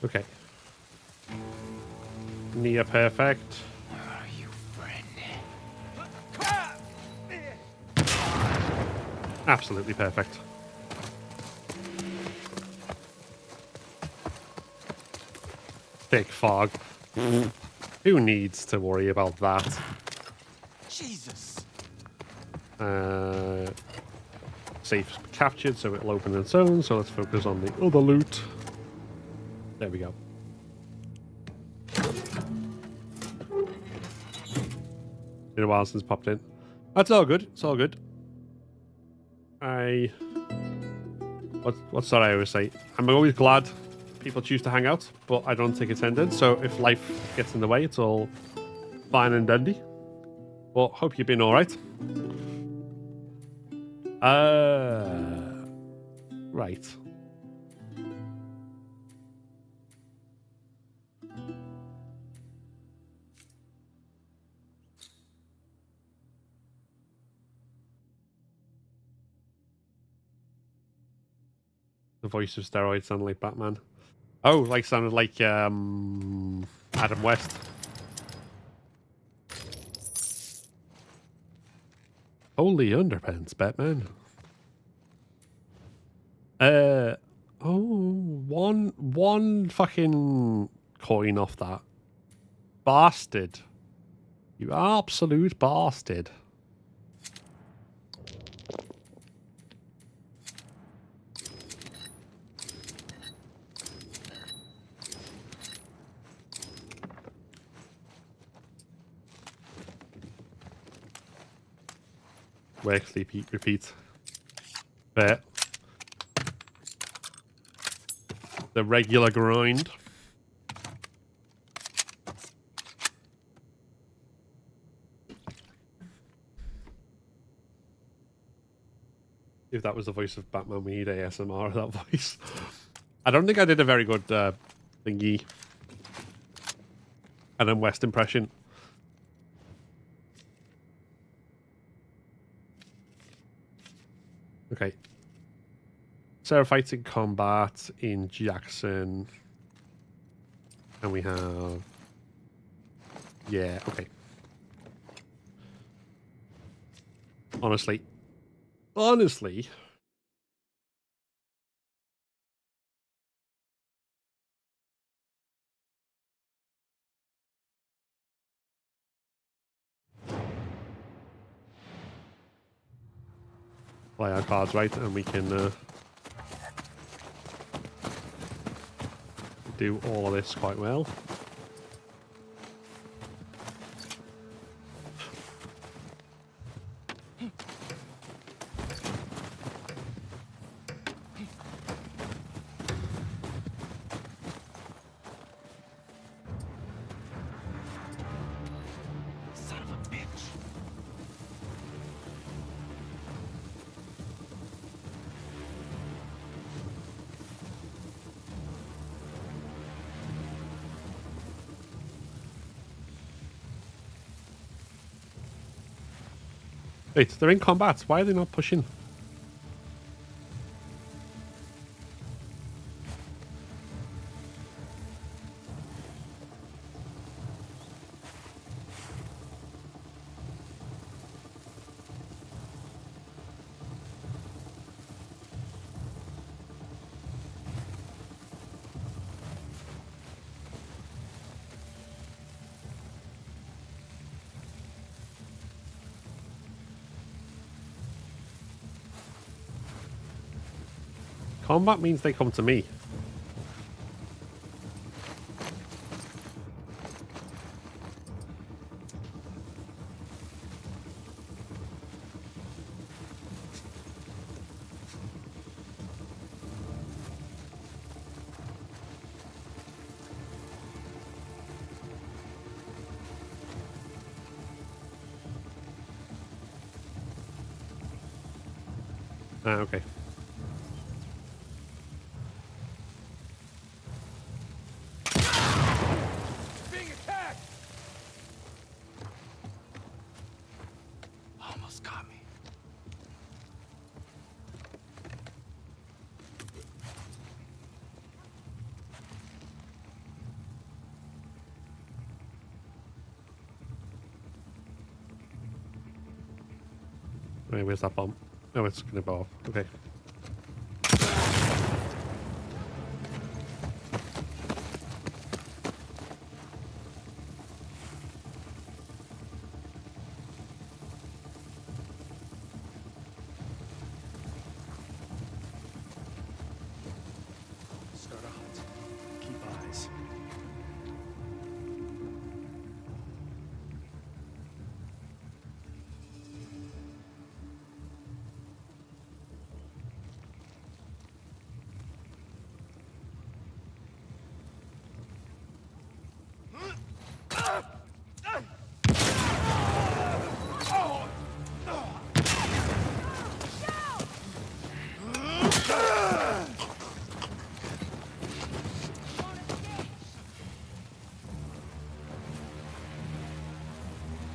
Okay. Near perfect. Are you Absolutely perfect. Thick fog. Who needs to worry about that? Jesus. Safe captured, so it'll open its own. So let's focus on the other loot. There we go. Been a while since popped in. That's all good. It's all good. What's that I always say? I'm always glad people choose to hang out, but I don't take attendance. So if life gets in the way, it's all fine and dandy. But hope you've been all right. Right. The voice of steroids sounded like Batman. Oh, like sounded like Adam West. Holy underpants, Batman. One fucking coin off that. Bastard. You absolute bastard. Work, sleep, eat, repeat. Fair. The regular grind. If that was the voice of Batman, we need ASMR of that voice. I don't think I did a very good thingy. Adam West impression. Okay. Sarah fights in combat in Jackson. And we have... Yeah, okay. Honestly. Play our cards right, and we can do all of this quite well. Son of a bitch. Wait, they're in combat. Why are they not pushing? Combat means they come to me. Ah, okay. Being attacked! Almost got me. Wait, where's that bomb? Oh, it's gonna go off. Okay. Start a hunt. Keep eyes.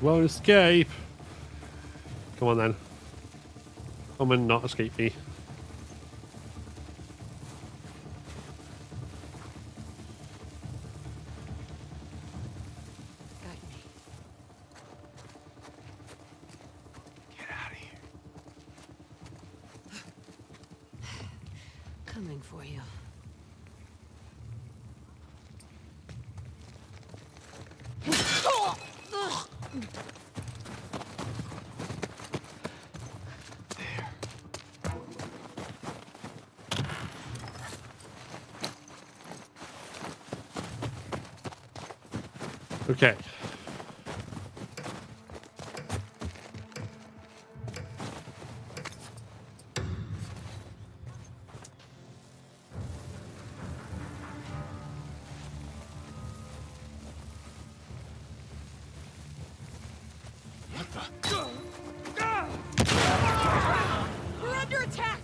Won't escape. Come on then. Come and not escape me. Get out of here. Coming for you. Okay. We're under attack!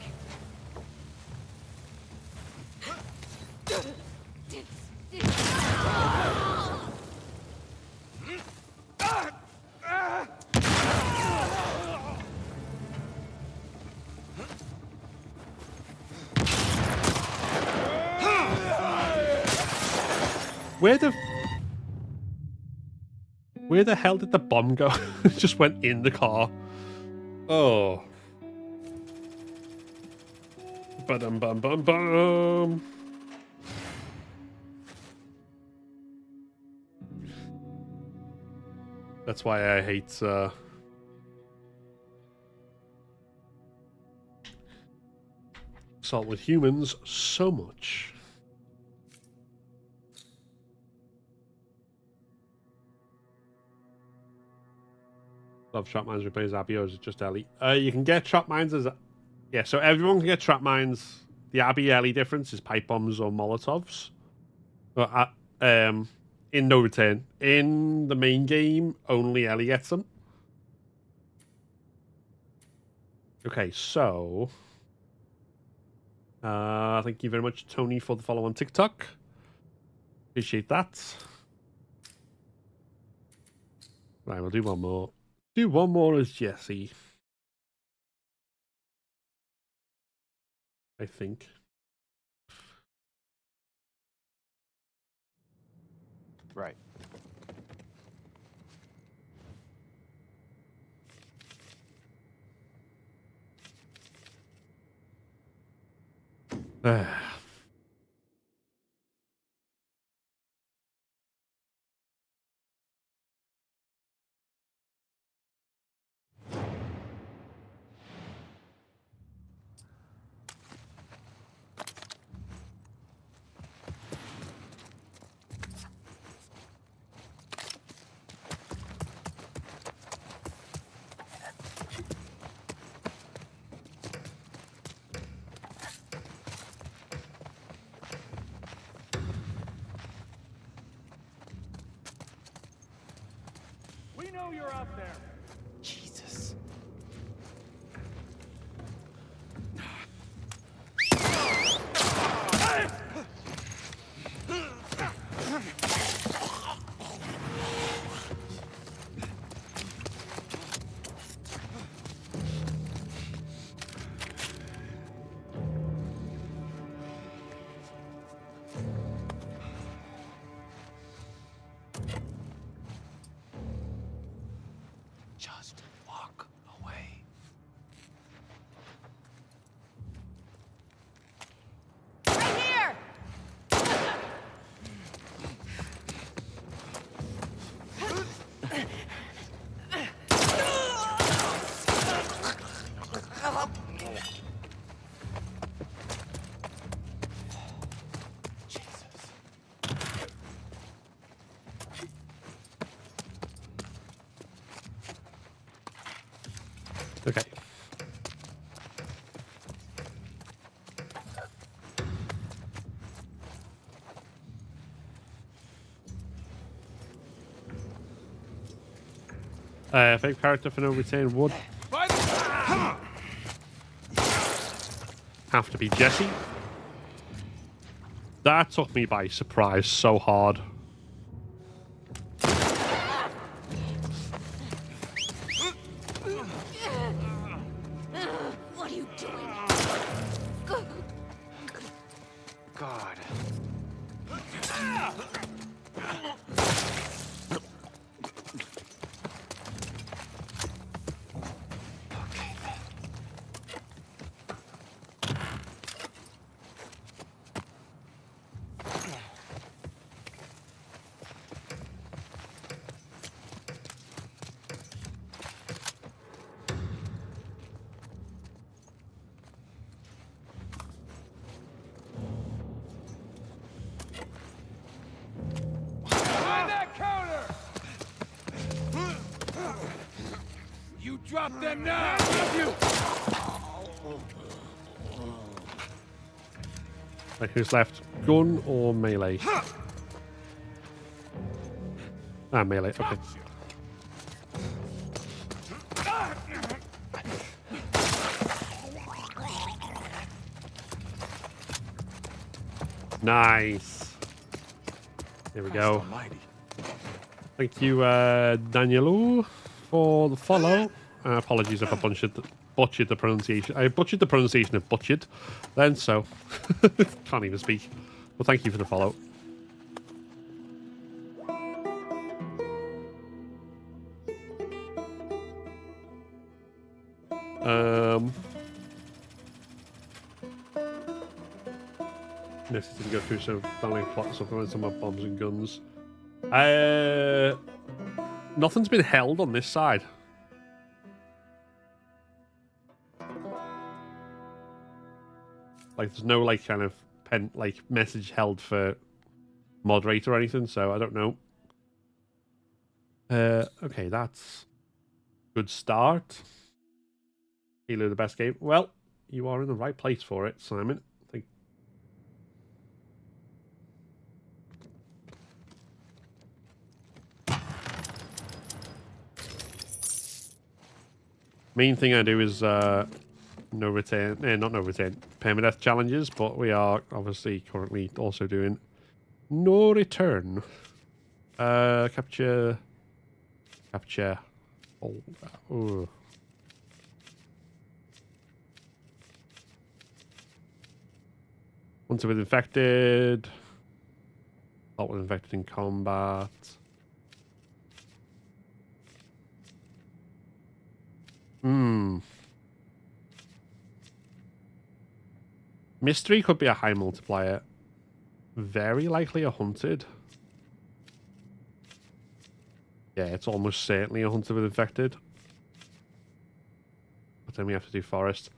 Where the hell did the bomb go? It just went in the car. Oh. Ba-dum bum bum bum. That's why I hate Assault with Humans so much. Love trap mines replace Abby, or is it just Ellie? You can get trap mines as yeah, so everyone can get trap mines. The Abby Ellie difference is pipe bombs or Molotovs. But in No Return, in the main game, only Ellie gets them. Okay, so thank you very much, Tony, for the follow on TikTok. Appreciate that. Right, we'll do one more. Do one more as Jesse. I think. Right. We know you're out there. Jesus. Just walk away. Right here! Okay. Fake character for no retain would have to be Jesse. That took me by surprise so hard. What are you doing? God. Behind that counter! You drop them now! You! Right, who's left? Gun or melee? Ah, melee. Okay. Nice. There we go. Thank you, Danielu, for the follow. Apologies if I butchered the pronunciation. I butchered the pronunciation of butchered, then so can't even speak. Well, thank you for the follow. Necessary to go through some family plots of some of bombs and guns. Nothing's been held on this side. Like, there's no like kind of message held for moderator or anything, so I don't know. Okay, that's good start. Halo, the best game. Well, you are in the right place for it, Simon. Main thing I do is not no retain, permadeath challenges, but we are obviously currently also doing no return. Capture. Oh. Hunter with infected. Not with infected in combat. Mystery could be a high multiplier. Very likely a hunted. Yeah, it's almost certainly a hunter with infected. But then we have to do forest.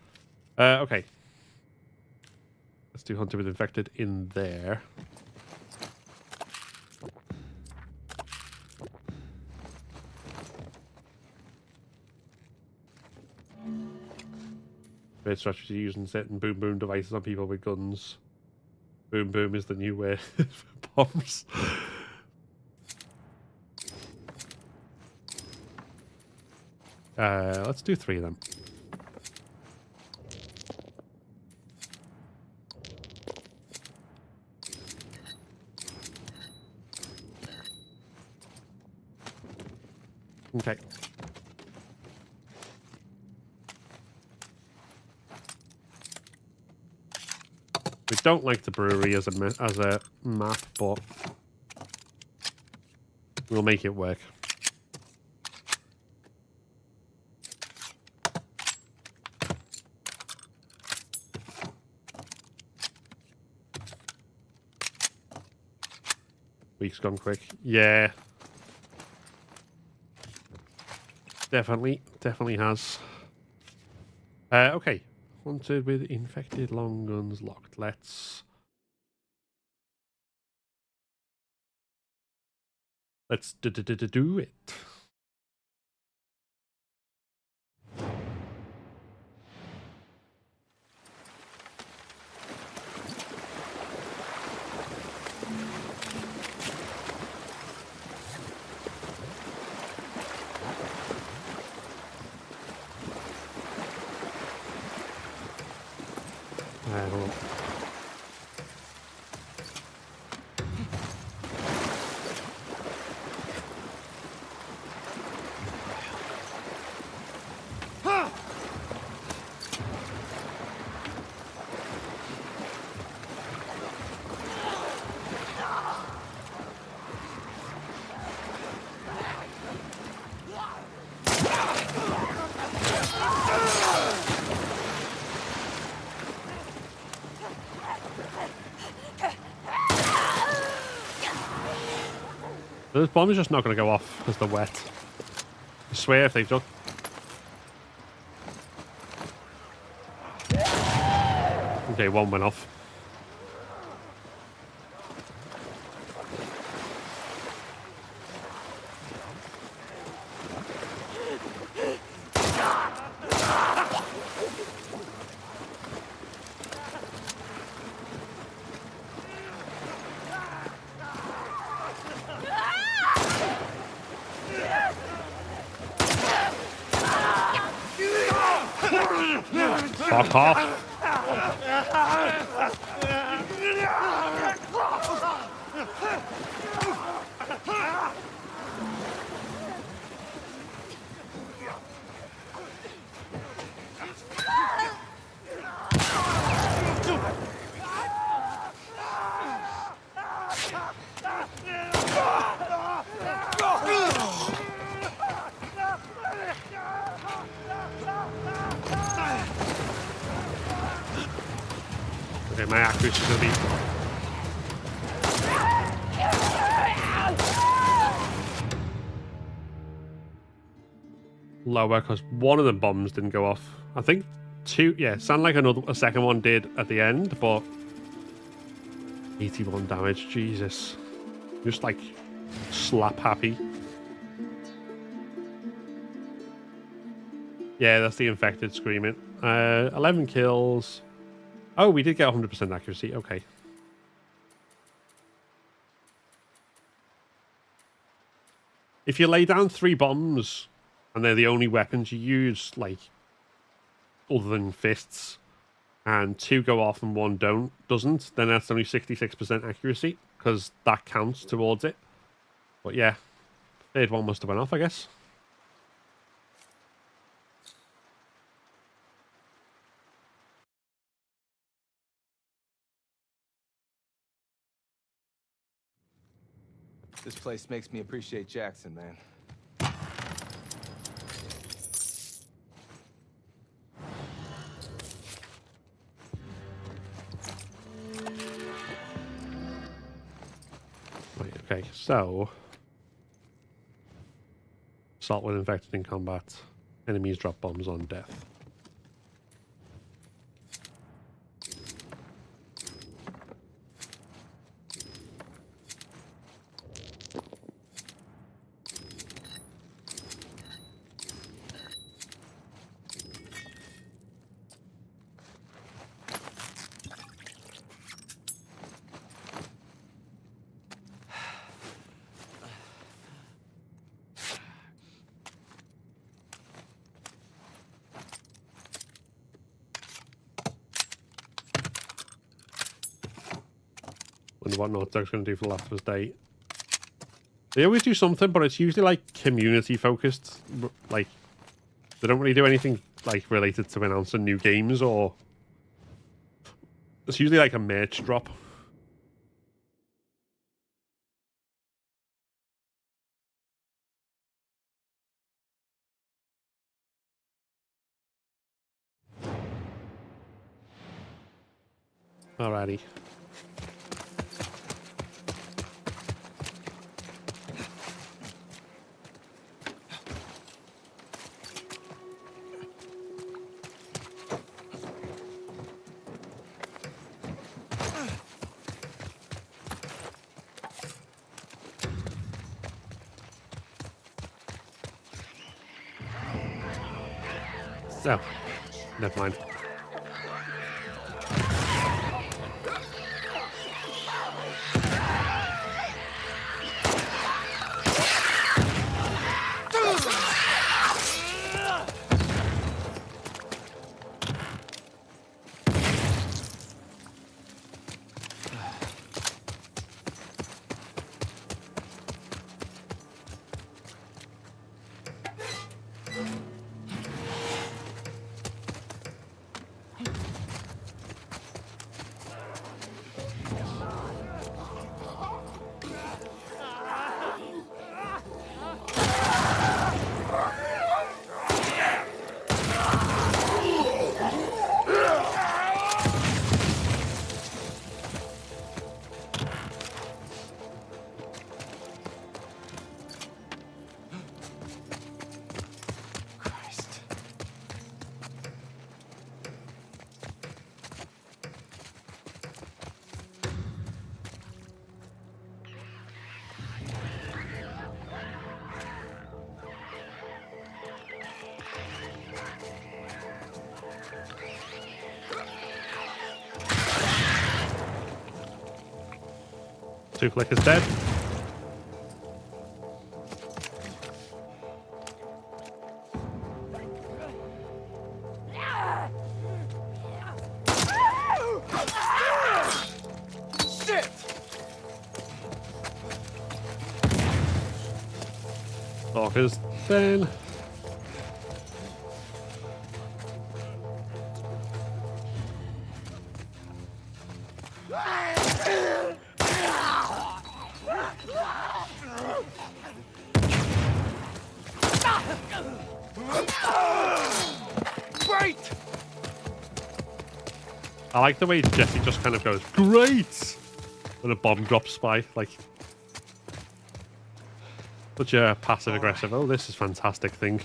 Okay. Let's do hunter with infected in there. Great strategy using certain boom boom devices on people with guns. Boom boom is the new way for bombs. Let's do 3 of them. Okay. We don't like the brewery as a map, but we'll make it work. Week's gone quick. Yeah. Definitely has. Okay. Hunted with infected long guns locked. Let's do it. Hold on. This bomb is just not going to go off because they're wet. I swear if they've done. Okay, one went off. Fuck off. Okay, my accuracy is going to be lower because one of the bombs didn't go off. I think 2, yeah, sound like a second one did at the end, but 81 damage, Jesus. Just like slap happy. Yeah, that's the infected screaming. 11 kills. Oh, we did get 100% accuracy. Okay. If you lay down 3 bombs and they're the only weapons you use, like, other than fists, and 2 go off and 1 doesn't, then that's only 66% accuracy, because that counts towards it. But yeah, 3rd one must have went off, I guess. This place makes me appreciate Jackson, man. Right, okay, so assault with infected in combat. Enemies drop bombs on death. Wonder what Naughty Dog's going to do for the Last of Us Day. They always do something, but it's usually like community focused. Like they don't really do anything like related to announcing new games, or it's usually like a merch drop. Alrighty. So, never mind. Two clickers dead. Shit! Talkers then. Great! I like the way Jesse just kind of goes, great! When a bomb drops by, like, such a passive aggressive, oh, this is fantastic thing.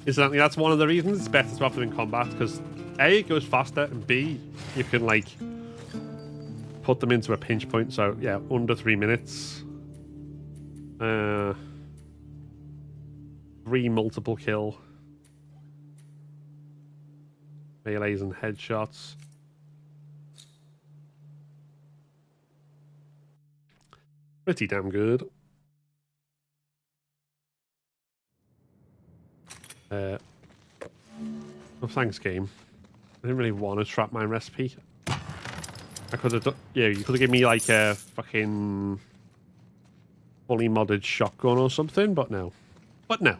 Exactly, that's one of the reasons it's better to have them in combat, because A, it goes faster, and B, you can, like, put them into a pinch point, so, yeah, under 3 minutes. 3 multiple kill. Melees and headshots. Pretty damn good. Oh, thanks, game. I didn't really want a trapmine recipe. I could have done... Yeah, you could have given me, like, a fucking fully modded shotgun or something, but no. But no.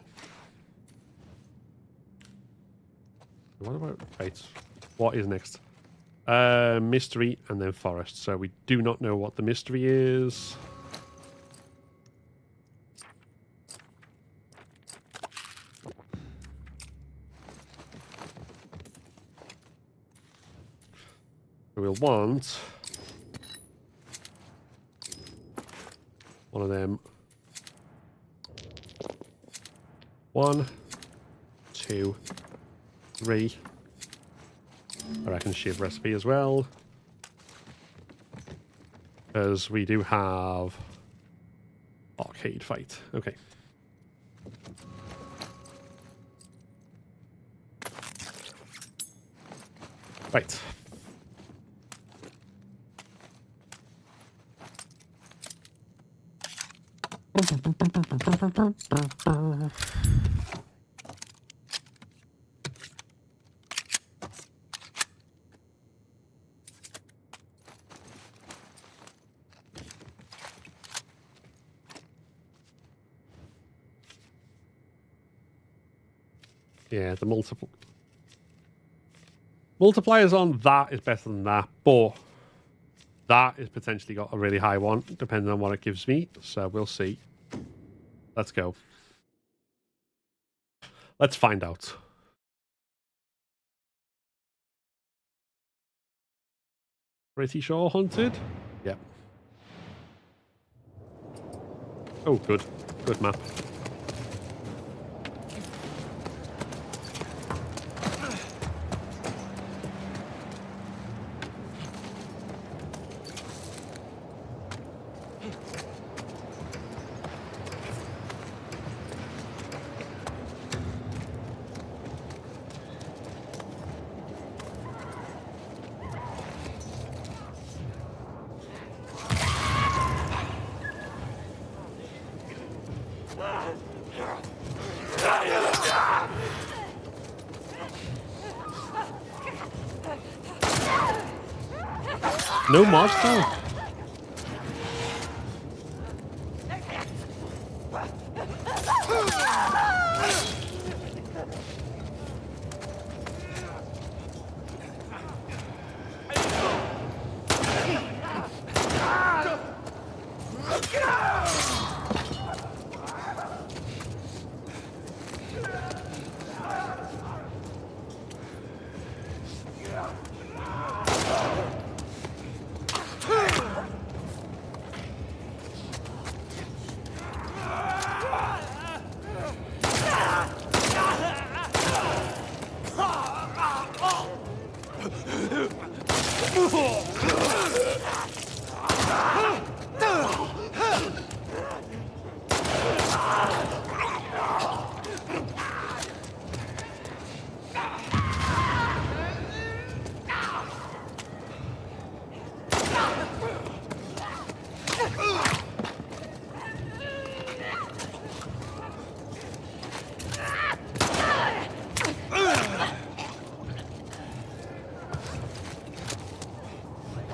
What about... Right. What is next? Mystery and then forest. So we do not know what the mystery is. We'll want one of them. 1, 2, 3. I reckon shiv recipe as well. Because we do have arcade fight. Okay. Right. Yeah, the multipliers on that is better than that, but that is potentially got a really high one, depending on what it gives me. So we'll see. Let's go. Let's find out. Pretty sure hunted? Yep. Oh, good. Good map. No mods though.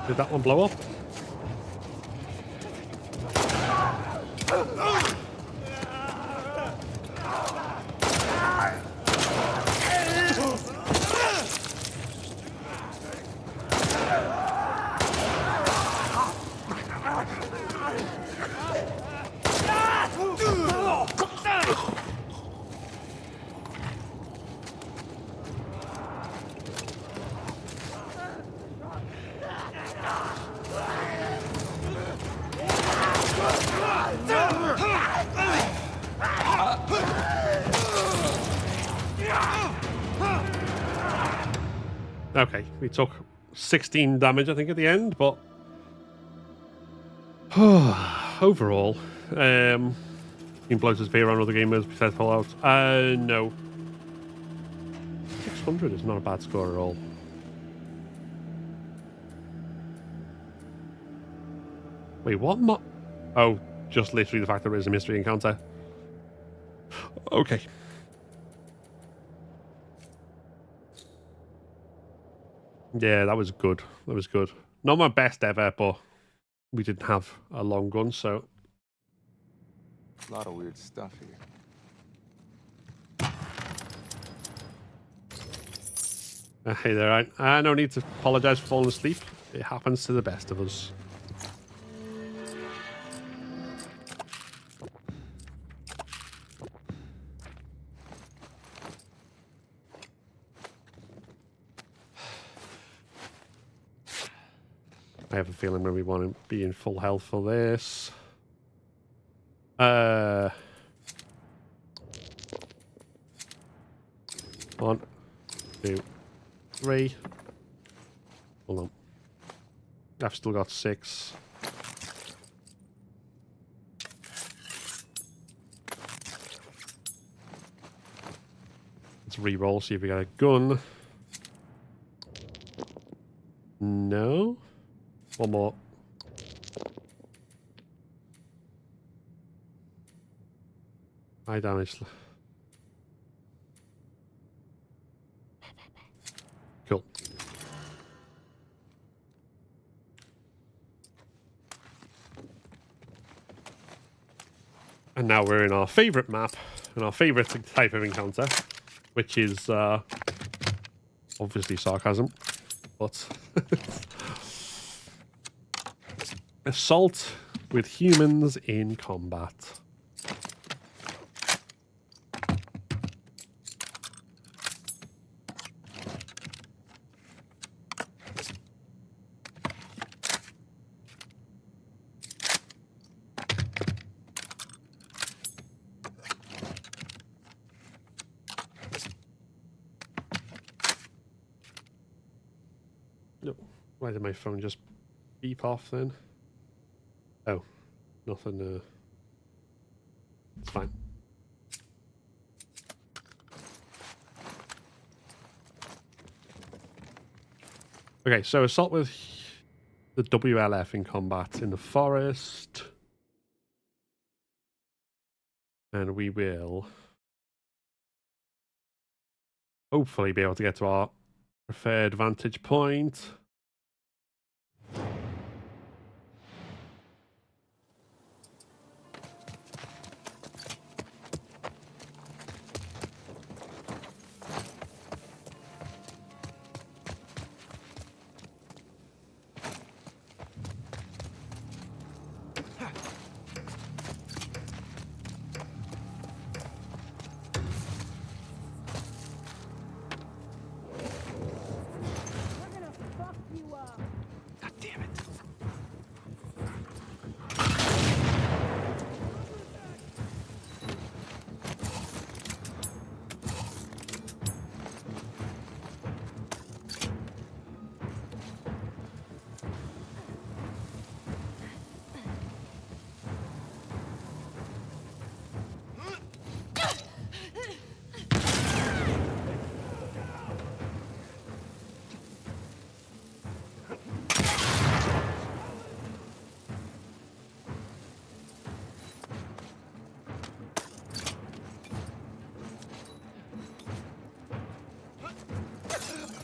Did that one blow up? Okay, we took 16 damage, I think, at the end, but overall, you can blow to spear on other gamers besides Fallout. No. 600 is not a bad score at all. Wait, what? Oh, just literally the fact that there is a mystery encounter. Okay. Yeah, that was good. That was good. Not my best ever, but we didn't have a long gun, so A lot of weird stuff here. Hey there, I no need to apologize for falling asleep. It happens to the best of us. I have a feeling when we want to be in full health for this. 1, 2, 3. Hold on. I've still got 6. Let's re-roll, see if we got a gun. No. One more. High damage. Cool. And now we're in our favorite map and our favorite type of encounter, which is obviously sarcasm, but assault with humans in combat. No, why did my phone just beep off then? Oh, nothing. It's fine. Okay, so assault with the WLF in combat in the forest. And we will hopefully be able to get to our preferred vantage point.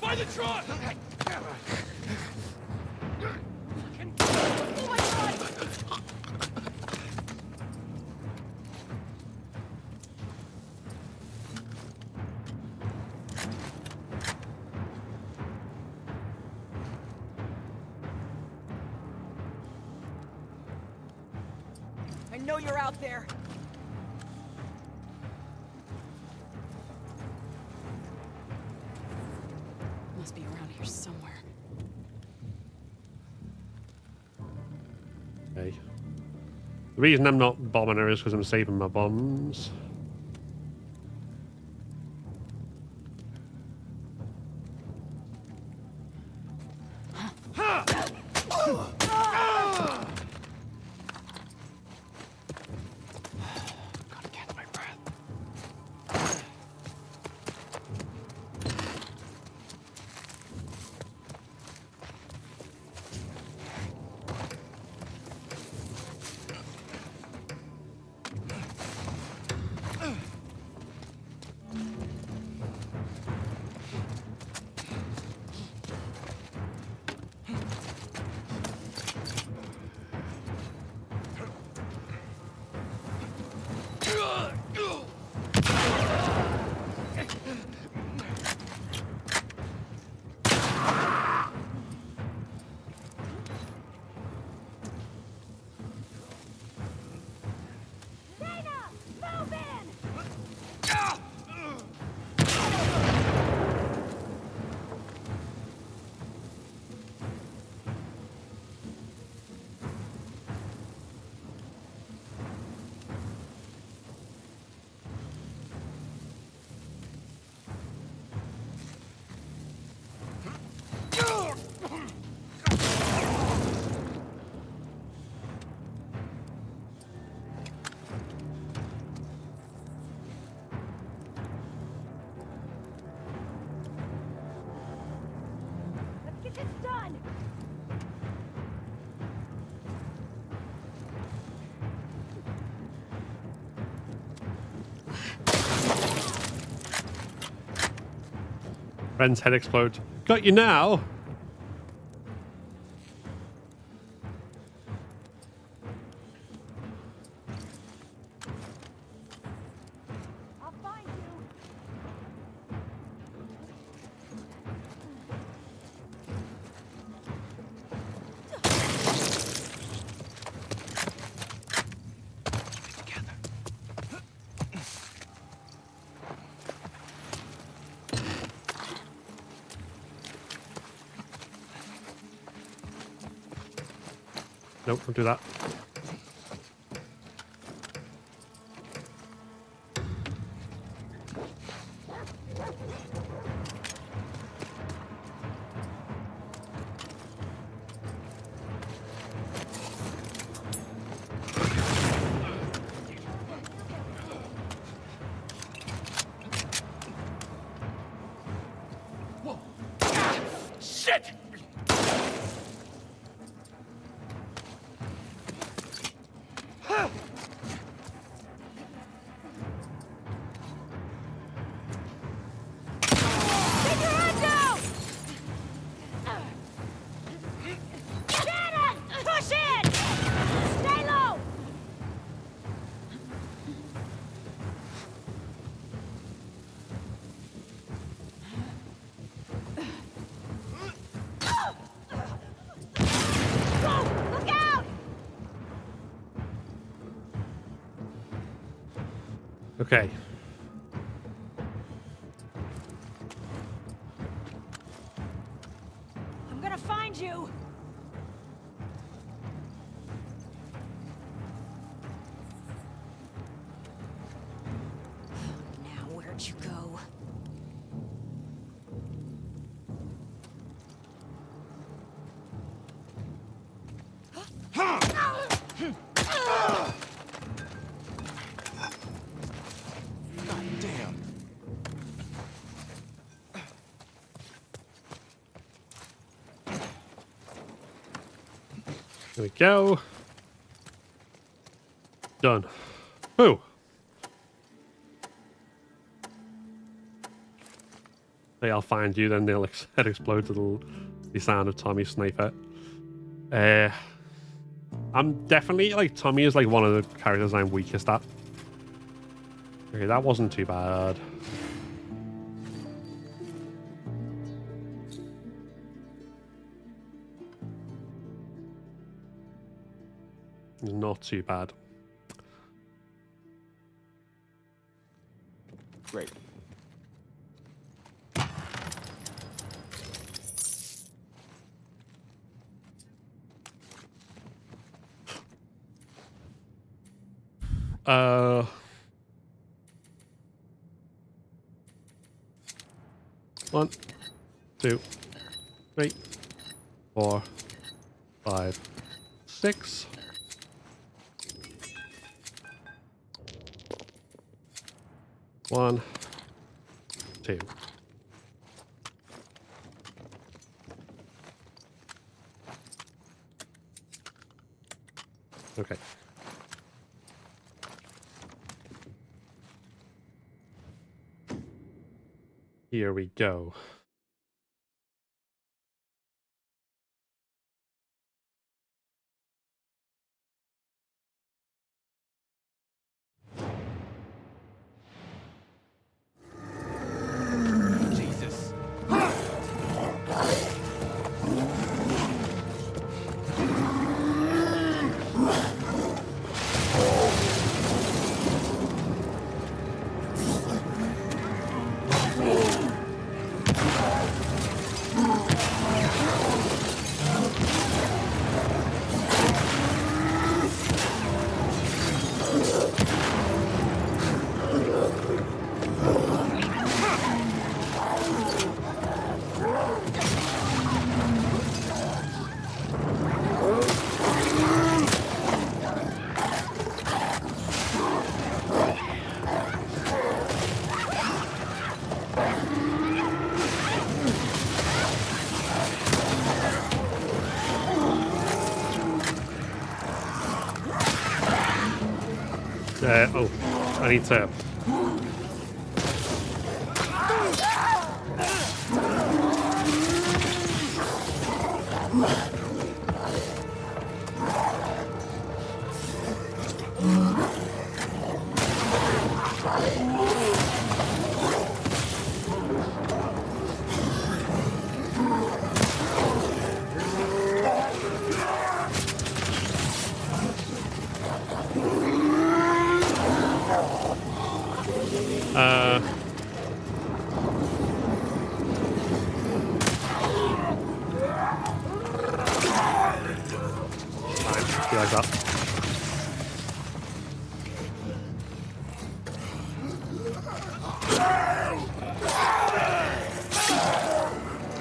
By the truck! I know you're out there. Must be around here somewhere. Okay. The reason I'm not bombing her is because I'm saving my bombs. Friend's head explodes. Got you now. Nope, don't do that. Shit! Push in! Stay low! Go! Look out! Okay. I'm gonna find you! Now, where'd you go? God damn. There we go. Done. Ooh. Hey, I'll find you, then they'll head explode to the sound of Tommy's sniper. I'm definitely, like, Tommy is like one of the characters I'm weakest at. Okay, that wasn't too bad. Not too bad. Great. One, 2, 3, 4, 5, 6. One, 2. Okay. Here we go. Jesus. Oh, I need to... like that.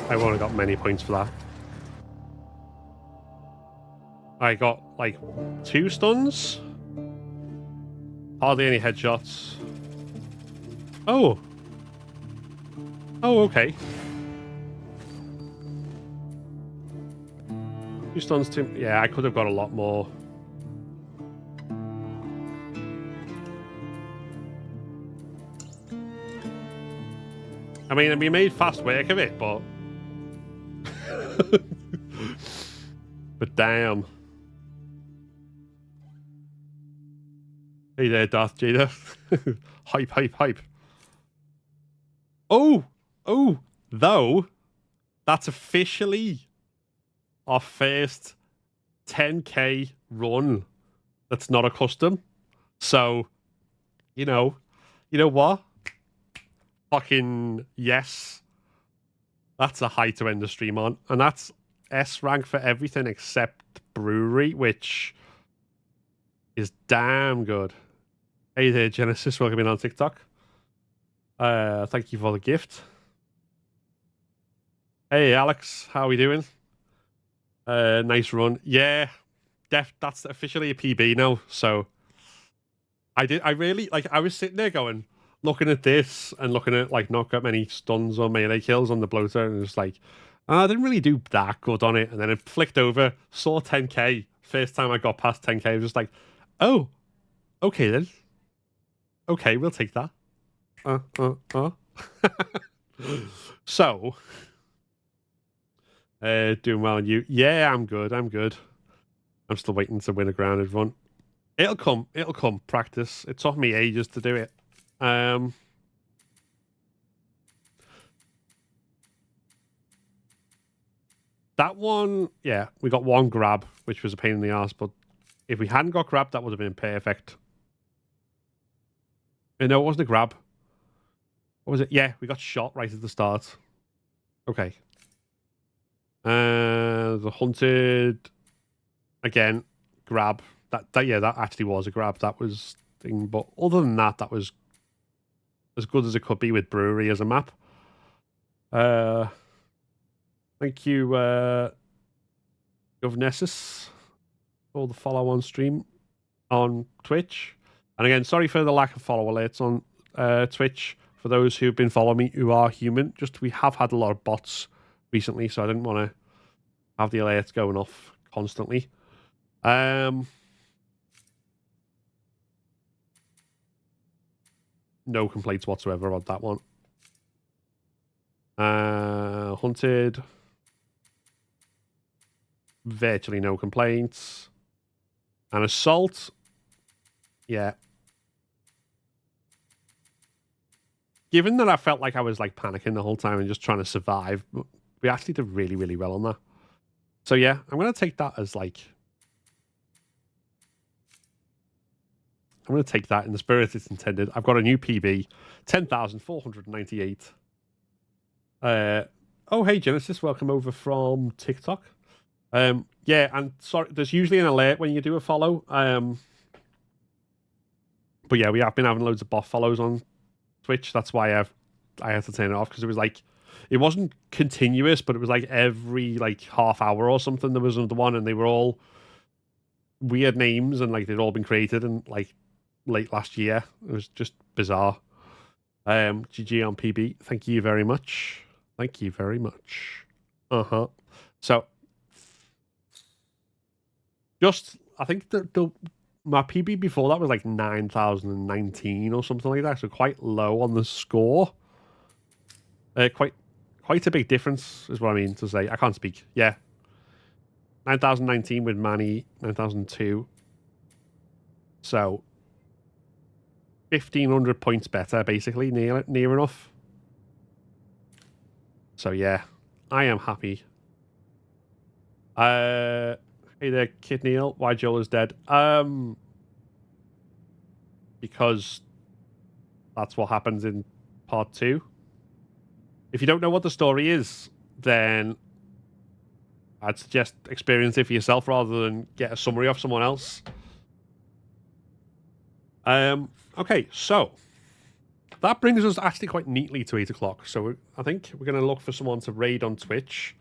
I won't have got many points for that. I got like 2 stuns. Hardly any headshots. Oh. Oh, okay. 2 stuns, 2... Yeah, I could have got a lot more. I mean, we made fast work of it, but... but damn. Hey there, Darth Jada. Hype, hype, hype. Oh! Oh! Though, that's officially our first 10k run that's not a custom. So, you know what? Fucking yes. That's a high to end the stream on. And that's S rank for everything except brewery, which is damn good. Hey there, Genesis. Welcome in on TikTok. Thank you for the gift. Hey, Alex. How are we doing? Nice run. Yeah, that's officially a PB now. So I was sitting there going, looking at this and looking at like not got many stuns or melee kills on the bloater, and it's like, I didn't really do that good on it. And then it flicked over, saw 10k. First time I got past 10k, I was just like, oh, okay then. Okay, we'll take that. So, doing well on you. Yeah, I'm good. I'm good. I'm still waiting to win a grounded run. It'll come. It'll come. Practice. It took me ages to do it. That one, yeah, we got 1 grab, which was a pain in the ass, but if we hadn't got grabbed, that would have been perfect. No, it wasn't a grab. What was it? Yeah, we got shot right at the start. Okay. The hunted, again, grab. That actually was a grab. That was thing, but other than that, that was as good as it could be with brewery as a map. Thank you, Govnessus, for the follow on stream on Twitch. And again, sorry for the lack of follow alerts on Twitch. For those who've been following me who are human, we have had a lot of bots recently, so I didn't want to have the alerts going off constantly. No complaints whatsoever about that one. Hunted. Virtually no complaints. And assault. Yeah. Given that I felt like I was like panicking the whole time and just trying to survive, we actually did really, really well on that. So yeah, I'm going to take that as like... I'm going to take that in the spirit it's intended. I've got a new PB. 10,498. Oh, hey, Genesis. Welcome over from TikTok. Yeah, and sorry, there's usually an alert when you do a follow. But yeah, we have been having loads of bot follows on Twitch. That's why I had to turn it off, because it was like, it wasn't continuous, but it was like every like half hour or something there was another one, and they were all weird names, and like they'd all been created in like late last year. It was just bizarre. GG on PB. Thank you very much. Thank you very much. So just, I think my PB before that was like 9,019 or something like that, so quite low on the score. Quite a big difference is what I mean to say. I can't speak. Yeah. 9,019 with Manny, 9,002. So 1,500 points better, basically, near enough. So yeah, I am happy. Hey there, Kid Neil. Why Joel is dead? Because that's what happens in part 2. If you don't know what the story is, then I'd suggest experience it for yourself rather than get a summary off someone else. Okay, so that brings us actually quite neatly to 8 o'clock. So I think we're going to look for someone to raid on Twitch.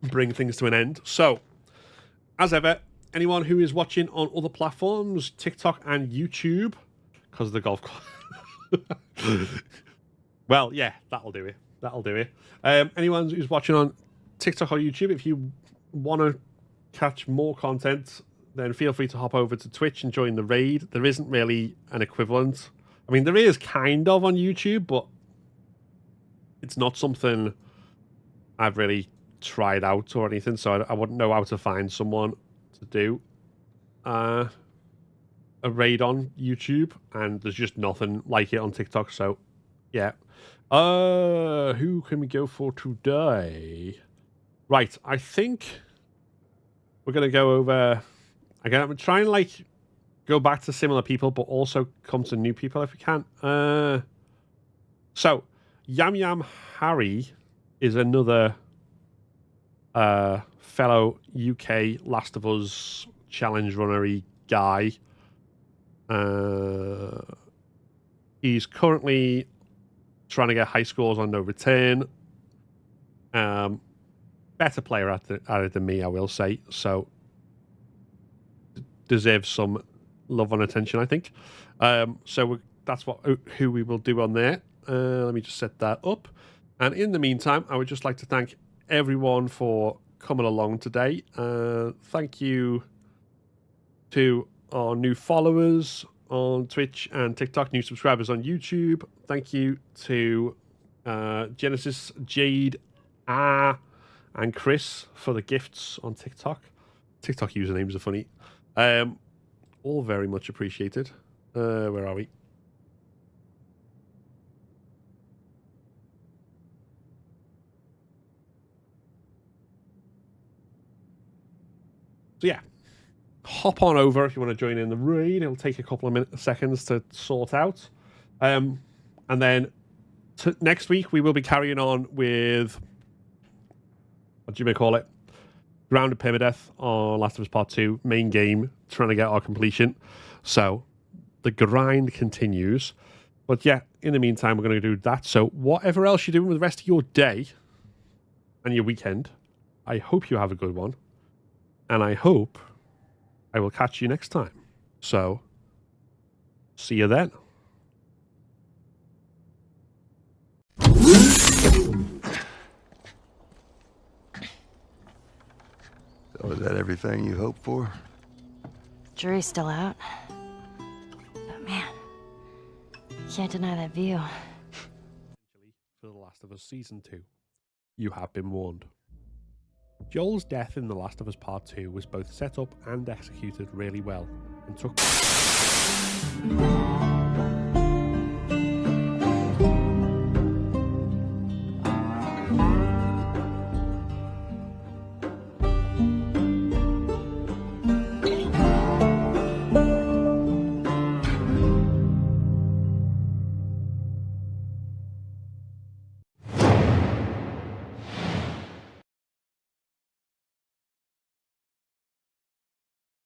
Bring things to an end. So, as ever, anyone who is watching on other platforms, TikTok and YouTube, because of the golf course. Well, yeah, that'll do it. That'll do it. Anyone who's watching on TikTok or YouTube, if you want to catch more content, then feel free to hop over to Twitch and join the raid. There isn't really an equivalent. I mean, there is kind of on YouTube, but it's not something I've really tried out or anything, so I wouldn't know how to find someone to do a raid on YouTube, and there's just nothing like it on TikTok, so yeah. Who can we go for today? Right, I think we're going to go over... Again, I'm trying to, like, go back to similar people, but also come to new people if we can. So, Yam Yam Harry is another fellow UK Last of Us challenge runner-y guy. He's currently trying to get high scores on No Return. Better player at it than me, I will say. So, deserves some love and attention, I think. So that's who we will do on there. Let me just set that up. And in the meantime, I would just like to thank everyone for coming along today. Thank you to our new followers on Twitch and TikTok, new subscribers on YouTube. Thank you to Genesis, Jade, and Chris for the gifts on TikTok. TikTok usernames are funny. All very much appreciated. Where are we? So yeah, hop on over if you want to join in the raid. It'll take a couple of seconds to sort out. And then next week we will be carrying on with, what do you may call it? Grounded permadeath on Last of Us Part 2, main game, trying to get our completion. So the grind continues. But yeah, in the meantime, we're going to do that. So whatever else you're doing with the rest of your day and your weekend, I hope you have a good one. And I hope I will catch you next time. So see you then. So is that everything you hoped for? Jury's still out. But man, can't deny that view. For The Last of Us Season 2, you have been warned. Joel's death in The Last of Us Part 2 was both set up and executed really well, and took...